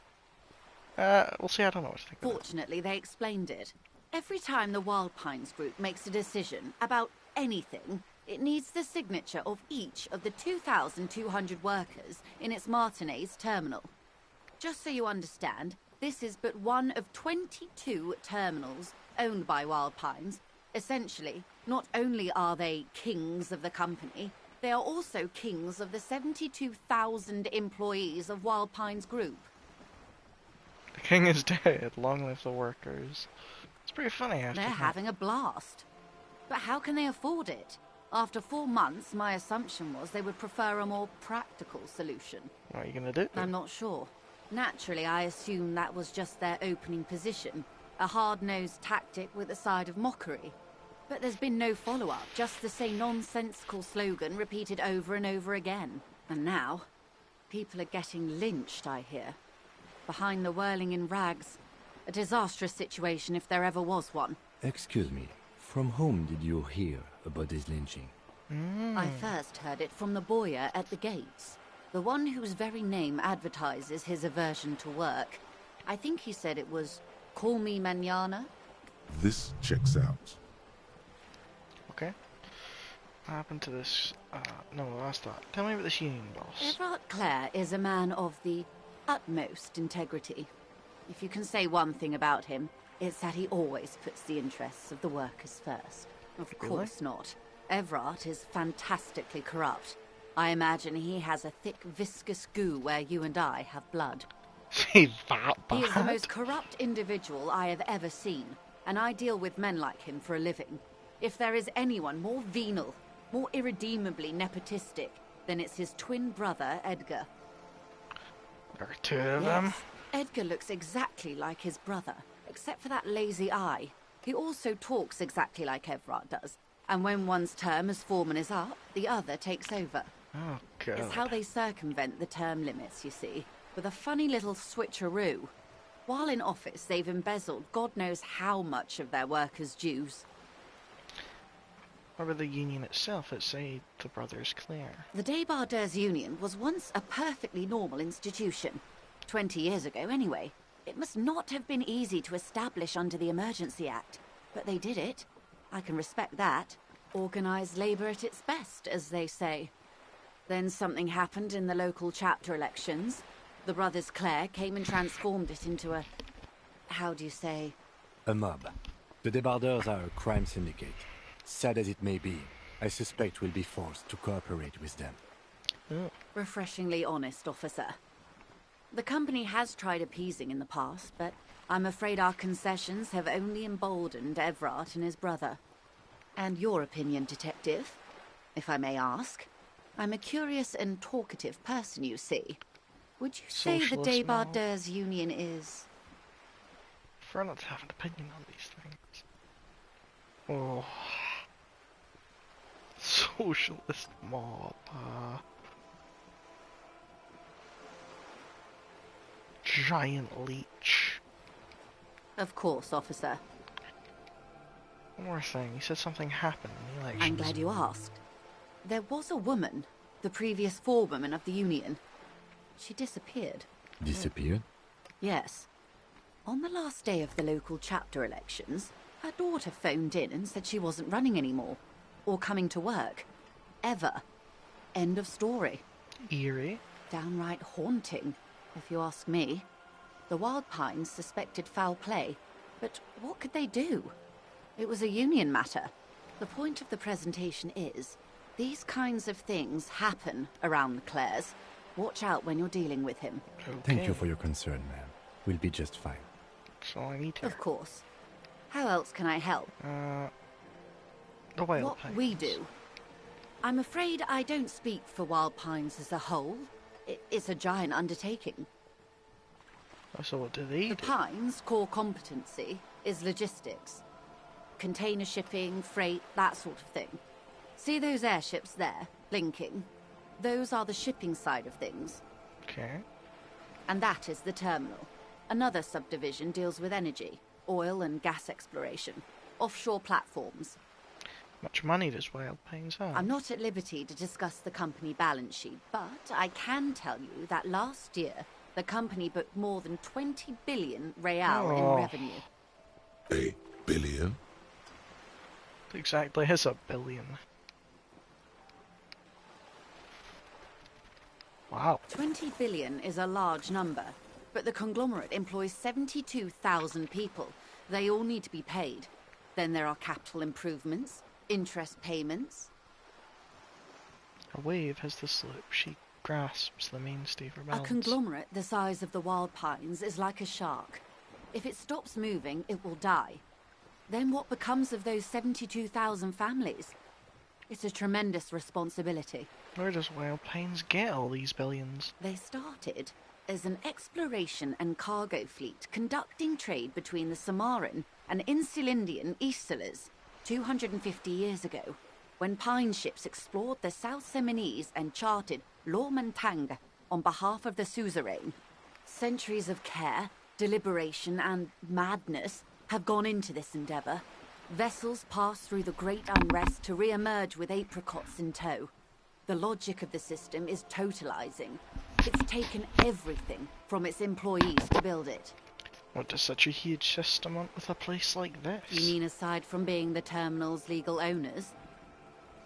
We'll see, I don't know what to think. Fortunately, they explained it. Every time the Wild Pines group makes a decision about anything, it needs the signature of each of the 2,200 workers in its Martinez terminal. Just so you understand, this is but one of 22 terminals owned by Wild Pines. Essentially, not only are they kings of the company, they are also kings of the 72,000 employees of Wild Pines Group. The king is dead, long live the workers. It's pretty funny, actually. They're having a blast. But how can they afford it? After 4 months, my assumption was they would prefer a more practical solution. What are you gonna do? I'm not sure. Naturally, I assumed that was just their opening position, a hard-nosed tactic with a side of mockery. But there's been no follow-up, just the same nonsensical slogan repeated over and over again. And now, people are getting lynched, I hear. Behind the whirling in rags. A disastrous situation if there ever was one. Excuse me, from whom did you hear about this lynching? I first heard it from the boyer at the gates. The one whose very name advertises his aversion to work. I think he said it was, "Call me mañana." This checks out. Okay. What happened to this? No, that's that. Tell me about this union boss. Everard Clare is a man of the utmost integrity. If you can say one thing about him, it's that he always puts the interests of the workers first. Of course not. Everard is fantastically corrupt. I imagine he has a thick, viscous goo where you and I have blood. He's that bad? He is the most corrupt individual I have ever seen, and I deal with men like him for a living. If there is anyone more venal, more irredeemably nepotistic, then it's his twin brother, Edgar. There are 2 of them? Edgar looks exactly like his brother, except for that lazy eye. He also talks exactly like Everard does, and when one's term as foreman is up, the other takes over. Oh, God. It's how they circumvent the term limits, you see, with a funny little switcheroo. While in office, they've embezzled God knows how much of their workers' dues. What about the union itself? Let's say the Brothers Clare. The Débardeurs Union was once a perfectly normal institution. 20 years ago, anyway. It must not have been easy to establish under the Emergency Act, but they did it. I can respect that. Organised labour at its best, as they say. Then something happened in the local chapter elections. The Brothers Clare came and transformed it into a... how do you say? A mob. The Débardeurs are a crime syndicate. Sad as it may be, I suspect we'll be forced to cooperate with them. Refreshingly honest, officer. The company has tried appeasing in the past, but I'm afraid our concessions have only emboldened Everard and his brother. And your opinion, Detective, if I may ask? I'm a curious and talkative person, you see. Would you say the socialist mob. Débardeurs Union is... Prefer not to have an opinion on these things. Oh. Socialist mob. Giant leech. Of course, officer. One more thing, you said something happened in the elections. I'm glad you asked. There was a woman, the previous forewoman of the Union. She disappeared. Disappeared? Yes. On the last day of the local chapter elections, her daughter phoned in and said she wasn't running anymore. Or coming to work. Ever. End of story. Eerie. Downright haunting, if you ask me. The Wild Pines suspected foul play, but what could they do? It was a union matter. The point of the presentation is, these kinds of things happen around the Clares. Watch out when you're dealing with him. Okay. Thank you for your concern, ma'am. We'll be just fine. That's all I need here. Of course. How else can I help? The Wild What Pines. we do. I'm afraid I don't speak for Wild Pines as a whole. It's a giant undertaking. So what do they do? The Pines' core competency is logistics. Container shipping, freight, that sort of thing. See those airships there, blinking? Those are the shipping side of things. Okay. And that is the terminal. Another subdivision deals with energy, oil and gas exploration, offshore platforms. Much money does Wild Pines have? I'm not at liberty to discuss the company balance sheet, but I can tell you that last year, the company booked more than 20 billion real in revenue. A billion? Exactly, it's a billion. Wow. 20 billion is a large number, but the conglomerate employs 72,000 people. They all need to be paid. Then there are capital improvements, interest payments. A wave has the slope. She grasps the mainstay for A balance. conglomerate the size of the Wild Pines is like a shark. If it stops moving, it will die. Then what becomes of those 72,000 families? It's a tremendous responsibility. Where does Wild Pines get all these billions? They started as an exploration and cargo fleet conducting trade between the Samaran and Insulindian Isolas 250 years ago, when pine ships explored the South Seminese and charted Lomantang on behalf of the suzerain. Centuries of care, deliberation, and madness have gone into this endeavour. Vessels pass through the great unrest to re-emerge with apricots in tow. The logic of the system is totalizing. It's taken everything from its employees to build it. What does such a huge system want with a place like this? You mean aside from being the terminal's legal owners?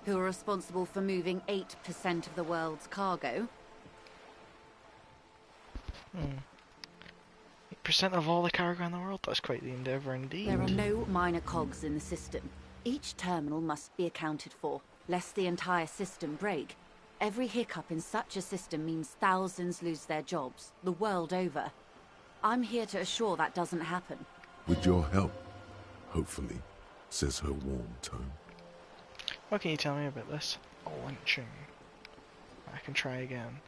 Who are responsible for moving 8% of the world's cargo? 8% of all the cargo in the world? That's quite the endeavour indeed. There are no minor cogs in the system. Each terminal must be accounted for, lest the entire system break. Every hiccup in such a system means thousands lose their jobs, the world over. I'm here to assure that doesn't happen. With your help, hopefully, says her warm tone. What can you tell me about this lynching? I can try again.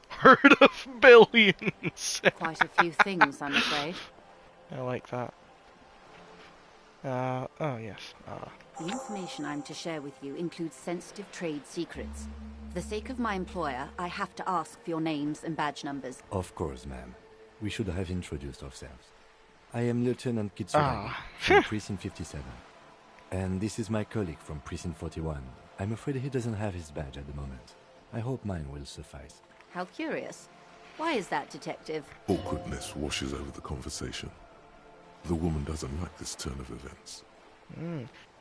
Herd of billions! Quite a few things, I'm afraid. I like that. Oh yes. The information I'm to share with you includes sensitive trade secrets. For the sake of my employer, I have to ask for your names and badge numbers. Of course, ma'am. We should have introduced ourselves. I am Lieutenant Kitsuragi from Precinct 57. And this is my colleague from Precinct 41. I'm afraid he doesn't have his badge at the moment. I hope mine will suffice. How curious. Why is that, Detective? Awkwardness washes over the conversation. The woman doesn't like this turn of events.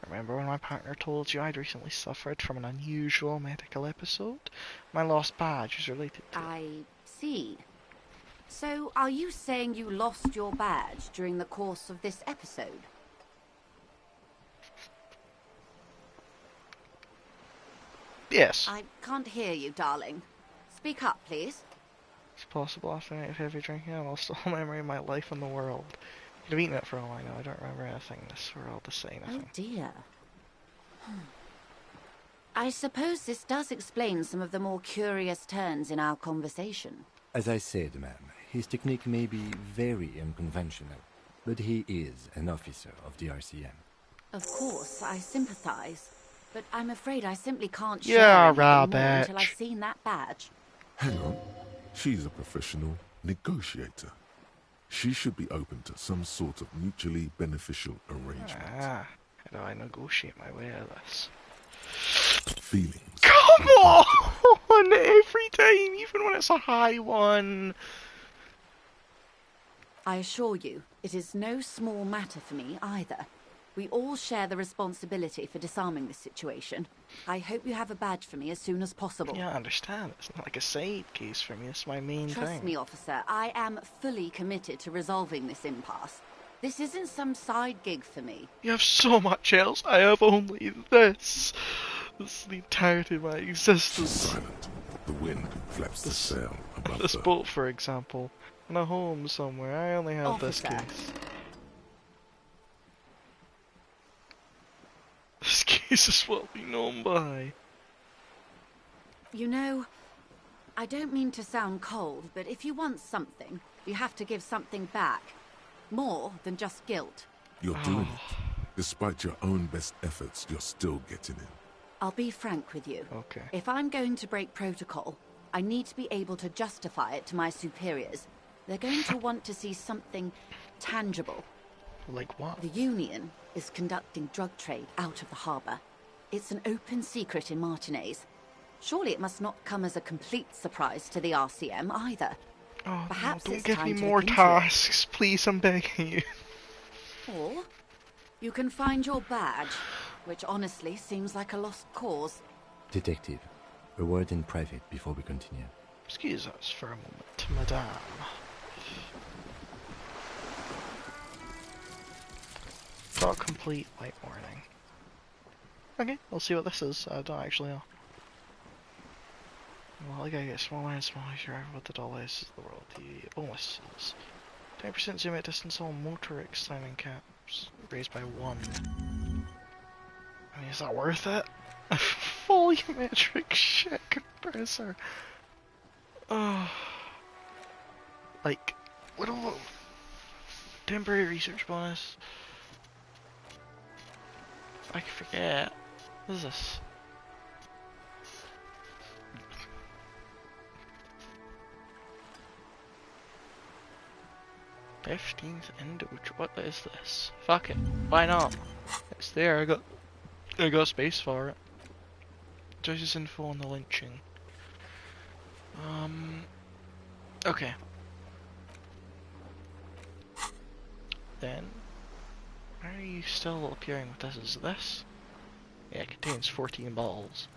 Remember when my partner told you I'd recently suffered from an unusual medical episode? My lost badge is related to I see. So, are you saying you lost your badge during the course of this episode? Yes. I can't hear you, darling. Speak up, please. It's possible after a night of heavy drinking I lost all memory of my life in the world. Could have eaten it for all I know. I don't remember anything in this world to say anything. Oh dear. I suppose this does explain some of the more curious turns in our conversation. As I said, ma'am, his technique may be very unconventional, but he is an officer of the RCM. Of course, I sympathize, but I'm afraid I simply can't Yeah, share anything more Rabbit. until I've seen that badge. Hang on. She's a professional negotiator. She should be open to some sort of mutually beneficial arrangement. How do I negotiate my way out of this? Feelings. Come on! Every time, even when it's a high one. I assure you, it is no small matter for me either. We all share the responsibility for disarming this situation. I hope you have a badge for me as soon as possible. Yeah, I understand. It's not like a side case for me. It's my main thing. Trust me, officer, I am fully committed to resolving this impasse. This isn't some side gig for me. You have so much else. I have only this. This is the entirety of my existence. Silent. The wind flaps the sail above This her. boat, for example, in a home somewhere. I only have Officer. this case. This case is what we known by. You know, I don't mean to sound cold, but if you want something, you have to give something back. More than just guilt. You're doing it. Despite your own best efforts, you're still getting in. I'll be frank with you. Okay. If I'm going to break protocol, I need to be able to justify it to my superiors. They're going to want to see something tangible. Like what? The Union is conducting drug trade out of the harbour. It's an open secret in Martinez. Surely it must not come as a complete surprise to the RCM either. Oh, Perhaps no, don't it's give time me to more look into tasks, please. I'm begging you. it. Or you can find your badge, which honestly seems like a lost cause. Detective, a word in private before we continue. Excuse us for a moment, madame. Got a complete white warning. Okay, we'll see what this is. I don't actually know. Well, the guy gets smaller and smaller. You're over what the doll is the world. The bonuses. 10% zoom out distance on motor exciting caps. Raised by 1. I mean, is that worth it? A volumetric shit compressor. Oh. Like, what a temporary research bonus. I can forget. What is this? '15th Indulge. What is this? Fuck it. Why not? It's there. I got space for it. Judge's info on the lynching. Okay. Then, why are you still appearing with this? Is this? Yeah, it contains 14 bottles.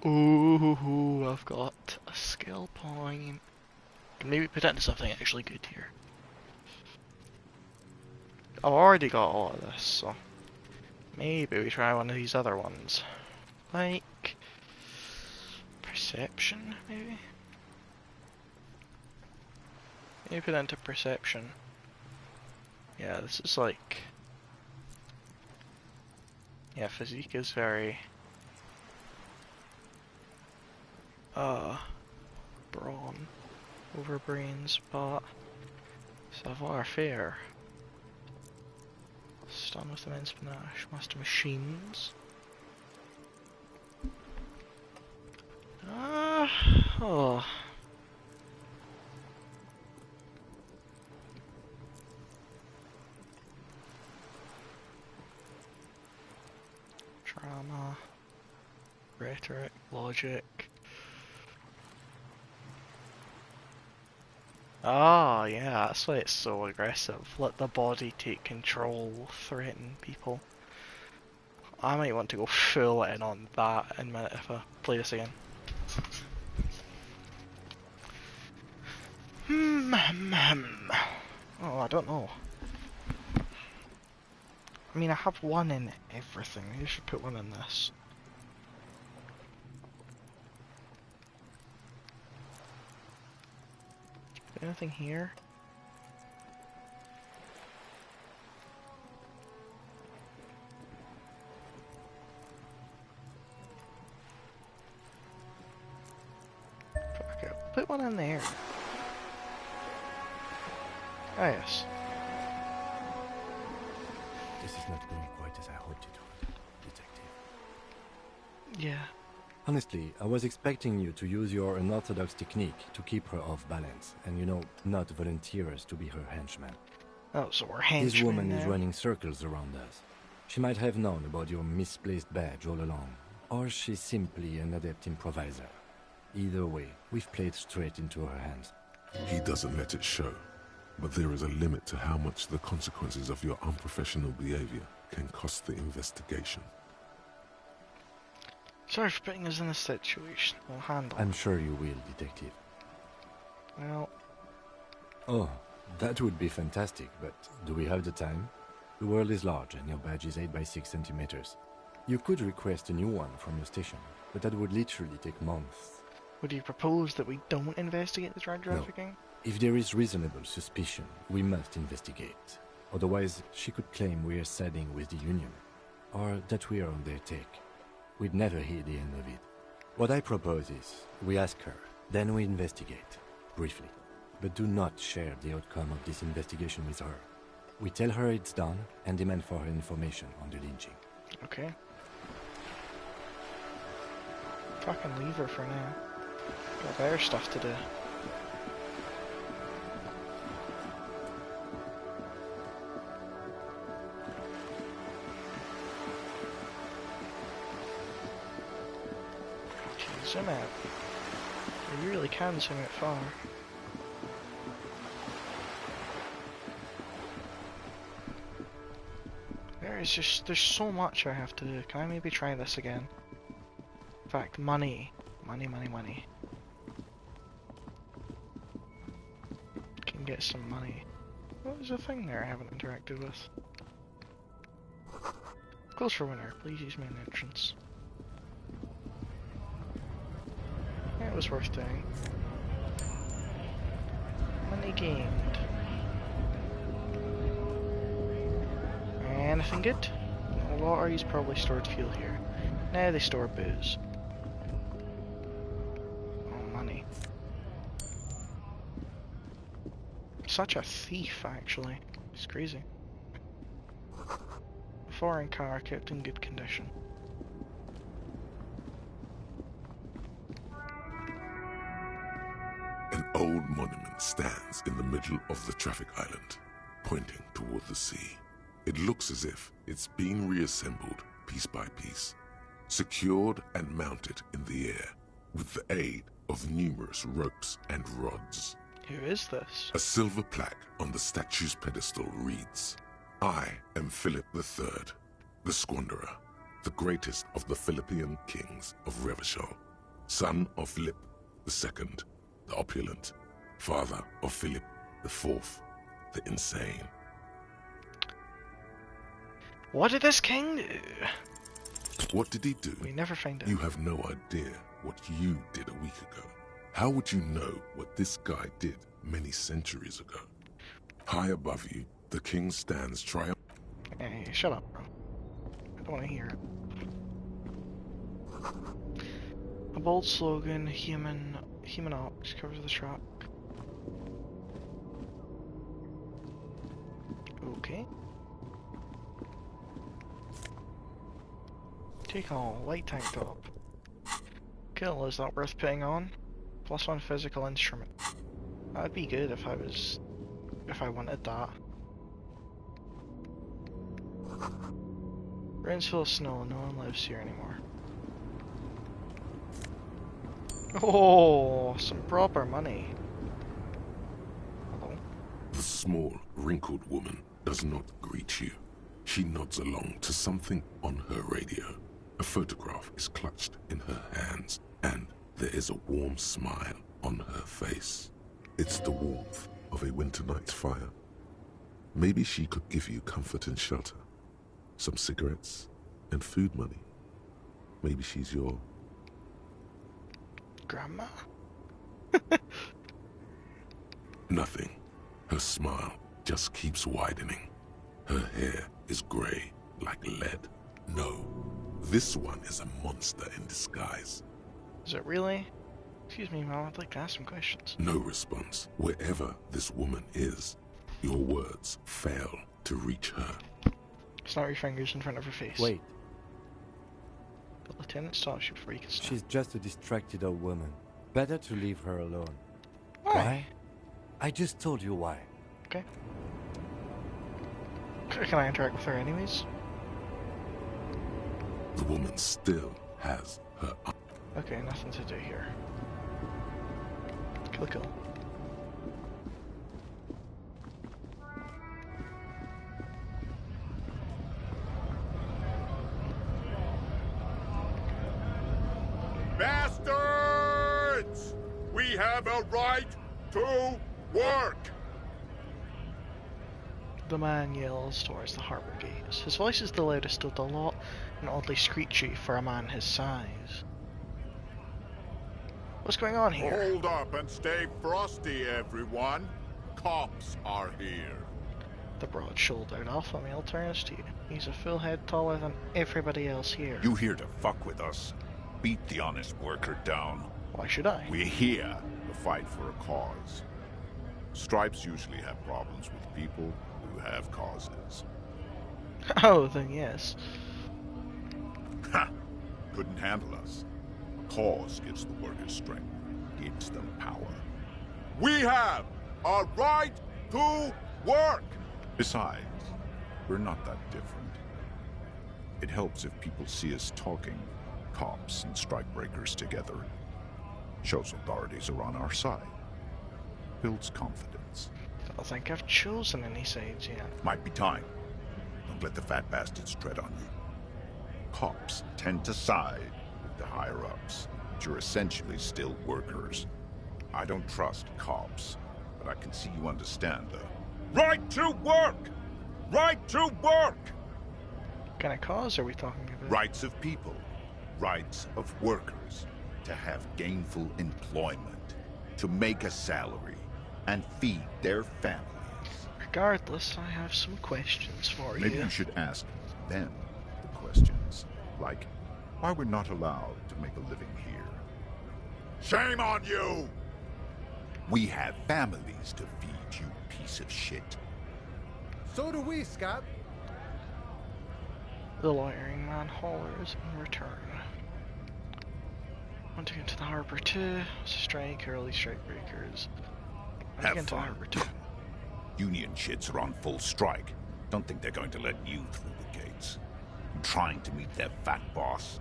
Ooh, I've got a skill point. Can maybe put that into something actually good here. I've already got all of this, so maybe we try one of these other ones. Like perception, maybe? Maybe put it into perception. Yeah, this is like... Yeah, physique is very... brawn over brains, but... savoir-faire. Stun with immense panache. Master machines. Oh. Drama. Rhetoric. Logic. Ah, yeah, that's why it's so aggressive. Let the body take control, threaten people. I might want to go full in on that in a minute if I play this again. Oh, I don't know. I mean, I have one in everything. Maybe I should put one in this. Anything here? Fuck it. put one in there. Ah, yes. This is not going quite as I hoped it would, Detective. Yeah. Honestly, I was expecting you to use your unorthodox technique to keep her off balance, and not volunteer us to be her henchman. Oh, so we're henchmen This woman is now. running circles around us. She might have known about your misplaced badge all along, or she's simply an adept improviser. Either way, we've played straight into her hands. He doesn't let it show, but there is a limit to how much the consequences of your unprofessional behavior can cost the investigation. Sorry for putting us in this situation. We'll handle it. I'm sure you will, Detective. Well... Oh, that would be fantastic, but do we have the time? The world is large and your badge is 8 by 6 centimeters. You could request a new one from your station, but that would literally take months. Would you propose that we don't investigate the drug trafficking? No. If there is reasonable suspicion, we must investigate. Otherwise, she could claim we are siding with the Union, or that we are on their take. We'd never hear the end of it. What I propose is, we ask her, then we investigate, briefly. But do not share the outcome of this investigation with her. We tell her it's done and demand for her information on the lynching. Okay. Fucking leave her for now. Got better stuff to do. Okay, zoom out. You really can zoom out far. There's so much I have to do. Can I maybe try this again? In fact, money. Money. Can get some money. What was the thing there I haven't interacted with? Close for winner. Please use main entrance. Yeah, it was worth doing. Money gained. Anything good? The lottery's probably stored fuel here. Now they store booze. Oh, money. Such a thief, actually. It's crazy. A foreign car kept in good condition. An old monument stands in the middle of the traffic island, pointing toward the sea. It looks as if it's been reassembled piece by piece, secured and mounted in the air with the aid of numerous ropes and rods. Who is this? A silver plaque on the statue's pedestal reads, "I am Philip III, the Squanderer, the greatest of the Philippian kings of Revachol, son of Philip II, the opulent, father of Philip IV, the insane." What did this king do? What did he do? We never find out. You have no idea what you did a week ago. How would you know what this guy did many centuries ago? High above you, the king stands triumphant. Hey, shut up, bro. I don't want to hear it. A bold slogan, human ox covers the track. Okay. Take all, light tank top. Cool, is that worth putting on? +1 physical instrument. That'd be good if I wanted that. Rain's full of snow, no one lives here anymore. Oh, some proper money. Hello? The small, wrinkled woman does not greet you. She nods along to something on her radio. A photograph is clutched in her hands, and there is a warm smile on her face. It's the warmth of a winter night's fire. Maybe she could give you comfort and shelter, some cigarettes and food money. Maybe she's your... grandma? Nothing. Her smile just keeps widening. Her hair is grey like lead. No, this one is a monster in disguise. Is it really? Excuse me, Mom, I'd like to ask some questions. No response. Wherever this woman is, your words fail to reach her. Snap your fingers in front of her face. Wait. The lieutenant stops you before you can snap. She's just a distracted old woman. Better to leave her alone. Why? I just told you why. Okay. Can I interact with her anyways? The woman still has her... Okay, nothing to do here. Kill. Bastards! We have a right to work! The man yells towards the harbour gates. His voice is the loudest of the lot, and oddly screechy for a man his size. What's going on here? Hold up and stay frosty, everyone. Cops are here. The broad-shouldered alpha male turns to you. He's a full head taller than everybody else here. You here to fuck with us? Beat the honest worker down. Why should I? We're here to fight for a cause. Stripes usually have problems with people who have causes. Oh, then yes. Ha! Couldn't handle us. A cause gives the workers strength, gives them power. We have a right to work! Besides, we're not that different. It helps if people see us talking, cops and strikebreakers together. Shows authorities are on our side. Builds confidence. I don't think I've chosen any sides yet. Might be time. Don't let the fat bastards tread on you. Cops tend to side with the higher-ups, but you're essentially still workers. I don't trust cops, but I can see you understand the right to work! Right to work! What kind of cause are we talking about? Rights of people. Rights of workers. To have gainful employment. To make a salary. And feed their families. Regardless, I have some questions for you. Maybe you should ask them the questions. Like, why we're not allowed to make a living here. Shame on you! We have families to feed, you piece of shit. So do we, Scott. The loitering man hollers in return. Want to get to the harbour too? It's a strike, early strike breakers. Have fun. Union shits are on full strike. Don't think they're going to let you through the gates. I'm trying to meet their fat boss.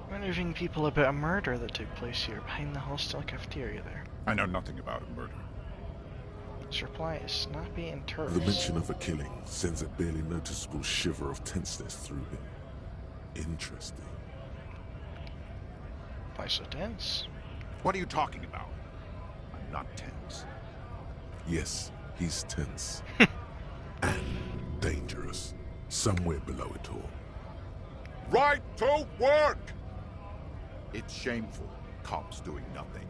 I'm interviewing people about a murder that took place here behind the hostel cafeteria there. I know nothing about a murder. His reply is snappy and terse. The mention of a killing sends a barely noticeable shiver of tenseness through him. Interesting. Why so tense? What are you talking about? I'm not tense. Yes, he's tense. And dangerous. Somewhere below it all. Right to work! It's shameful. Cops doing nothing.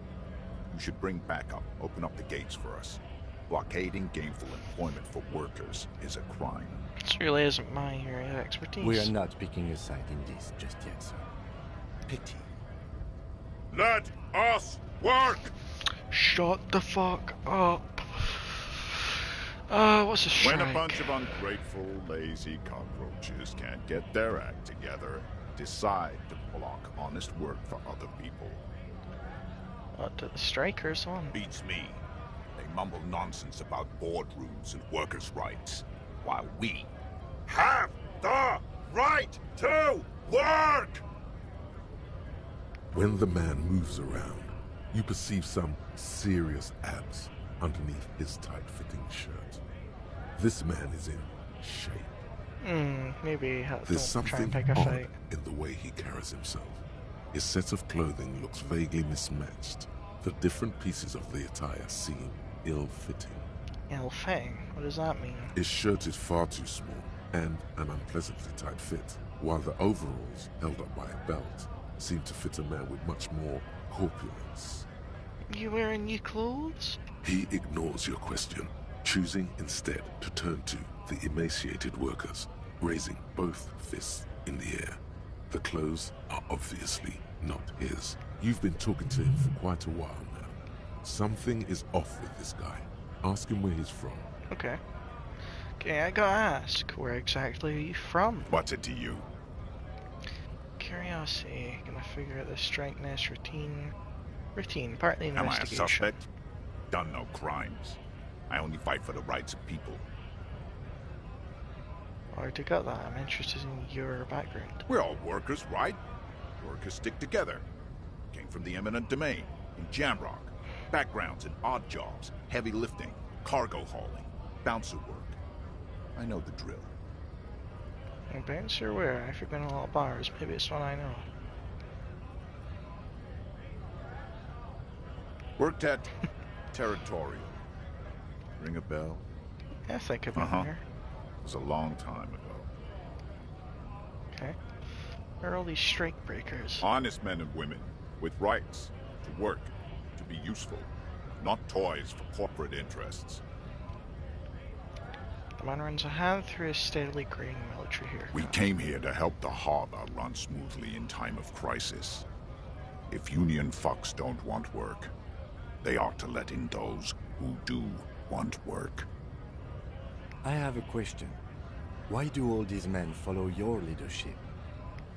You should bring backup. Open up the gates for us. Blockading gainful employment for workers is a crime. This really isn't my area of expertise. We are not picking a side in this just yet, sir. Pity. Let us work! Shut the fuck up. What's a strike? When a bunch of ungrateful, lazy cockroaches can't get their act together, decide to block honest work for other people. What do the strikers want? Beats me. They mumble nonsense about boardrooms and workers' rights, while we have the right to work! When the man moves around, you perceive some serious abs underneath his tight-fitting shirt. This man is in shape. Maybe There's don't try and something pick a odd fight. in the way he carries himself. His set of clothing looks vaguely mismatched. The different pieces of the attire seem ill-fitting. Ill-fitting? What does that mean? His shirt is far too small and an unpleasantly tight fit, while the overalls, held up by a belt, seem to fit a man with much more corpulence. You wearing new clothes? He ignores your question, choosing instead to turn to the emaciated workers, raising both fists in the air. The clothes are obviously not his. You've been talking to him for quite a while now. Something is off with this guy. Ask him where he's from. Okay. Okay, I gotta ask, where exactly are you from? What's it to you? Curiosity. Gonna figure out the straightness, routine. Routine, partly Am I a investigation. suspect? Done no crimes. I only fight for the rights of people. I already got that. I'm interested in your background. We're all workers, right? Workers stick together. Came from the eminent domain, in Jamrock. Backgrounds in odd jobs, heavy lifting, cargo hauling, bouncer work. I know the drill. A bouncer where? If you've been in a lot of bars, maybe it's one I know. Worked at Territorial. Ring a bell? Yeah, I think I've been there. It was a long time ago. Okay. Where are all these strike breakers? Honest men and women, with rights, to work, to be useful. Not toys for corporate interests. The man runs a hand through his steadily graying military hair. We came here to help the harbor run smoothly in time of crisis. If union fucks don't want work, they ought to let in those who do want work. I have a question. Why do all these men follow your leadership?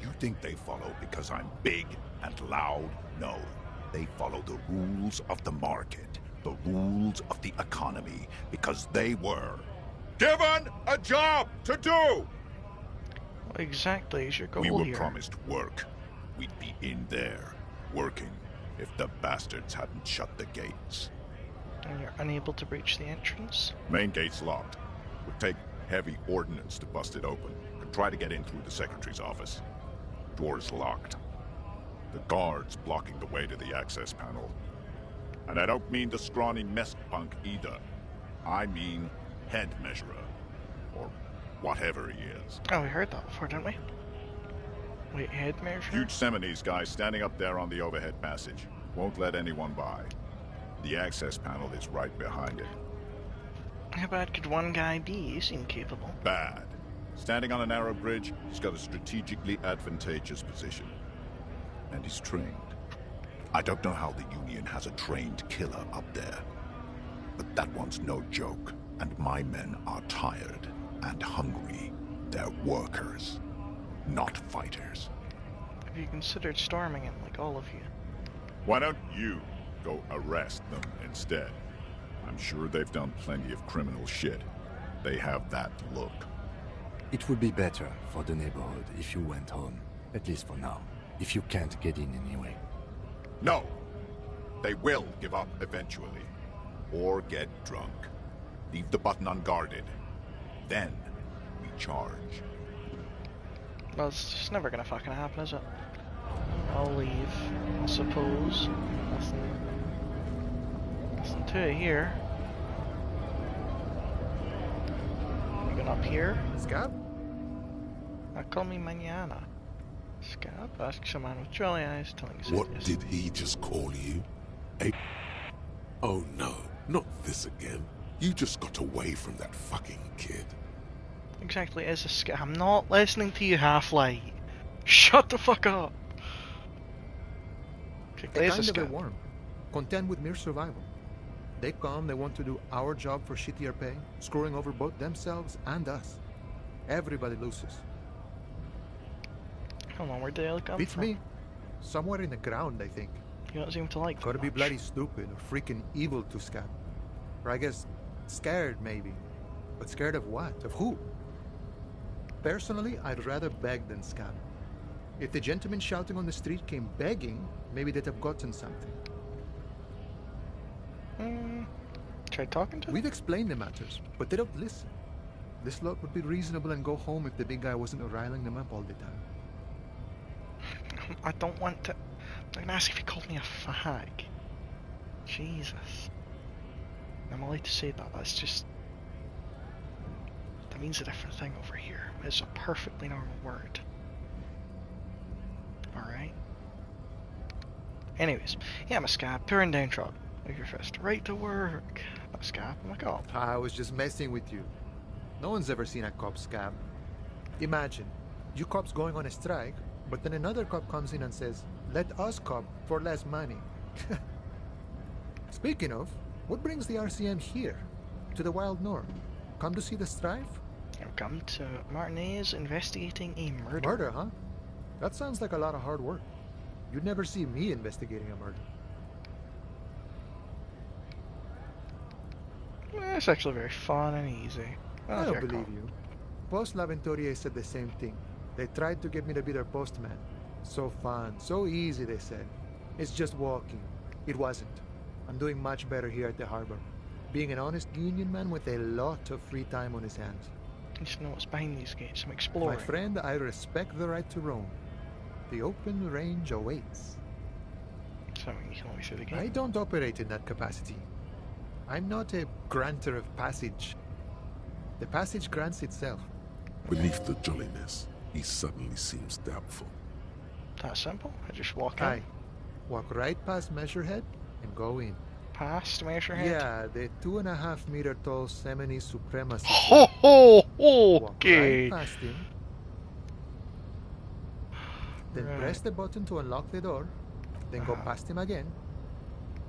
You think they follow because I'm big and loud? No. They follow the rules of the market, the rules of the economy, because they were given a job to do! What exactly is your goal We were here? promised work. We'd be in there, working, if the bastards hadn't shut the gates. And you're unable to breach the entrance? Main gate's locked. Would take heavy ordnance to bust it open. Could try to get in through the secretary's office. Door's locked. The guard's blocking the way to the access panel. And I don't mean the scrawny mess punk either. I mean head measurer. Or whatever he is. Oh, we heard that before, didn't we? Wait, head measure? Huge Seminese guy standing up there on the overhead passage. Won't let anyone by. The access panel is right behind it. How bad could one guy be? You seem capable. Bad. Standing on a narrow bridge, he's got a strategically advantageous position. And he's trained. I don't know how the Union has a trained killer up there. But that one's no joke. And my men are tired and hungry. They're workers, not fighters. Have you considered storming him, like all of you? Why don't you go arrest them instead? I'm sure they've done plenty of criminal shit. They have that look. It would be better for the neighborhood if you went home, at least for now, if you can't get in anyway. No! They will give up eventually. Or get drunk. Leave the button unguarded. Then, we charge. Well, it's just never gonna fucking happen, is it? I'll leave, I suppose. Nothing to it here. Even up here? Scab? Call me mañana. Scab asks a man with jolly eyes, telling us What did he just call you? Oh no, not this again. You just got away from that fucking kid. Exactly, as a scab. I'm not listening to you, Half-Light. Shut the fuck up. They're kind of a worm, content with mere survival. They come, they want to do our job for shittier pay, screwing over both themselves and us. Everybody loses. Hold on, where'd they all come Beats from? me. Somewhere in the ground, I think. You don't seem to like them Gotta be much. bloody stupid or freaking evil to Scab. Or I guess, scared maybe. But scared of what? Of who? Personally, I'd rather beg than scab. If the gentleman shouting on the street came begging, maybe they'd have gotten something. Try talking to them? We've explained the matters, but they don't listen. This lot would be reasonable and go home if the big guy wasn't riling them up all the time. I don't want to... I'm gonna ask if he called me a fag. Jesus. I'm allowed to say that, that's just... That means a different thing over here. It's a perfectly normal word. Alright. Anyways, yeah, I'm a scab, pure and downtrodden. With your fist. Right to work. I'm a scab, I'm a cop. I was just messing with you. No one's ever seen a cop scab. Imagine, you cops going on a strike, But then another cop comes in and says, let us cop for less money. Speaking of, what brings the RCM here? To the Wild North? Come to see the strife? I've come to Martinez investigating a murder. Murder, huh? That sounds like a lot of hard work. You'd never see me investigating a murder. It's actually very fun and easy. I don't believe you. Post L'Aventurier said the same thing. They tried to get me to be their postman. So fun, so easy, they said. It's just walking. It wasn't. I'm doing much better here at the harbor. Being an honest union man with a lot of free time on his hands. You just know what's behind these gates. I'm exploring. My friend, I respect the right to roam. The open range awaits. So you can let me through the gate? I don't operate in that capacity. I'm not a granter of passage. The passage grants itself. Beneath the jolliness, he suddenly seems doubtful. That simple? I just walk in? Aye. Walk right past Measurehead and go in. Past Measurehead? Yeah, the 2.5 meter tall Semini Supremacist. Ho ho! Walk Okay. right past him. Then press the button to unlock the door. Then go past him again.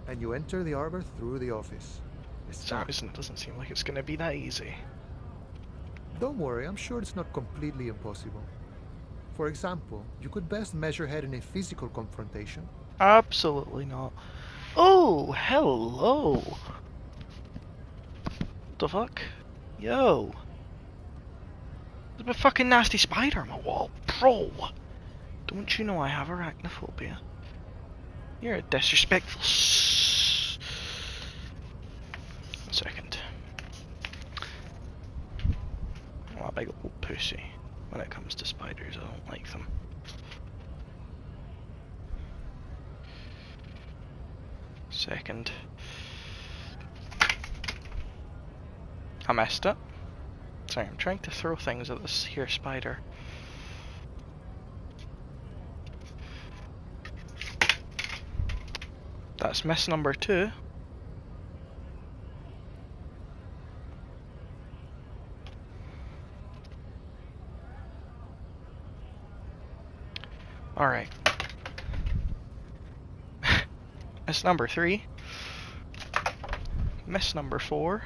And you enter the arbor through the office. It doesn't seem like it's going to be that easy. Don't worry, I'm sure it's not completely impossible. For example, you could best Measurehead in a physical confrontation. Absolutely not. Oh, hello. What the fuck? Yo. There's a fucking nasty spider on my wall. Bro. Don't you know I have arachnophobia? You're a disrespectful One second. I'm a big old pussy. When it comes to spiders, I don't like them. Second. I messed up. Sorry, I'm trying to throw things at this here spider. That's miss number 2. Alright. Miss number 3. Miss number 4.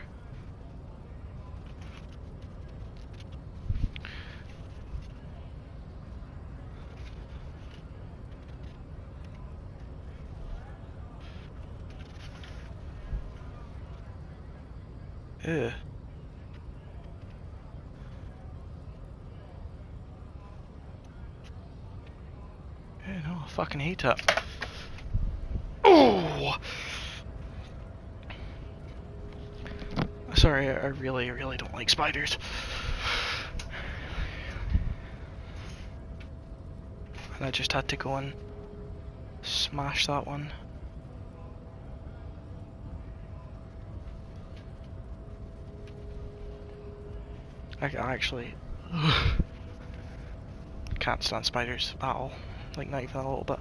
Ew. No, I fucking hate it. Oh! Sorry, I really don't like spiders. And I just had to go and smash that one. I actually can't stand spiders at all. Like, not even a little bit.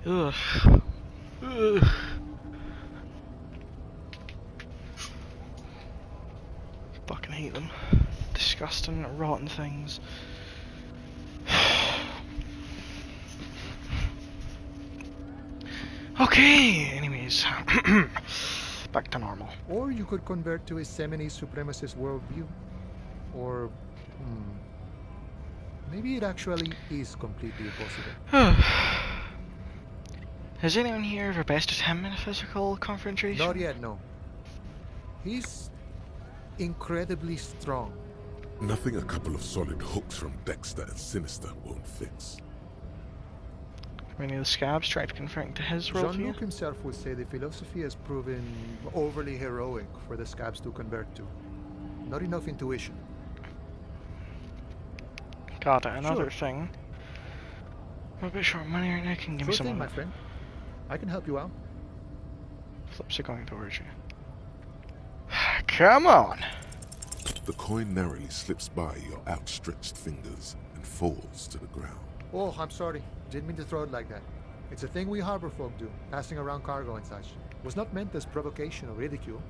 Ugh. Ugh. Fucking hate them. Disgusting, rotten things. Okay, anyways. Back to normal. Or you could convert to a Semini supremacist worldview. Or, maybe it actually is completely impossible. Has anyone here ever bested him in a physical confrontation? Not yet, no. He's incredibly strong. Nothing a couple of solid hooks from Dexter and Sinister won't fix. Many of the scabs tried converting to his worldview. Jean-Luc himself would say the philosophy has proven overly heroic for the scabs to convert to. Not enough intuition. Got it. Another thing. I'm a bit short of money right now. Can you give me some thing, of my it? friend. I can help you out. Flips are going towards you. Come on! The coin narrowly slips by your outstretched fingers and falls to the ground. Oh, I'm sorry. Didn't mean to throw it like that. It's a thing we harbor folk do, passing around cargo and such. Was not meant as provocation or ridicule.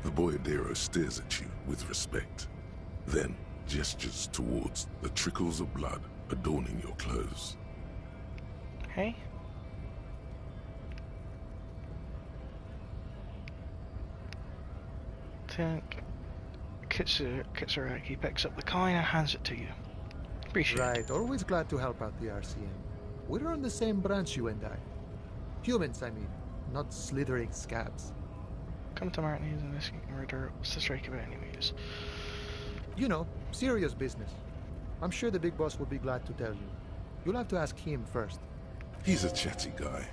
The boyadero stares at you with respect. Then gestures towards the trickles of blood adorning your clothes. Hey? Think Kitsuragi picks up the coin and hands it to you. Appreciate it. Right, always glad to help out the RCM. We're on the same branch, you and I. Humans, I mean, not slithering scabs. Come to Martinez and this murder. What's the strike about anyways? You know, serious business. I'm sure the big boss will be glad to tell you. You'll have to ask him first. He's a chatty guy.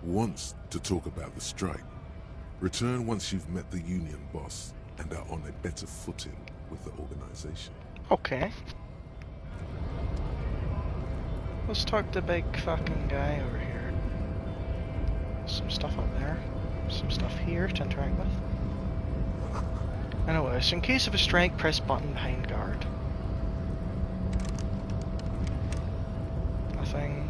Wants to talk about the strike. Return once you've met the union boss and are on a better footing with the organization. Okay. Let's talk to big fucking guy over here. Some stuff up there. Some stuff here to interact with. Anyways, in case of a strike, press button behind guard. Nothing.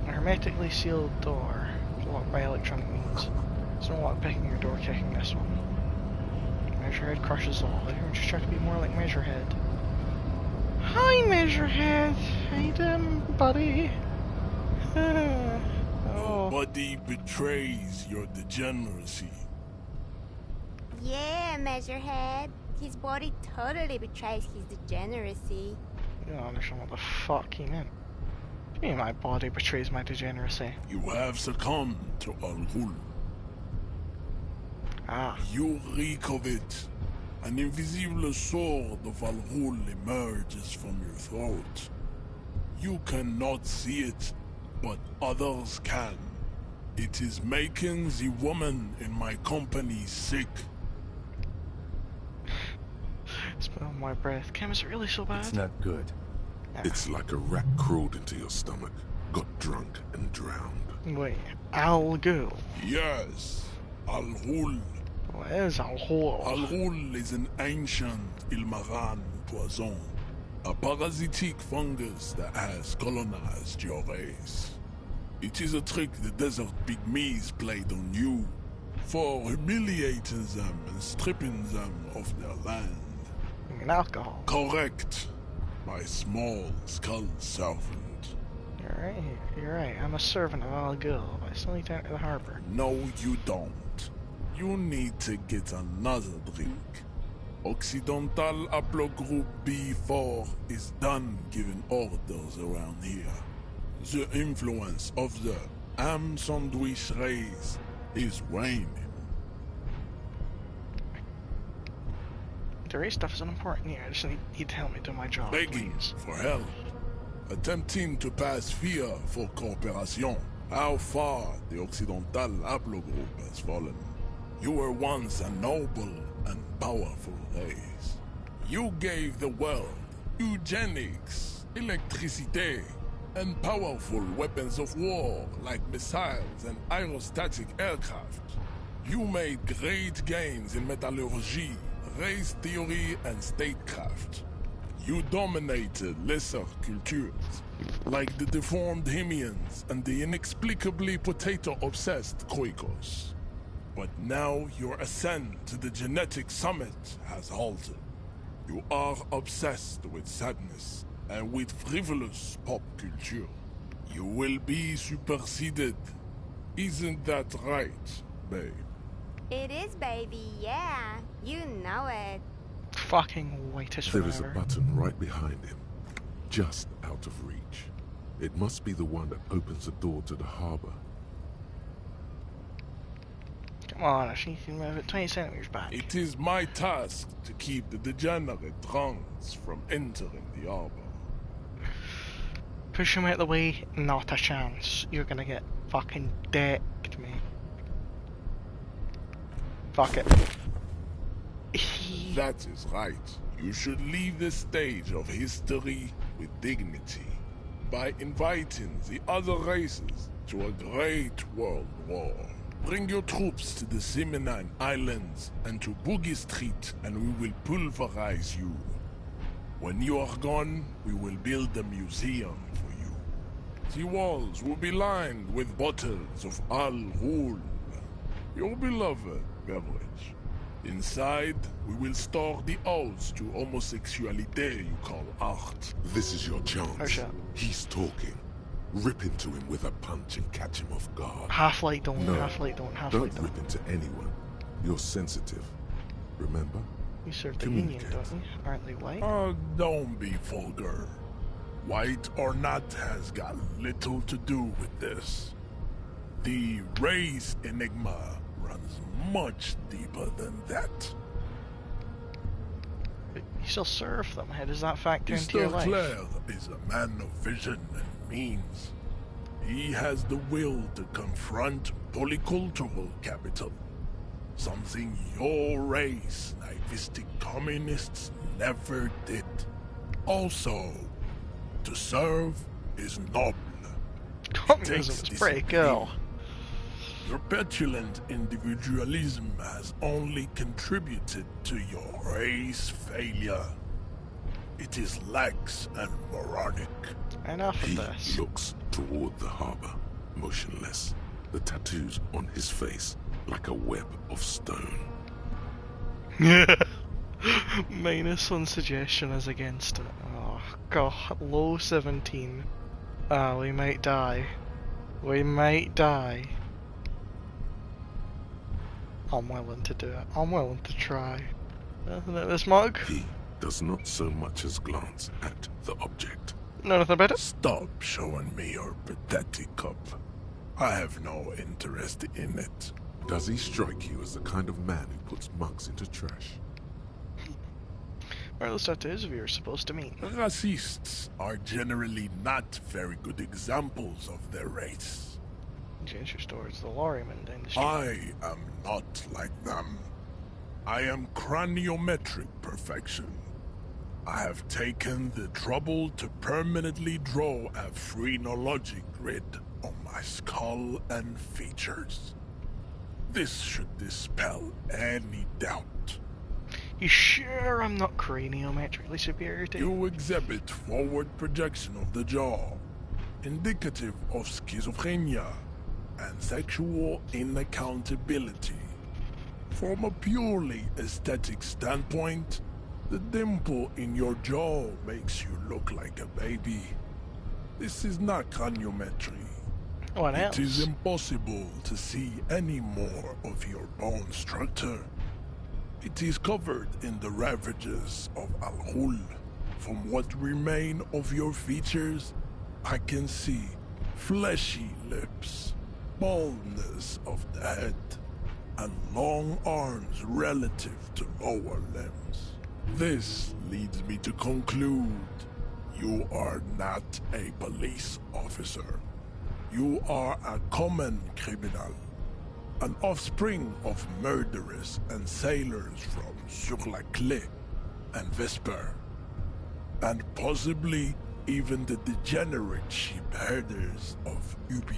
A hermetically sealed door. Locked by electronic means. There's no lockpicking or door kicking this one. Measurehead crushes all. Everyone should try to be more like Measurehead. Hi, Measurehead. How you doing, buddy? Oh. Nobody betrays your degeneracy. Yeah, Measurehead. His body totally betrays his degeneracy. You don't understand what the fuck he meant. What do you mean my body betrays my degeneracy? You have succumbed to Al-Ghul. Ah. You reek of it. An invisible sword of Al-Ghul emerges from your throat. You cannot see it, but others can. It is making the woman in my company sick. Smell my breath. Kim, is it really so bad? It's not good. It's like a rat crawled into your stomach, got drunk and drowned. Wait, Al-Ghul? Yes, Al-Ghul. What is Al-Ghul? Al-Ghul is an ancient Ilmaran poison, a parasitic fungus that has colonized your race. It is a trick the desert pygmies played on you for humiliating them and stripping them of their land. You mean alcohol? Correct. My small skull servant. You're right. I'm a servant of Al-Ghul, but I still need to enter the harbor. No, you don't. You need to get another drink. Occidental Haplogroup B4 is done giving orders around here. The influence of the ham sandwich race is waning. The race stuff isn't important here. I just need to help me do my job, Begging please. for help. Attempting to pass fear for cooperation. How far the Occidental Haplogroup has fallen. You were once a noble and powerful race. You gave the world eugenics, electricity, and powerful weapons of war like missiles and aerostatic aircraft. You made great gains in metallurgy, race theory, and statecraft. You dominated lesser cultures, like the deformed Hemians and the inexplicably potato-obsessed Khoikos. But now your ascent to the genetic summit has halted. You are obsessed with sadness and with frivolous pop culture. You will be superseded. Isn't that right, babe? It is, baby, yeah. You know it. Fucking whitest There is a forever. button right behind him, just out of reach. It must be the one that opens the door to the harbor. Come on, I think you can move it 20 centimeters back. It is my task to keep the degenerate drunks from entering the harbor. Push him out of the way, not a chance. You're gonna get fucking decked, mate. Fuck it. That is right. You should leave the stage of history with dignity by inviting the other races to a great world war. Bring your troops to the Simonine Islands and to Boogie Street, and we will pulverize you. When you are gone, we will build a museum for you. The walls will be lined with bottles of Al-Ghul, your beloved beverage. Inside, we will store the odes to homosexuality you call art. This is your chance. Oh shit. He's talking. Rip into him with a punch and catch him off guard. Half-light don't, No, half-light don't, half-light don't rip into anyone. You're sensitive. Remember? You serve the Union, don't you? Aren't they white? Don't be vulgar. White or not has got little to do with this. The race enigma runs much deeper than that. But you still serve them. How does that factor into Mr. your life? Clare is a man of vision and means. He has the will to confront polycultural capital. Something your race, naivistic communists, never did. Also, to serve is noble. Communism is pretty cool. Your petulant individualism has only contributed to your race failure. It is lax and moronic. Enough of He this. looks toward the harbor, motionless, the tattoos on his face like a web of stone. Minus one suggestion is against it. Oh god, low 17. Ah, we might die. We might die. I'm willing to do it. I'm willing to try. Isn't it this mug? He does not so much as glance at the object. Know nothing about it? Stop showing me your pathetic cup. I have no interest in it. Does he strike you as the kind of man who puts mugs into trash? Where are those tattoos of yours supposed to mean? Racists are generally not very good examples of their race. Change your stories, the lorryman down the street. I am not like them. I am craniometric perfection. I have taken the trouble to permanently draw a phrenologic grid on my skull and features. This should dispel any doubt. You sure I'm not craniometrically superior to you? You exhibit forward projection of the jaw, indicative of schizophrenia and sexual inaccountability. From a purely aesthetic standpoint, the dimple in your jaw makes you look like a baby. This is not craniometry. What else? It is impossible to see any more of your bone structure. It is covered in the ravages of Al-Ghul. From what remain of your features, I can see fleshy lips, baldness of the head, and long arms relative to lower limbs. This leads me to conclude you are not a police officer. You are a common criminal, an offspring of murderers and sailors from Sur la Clé and Vesper, and possibly even the degenerate sheep herders of Ubi.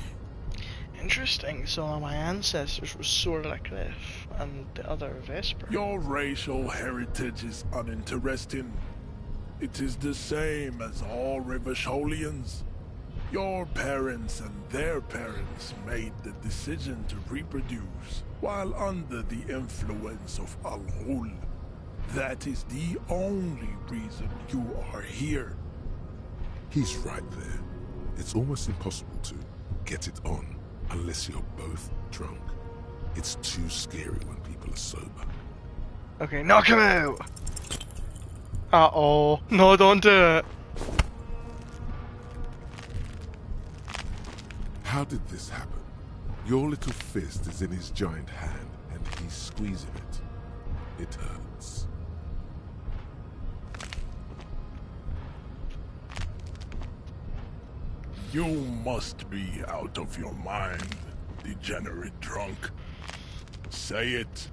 Interesting, so my ancestors were Sur la Clé and the other Vesper. Your racial heritage is uninteresting. It is the same as all Rivasholians. Your parents and their parents made the decision to reproduce while under the influence of Al-Ghul. That is the only reason you are here. He's right there. It's almost impossible to get it on unless you're both drunk. It's too scary when people are sober. Okay, knock him out! Uh-oh. No, don't do it. How did this happen? Your little fist is in his giant hand, and he's squeezing it. It hurts. You must be out of your mind, degenerate drunk. Say it.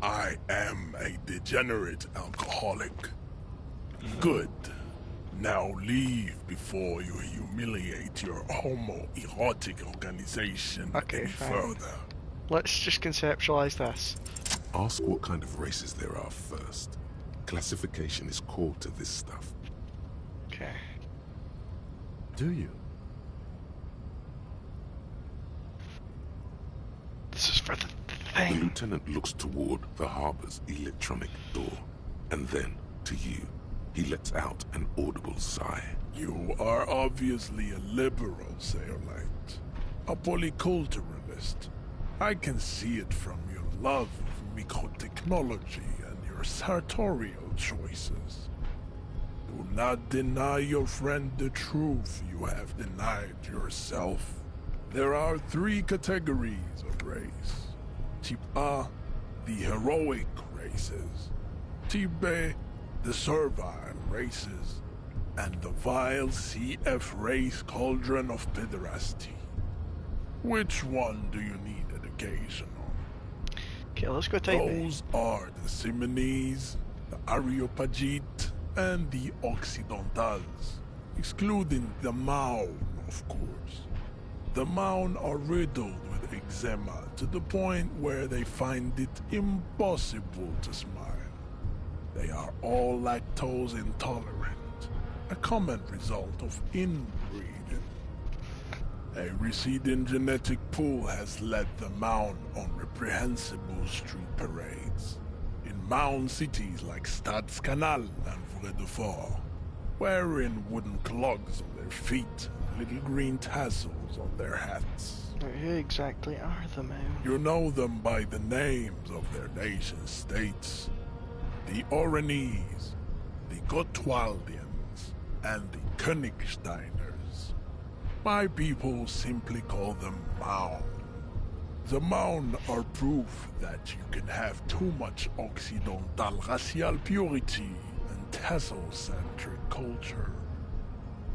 I am a degenerate alcoholic. Good. Now leave before you humiliate your homoerotic organization any further. Let's just conceptualize this. Ask what kind of races there are first. Classification is core to this stuff. Okay. Do you? This is for the The lieutenant looks toward the harbor's electronic door, and then, to you, he lets out an audible sigh. You are obviously a liberal, Sailite. A polyculturalist. I can see it from your love of microtechnology and your sartorial choices. Do not deny your friend the truth you have denied yourself. There are 3 categories of race. Type A, the heroic races. Type B, the servile races. And the vile CF race cauldron of pederasty. Which one do you need education on? Okay, let's go type A. Those are the Simonese, the Areopagite, and the Occidentals, excluding the Maun, of course. The Maun are riddled with eczema to the point where they find it impossible to smile. They are all lactose intolerant, a common result of inbreeding. A receding genetic pool has led the Maun on reprehensible street parades. In Maun cities like Stadskanal and Vredefort, wearing wooden clogs on their feet and little green tassels on their hats. Who exactly are the Maun? You know them by the names of their nation-states. The Oranese, the Gotwaldians, and the Königsteiners. My people simply call them Maun. The Maun are proof that you can have too much Occidental racial purity and tassel-centric culture.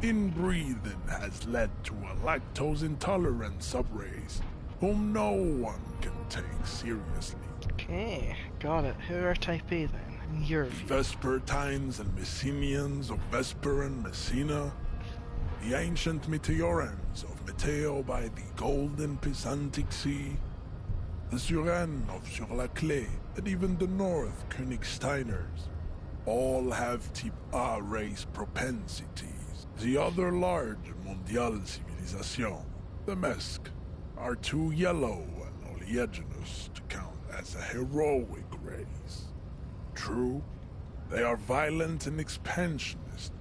Inbreeding has led to a lactose-intolerant subrace whom no one can take seriously. Okay, got it. Who are Type A then, in your view? Vespertines and Messenians of Vesper and Messina, the ancient Meteorans of Meteo by the golden Pisantic Sea, the Suren of Sur-la-Clé, and even the North Königsteiners, all have Type A race propensities. The other large Mondial civilization, the Mesk, are too yellow and oleaginous to count as a heroic race. True, they are violent and expansionist,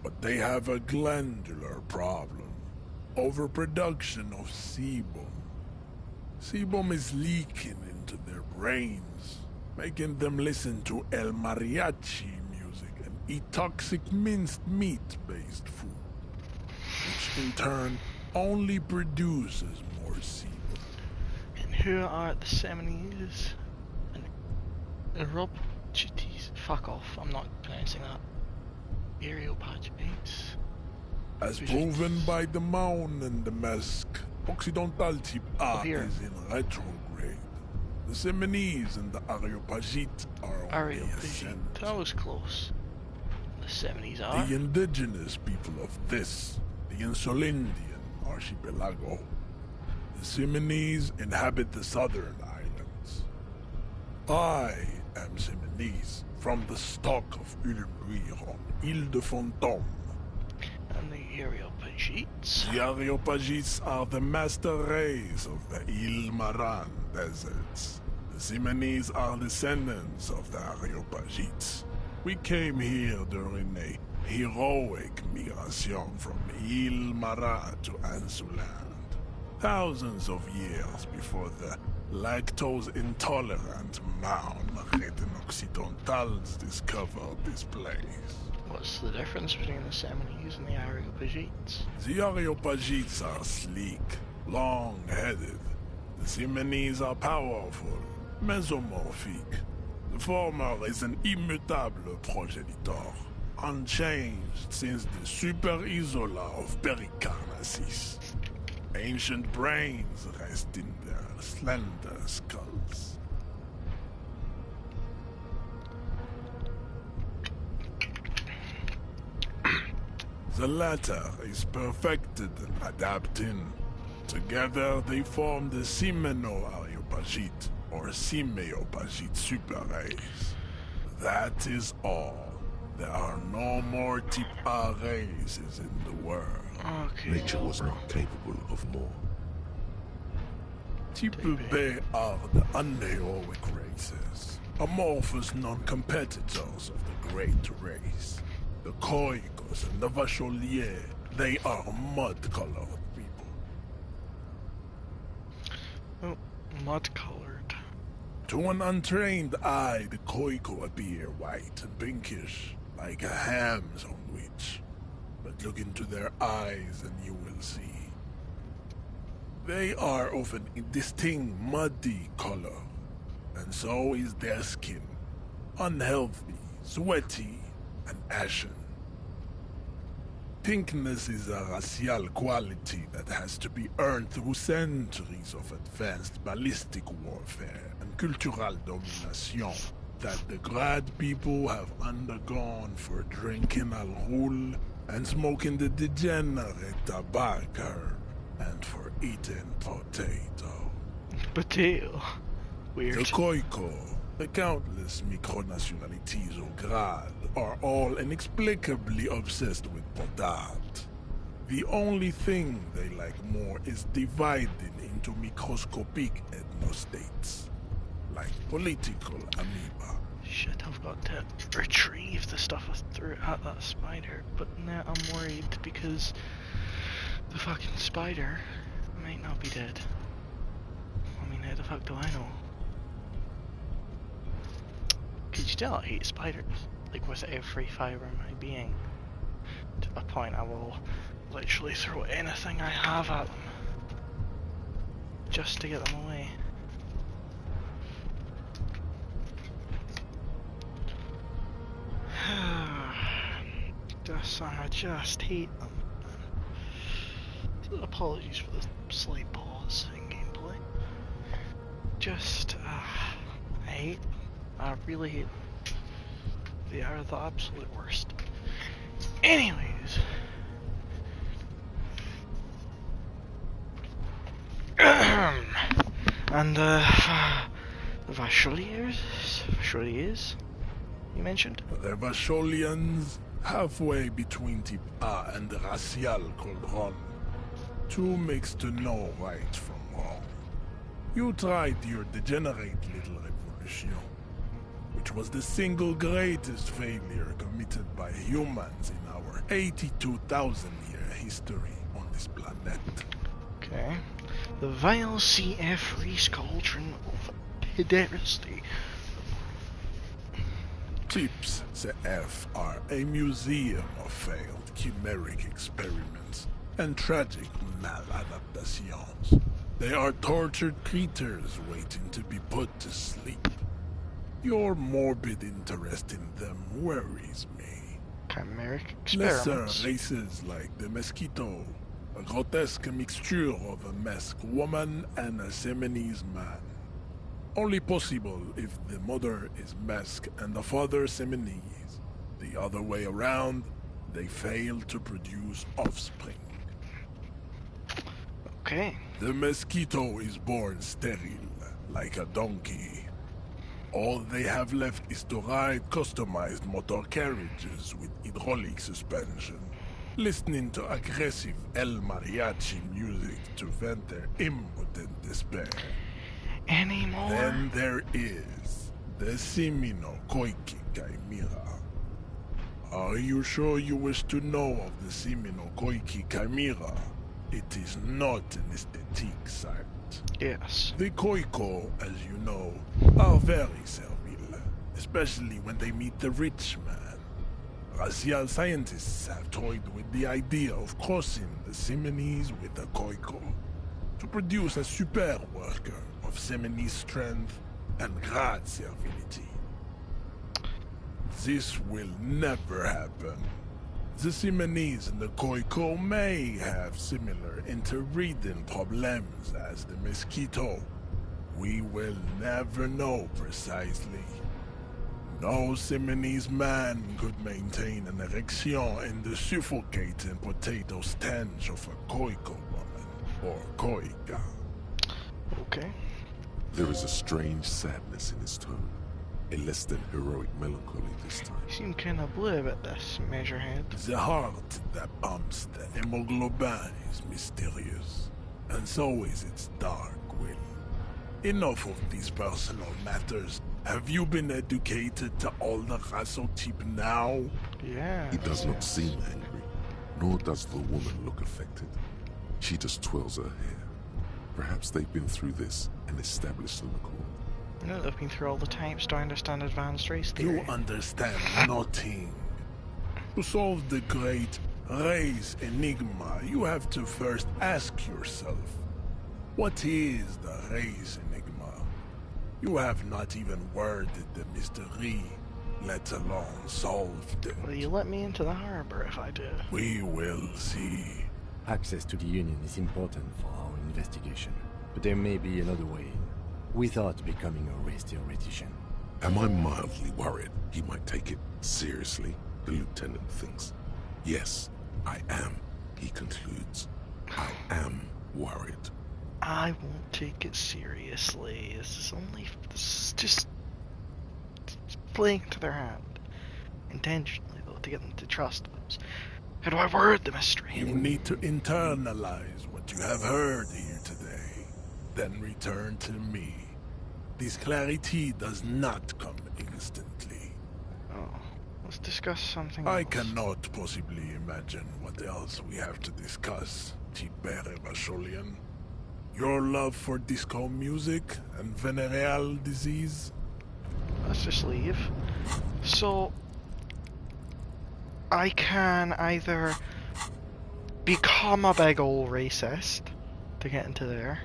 but they have a glandular problem. Overproduction of sebum. Sebum is leaking into their brains, making them listen to El Mariachi music and eat toxic minced meat-based food, which in turn only produces more sebum. And who are the Seminese and Areopagites? Fuck off, I'm not pronouncing that. Areopagites. As proven by the Maun and the Mesk, Occidental Type A is in retrograde. The Seminese and the Areopagite are on the ascent. That was close. The Seminese are. The indigenous people of this, the Insulindian archipelago. The Seminese inhabit the southern islands. I am Seminese, from the stock of Ulmuir on Ile de Fantôme. And the Areopagites? The Areopagites are the master race of the Ile Maran deserts. The Simonese are descendants of the Areopagites. We came here during a heroic migration from Ile Maran to Ansuland, thousands of years before the lactose-intolerant Maun-ridden Occidentals discovered this place. What's the difference between the Seminese and the Areopagites? The Areopagites are sleek, long-headed. The Simonese are powerful, mesomorphic. The former is an immutable progenitor, unchanged since the Super Isola of Pericarnassus. Ancient brains rest in their slender skulls. The latter is perfected and adapting. Together they form the Simeno-Areopagite, or Simeopagite super race. That is all. There are no more Type A races in the world. Nature was not capable of more. They are the unheroic races, amorphous non-competitors of the great race. The Koikos and the Vacholier, they are mud-colored people. Oh, mud-colored. To an untrained eye, the Koiko appear white and pinkish, like a ham sandwich. But look into their eyes and you will see. They are of an distinct muddy color, and so is their skin. Unhealthy, sweaty, and ashen. Pinkness is a racial quality that has to be earned through centuries of advanced ballistic warfare and cultural domination that the Grad people have undergone for drinking alcohol and smoking the degenerate tobacco and for eating potato. Potato. Weird. The Koiko, the countless micronationalities of Grad, are all inexplicably obsessed with potat. The only thing they like more is dividing into microscopic ethnostates, like political amoeba. Shit, I've got to retrieve the stuff I threw at that spider, but now I'm worried because the fucking spider might not be dead. I mean, how the fuck do I know? Could you tell I hate spiders? Like with every fibre of my being. To the point I will literally throw anything I have at them. Just to get them away. I just hate them. Apologies for the slight pause in gameplay. Just, I hate them. I really hate them. They are the absolute worst. Anyways. And, the Vacholiers, you mentioned? The Vacholians, halfway between Type A and the Racial Cauldron. Too mixed to know right from wrong. You tried your degenerate little revolution, which was the single greatest failure committed by humans in our 82,000-year history on this planet. Okay. The vile CF Reese cauldron of pederasty. Tips CF are a museum of failed chimeric experiments and tragic maladaptations. They are tortured creatures waiting to be put to sleep. Your morbid interest in them worries me. Chimeric experiments? Lesser races like the mosquito, a grotesque mixture of a masked woman and a Seminese man. Only possible if the mother is masked and the father Seminese. The other way around, they fail to produce offspring. Okay. The mosquito is born sterile, like a donkey. All they have left is to ride customized motor carriages with hydraulic suspension, listening to aggressive El Mariachi music to vent their impotent despair. Anymore? Then there is the Simino Koiki Chimera. Are you sure you wish to know of the Simino Koiki Chimera? It is not an aesthetic site. Yes. The Koiko, as you know, are very servile, especially when they meet the rich man. Racial scientists have toyed with the idea of crossing the Seminese with the Koiko to produce a super worker of Seminese strength and Grad servility. This will never happen. The Seminese and the Koiko may have similar interbreeding problems as the mosquito. We will never know precisely. No Seminese man could maintain an erection in the suffocating potato stench of a Koiko woman, or Koika. Okay. There is a strange sadness in his tone, a less than heroic melancholy this time. You seem kinda blue about this, Measurehead. The heart that pumps the hemoglobin is mysterious, and so is its dark will. Enough of these personal matters. Have you been educated to all the Rasotip now? Yeah. He does not seem angry, nor does the woman look affected. She just twirls her hair. Perhaps they've been through this and established an accord. No, they've been through all the types to understand advanced race theory. You understand nothing. To solve the great race enigma, you have to first ask yourself, what is the race enigma? You have not even worded the mystery, let alone solved it. Will you let me into the harbor if I do? We will see. Access to the Union is important for our investigation, but there may be another way in, without becoming a race theoretician. Am I mildly worried he might take it seriously? The lieutenant thinks. Yes, I am, he concludes. I am worried. I won't take it seriously. This is just playing to their hand. Intentionally, though, to get them to trust us. How do I word the mystery? You need to internalize what you have heard here today, then return to me. This clarity does not come instantly. Oh, let's discuss something I else. cannot possibly imagine what else we have to discuss, Tibere Vasholian. Your love for disco music and venereal disease? Let's just leave. So, I can either become a big ol' racist to get into there.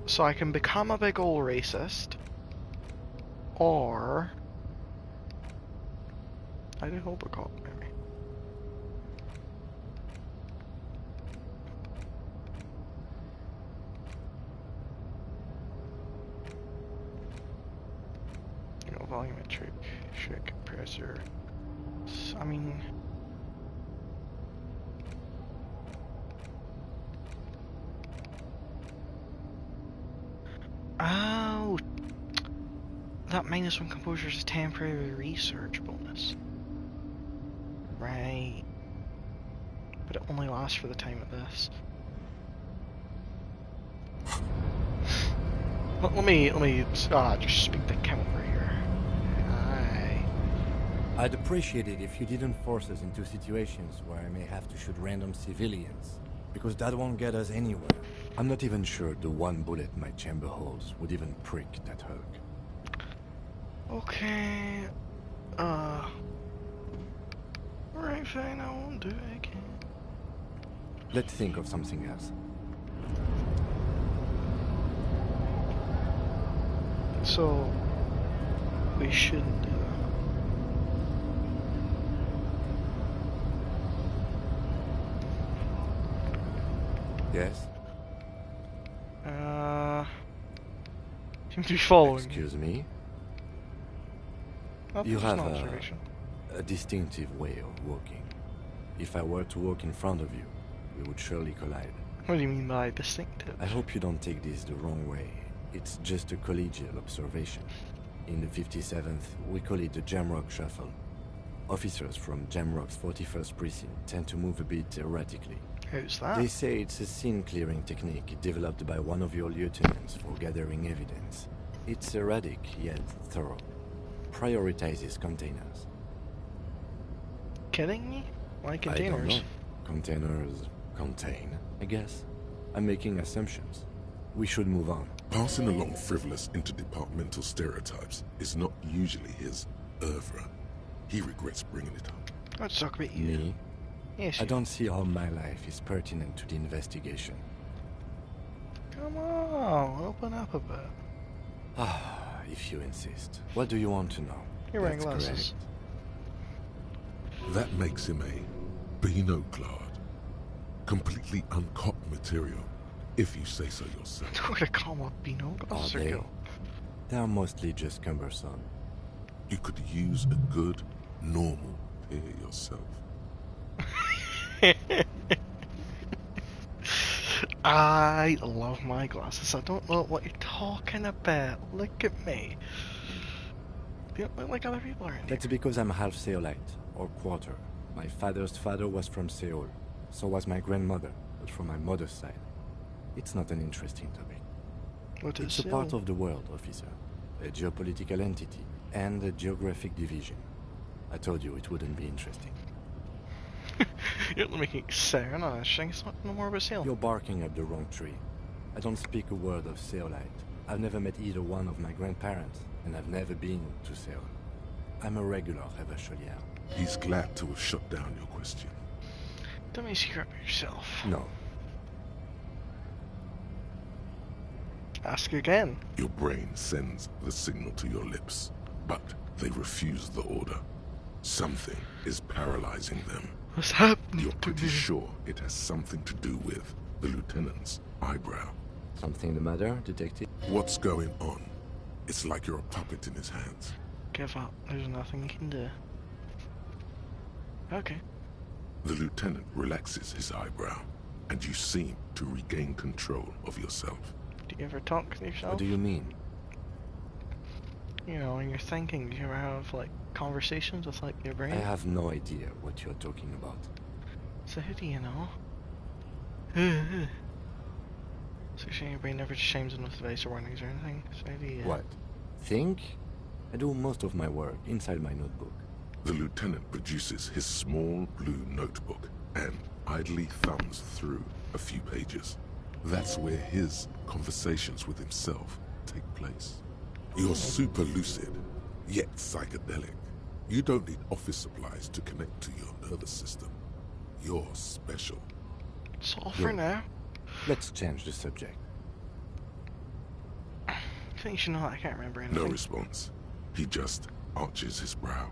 So I can become a big ol' racist, or I do hope a cop maybe. You know, volumetric shit compressor. I mean, oh, that -1 composure is a temporary research bonus. Right. But it only lasts for the time of this. Let me just speak to Kim over here. Hi. I'd appreciate it if you didn't force us into situations where I may have to shoot random civilians, because that won't get us anywhere. I'm not even sure the one bullet my chamber holds would even prick that Hulk. Okay. Alright, fine, I won't do it again. Let's think of something else. So, we shouldn't do that. Yes? Seem to be following. Excuse me? That's You just have an observation. a distinctive way of walking. If I were to walk in front of you, we would surely collide. What do you mean by distinctive? I hope you don't take this the wrong way. It's just a collegial observation. In the 57th, we call it the Jamrock Shuffle. Officers from Jamrock's 41st Precinct tend to move a bit erratically. Who's that? They say it's a scene-clearing technique developed by one of your lieutenants for gathering evidence. It's erratic, yet thorough. Prioritizes containers. Kidding me? Why I containers? don't know. Containers contain, I guess. I'm making assumptions. We should move on. Passing along frivolous interdepartmental stereotypes is not usually his oeuvre. He regrets bringing it up. Let's talk about you. Me? Yes, I you. don't see how my life is pertinent to the investigation. Come on, open up a bit. Ah, if you insist. What do you want to know? You're wearing That's glasses. That makes him a Beano-clad. Completely uncut material, if you say so yourself. Don't gonna call them a Beano Are glasses. they? They're mostly just cumbersome. You could use a good, normal pair yourself. I love my glasses. I don't know what you're talking about. Look at me. You don't look like other people around here. That's because I'm half Seolite, or quarter. My father's father was from Seoul. So was my grandmother. but from my mother's side, it's not an interesting topic. What is It's a part of the world, officer. A geopolitical entity and a geographic division. I told you it wouldn't be interesting. You're making it sound interesting. It's not no more of a sale. You're barking up the wrong tree. I don't speak a word of Seolite. I've never met either one of my grandparents, and I've never been to Seoul. I'm a regular Revacholier. He's glad to have shut down your question. Don't make you grab yourself. No. Ask again. Your brain sends the signal to your lips, but they refuse the order. Something is paralyzing them. What's happening? You're pretty sure it has something to do with the lieutenant's eyebrow. Something the matter, detective? What's going on? It's like you're a puppet in his hands. Give up. There's nothing you can do. Okay. The lieutenant relaxes his eyebrow, and you seem to regain control of yourself. Do you ever talk with yourself? What do you mean? You know, when you're thinking, do you ever have, like, conversations with, like, your brain? I have no idea what you're talking about. So who do you know? So you're saying your brain never chimes in with device or warnings or anything? So how do you... What? Think? I do most of my work inside my notebook. The lieutenant produces his small blue notebook and idly thumbs through a few pages. That's where his conversations with himself take place. You're super lucid, yet psychedelic. You don't need office supplies to connect to your nervous system. You're special. It's all for now. Let's change the subject. I think you should know I can't remember anything. No response. He just arches his brow.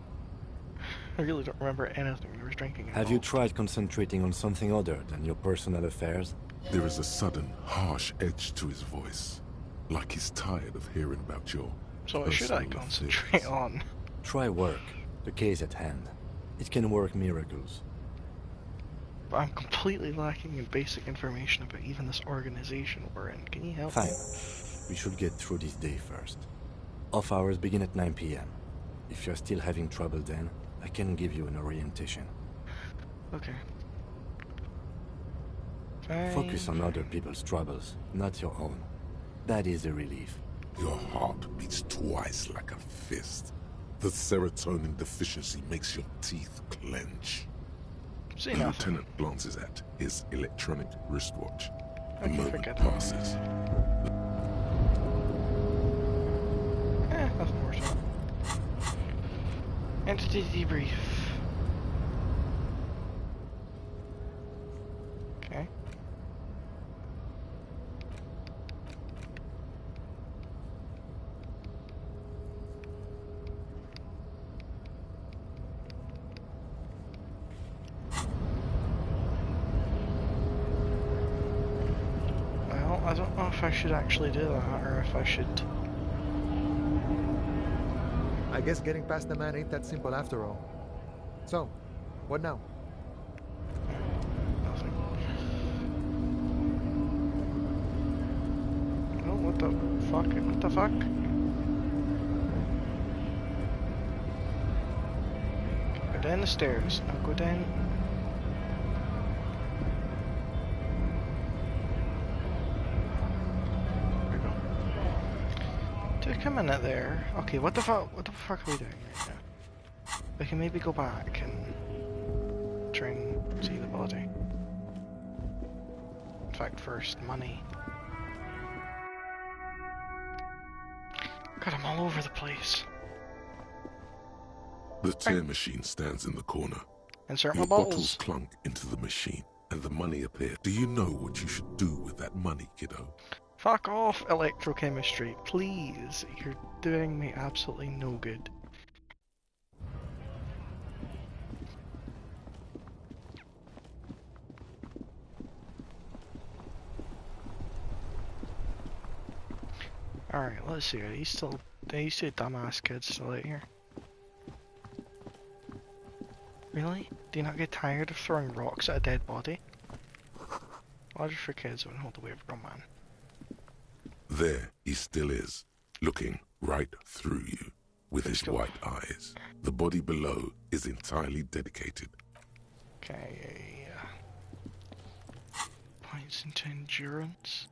I really don't remember anything. I was drinking. Have you tried concentrating on something other than your personal affairs? There is a sudden, harsh edge to his voice, like he's tired of hearing about your So what should I concentrate on? Try work. The case at hand. It can work miracles. But I'm completely lacking in basic information about even this organization we're in. Can you help Fine. me? We should get through this day first. Off hours begin at 9 p.m. If you're still having trouble then, I can give you an orientation. Okay. Focus on other people's troubles, not your own. That is a relief. Your heart beats twice like a fist. The serotonin deficiency makes your teeth clench. See the nothing. lieutenant glances at his electronic wristwatch. The Okay, moment forget it. passes. Nothing more so. Entity debrief. Okay. Well, I don't know if I should actually do that or if I should... I guess getting past the man ain't that simple after all. So, what now? Nothing. Oh, what the fuck? What the fuck? Go down the stairs. Now go down. There we go. Just come in at there. Okay, what the fuck? What the fuck are we doing right now? We can maybe go back and try and see the body. In fact, first, money. God, I'm all over the place. The tear machine stands in the corner. Insert Your my balls. bottles clunk into the machine, and the money appears. Do you know what you should do with that money, kiddo? Fuck off, electrochemistry. Please. You're doing me absolutely no good. Alright, let's see. Are these two dumbass kids still out here? Really? Do you not get tired of throwing rocks at a dead body? Larger for kids wouldn't hold the weight of a grown man. There he still is, looking right through you with his white eyes. The body below is entirely dedicated. Okay, points into endurance.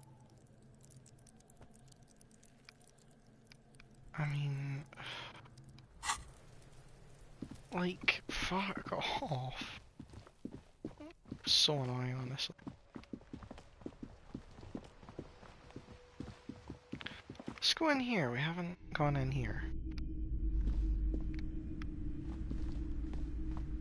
I mean, like, fuck off. So annoying, honestly. Let's go in here. We haven't gone in here.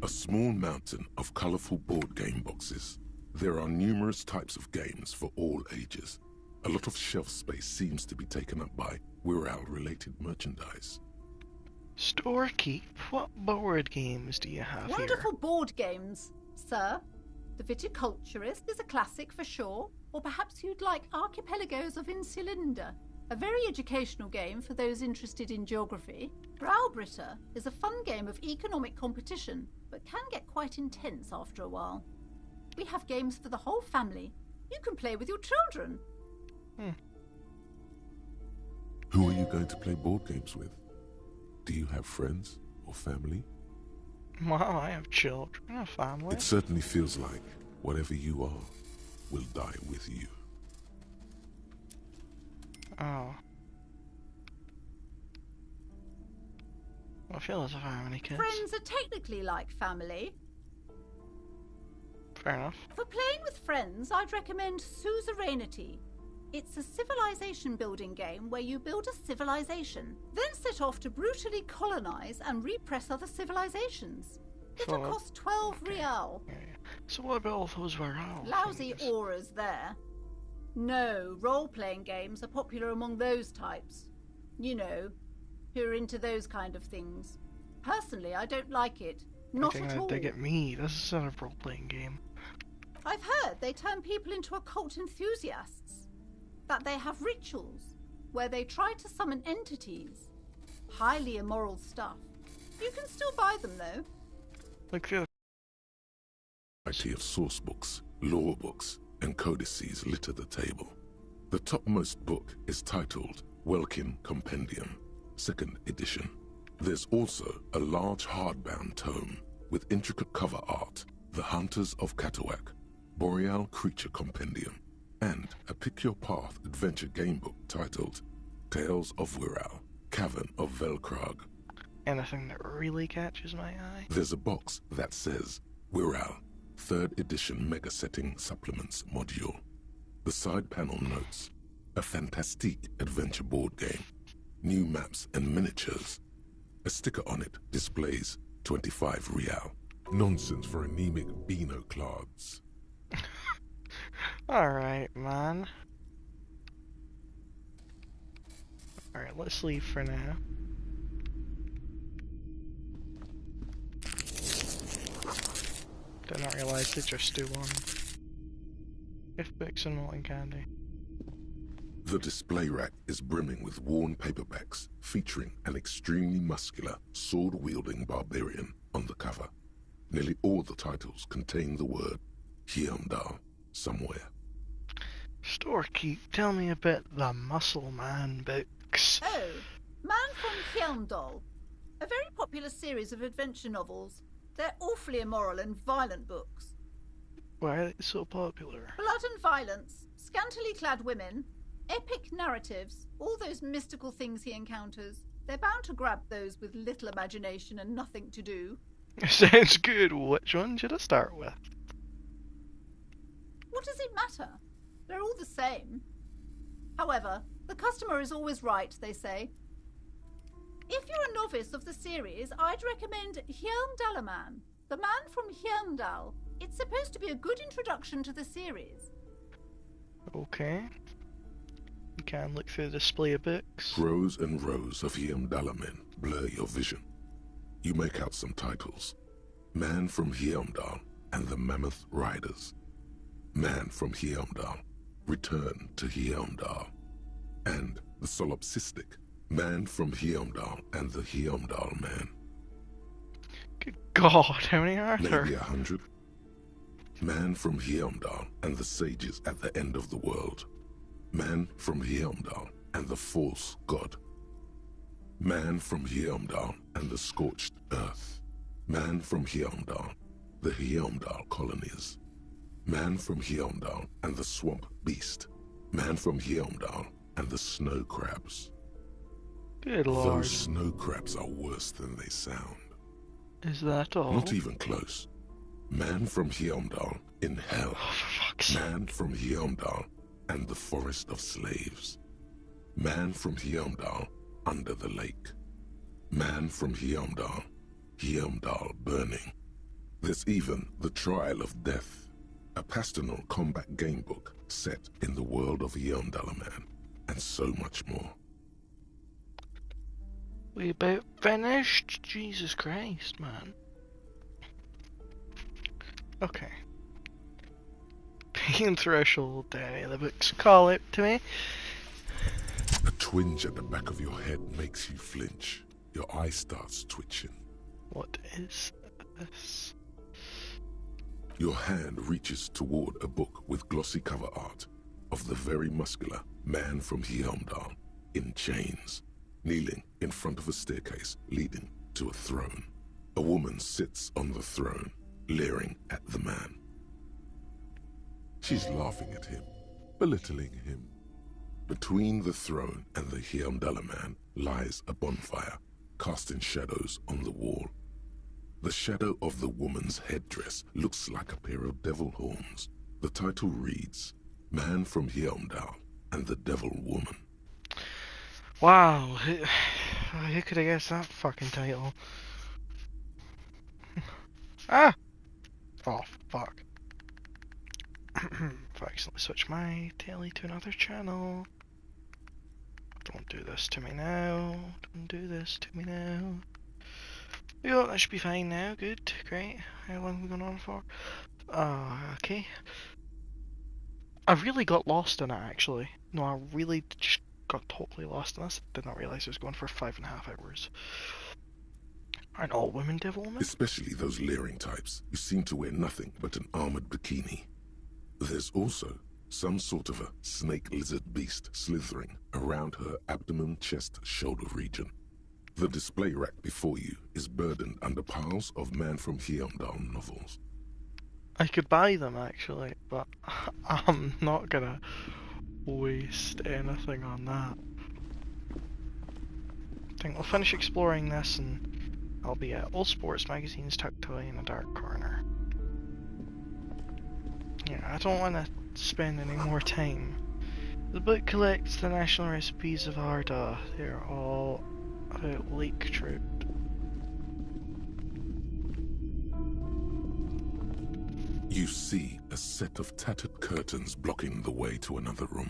A small mountain of colorful board game boxes. There are numerous types of games for all ages. A lot of shelf space seems to be taken up by Wirral-related merchandise. Storekeep, what board games do you have Wonderful board games, sir. The Viticulturist is a classic for sure, or perhaps you'd like Archipelagos of Insulinda, a very educational game for those interested in geography. Browbritter is a fun game of economic competition, but can get quite intense after a while. We have games for the whole family. You can play with your children. Who are you going to play board games with? Do you have friends or family? Well, I have children, a family. It certainly feels like whatever you are will die with you. Oh. I feel as if I have any kids. Friends are technically like family. Fair enough. For playing with friends, I'd recommend Suzerainty. It's a civilization building game where you build a civilization, then set off to brutally colonize and repress other civilizations. It'll cost 12 real. So what about all those Wirral Lousy things? auras there. No, role-playing games are popular among those types. You know, who are into those kind of things. Personally, I don't like it. Not I think at all. they get me. This is not a role-playing game. I've heard they turn people into occult enthusiasts. That they have rituals where they try to summon entities. Highly immoral stuff. You can still buy them, though. Look through Variety of source books, lore books, and codices litter the table. The topmost book is titled Welkin Compendium, 2nd edition. There's also a large hardbound tome with intricate cover art, The Hunters of Katawak, Boreal Creature Compendium, and a Pick Your Path adventure game book titled Tales of Wirral, Cavern of Velkrag. anything that really catches my eye. There's a box that says Wirral, 3rd edition Mega Setting Supplements Module. The side panel notes, a fantastique adventure board game, new maps and miniatures. A sticker on it displays 25 real. Nonsense for anemic Beano-clods. Alright, man. Alright, let's leave for now. Did not realize they just do one. Gift books and molten candy. The display rack is brimming with worn paperbacks featuring an extremely muscular, sword-wielding barbarian on the cover. Nearly all the titles contain the word Hyundal somewhere. Storekeep, tell me about the Muscle Man books. Oh, Man from Hyundal. A very popular series of adventure novels. They're awfully immoral and violent books. Why are they so popular? Blood and violence, scantily clad women, epic narratives, all those mystical things he encounters. They're bound to grab those with little imagination and nothing to do. Sounds good. Which one should I start with? What does it matter? They're all the same. However, the customer is always right, they say. If you're a novice of the series, I'd recommend Hyundalaman, the man from Hyundal. It's supposed to be a good introduction to the series. Okay. You can look through the display of books. Rows and rows of Hyundalamen blur your vision. You make out some titles. Man from Hyundal and the Mammoth Riders. Man from Hyundal, Return to Hyundal. And the solipsistic Man from Hyundal and the Hyundal Man. Good God, how many are there? Maybe 100. Man from Hyundal and the Sages at the End of the World. Man from Hyundal and the False God. Man from Hyundal and the Scorched Earth. Man from Hyundal, the Hyundal Colonies. Man from Heimdall and the swamp beast. Man from Heimdall and the snow crabs. Good lord. Those snow crabs are worse than they sound. Is that all? Not even close. Man from Heimdall in hell. Oh, for fuck's sake. Man from Heimdall and the forest of slaves. Man from Heimdall under the lake. Man from Heimdall. Heimdall burning. There's even The Trial of Death, a pastoral combat gamebook set in the world of Heimdallaman, and so much more. We about finished? Jesus Christ, man. Okay. Pain threshold, the books call it to me. A twinge at the back of your head makes you flinch. Your eye starts twitching. What is this? Your hand reaches toward a book with glossy cover art of the very muscular man from Heimdall in chains, kneeling in front of a staircase leading to a throne. A woman sits on the throne, leering at the man. She's laughing at him, belittling him. Between the throne and the Heimdallaman lies a bonfire, casting shadows on the wall. The shadow of the woman's headdress looks like a pair of devil horns. The title reads, Man from Heimdall and the Devil Woman. Wow, who could have guessed that fucking title? Ah! Oh, fuck. I've accidentally switched my telly to another channel. Don't do this to me now. Don't do this to me now. Yeah, that should be fine now. Good, great. How long have we gone on for? Okay. I really got lost in it, actually. No, I really just got totally lost in this. Did not realize it was going for 5.5 hours. An all-women devil woman? Especially those leering types who seem to wear nothing but an armored bikini. There's also some sort of a snake lizard beast slithering around her abdomen, chest, shoulder region. The display rack before you is burdened under piles of Man from Heimdall novels. I could buy them, actually, but I'm not gonna waste anything on that. I think we'll finish exploring this and I'll be at all sports magazines tucked away in a dark corner. Yeah, I don't want to spend any more time. The book collects the national recipes of Arda. They're all about lake trout. You see a set of tattered curtains blocking the way to another room.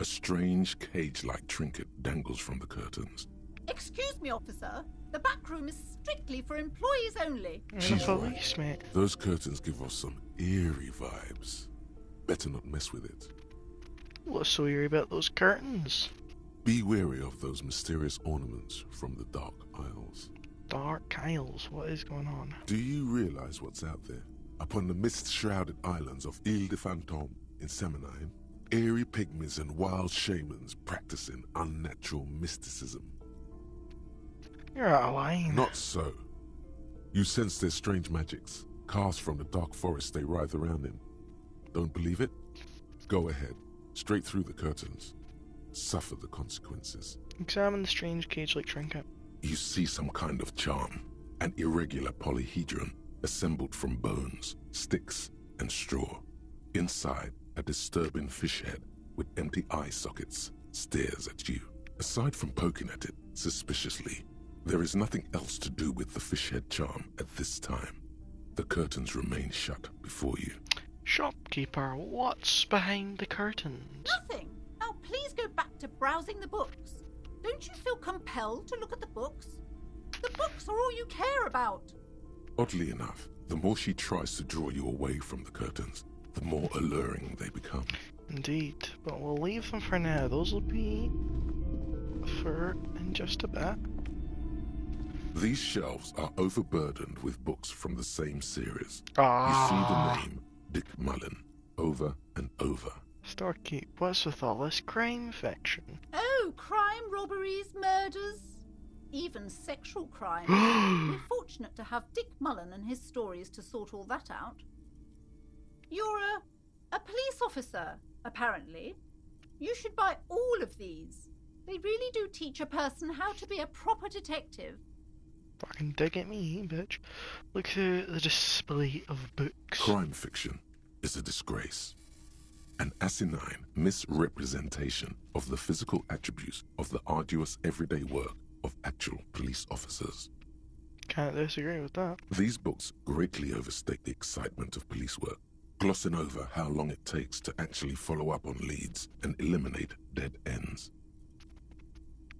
A strange cage-like trinket dangles from the curtains. Excuse me, officer. The back room is strictly for employees only. She's police, right. mate. Those curtains give off some eerie vibes. Better not mess with it. What's so eerie about those curtains? Be wary of those mysterious ornaments from the Dark Isles. Dark Isles? What is going on? Do you realize what's out there? Upon the mist-shrouded islands of Ile de Fantôme in Seminine, eerie pygmies and wild shamans practicing unnatural mysticism. You're out of line. Not so. You sense their strange magics, cast from the dark forest they writhe around in. Don't believe it? Go ahead, straight through the curtains. Suffer the consequences. Examine the strange cage-like trinket. You see some kind of charm, an irregular polyhedron assembled from bones, sticks, and straw. Inside, a disturbing fish head with empty eye sockets stares at you. Aside from poking at it suspiciously, there is nothing else to do with the fish head charm at this time. The curtains remain shut before you. Shopkeeper, what's behind the curtains? Nothing. Now please go back to browsing the books. Don't you feel compelled to look at the books? The books are all you care about. Oddly enough, the more she tries to draw you away from the curtains, the more alluring they become. Indeed, but we'll leave them for now. Those will be for in just a bit. These shelves are overburdened with books from the same series. Ah. You see the name Dick Mullen over and over. Starkeep, what's with all this crime fiction? Oh, crime, robberies, murders, even sexual crime. We're fortunate to have Dick Mullen and his stories to sort all that out. You're a police officer, apparently. You should buy all of these. They really do teach a person how to be a proper detective. Fucking dig at me, bitch. Look at the display of books. Crime fiction is a disgrace. An asinine misrepresentation of the physical attributes of the arduous everyday work of actual police officers. Can't disagree with that. These books greatly overstate the excitement of police work, glossing over how long it takes to actually follow up on leads and eliminate dead ends.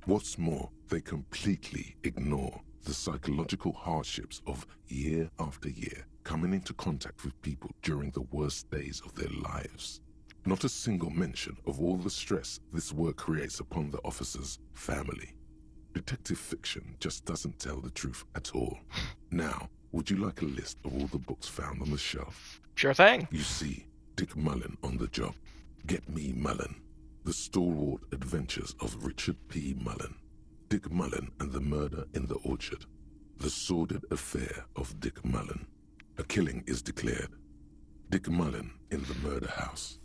What's more, they completely ignore the psychological hardships of year after year coming into contact with people during the worst days of their lives. Not a single mention of all the stress this work creates upon the officer's family. Detective fiction just doesn't tell the truth at all. Now, would you like a list of all the books found on the shelf? Sure thing. You see Dick Mullen on the job. Get Me Mullen. The Stalwart Adventures of Richard P. Mullen. Dick Mullen and the Murder in the Orchard. The Sordid Affair of Dick Mullen. A killing is declared. Dick Mullen in the Murder House.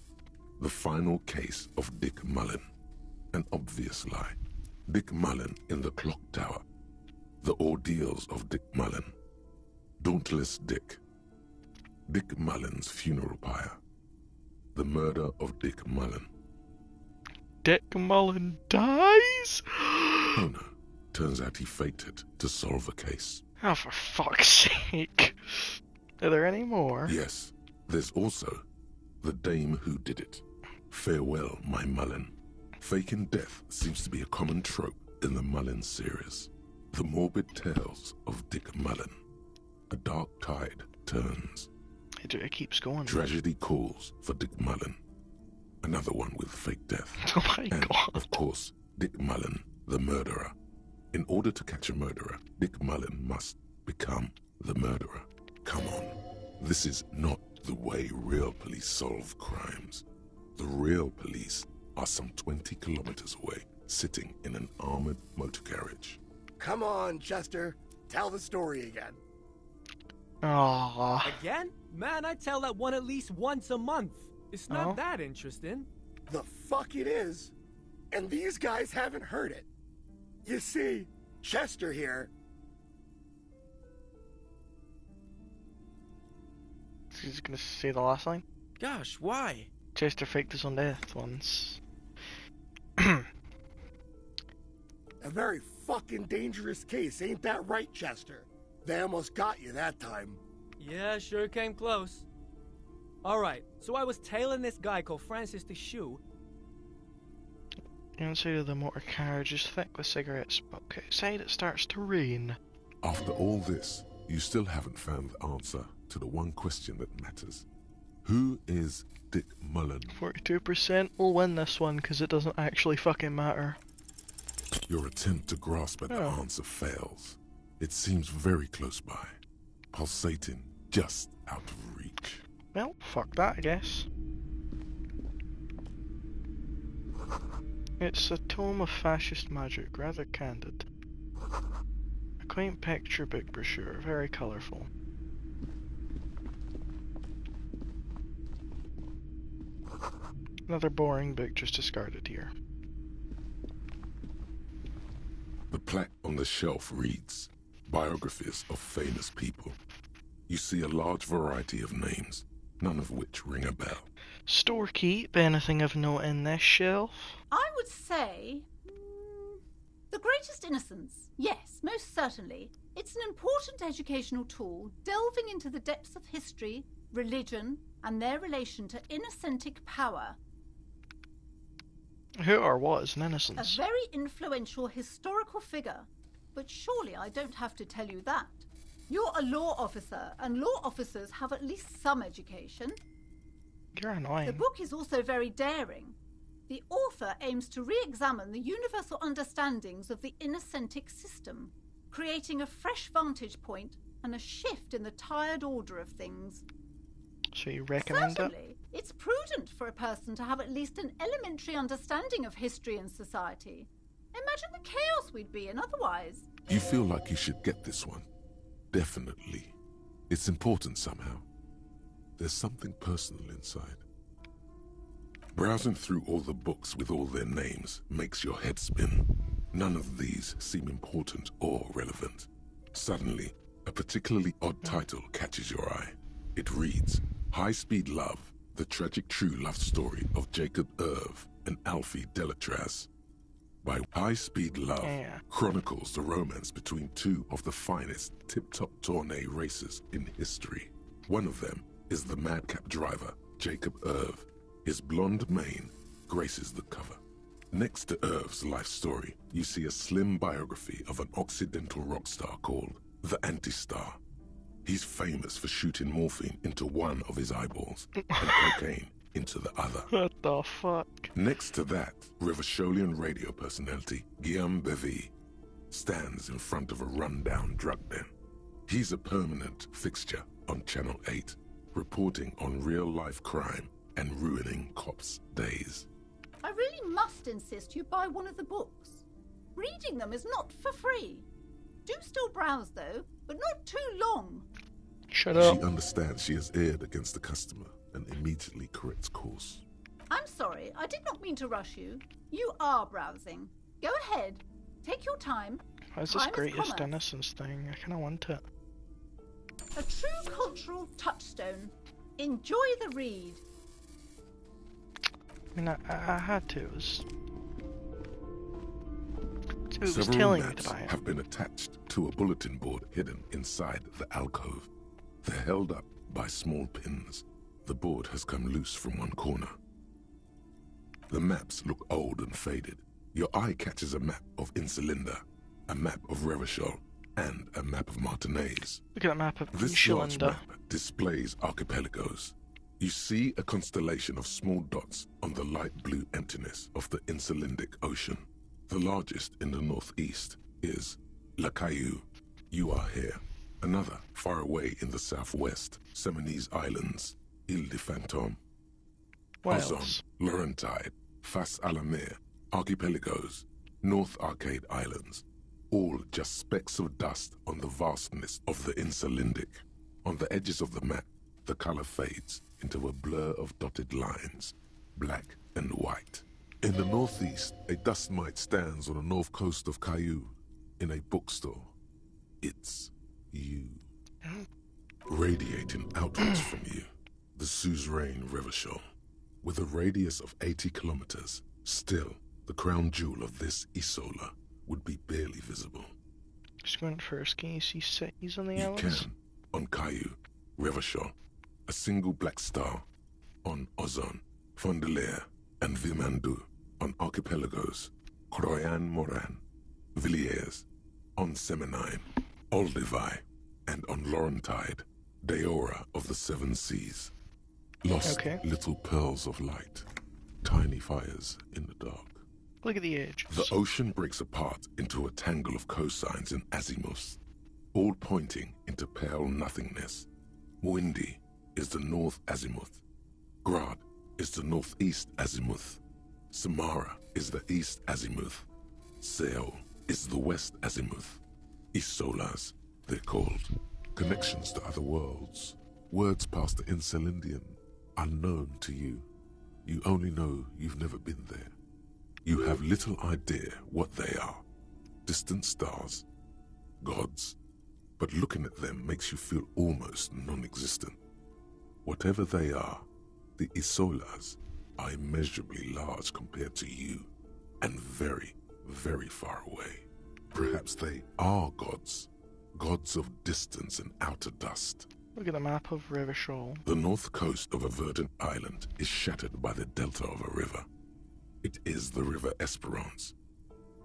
The Final Case of Dick Mullen. An Obvious Lie. Dick Mullen in the Clock Tower. The Ordeals of Dick Mullen. Dauntless Dick. Dick Mullen's Funeral Pyre. The Murder of Dick Mullen. Dick Mullen dies? Oh no. Turns out he fated to solve a case. Oh, for fuck's sake. Are there any more? Yes. There's also The Dame Who Did It. Farewell, My Mullen. Faking death seems to be a common trope in the Mullen series. The morbid tales of Dick Mullen. A dark tide turns. It keeps going. Tragedy calls for Dick Mullen. Another one with fake death. Oh my God. Of course, Dick Mullen, the murderer. In order to catch a murderer, Dick Mullen must become the murderer. Come on. This is not the way real police solve crimes. The real police are some 20 kilometers away, sitting in an armored motor carriage. Come on, Chester. Tell the story again. Aww. Again? Man, I tell that one at least once a month. It's not that interesting. The fuck it is. And these guys haven't heard it. You see, Chester here... He's gonna say the last line? Gosh, why? Chester faked his own death once. A very fucking dangerous case, ain't that right, Chester? They almost got you that time. Yeah, sure came close. Alright, so I was tailing this guy called Francis the Shoe. Inside of the motor carriage is thick with cigarette smoke. Outside it starts to rain. After all this, you still haven't found the answer to the one question that matters. Who is Dick Mullen? 42% will win this one because it doesn't actually fucking matter. Your attempt to grasp at the answer fails. It seems very close by, pulsating just out of reach. Well, fuck that, I guess. It's a tome of fascist magic, rather candid. A quaint picture book brochure, very colourful. Another boring book just discarded here. The plaque on the shelf reads, Biographies of Famous People. You see a large variety of names, none of which ring a bell. Storekeep, anything of note in this shelf? I would say... The Greatest Innocence. Yes, most certainly. It's an important educational tool, delving into the depths of history, religion, and their relation to innocentic power. Who or what is an innocence? A very influential historical figure. But surely I don't have to tell you that. You're a law officer, and law officers have at least some education. You're annoying. The book is also very daring. The author aims to re-examine the universal understandings of the innocentic system, creating a fresh vantage point and a shift in the tired order of things. So you recommend Certainly, it's prudent for a person to have at least an elementary understanding of history and society. Imagine the chaos we'd be in otherwise. You feel like you should get this one. Definitely. It's important somehow. there's something personal inside. Browsing through all the books with all their names makes your head spin. None of these seem important or relevant. Suddenly, a particularly odd title catches your eye. It reads, High Speed Love, the tragic true love story of Jacob Irv and Alfie Delatraz. By High Speed Love chronicles the romance between two of the finest tip-top tourney racers in history. One of them is the madcap driver, Jacob Irv. His blonde mane graces the cover. Next to Irv's life story, you see a slim biography of an Occidental rock star called the Anti-Star. He's famous for shooting morphine into one of his eyeballs and cocaine into the other. What the fuck? Next to that, Rivasholian radio personality Guillaume Bevy stands in front of a rundown drug den. He's a permanent fixture on Channel 8, reporting on real-life crime and ruining cops' days. I really must insist you buy one of the books. Reading them is not for free. Do still browse, though, but not too long. Shut up. She understands she has erred against the customer and immediately corrects course. I'm sorry, I did not mean to rush you. You are browsing. Go ahead. Take your time. Where's this Time is greatest commerce. innocence thing? I kind of want it. A true cultural touchstone. Enjoy the read. I mean, I had to. It was Several telling me maps to buy it. have been attached to a bulletin board hidden inside the alcove. They're held up by small pins. The board has come loose from one corner. The maps look old and faded. Your eye catches a map of Insulinda, a map of Revachol, and a map of Martinez. Look at that map of This large Insulinda. map displays archipelagos. You see a constellation of small dots on the light blue emptiness of the Insulindic Ocean. The largest in the northeast is La Caillou. You are here. Another, far away in the southwest, Seminese Islands, Ile de Fantôme. Wales. Ozon, Laurentide, Fas à la Mer, Archipelagos, North Arcade Islands, all just specks of dust on the vastness of the Insulindic. On the edges of the map, the color fades into a blur of dotted lines, black and white. In the northeast, a dust mite stands on the north coast of Caillou, in a bookstore. It's you. Radiating outwards from you, the suzerain Revachol. With a radius of 80 kilometers, still, the crown jewel of this Isola would be barely visible. Just went first. Can you see cities on the You islands? can, on Caillou, Revachol, a single black star, on Ozon, Fondelier, and Vilmandu, on archipelagos, Croyan Moran, Villiers, on Seminine, Olduvai, and on Laurentide, Deora of the Seven Seas. Lost little pearls of light, tiny fires in the dark. Look at the edge. The ocean breaks apart into a tangle of cosigns and azimuths, all pointing into pale nothingness. Windy is the north azimuth. Grad is the northeast azimuth. Samara is the east azimuth. Seol is the west azimuth. Isolas, they're called. Connections to other worlds. Words past the Insulindian, unknown to you. You only know you've never been there. You have little idea what they are. Distant stars, gods, but looking at them makes you feel almost non-existent. Whatever they are, the Isolas are immeasurably large compared to you, and very, very far away. Perhaps they are gods, gods of distance and outer dust. Look at the map of Revachol. The north coast of a verdant island is shattered by the delta of a river. It is the River Esperance.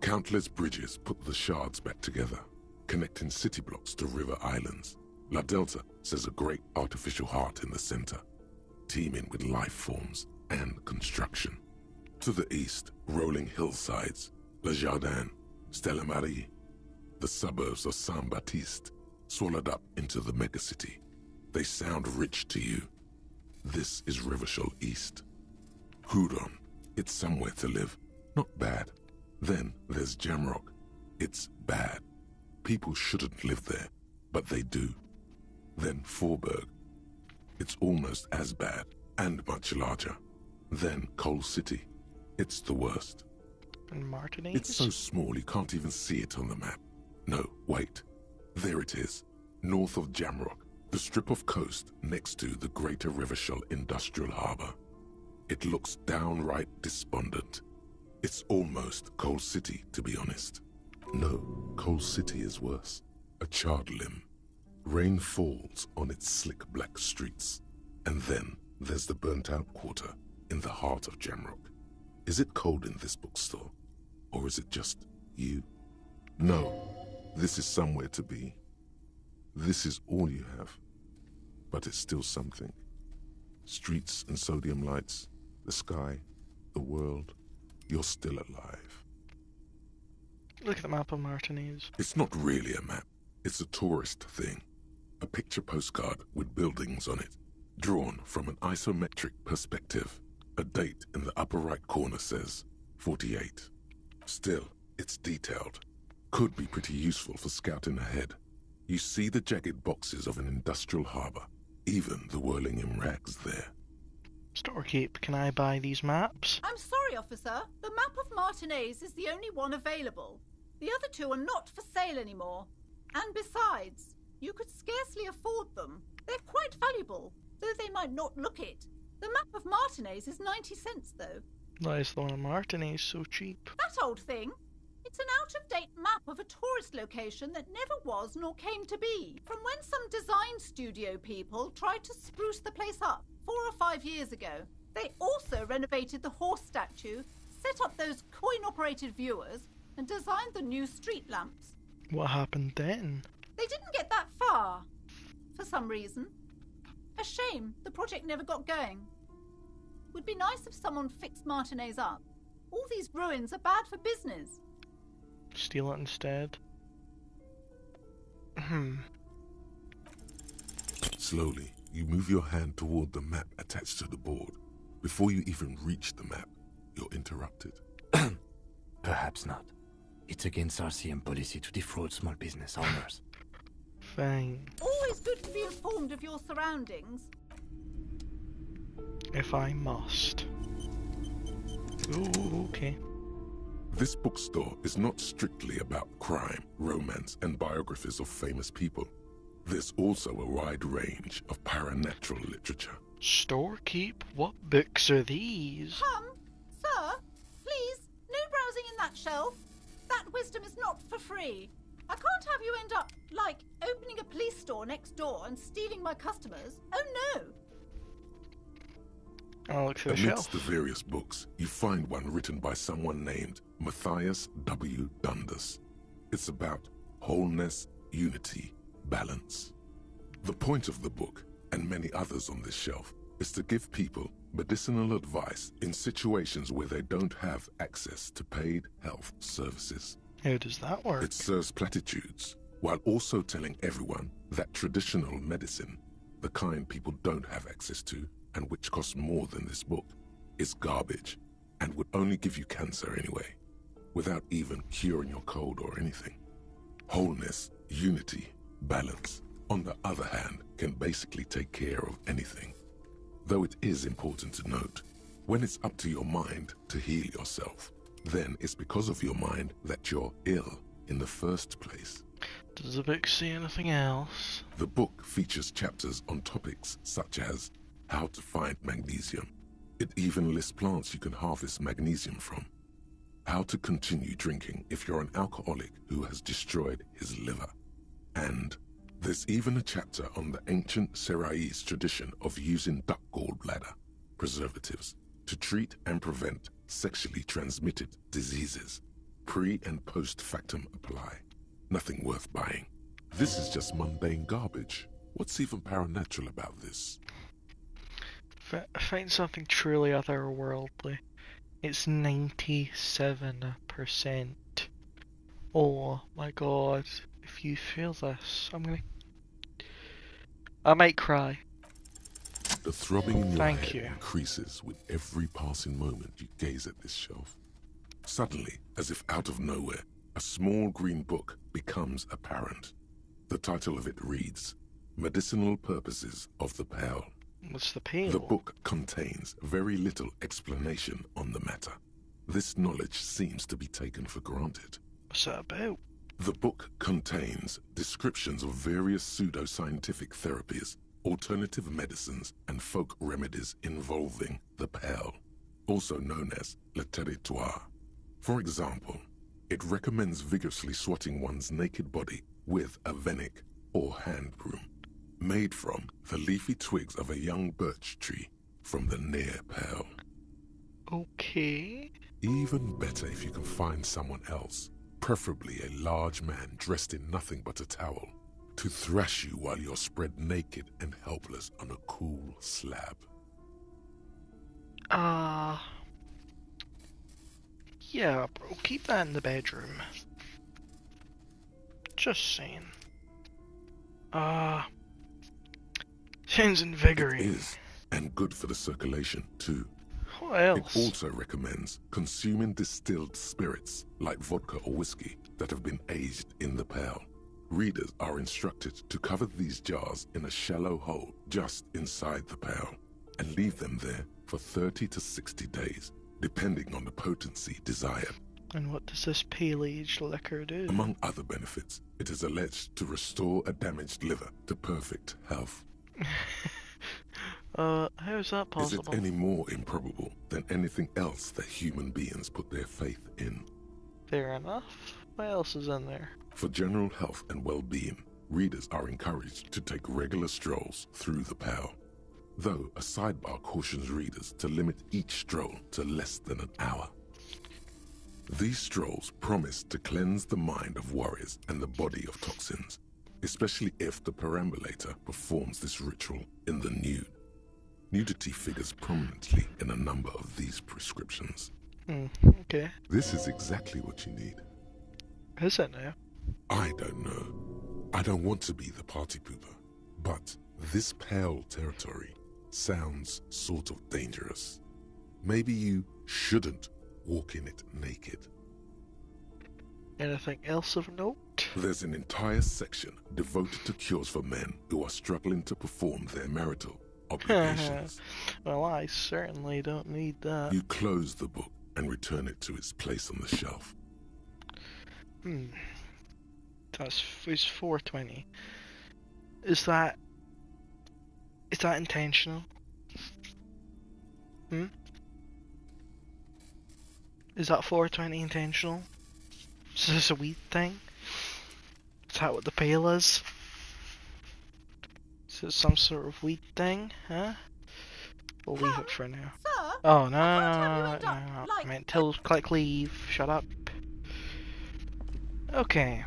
Countless bridges put the shards back together, connecting city blocks to river islands. La Delta says a great artificial heart in the center, teeming with life forms and construction. To the east, rolling hillsides, Le Jardin, Stella Marie, the suburbs of Saint-Baptiste, swallowed up into the megacity. They sound rich to you. This is Revachol East. Hudon, it's somewhere to live. Not bad. Then there's Jamrock. It's bad. People shouldn't live there, but they do. Then Forberg. It's almost as bad, and much larger. Then Coal City. It's the worst. And Martinez? It's so small you can't even see it on the map. No, wait. There it is. North of Jamrock, the strip of coast next to the Greater Rivershell Industrial Harbour. It looks downright despondent. It's almost Coal City, to be honest. No, Coal City is worse. A charred limb. Rain falls on its slick black streets. And then there's the burnt-out quarter in the heart of Jamrock. Is it cold in this bookstore? Or is it just you? No, this is somewhere to be. This is all you have. But it's still something. Streets and sodium lights, the sky, the world. You're still alive. Look at the map of Martinez. It's not really a map. It's a tourist thing. A picture postcard with buildings on it, drawn from an isometric perspective. A date in the upper right corner says 48. Still, it's detailed. Could be pretty useful for scouting ahead. You see the jagged boxes of an industrial harbour, even the whirling in rags there. Storekeep, can I buy these maps? I'm sorry, officer. The map of Martinez is the only one available. The other two are not for sale anymore. And besides, you could scarcely afford them. They're quite valuable, though they might not look it. The map of Martinez is 90 cents, though. Why is the one on Martinez so cheap? That old thing. It's an out-of-date map of a tourist location that never was nor came to be, from when some design studio people tried to spruce the place up 4 or 5 years ago. They also renovated the horse statue, set up those coin-operated viewers, and designed the new street lamps. What happened then? They didn't get that far, for some reason. A shame the project never got going. Would be nice if someone fixed Martinez up. All these ruins are bad for business. Steal it instead. Slowly, you move your hand toward the map attached to the board. Before you even reach the map, you're interrupted. Perhaps not. It's against RCM policy to defraud small business owners. Fine. Always good to be informed of your surroundings. If I must. Ooh, okay. This bookstore is not strictly about crime, romance, and biographies of famous people. There's also a wide range of paranatural literature. Storekeep, what books are these? Sir, please, no browsing in that shelf. That wisdom is not for free. I can't have you end up, like, opening a police store next door and stealing my customers. Oh no! I'll look through the Amidst shelf. the various books, you find one written by someone named Matthias W. Dundas. It's about wholeness, unity, balance. The point of the book, and many others on this shelf, is to give people medicinal advice in situations where they don't have access to paid health services. How does that work? It serves platitudes, while also telling everyone that traditional medicine, the kind people don't have access to, and which costs more than this book, is garbage, and would only give you cancer anyway, without even curing your cold or anything. Wholeness, unity, balance, on the other hand, can basically take care of anything. Though it is important to note, when it's up to your mind to heal yourself, then it's because of your mind that you're ill in the first place. Does the book say anything else? The book features chapters on topics such as how to find magnesium. It even lists plants you can harvest magnesium from. How to continue drinking if you're an alcoholic who has destroyed his liver. And there's even a chapter on the ancient Seraïs tradition of using duck gallbladder, preservatives, to treat and prevent sexually transmitted diseases. Pre- and post-factum apply. Nothing worth buying. This is just mundane garbage. What's even paranatural about this? Find something truly otherworldly. It's 97%. Oh my god. If you feel this, I might cry. The throbbing in your Thank head you. increases with every passing moment you gaze at this shelf. Suddenly, as if out of nowhere, a small green book becomes apparent. The title of it reads, Medicinal Purposes of the Pearl. What's the pale? The book contains very little explanation on the matter. This knowledge seems to be taken for granted. What's that about? The book contains descriptions of various pseudoscientific therapies, alternative medicines, and folk remedies involving the Pale, also known as le territoire. For example, it recommends vigorously swatting one's naked body with a venik, or hand broom, made from the leafy twigs of a young birch tree from the near Pale. Okay. Even better if you can find someone else, preferably a large man dressed in nothing but a towel, to thrash you while you're spread naked and helpless on a cool slab. Yeah, bro, keep that in the bedroom. Just saying. Sounds invigorating. It is, and good for the circulation, too. What else? It also recommends consuming distilled spirits, like vodka or whiskey, that have been aged in the Pale. Readers are instructed to cover these jars in a shallow hole just inside the Pale, and leave them there for 30 to 60 days, depending on the potency desired. And what does this pale-aged liquor do? Among other benefits, it is alleged to restore a damaged liver to perfect health. How is that possible? Is it any more improbable than anything else that human beings put their faith in? Fair enough. What else is in there? For general health and well-being, readers are encouraged to take regular strolls through the Pale, though a sidebar cautions readers to limit each stroll to less than an hour. These strolls promise to cleanse the mind of worries and the body of toxins, especially if the perambulator performs this ritual in the nude. Nudity figures prominently in a number of these prescriptions. Okay. This is exactly what you need. Is it now? I don't know. I don't want to be the party pooper, but this Pale territory sounds sort of dangerous. Maybe you shouldn't walk in it naked. Anything else of note? There's an entire section devoted to cures for men who are struggling to perform their marital obligations. Well, I certainly don't need that. You close the book and return it to its place on the shelf. It's 420. Is that intentional? Is that 420 intentional? Is this a weed thing? Is that what the Pale is? Is it some sort of weed thing? Huh? We'll leave it for now. Sir? Oh, no. Like, I meant till click leave. Shut up. Okay.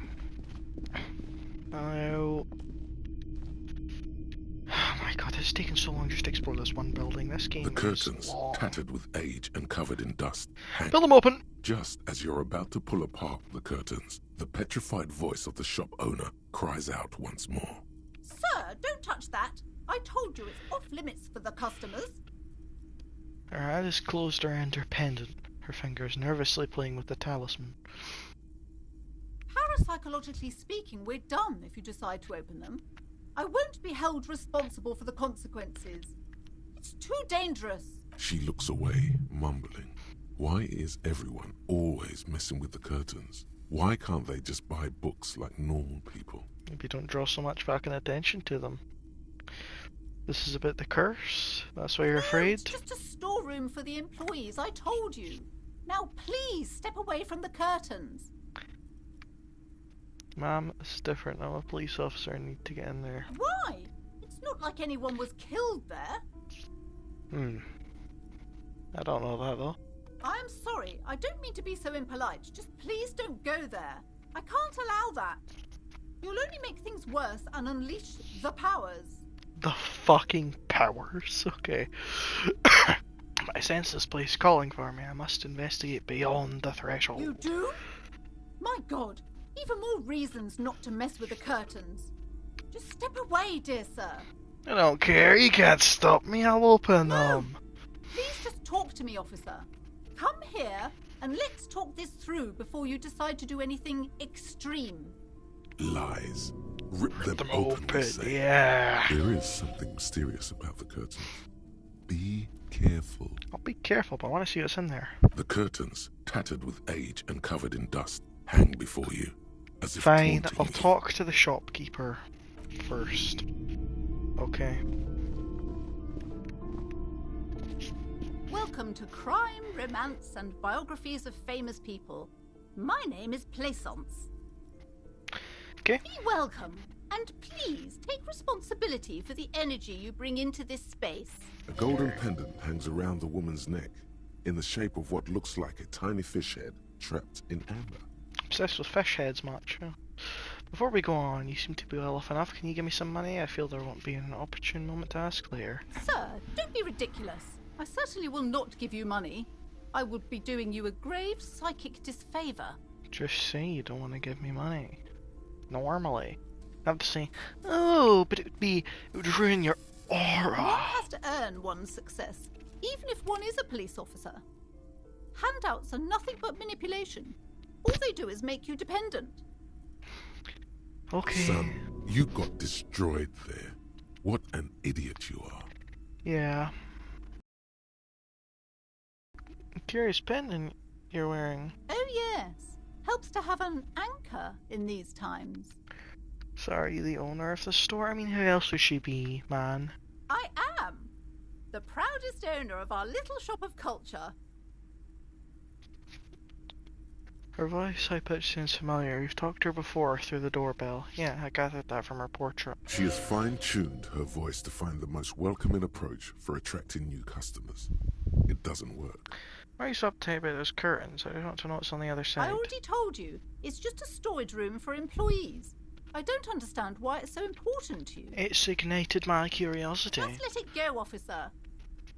Now... Oh my god, it's taken so long just to explore this one building. This game The curtains, is long. tattered with age and covered in dust, hang. Build them open! Just as you're about to pull apart the curtains, the petrified voice of the shop owner cries out once more. Sir, don't touch that. I told you it's off limits for the customers. Her eyes closed around her pendant, her fingers nervously playing with the talisman. Parapsychologically speaking, we're done if you decide to open them. I won't be held responsible for the consequences. It's too dangerous. She looks away, mumbling. Why is everyone always messing with the curtains? Why can't they just buy books like normal people? Maybe don't draw so much fucking attention to them. This is about the curse? That's why you're afraid? It's just a storeroom for the employees, I told you. Now please step away from the curtains. Ma'am, it's different. I'm a police officer. I need to get in there. Why? It's not like anyone was killed there. I don't know that though. I'm sorry. I don't mean to be so impolite. Just please don't go there. I can't allow that. You'll only make things worse and unleash the powers. The fucking powers. Okay. I sense this place calling for me. I must investigate beyond the threshold. You do? My God. Even more reasons not to mess with the curtains. Just step away, dear sir. I don't care. You can't stop me. I'll open them. Please just talk to me, officer. Come here and let's talk this through before you decide to do anything extreme. Lies. Rip them open, we say. yeah. There is something mysterious about the curtains. Be careful. I'll be careful, but I want to see what's in there. The curtains, tattered with age and covered in dust, hang before you, as if Fine, taunting I'll you. talk to the shopkeeper first. Okay. Welcome to Crime, Romance, and Biographies of Famous People. My name is Plaisance. Okay. Be welcome, and please take responsibility for the energy you bring into this space. A golden pendant hangs around the woman's neck, in the shape of what looks like a tiny fish head trapped in amber. Obsessed with fish heads, much. Before we go on, you seem to be well off enough. Can you give me some money? I feel there won't be an opportune moment to ask later. Sir, don't be ridiculous. I certainly will not give you money. I would be doing you a grave psychic disfavor. Just say you don't want to give me money. Normally. I have to say, oh, but it would ruin your aura. One has to earn one's success, even if one is a police officer. Handouts are nothing but manipulation. All they do is make you dependent. Okay. Son, you got destroyed there. What an idiot you are. Yeah. Curious pendant you're wearing. Oh yes, helps to have an anchor in these times. So are you the owner of the store? I mean, who else would she be, man? I am the proudest owner of our little shop of culture. Her voice I pitched seems familiar. You've talked to her before through the doorbell. Yeah, I gathered that from her portrait. She has fine-tuned her voice to find the most welcoming approach for attracting new customers. It doesn't work. Why are you so uptight about those curtains? I just want to know what's on the other side. I already told you, it's just a storage room for employees. I don't understand why it's so important to you. It's ignited my curiosity. Just let it go, officer.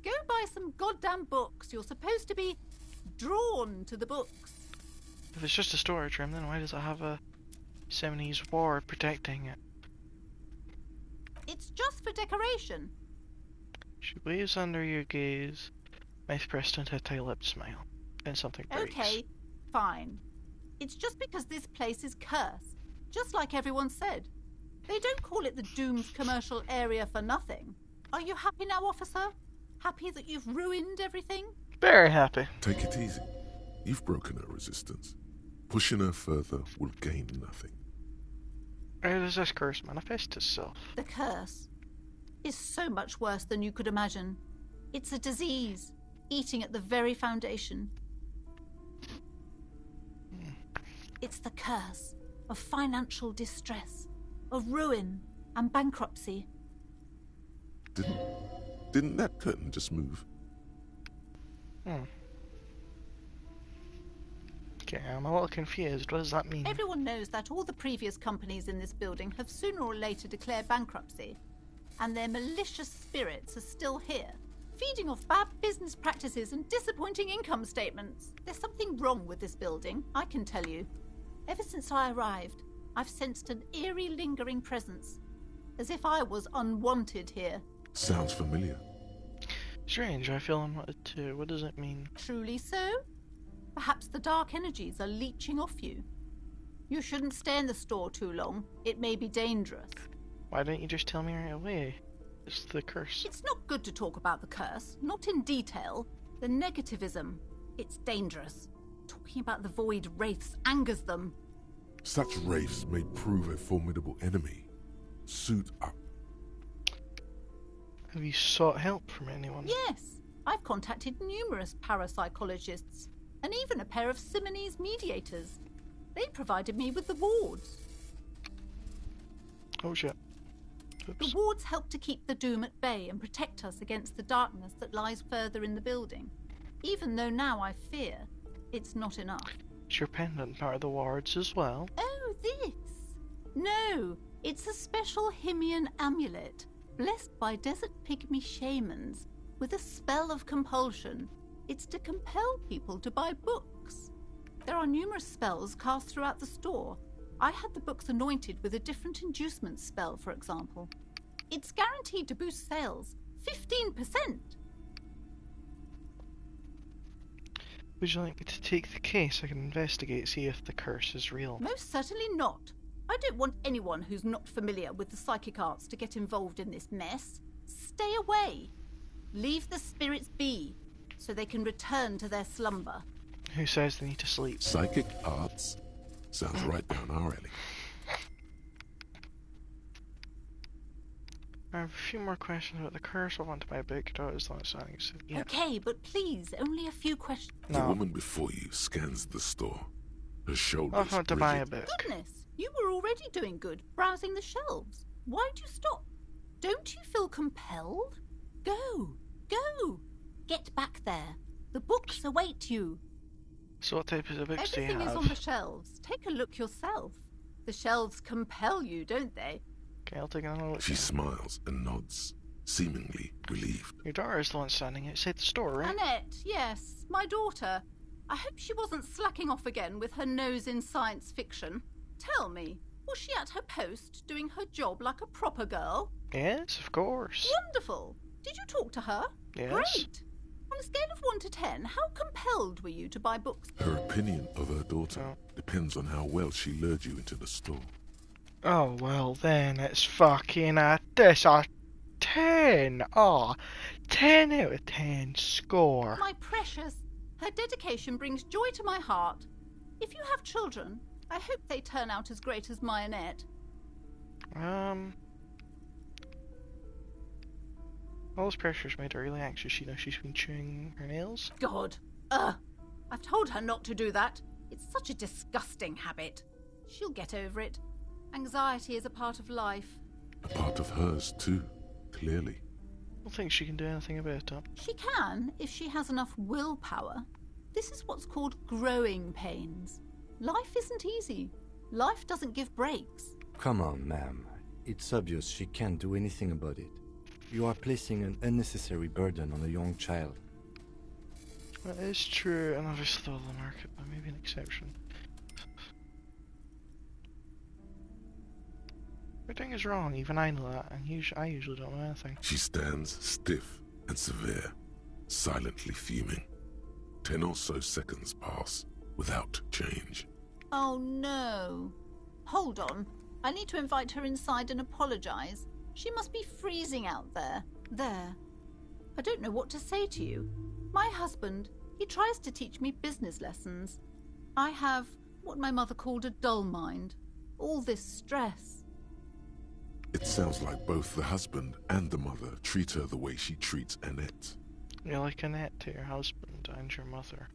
Go buy some goddamn books. You're supposed to be drawn to the books. If it's just a storage room, then why does it have a 70s ward protecting it? It's just for decoration. She waves under your gaze, mouth pressed into a tight-lipped smile. Then something breaks. Okay, fine. It's just because this place is cursed, just like everyone said. They don't call it the doomed commercial area for nothing. Are you happy now, officer? Happy that you've ruined everything? Very happy. Take it easy. You've broken her resistance. Pushing her further will gain nothing. How does this curse manifest itself? The curse is so much worse than you could imagine. It's a disease, eating at the very foundation. It's the curse of financial distress, of ruin and bankruptcy. Didn't that curtain just move? Okay, I'm a little confused. What does that mean? Everyone knows that all the previous companies in this building have sooner or later declared bankruptcy, and their malicious spirits are still here, feeding off bad business practices and disappointing income statements. There's something wrong with this building, I can tell you. Ever since I arrived, I've sensed an eerie lingering presence, as if I was unwanted here. Sounds familiar. Strange, I feel unwanted too. What does it mean? Truly so? Perhaps the dark energies are leeching off you. You shouldn't stay in the store too long. It may be dangerous. Why don't you just tell me right away? It's the curse. It's not good to talk about the curse, not in detail. The negativism, it's dangerous. Talking about the void wraiths angers them. Such wraiths may prove a formidable enemy. Suit up. Have you sought help from anyone? Yes, I've contacted numerous parapsychologists and even a pair of Simonese mediators. They provided me with the wards. Oh shit. Oops. The wards help to keep the doom at bay and protect us against the darkness that lies further in the building. Even though now I fear it's not enough. Is your pendant part of the wards as well? Oh, this? No, it's a special Himian amulet, blessed by desert pygmy shamans, with a spell of compulsion. It's to compel people to buy books. There are numerous spells cast throughout the store. I had the books anointed with a different inducement spell, for example. It's guaranteed to boost sales 15%. Would you like me to take the case? I can investigate, see if the curse is real. Most certainly not. I don't want anyone who's not familiar with the psychic arts to get involved in this mess. Stay away. Leave the spirits be, so they can return to their slumber. Who says they need to sleep? Psychic arts? Sounds right down our alley. I have a few more questions about the curse. I want to buy a book. Daughter's not signing. So, yeah. Okay, but please, only a few questions. The woman before you scans the store. Her shoulders I want to buy a book. Goodness, you were already doing good, browsing the shelves. Why'd you stop? Don't you feel compelled? Go, go. Get back there. The books await you. So what type of books do you have? Everything is on the shelves. Take a look yourself. The shelves compel you, don't they? Okay, I'll take another look. She smiles and nods, seemingly relieved. Your daughter is the one standing outside the store, right? Annette, yes, my daughter. I hope she wasn't slacking off again with her nose in science fiction. Tell me, was she at her post doing her job like a proper girl? Yes, of course. Wonderful. Did you talk to her? Yes. Great. On a scale of 1 to 10, how compelled were you to buy books? Her opinion of her daughter depends on how well she lured you into the store. Oh, well then, it's fucking a 10. Oh, 10 out of 10 score. My precious, her dedication brings joy to my heart. If you have children, I hope they turn out as great as my Annette. All this pressure's made her really anxious. You know, she's been chewing her nails. God. I've told her not to do that. It's such a disgusting habit. She'll get over it. Anxiety is a part of life. A part of hers, too, clearly. I don't think she can do anything about it. She can, if she has enough willpower. This is what's called growing pains. Life isn't easy. Life doesn't give breaks. Come on, ma'am. It's obvious she can't do anything about it. You are placing an unnecessary burden on a young child. That is true, and obviously the market, but maybe an exception. Everything is wrong, even I know that, and I usually don't know anything. She stands stiff and severe, silently fuming. 10 or so seconds pass without change. Oh no. Hold on. I need to invite her inside and apologize. She must be freezing out there. There. I don't know what to say to you. My husband, he tries to teach me business lessons. I have what my mother called a dull mind. All this stress. It sounds like both the husband and the mother treat her the way she treats Annette. You're like Annette to your husband and your mother.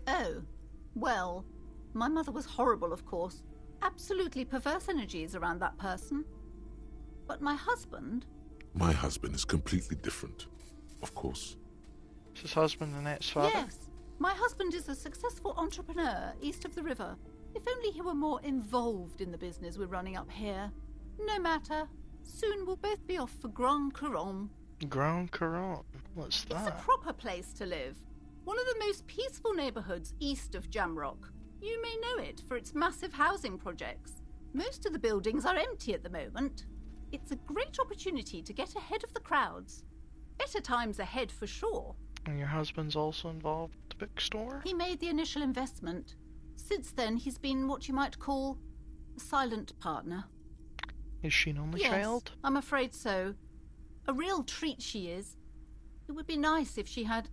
Oh, well, my mother was horrible, of course. Absolutely perverse energies around that person. But my husband... My husband is completely different, of course. Is his husband Annette's father? Yes. My husband is a successful entrepreneur east of the river. If only he were more involved in the business we're running up here. No matter. Soon we'll both be off for Grand Couronne. Grand Couronne? What's that? It's a proper place to live. One of the most peaceful neighbourhoods east of Jamrock. You may know it for its massive housing projects. Most of the buildings are empty at the moment. It's a great opportunity to get ahead of the crowds. Better times ahead for sure. And your husband's also involved with the bookstore? He made the initial investment. Since then, he's been what you might call a silent partner. Is she an only Yes, child? I'm afraid so. A real treat she is. It would be nice if she had...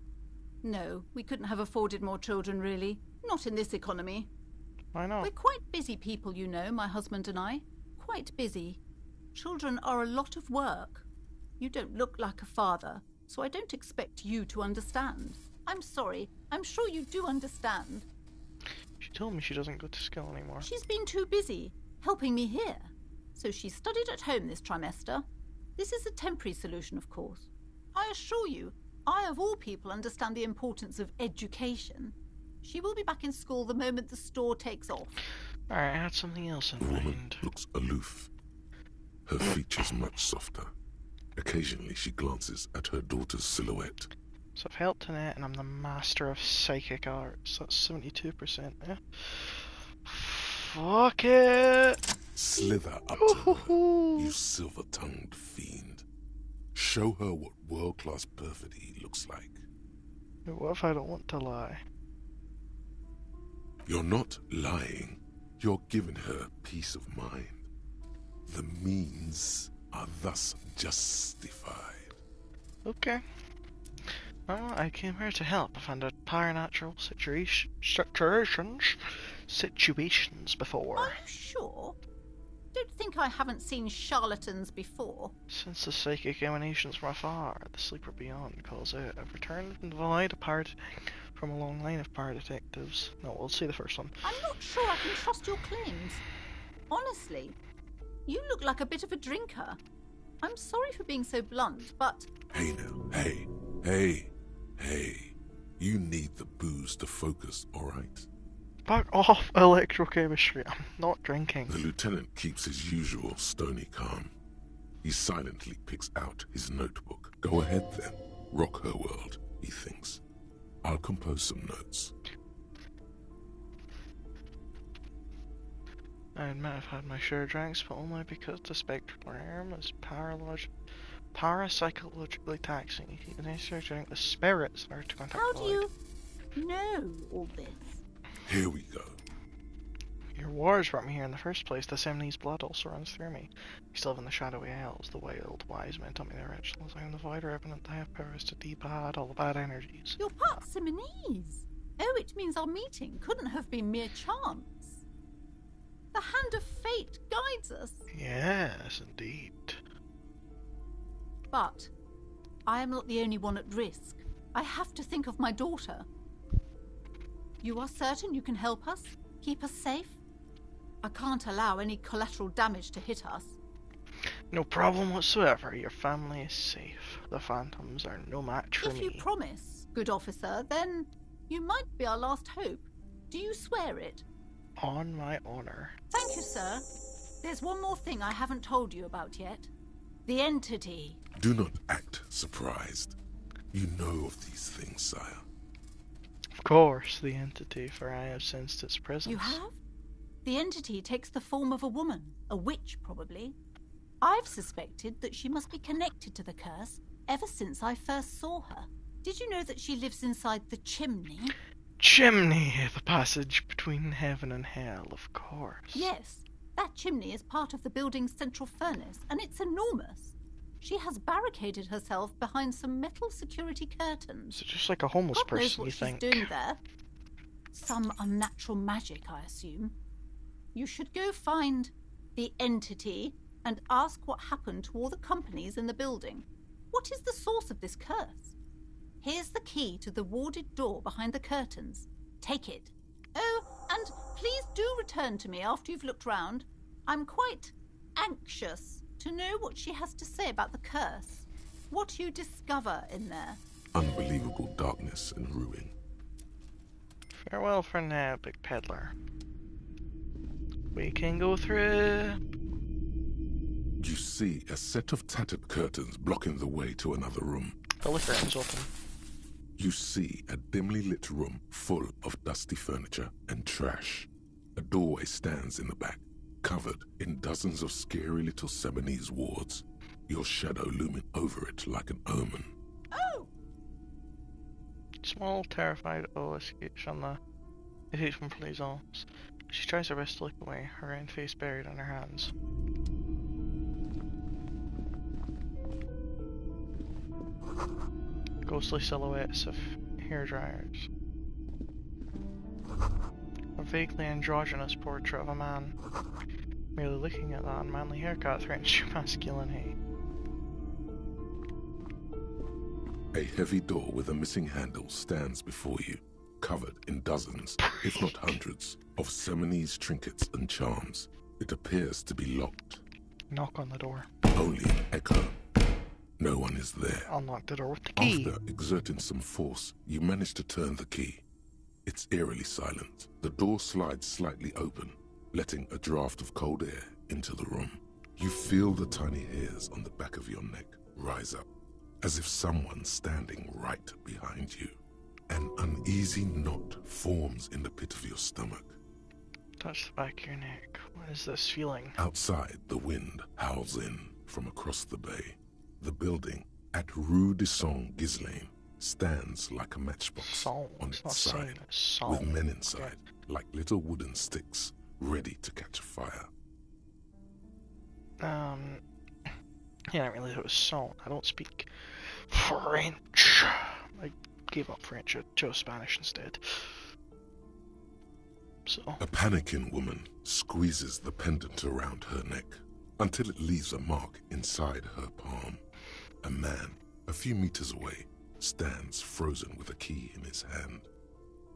No, we couldn't have afforded more children, really. Not in this economy. Why not? We're quite busy people, you know, my husband and I. Quite busy. Children are a lot of work. You don't look like a father, so I don't expect you to understand. I'm sorry. I'm sure you do understand. She told me she doesn't go to school anymore. She's been too busy, helping me here. So she studied at home this trimester. This is a temporary solution, of course. I assure you, I of all people understand the importance of education. She will be back in school the moment the store takes off. Alright, I had something else in The woman mind. looks aloof, her features much softer. Occasionally she glances at her daughter's silhouette. So I've helped Annette and I'm the master of psychic arts. That's 72%, yeah? Fuck it! Slither up to her, you silver-tongued fiend. Show her what world-class perfidy looks like. What if I don't want to lie? You're not lying. You're giving her peace of mind. The means are thus justified. Okay. Well, I came here to help. I've handled paranatural situations before. Are you sure? Don't think I haven't seen charlatans before. Since the psychic emanations from afar, the sleeper beyond calls out, I've returned from the void apart from a long line of paradetectives. No, we'll see the first one. I'm not sure I can trust your claims. Honestly, you look like a bit of a drinker. I'm sorry for being so blunt, but... Hey now, hey. You need the booze to focus, alright? Back off, electrochemistry. I'm not drinking. The lieutenant keeps his usual stony calm. He silently picks out his notebook. Go ahead then. Rock her world, he thinks. I'll compose some notes. I admit I've had my share of drinks, but only because the spectrum is parapsychologically taxing. You keep the necessary drink the spirits are to contact How the do void. you know all this? Here we go. Your wars brought me here in the first place. The Semni's blood also runs through me. We still live in the shadowy isles. The wild wise men taught me their rituals. I am the void revenant. I have powers to depad all the bad energies. You're part Simonese. Oh, it means our meeting couldn't have been mere chance. The hand of fate guides us. Yes, indeed. But I am not the only one at risk. I have to think of my daughter. You are certain you can help us? Keep us safe? I can't allow any collateral damage to hit us. No problem whatsoever. Your family is safe. The phantoms are no match for me. If you promise, good officer, then you might be our last hope. Do you swear it? On my honor. Thank you, sir. There's one more thing I haven't told you about yet. The entity. Do not act surprised. You know of these things, sire. Of course, the entity, for I have sensed its presence. You have? The entity takes the form of a woman, a witch probably. I've suspected that she must be connected to the curse ever since I first saw her. Did you know that she lives inside the chimney? Chimney, the passage between heaven and hell, of course. Yes, that chimney is part of the building's central furnace, and it's enormous. She has barricaded herself behind some metal security curtains. So just like a homeless God knows person, what you she's think. doing there. Some unnatural magic, I assume. You should go find the entity and ask what happened to all the companies in the building. What is the source of this curse? Here's the key to the warded door behind the curtains. Take it. Oh, and please do return to me after you've looked round. I'm quite anxious to know what she has to say about the curse. What you discover in there. Unbelievable darkness and ruin. Farewell for now, big peddler. We can go through. You see a set of tattered curtains blocking the way to another room. The liquor is open. You see a dimly lit room full of dusty furniture and trash. A doorway stands in the back, covered in dozens of scary little Seminese wards, your shadow looming over it like an omen. Oh! Small, terrified O escapes from Plaisance. She tries her best to look away, her round face buried in her hands. Ghostly silhouettes of hairdryers. A vaguely androgynous portrait of a man. Merely looking at that unmanly haircut threatens your masculinity. A heavy door with a missing handle stands before you, covered in dozens, if not hundreds, of Seminese trinkets and charms. It appears to be locked. Knock on the door. Only an echo. No one is there. Unlock the door with the key. After exerting some force, you manage to turn the key. It's eerily silent. The door slides slightly open, letting a draft of cold air into the room. You feel the tiny hairs on the back of your neck rise up, as if someone's standing right behind you. An uneasy knot forms in the pit of your stomach. Touch the back of your neck. What is this feeling? Outside, the wind howls in from across the bay. The building at Rue de Saint-Ghislain stands like a matchbox on its side, with men inside, like little wooden sticks ready to catch fire. Yeah, I didn't realize it was salt. I don't speak French. I gave up French. I chose Spanish instead. So. A panicking woman squeezes the pendant around her neck until it leaves a mark inside her palm. A man, a few meters away, stands frozen with a key in his hand.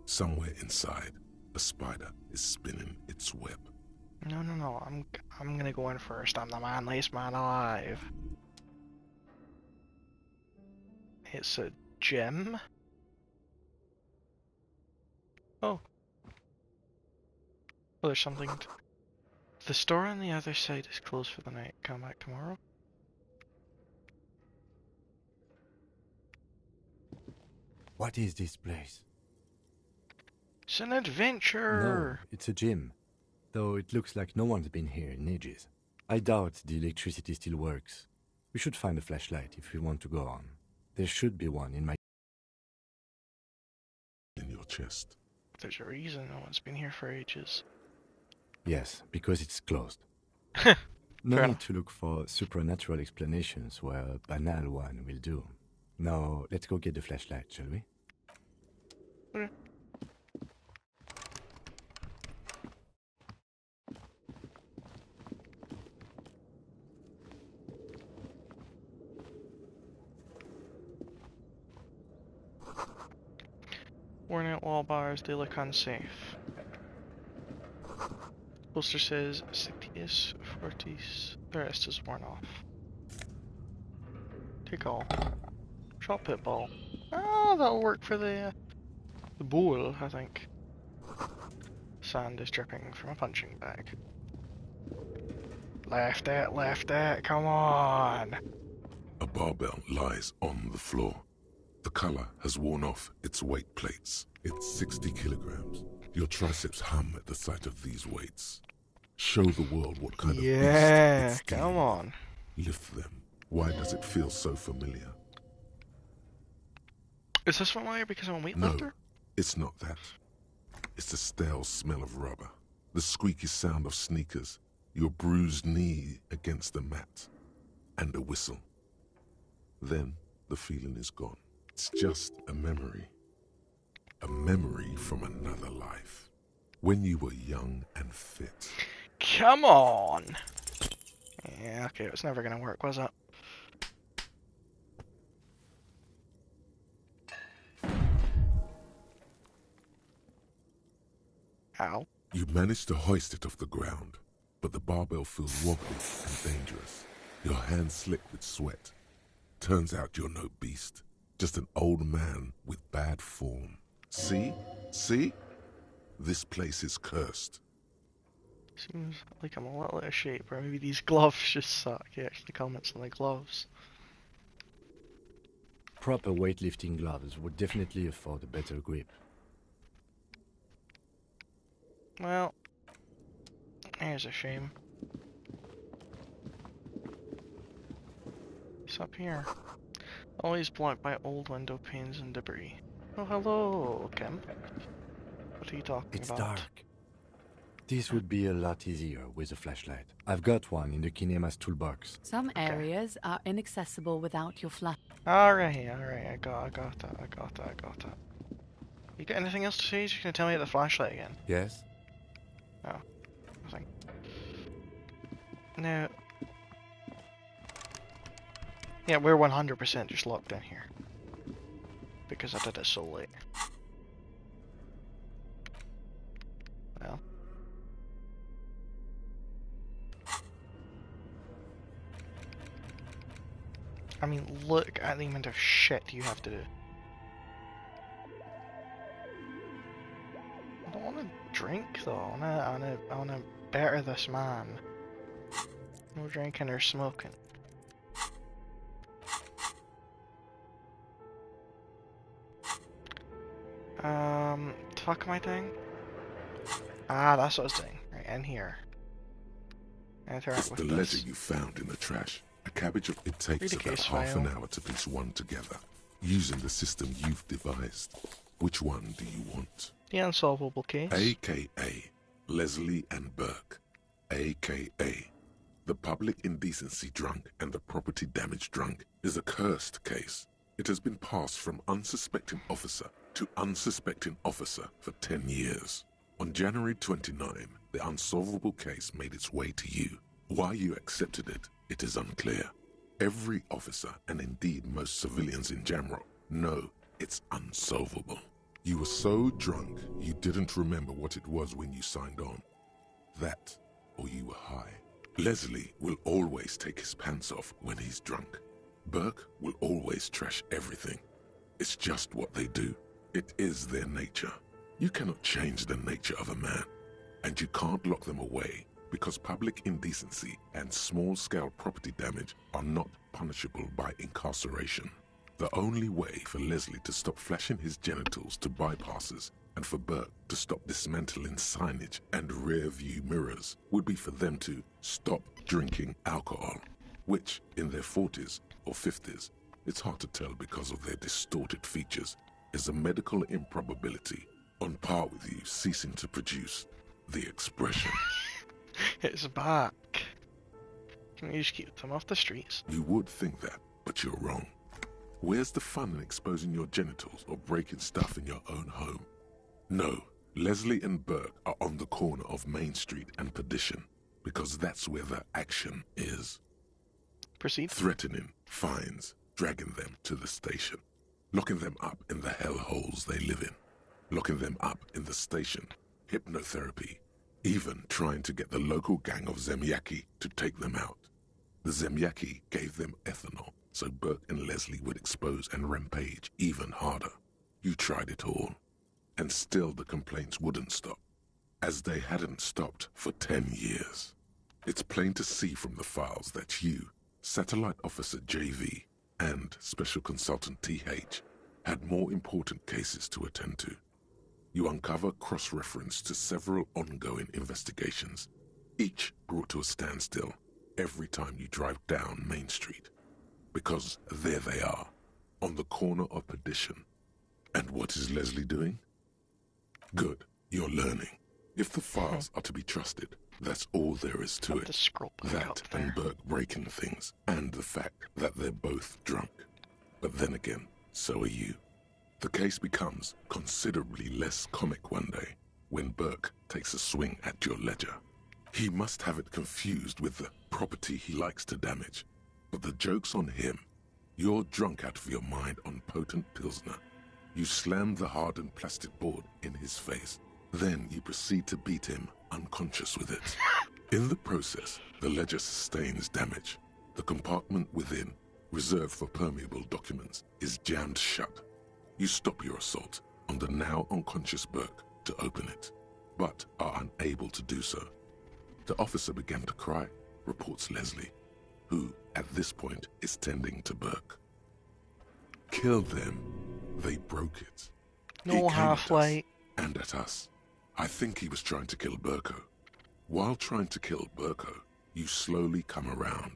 Somewhere inside, a spider is spinning its web. No. I'm gonna go in first. I'm the manliest man alive. It's a gem. Oh. Oh, there's something. The store on the other side is closed for the night. Come back tomorrow. What is this place? It's an adventure! No, it's a gym. Though it looks like no one's been here in ages. I doubt the electricity still works. We should find a flashlight if we want to go on. There should be one in my... in your chest. There's a reason no one's been here for ages. Yes, because it's closed. No need to look for supernatural explanations where a banal one will do. Now, let's go get the flashlight, shall we? Okay. Worn out wall bars, they look unsafe. Poster says Citius Fortis. The rest is worn off. Take all. Shot pit ball. Oh, that'll work for the bowl, I think. Sand is dripping from a punching bag. Left it, come on! A barbell lies on the floor. The color has worn off its weight plates. It's 60 kilograms. Your triceps hum at the sight of these weights. Show the world what kind of beast it's come on. Lift them. Why does it feel so familiar? Is this familiar because I'm a weightlifter? No, it's not that. It's the stale smell of rubber, the squeaky sound of sneakers, your bruised knee against the mat, and a whistle. Then the feeling is gone. It's just a memory. A memory from another life. When you were young and fit. Come on! Yeah, okay, it was never gonna work, was it? Ow. You managed to hoist it off the ground, but the barbell feels wobbly and dangerous. Your hands slick with sweat. Turns out you're no beast, just an old man with bad form. See? See? This place is cursed. Seems like I'm a little out of shape, or maybe these gloves just suck. He actually comments on the gloves. Proper weightlifting gloves would definitely afford a better grip. Well, here's a shame. What's up here? Always blocked by old window panes and debris. Oh, hello, Kim. What are you talking about? It's dark. This would be a lot easier with a flashlight. I've got one in the Kinema's toolbox. Some areas are inaccessible without your flash. Alright, I got that. You got anything else to say? You're gonna tell me about the flashlight again? Yes? Oh, nothing. No. Yeah, we're 100% just locked in here. Because I did it so late. Well. I mean, look at the amount of shit you have to do. I don't want to drink though. I wanna better this man. No drinking or smoking. Fuck am I doing? Ah, that's what I was doing. Right, in here. Interact It's with the this. letter you found in the trash. A cabbage of it takes Read the about case half file. an hour to piece one together, using the system you've devised. Which one do you want? The unsolvable case. A.K.A. Leslie and Burke. A.K.A. The public indecency drunk and the property damage drunk is a cursed case. It has been passed from unsuspecting officer to unsuspecting officer for 10 years. On January 29, the unsolvable case made its way to you. Why you accepted it, it is unclear. Every officer, and indeed most civilians in general, know it's unsolvable. You were so drunk, you didn't remember what it was when you signed on. That, or you were high. Leslie will always take his pants off when he's drunk. Burke will always trash everything. It's just what they do. It is their nature. You cannot change the nature of a man, and you can't lock them away because public indecency and small-scale property damage are not punishable by incarceration. The only way for Leslie to stop flashing his genitals to bypassers and for Burke to stop dismantling signage and rear-view mirrors would be for them to stop drinking alcohol, which, in their 40s or 50s, it's hard to tell because of their distorted features, is a medical improbability on par with you ceasing to produce the expression. It's back. Can we just keep them off the streets? You would think that, but you're wrong. Where's the fun in exposing your genitals or breaking stuff in your own home? No, Leslie and Burke are on the corner of Main Street and Perdition, because that's where the action is. Proceed. Threatening, fines, dragging them to the station, locking them up in the hellholes they live in, locking them up in the station, hypnotherapy, even trying to get the local gang of Zemyaki to take them out. The Zemyaki gave them ethanol, so Burke and Leslie would expose and rampage even harder. You tried it all, and still the complaints wouldn't stop, as they hadn't stopped for 10 years. It's plain to see from the files that you, Satellite Officer JV, and Special Consultant TH had more important cases to attend to. You uncover cross-reference to several ongoing investigations, each brought to a standstill every time you drive down Main Street. Because there they are, on the corner of Perdition. And what is Leslie doing? Good, you're learning. If the files are to be trusted, that's all there is to it. That and Burke breaking things, and the fact that they're both drunk. But then again, so are you. The case becomes considerably less comic one day when Burke takes a swing at your ledger. He must have it confused with the property he likes to damage. But the joke's on him. You're drunk out of your mind on potent Pilsner. You slam the hardened plastic board in his face. Then you proceed to beat him unconscious with it. In the process, the ledger sustains damage. The compartment within, reserved for permeable documents, is jammed shut. You stop your assault on the now unconscious Burke to open it, but are unable to do so. The officer began to cry, reports Leslie, who, at this point, is tending to Burke. Kill them. They broke it. No halfway. And at us. I think he was trying to kill Burko. While trying to kill Burko, you slowly come around.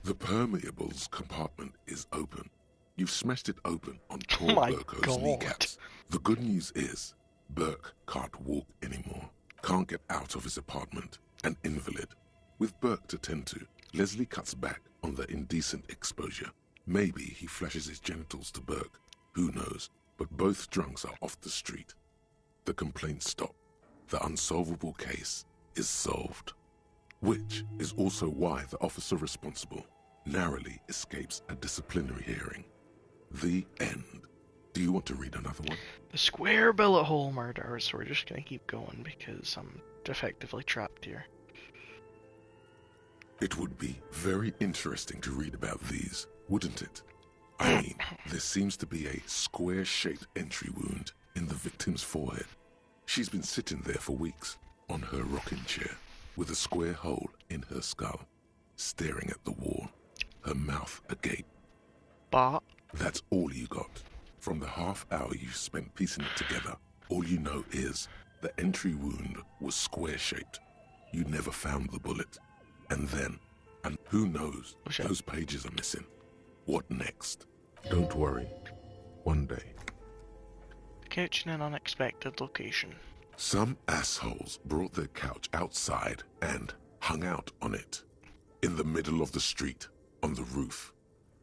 The permeables compartment is open. You've smashed it open on poor Burko's kneecaps. The good news is, Burke can't walk anymore. Can't get out of his apartment. An invalid. With Burke to tend to, Leslie cuts back on the indecent exposure. Maybe he flashes his genitals to Burke. Who knows? But both drunks are off the street. The complaints stop. The unsolvable case is solved. Which is also why the officer responsible narrowly escapes a disciplinary hearing. The end. Do you want to read another one? The square bullet hole murders. We're just gonna keep going because I'm effectively trapped here. It would be very interesting to read about these, wouldn't it? I mean, there seems to be a square-shaped entry wound in the victim's forehead. She's been sitting there for weeks, on her rocking chair, with a square hole in her skull, staring at the wall, her mouth agape. But that's all you got. From the half hour you spent piecing it together, all you know is the entry wound was square-shaped. You never found the bullet. And then, and who knows, those pages are missing. What next? Don't worry. One day, couch in an unexpected location. Some assholes brought their couch outside and hung out on it. In the middle of the street, on the roof,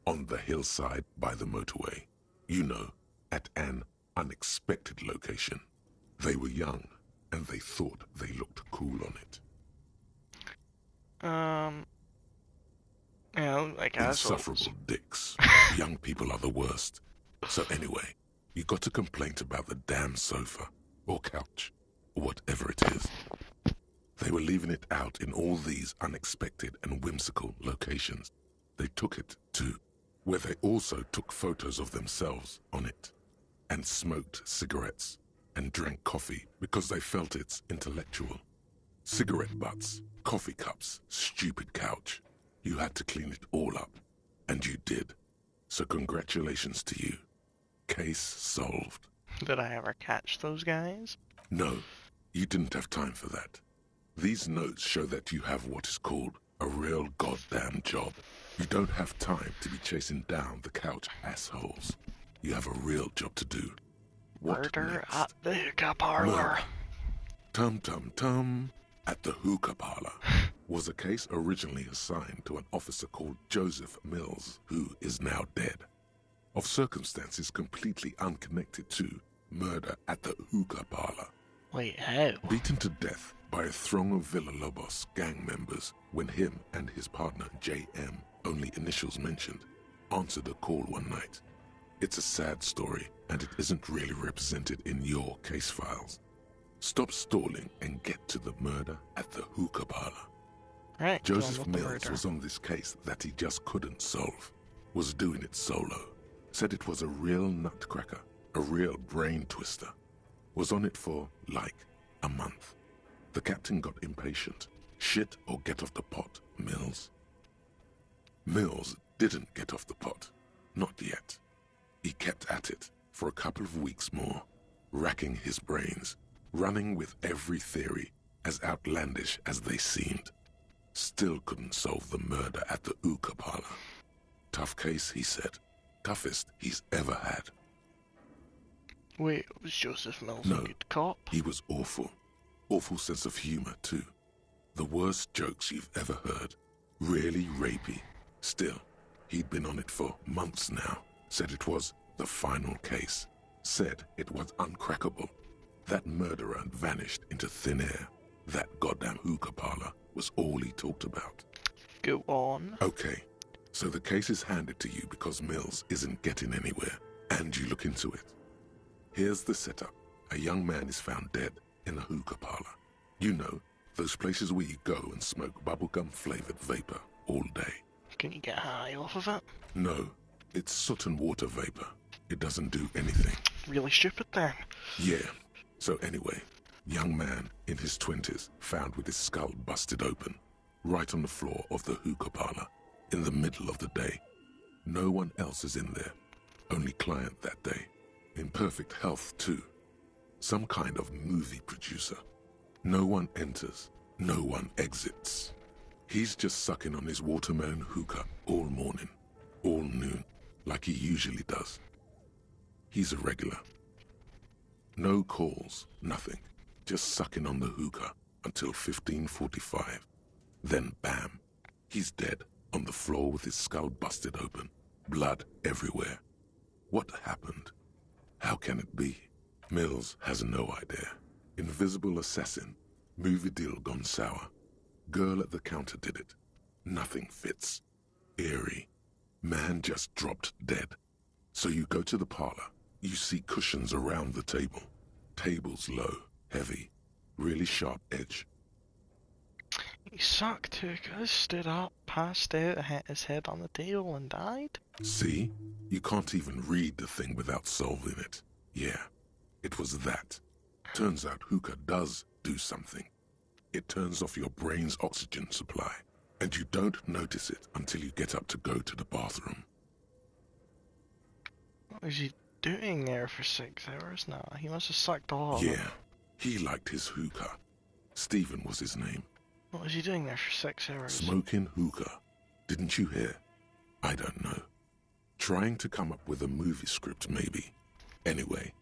on the hillside by the motorway. You know, at an unexpected location. They were young, and they thought they looked cool on it. You know, like assholes. Insufferable dicks. Young people are the worst. So anyway, you got a complaint about the damn sofa, or couch, or whatever it is. They were leaving it out in all these unexpected and whimsical locations. They took it to where they also took photos of themselves on it, and smoked cigarettes, and drank coffee because they felt it's intellectual. Cigarette butts, coffee cups, stupid couch. You had to clean it all up, and you did. So congratulations to you. Case solved. Did I ever catch those guys? No, you didn't have time for that. These notes show that you have what is called a real goddamn job. You don't have time to be chasing down the couch assholes. You have a real job to do. What Murder next? at the hookah parlor. Murder. Tum-tum-tum. At the hookah parlor was a case originally assigned to an officer called Joseph Mills, who is now dead, of circumstances completely unconnected to murder at the hookah parlor. Wait, how? Beaten to death by a throng of Villalobos gang members when him and his partner J.M., only initials mentioned, answered a call one night. It's a sad story, and it isn't really represented in your case files. Stop stalling and get to the murder at the hookah parlor. Right, Joseph Mills was on this case that he just couldn't solve. Was doing it solo. Said it was a real nutcracker, a real brain twister. Was on it for, like, a month. The captain got impatient. Shit or get off the pot, Mills. Mills didn't get off the pot. Not yet. He kept at it for a couple of weeks more, racking his brains, running with every theory, as outlandish as they seemed. Still couldn't solve the murder at the hookah parlor. Tough case, he said. Toughest he's ever had. Wait, was Joseph Mills No, a good cop? he was awful. Awful sense of humor, too. The worst jokes you've ever heard. Really rapey. Still, he'd been on it for months now. Said it was the final case. Said it was uncrackable. That murderer had vanished into thin air. That goddamn hookah parlor was all he talked about. Go on. Okay, so the case is handed to you because Mills isn't getting anywhere, and you look into it. Here's the setup. A young man is found dead in a hookah parlor. You know, those places where you go and smoke bubblegum-flavored vapor all day. Can you get high off of it? No, it's soot and water vapor. It doesn't do anything. Really stupid then. Yeah. So anyway, young man in his 20s found with his skull busted open, right on the floor of the hookah parlor, in the middle of the day. No one else is in there. Only client that day. In perfect health, too. Some kind of movie producer. No one enters. No one exits. He's just sucking on his watermelon hookah all morning, all noon, like he usually does. He's a regular. No calls, nothing. Just sucking on the hookah until 15:45. Then bam, he's dead on the floor with his skull busted open, blood everywhere. What happened? How can it be? Mills has no idea. Invisible assassin, movie deal gone sour. Girl at the counter did it. Nothing fits. Eerie. Man just dropped dead. So you go to the parlor. You see cushions around the table. Tables low, heavy, really sharp edge. He sucked hookahs, stood up, passed out, hit his head on the table and died? See? You can't even read the thing without solving it. Yeah, it was that. Turns out hookah does do something. It turns off your brain's oxygen supply, and you don't notice it until you get up to go to the bathroom. What was he doing there for 6 hours now? He must have sucked all of Yeah, them. he liked his hookah. Stephen was his name. What was he doing there for 6 hours? Smoking hookah. Didn't you hear? I don't know. Trying to come up with a movie script, maybe. Anyway,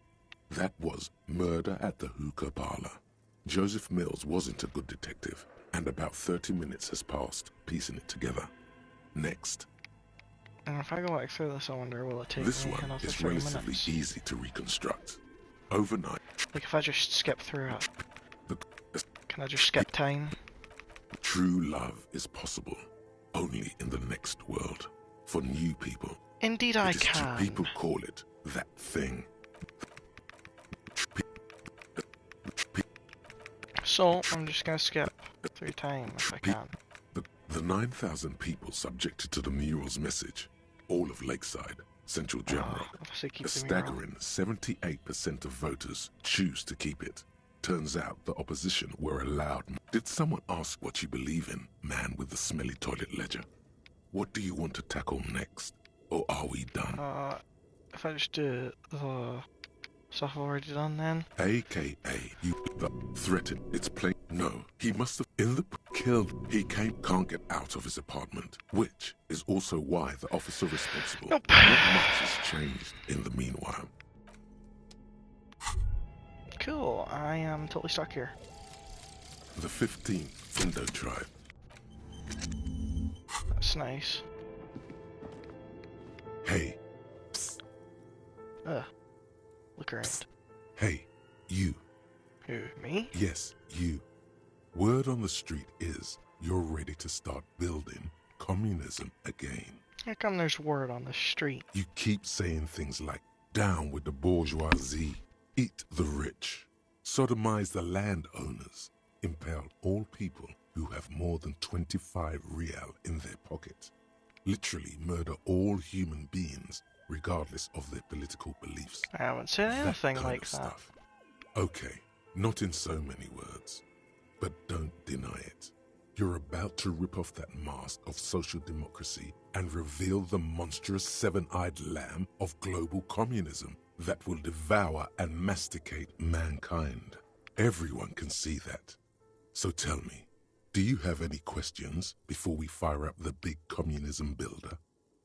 That was murder at the hookah parlor. Joseph Mills wasn't a good detective, and about 30 minutes has passed, piecing it together. Next. And if I go back through this, I wonder will it take This me one another is 3 relatively minutes? easy to reconstruct. Overnight. Like if I just skip through it. Can I just skip time? True love is possible only in the next world. For new people. Indeed I can. People call it that thing. So, I'm just gonna skip through time if I can. The 9,000 people subjected to the mural's message, all of Lakeside, Central General, a staggering 78% of voters choose to keep it. Turns out the opposition were allowed. Did someone ask what you believe in, man with the smelly toilet ledger? What do you want to tackle next? Or are we done? If I just do the stuff I've already done then. AKA, you the threatened. It's plain. No, he must have killed. He can't get out of his apartment, which is also why the officer responsible. Not much has changed in the meanwhile. Cool, I am totally stuck here. The 15th Window Drive. That's nice. Hey. Psst. Look around. Psst. Hey, you. Who, me? Yes, you. Word on the street is you're ready to start building communism again. How come there's word on the street? You keep saying things like, down with the bourgeoisie, eat the rich, sodomize the landowners, impale all people who have more than 25 real in their pocket, literally murder all human beings regardless of their political beliefs. I haven't said anything like that. Stuff. Okay, not in so many words, but don't deny it. You're about to rip off that mask of social democracy and reveal the monstrous seven-eyed lamb of global communism that will devour and masticate mankind. Everyone can see that. So tell me, do you have any questions before we fire up the big communism builder?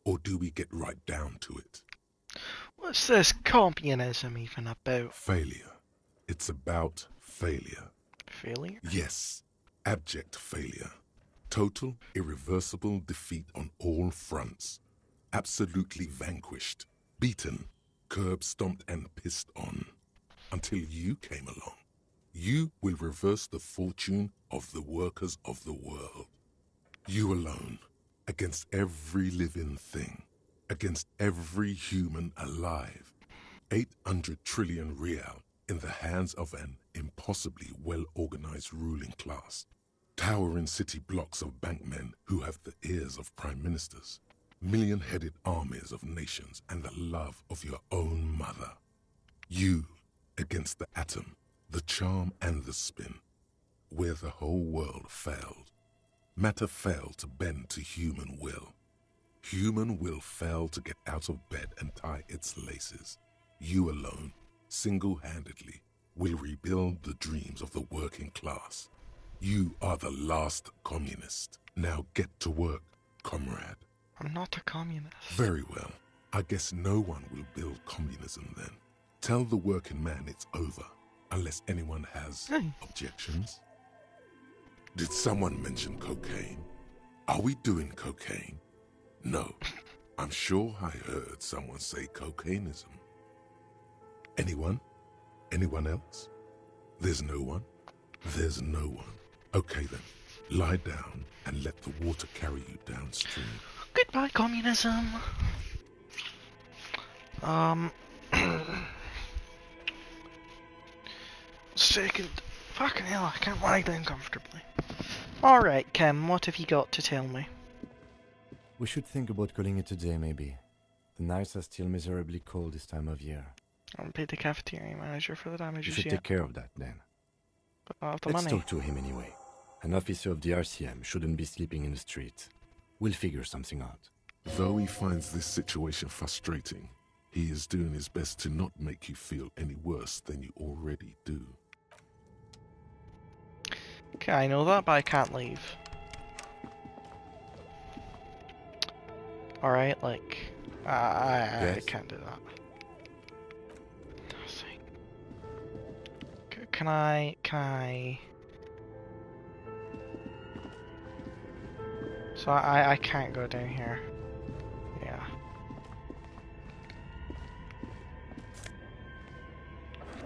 Or do we get right down to it? What's this communism even about? Failure. It's about failure. Failure? Yes, abject failure. Total, irreversible defeat on all fronts. Absolutely vanquished, beaten, curb-stomped and pissed on. Until you came along. You will reverse the fortune of the workers of the world. You alone, against every living thing, against every human alive. 800 trillion real in the hands of an impossibly well-organized ruling class. Towering city blocks of bankmen who have the ears of prime ministers. Million-headed armies of nations and the love of your own mother. You against the atom, the charm and the spin, where the whole world failed. Matter failed to bend to human will. Human will failed to get out of bed and tie its laces. You alone, single-handedly, will rebuild the dreams of the working class. You are the last communist. Now get to work, comrade. I'm not a communist. Very well. I guess no one will build communism then. Tell the working man it's over, unless anyone has objections. Did someone mention cocaine? Are we doing cocaine? No. I'm sure I heard someone say cocainism. Anyone? Anyone else? There's no one? There's no one. Okay then, lie down and let the water carry you downstream. Goodbye, communism. Second. Fucking hell, I can't lie down comfortably. Alright, Kim, what have you got to tell me? We should think about calling it a day, maybe. The nights are still miserably cold this time of year. I haven't paid the cafeteria manager for the damages You should yet. take care of that, then. But I have the Let's money. talk to him anyway. An officer of the RCM shouldn't be sleeping in the street. We'll figure something out. Though he finds this situation frustrating, he is doing his best to not make you feel any worse than you already do. Okay, I know that, but I can't leave. Alright, like... I Yes? can't do that. can I... So I can't go down here. Yeah.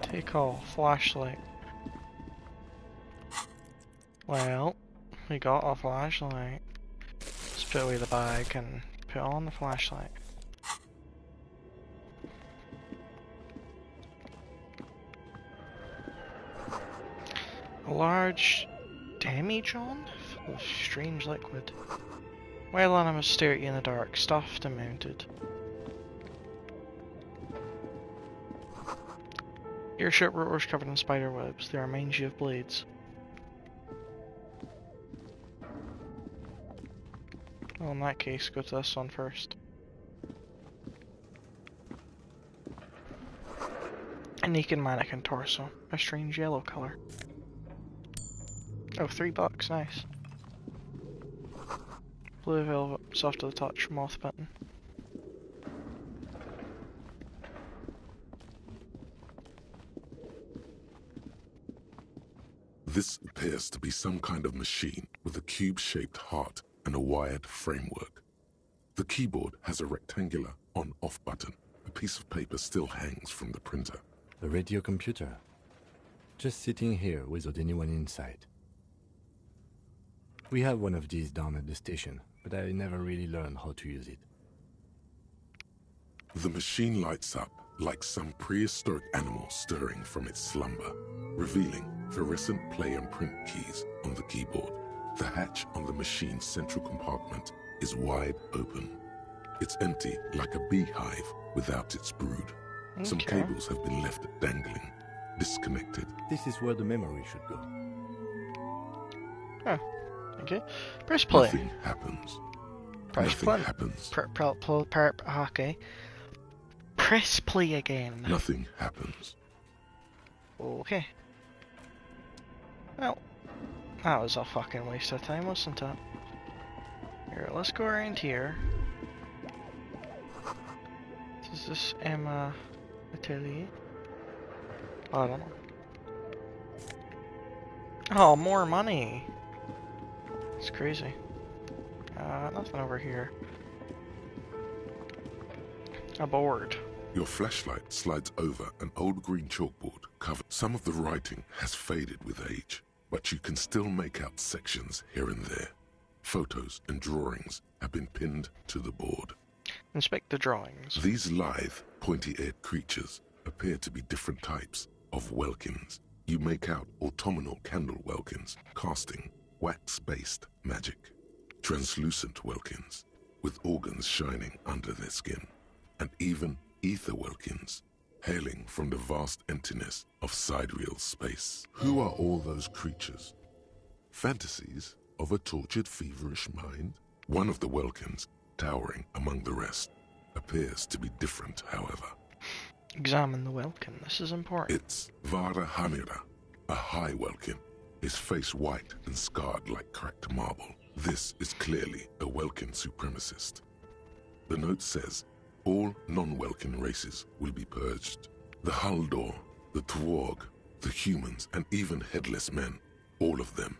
Take all, flashlight. Well, we got a flashlight. Let's put away the bag and put on the flashlight. A large demijohn full of strange liquid. While I must stare at you in the dark, stuffed and mounted. Your shirt rotors covered in spider webs. They remind you of blades. Well, in that case, go to this one first. A naked mannequin torso. A strange yellow color. Oh, $3, nice. Blue velvet, soft to the touch, moth button. This appears to be some kind of machine with a cube-shaped heart and a wired framework. The keyboard has a rectangular on-off button. A piece of paper still hangs from the printer. A radio computer. Just sitting here without anyone inside. We have one of these down at the station, but I never really learned how to use it. The machine lights up like some prehistoric animal stirring from its slumber, revealing fluorescent play and print keys on the keyboard. The hatch on the machine's central compartment is wide open. It's empty like a beehive without its brood. Okay. Some cables have been left dangling, disconnected. This is where the memory should go. Oh, okay. Press play. Nothing happens. Press Nothing play. happens. Okay. Press play again. Nothing happens. Okay. Well, that was a fucking waste of time, wasn't it? Here, let's go around here. Is this Emma Atelier? Oh, I don't know. Oh, more money! It's crazy. Nothing over here. A board. Your flashlight slides over an old green chalkboard covered. Some of the writing has faded with age, but you can still make out sections here and there. Photos and drawings have been pinned to the board. Inspect the drawings. These lithe, pointy-eared creatures appear to be different types of welkins. You make out autumnal candle welkins, casting wax-based magic. Translucent welkins, with organs shining under their skin. And even ether welkins, hailing from the vast emptiness of sidereal space. Who are all those creatures? Fantasies of a tortured, feverish mind? One of the welkins, towering among the rest, appears to be different, however. Examine the welkin. This is important. It's Vara Hamira, a high welkin, his face white and scarred like cracked marble. This is clearly a welkin supremacist. The note says, all non-welkin races will be purged. The Haldor, the Twarg, the humans, and even headless men, all of them,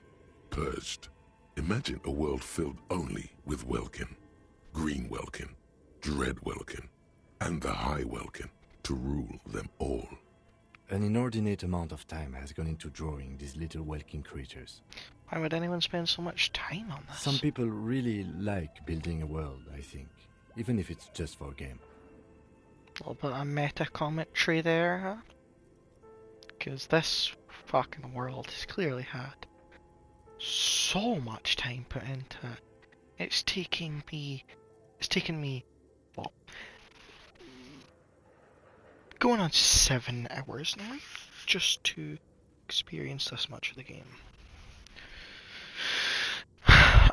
purged. Imagine a world filled only with welkin. Green welkin, dread welkin, and the high welkin to rule them all. An inordinate amount of time has gone into drawing these little welkin creatures. Why would anyone spend so much time on this? Some people really like building a world, I think. Even if it's just for a game. A little bit of meta commentary there, huh? Because this fucking world has clearly had so much time put into it. It's taken me, what? Going on 7 hours now, just to experience this much of the game.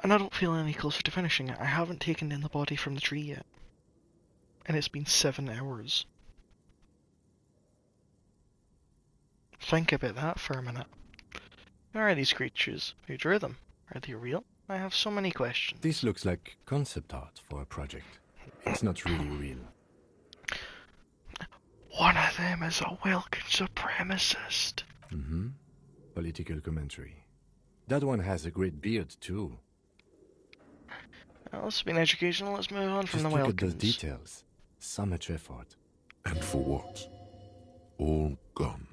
And I don't feel any closer to finishing it. I haven't taken in the body from the tree yet. And it's been 7 hours. Think about that for a minute. Who are these creatures? Who drew them? Are they real? I have so many questions. This looks like concept art for a project. It's not really real. One of them is a Welkin supremacist. Mm-hmm. Political commentary. That one has a great beard, too. Well, this has been educational. Let's move on from Just the look at those welcomes. details. So much effort. And for what? All gone.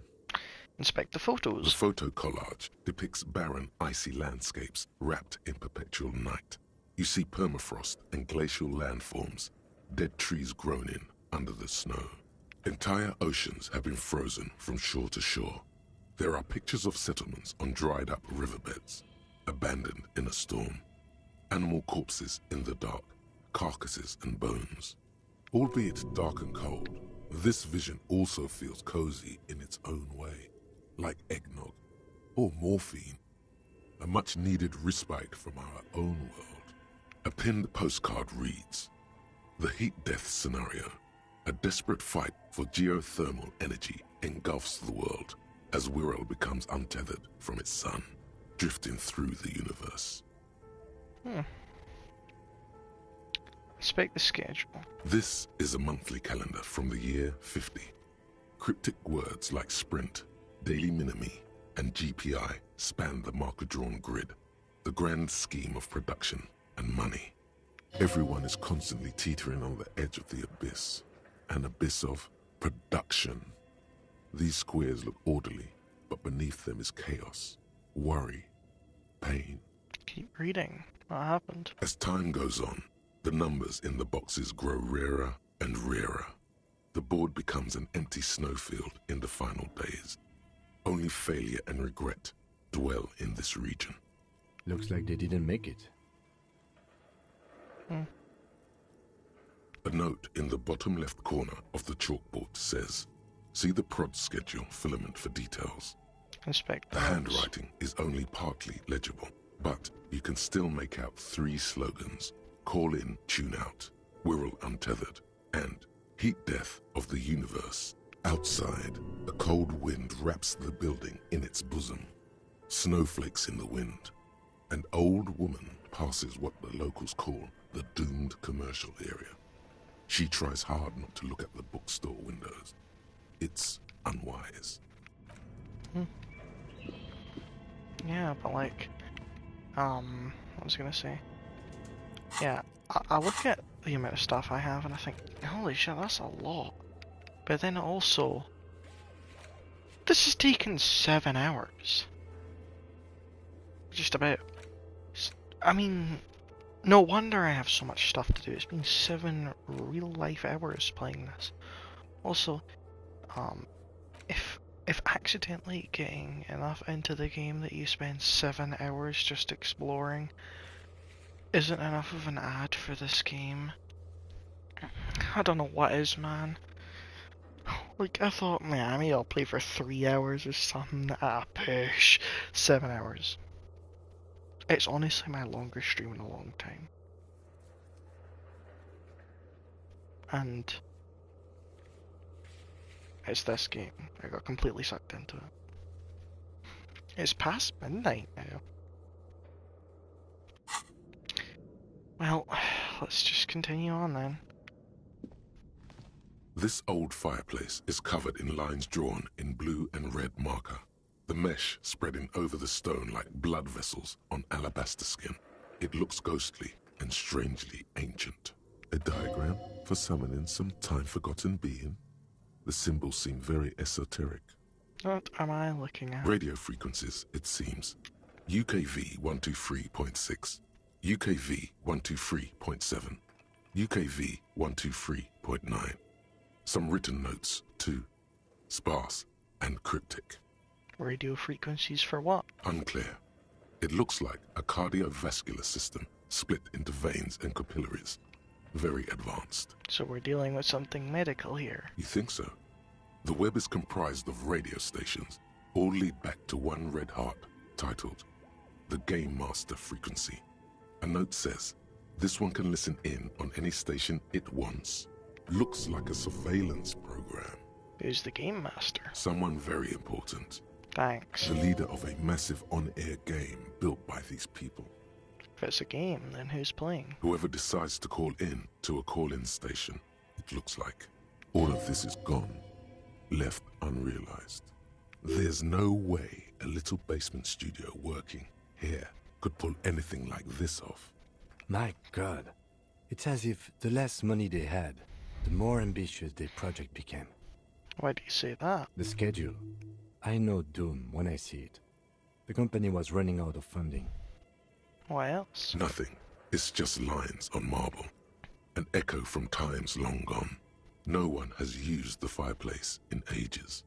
Inspect the photos. The photo collage depicts barren, icy landscapes wrapped in perpetual night. You see permafrost and glacial landforms, dead trees grown in under the snow. Entire oceans have been frozen from shore to shore. There are pictures of settlements on dried-up riverbeds, abandoned in a storm. Animal corpses in the dark, carcasses and bones. Albeit dark and cold, this vision also feels cozy in its own way, like eggnog or morphine, a much-needed respite from our own world. A pinned postcard reads, "The heat-death scenario. A desperate fight for geothermal energy engulfs the world as Wirral becomes untethered from its sun, drifting through the universe." Inspect the schedule. This is a monthly calendar from the year 50. Cryptic words like sprint, daily minimi, and GPI span the marker-drawn grid, the grand scheme of production and money. Everyone is constantly teetering on the edge of the abyss, an abyss of production. These squares look orderly, but beneath them is chaos, worry, pain. Keep reading. What happened? As time goes on, the numbers in the boxes grow rarer and rarer. The board becomes an empty snowfield in the final days. Only failure and regret dwell in this region. Looks like they didn't make it. A note in the bottom left corner of the chalkboard says, "See the prod schedule filament for details." Inspect The handwriting is only partly legible, but you can still make out 3 slogans: "Call in, tune out," "Wirral untethered," and "Heat death of the universe." Outside, a cold wind wraps the building in its bosom. Snowflakes in the wind. An old woman passes what the locals call the doomed commercial area. She tries hard not to look at the bookstore windows. It's unwise. Yeah, but like, what was I gonna say? Yeah, I look at the amount of stuff I have and I think, holy shit, that's a lot. But then also, this has taken 7 hours. Just about. I mean, no wonder I have so much stuff to do. It's been 7 real-life hours playing this. Also, if accidentally getting enough into the game that you spend 7 hours just exploring isn't enough of an ad for this game, I don't know what is, man. Like, I thought, man, maybe I'll play for 3 hours or something. Push. 7 hours. It's honestly my longest stream in a long time. And it's this game. I got completely sucked into it. It's past midnight now. Well, let's just continue on then. This old fireplace is covered in lines drawn in blue and red marker, the mesh spreading over the stone like blood vessels on alabaster skin. It looks ghostly and strangely ancient. A diagram for summoning some time-forgotten being. The symbols seem very esoteric. What am I looking at? Radio frequencies, it seems. UKV 123.6, UKV 123.7, UKV 123.9. Some written notes, too. Sparse and cryptic. Radio frequencies for what? Unclear. It looks like a cardiovascular system split into veins and capillaries. Very advanced. So we're dealing with something medical here. You think so? The web is comprised of radio stations, all lead back to one red heart, titled the Game Master Frequency. A note says, this one can listen in on any station it wants. Looks like a surveillance program. Who's the Game Master? Someone very important. Thanks. The leader of a massive on-air game built by these people. If it's a game, then who's playing? Whoever decides to call in to a call-in station, it looks like. All of this is gone, left unrealized. There's no way a little basement studio working here could pull anything like this off. My God. It's as if the less money they had, the more ambitious their project became. Why do you say that? The schedule. I know doom when I see it. The company was running out of funding. Why else? Nothing. It's just lines on marble. An echo from times long gone. No one has used the fireplace in ages.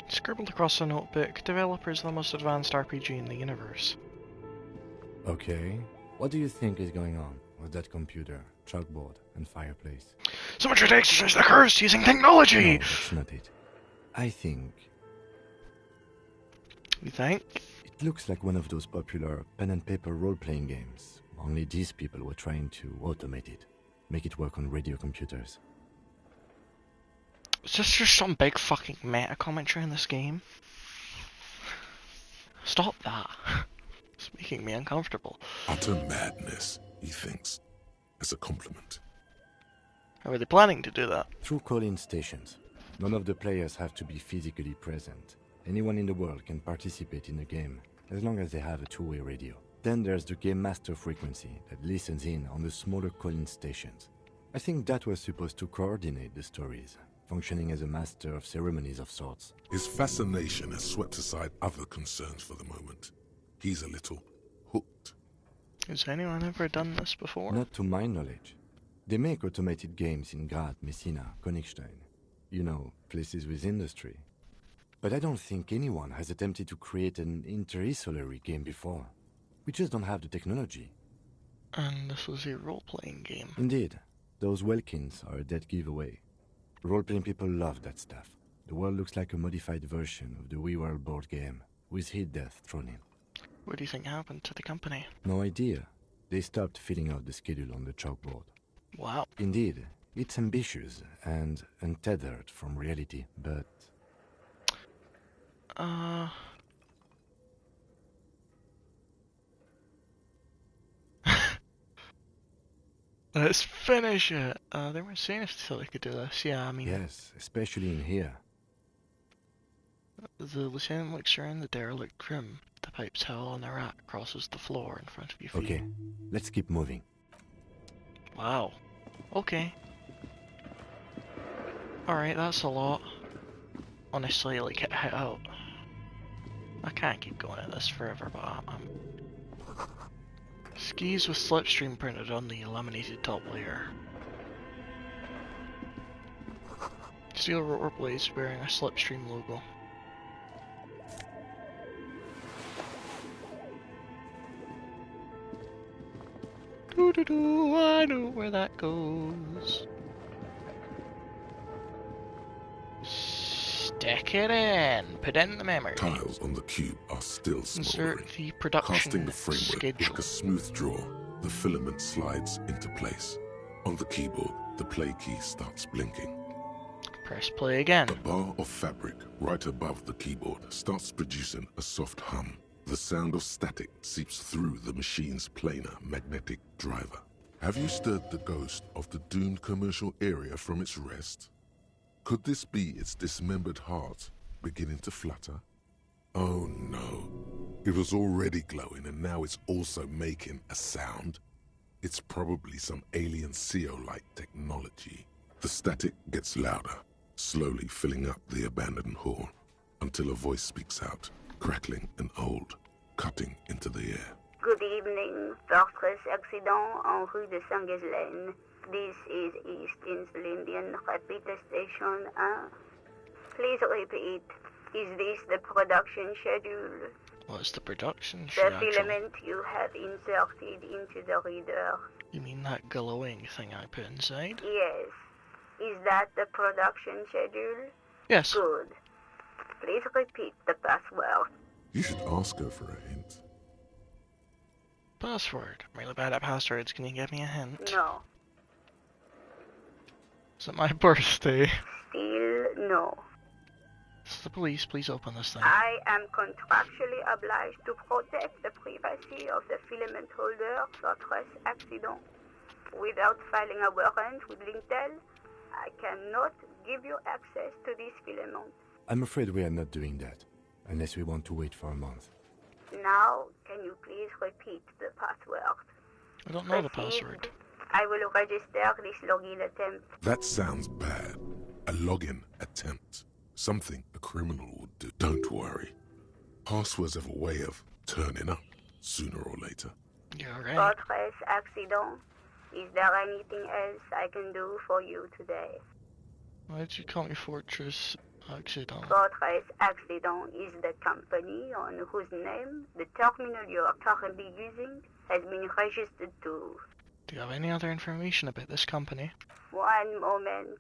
Scribbled across a notebook, developers of the most advanced RPG in the universe. Okay. What do you think is going on with that computer, chalkboard, and fireplace? Someone tried to exercise the curse using technology! No, that's not it. I think... You think? It looks like one of those popular pen and paper role-playing games. Only these people were trying to automate it. Make it work on radio computers. Is this just some big fucking meta commentary in this game? Stop that. It's making me uncomfortable. Utter madness, he thinks, as a compliment. How are they planning to do that? Through call-in stations. None of the players have to be physically present. Anyone in the world can participate in the game, as long as they have a two-way radio. Then there's the Game Master frequency that listens in on the smaller call-in stations. I think that was supposed to coordinate the stories, functioning as a master of ceremonies of sorts. His fascination has swept aside other concerns for the moment. He's a little hooked. Has anyone ever done this before? Not to my knowledge. They make automated games in Graz, Messina, Königstein. You know, places with industry. But I don't think anyone has attempted to create an interisolary game before. We just don't have the technology. And this was a role-playing game. Indeed. Those Welkins are a dead giveaway. Role-playing people love that stuff. The world looks like a modified version of the WeWorld board game, with hit death thrown in. What do you think happened to the company? No idea. They stopped filling out the schedule on the chalkboard. Wow. Indeed, it's ambitious and untethered from reality, but... Let's finish it. They weren't saying if they could do this. Yeah, I mean... Yes, especially in here. The lieutenant looks around the derelict room. The pipe towel on the rack crosses the floor in front of your feet. Okay, let's keep moving. Wow. Okay. Alright, that's a lot. Honestly, like, I can't keep going at this forever, but I'm... Skis with slipstream printed on the laminated top layer. Steel rotor blades bearing a slipstream logo. Doo-doo-doo, I know where that goes. Stick it in. Put in the memory. Tiles on the cube are still smoldering. Insert the production Casting the framework schedule. like a smooth draw, the filament slides into place. On the keyboard, the play key starts blinking. Press play again. A bar of fabric right above the keyboard starts producing a soft hum. The sound of static seeps through the machine's planar magnetic driver. Have you stirred the ghost of the doomed commercial area from its rest? Could this be its dismembered heart beginning to flutter? Oh no. It was already glowing and now it's also making a sound. It's probably some alien CO-like technology. The static gets louder, slowly filling up the abandoned hall, until a voice speaks out, crackling and old, cutting into the air. Good evening, Fortress Accident en rue de Saint-Ghislaine. This is East Insulindian Repeat Station 1. Please repeat. Is this the production schedule? What's the production The schedule? filament you have inserted into the reader. You mean that glowing thing I put inside? Yes. Is that the production schedule? Yes. Good. Please repeat the password. You should ask her for a hint. Password. I'm really bad at passwords. Can you give me a hint? No. Is it my birthday? Still no. It's the police. Please open this thing. I am contractually obliged to protect the privacy of the filament holder, Fortress Accident. Without filing a warrant with Lintel, I cannot give you access to this filament. I'm afraid we are not doing that, unless we want to wait for a month. Now, can you please repeat the password? I don't know the password. I will register this login attempt. That sounds bad. A login attempt. Something a criminal would do. Don't worry. Passwords have a way of turning up sooner or later. You're right. Fortress Accident. Is there anything else I can do for you today? Why did you call me Fortress Accident? Fortress Accident is the company on whose name the terminal you are currently using has been registered to. Do you have any other information about this company? One moment.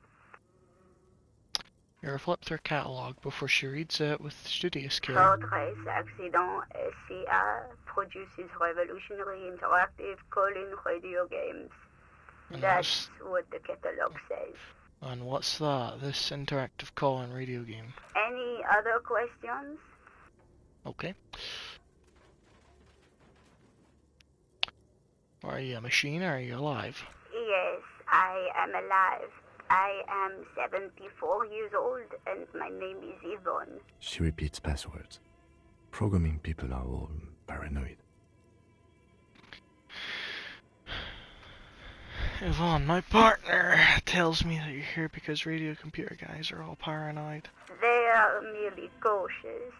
You're flip through catalogue before she reads it with studious care. Fortress Accident SCA produces revolutionary interactive call-in radio games. That's what the catalog says. And what's that? This interactive call-in radio game? Any other questions? Okay. Are you a machine or are you alive? Yes, I am alive. I am 74 years old and my name is Yvonne. She repeats passwords. Programming people are all paranoid. Yvonne, my partner tells me that you're here because radio computer guys are all paranoid. They are merely cautious.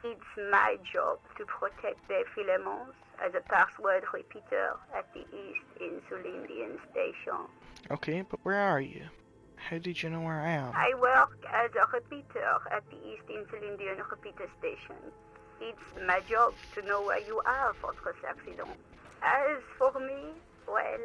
It's my job to protect their filaments as a password repeater at the East Insulindian Station. Okay, but where are you? How did you know where I am? I work as a repeater at the East Insulindian Repeater Station. It's my job to know where you are, Fortress Accident. As for me, well,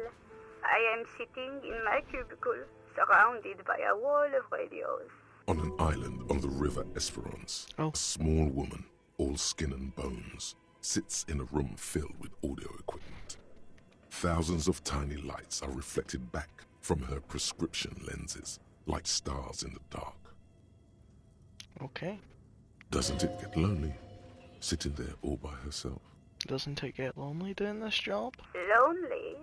I am sitting in my cubicle, surrounded by a wall of radios. On an island on the river Esperance, a small woman, all skin and bones, sits in a room filled with audio equipment. Thousands of tiny lights are reflected back from her prescription lenses, like stars in the dark. Okay. Doesn't it get lonely, sitting there all by herself? Doesn't it get lonely doing this job? Lonely?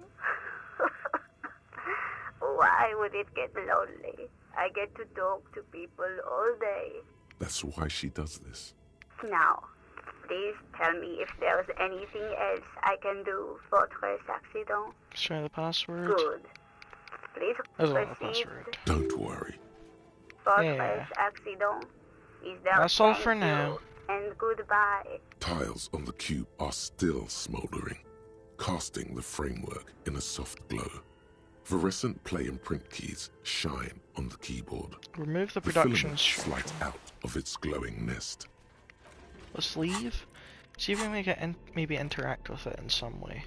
Why would it get lonely? I get to talk to people all day. That's why she does this. Now, please tell me if there's anything else I can do, Fortress Accident. Let's try the password. Good. Please There's not a proceed. password. Don't worry. Fortress Accident. Is there That's all thank for you now. And goodbye. Tiles on the cube are still smoldering, casting the framework in a soft glow. Fluorescent play and print keys shine on the keyboard. Remove the The production filament slides out of its glowing nest. Let's leave. See if we can maybe interact with it in some way.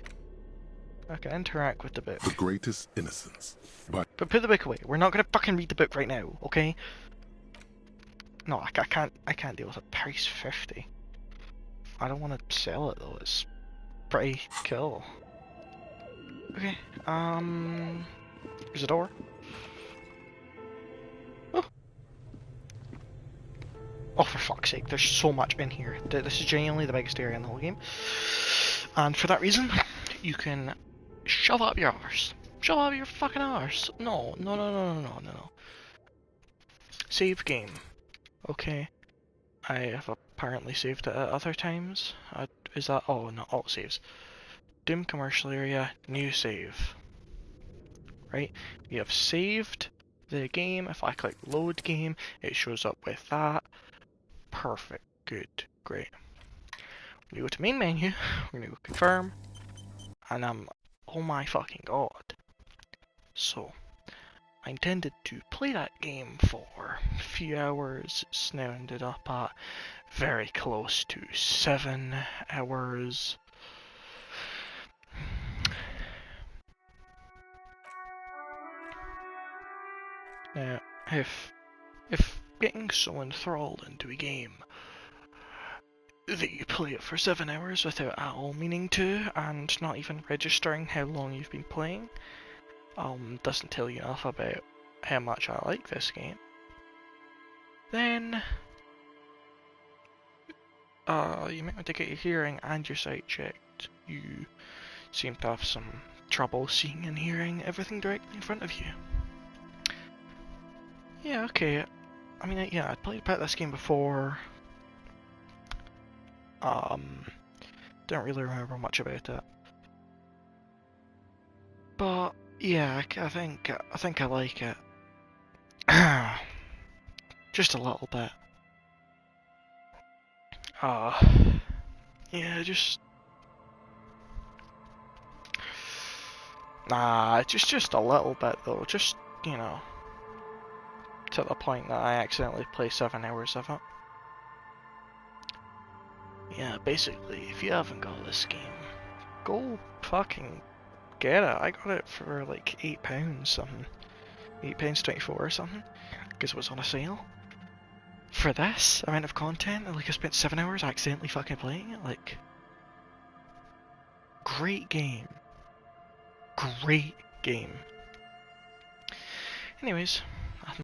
I can interact with the book. The greatest innocence. But put the book away. We're not gonna fucking read the book right now, okay? No, I can't deal with it. Price 50. I don't want to sell it though. It's pretty cool. Okay. There's a door. Oh, for fuck's sake! There's so much in here. This is genuinely the biggest area in the whole game, and for that reason, you can shove up your arse. Shove up your fucking arse. No. Save game. Okay. I have apparently saved it at other times. Is that... Oh, no, all saves. Doom commercial area, new save. Right? You have saved the game. If I click load game, it shows up with that. Perfect. Good. Great. We go to main menu. We're gonna go confirm. And oh my fucking god. So, I intended to play that game for a few hours. It's now ended up at very close to 7 hours. Now, if getting so enthralled into a game that you play it for 7 hours without at all meaning to, and not even registering how long you've been playing, doesn't tell you enough about how much I like this game, then you might want to get your hearing and your sight checked. You seem to have some trouble seeing and hearing everything directly in front of you. Yeah, okay. I mean, yeah, I'd played about this game before. Don't really remember much about it. But yeah, I think I like it. Just a little bit. Yeah, just just a little bit though. Just, you know, to the point that I accidentally play 7 hours of it. Yeah, basically, if you haven't got this game, go fucking get it. I got it for like £8 something. £8.24 or something. Because it was on a sale. For this amount of content, like I spent 7 hours accidentally fucking playing it, like... Great game. Great game. Anyways,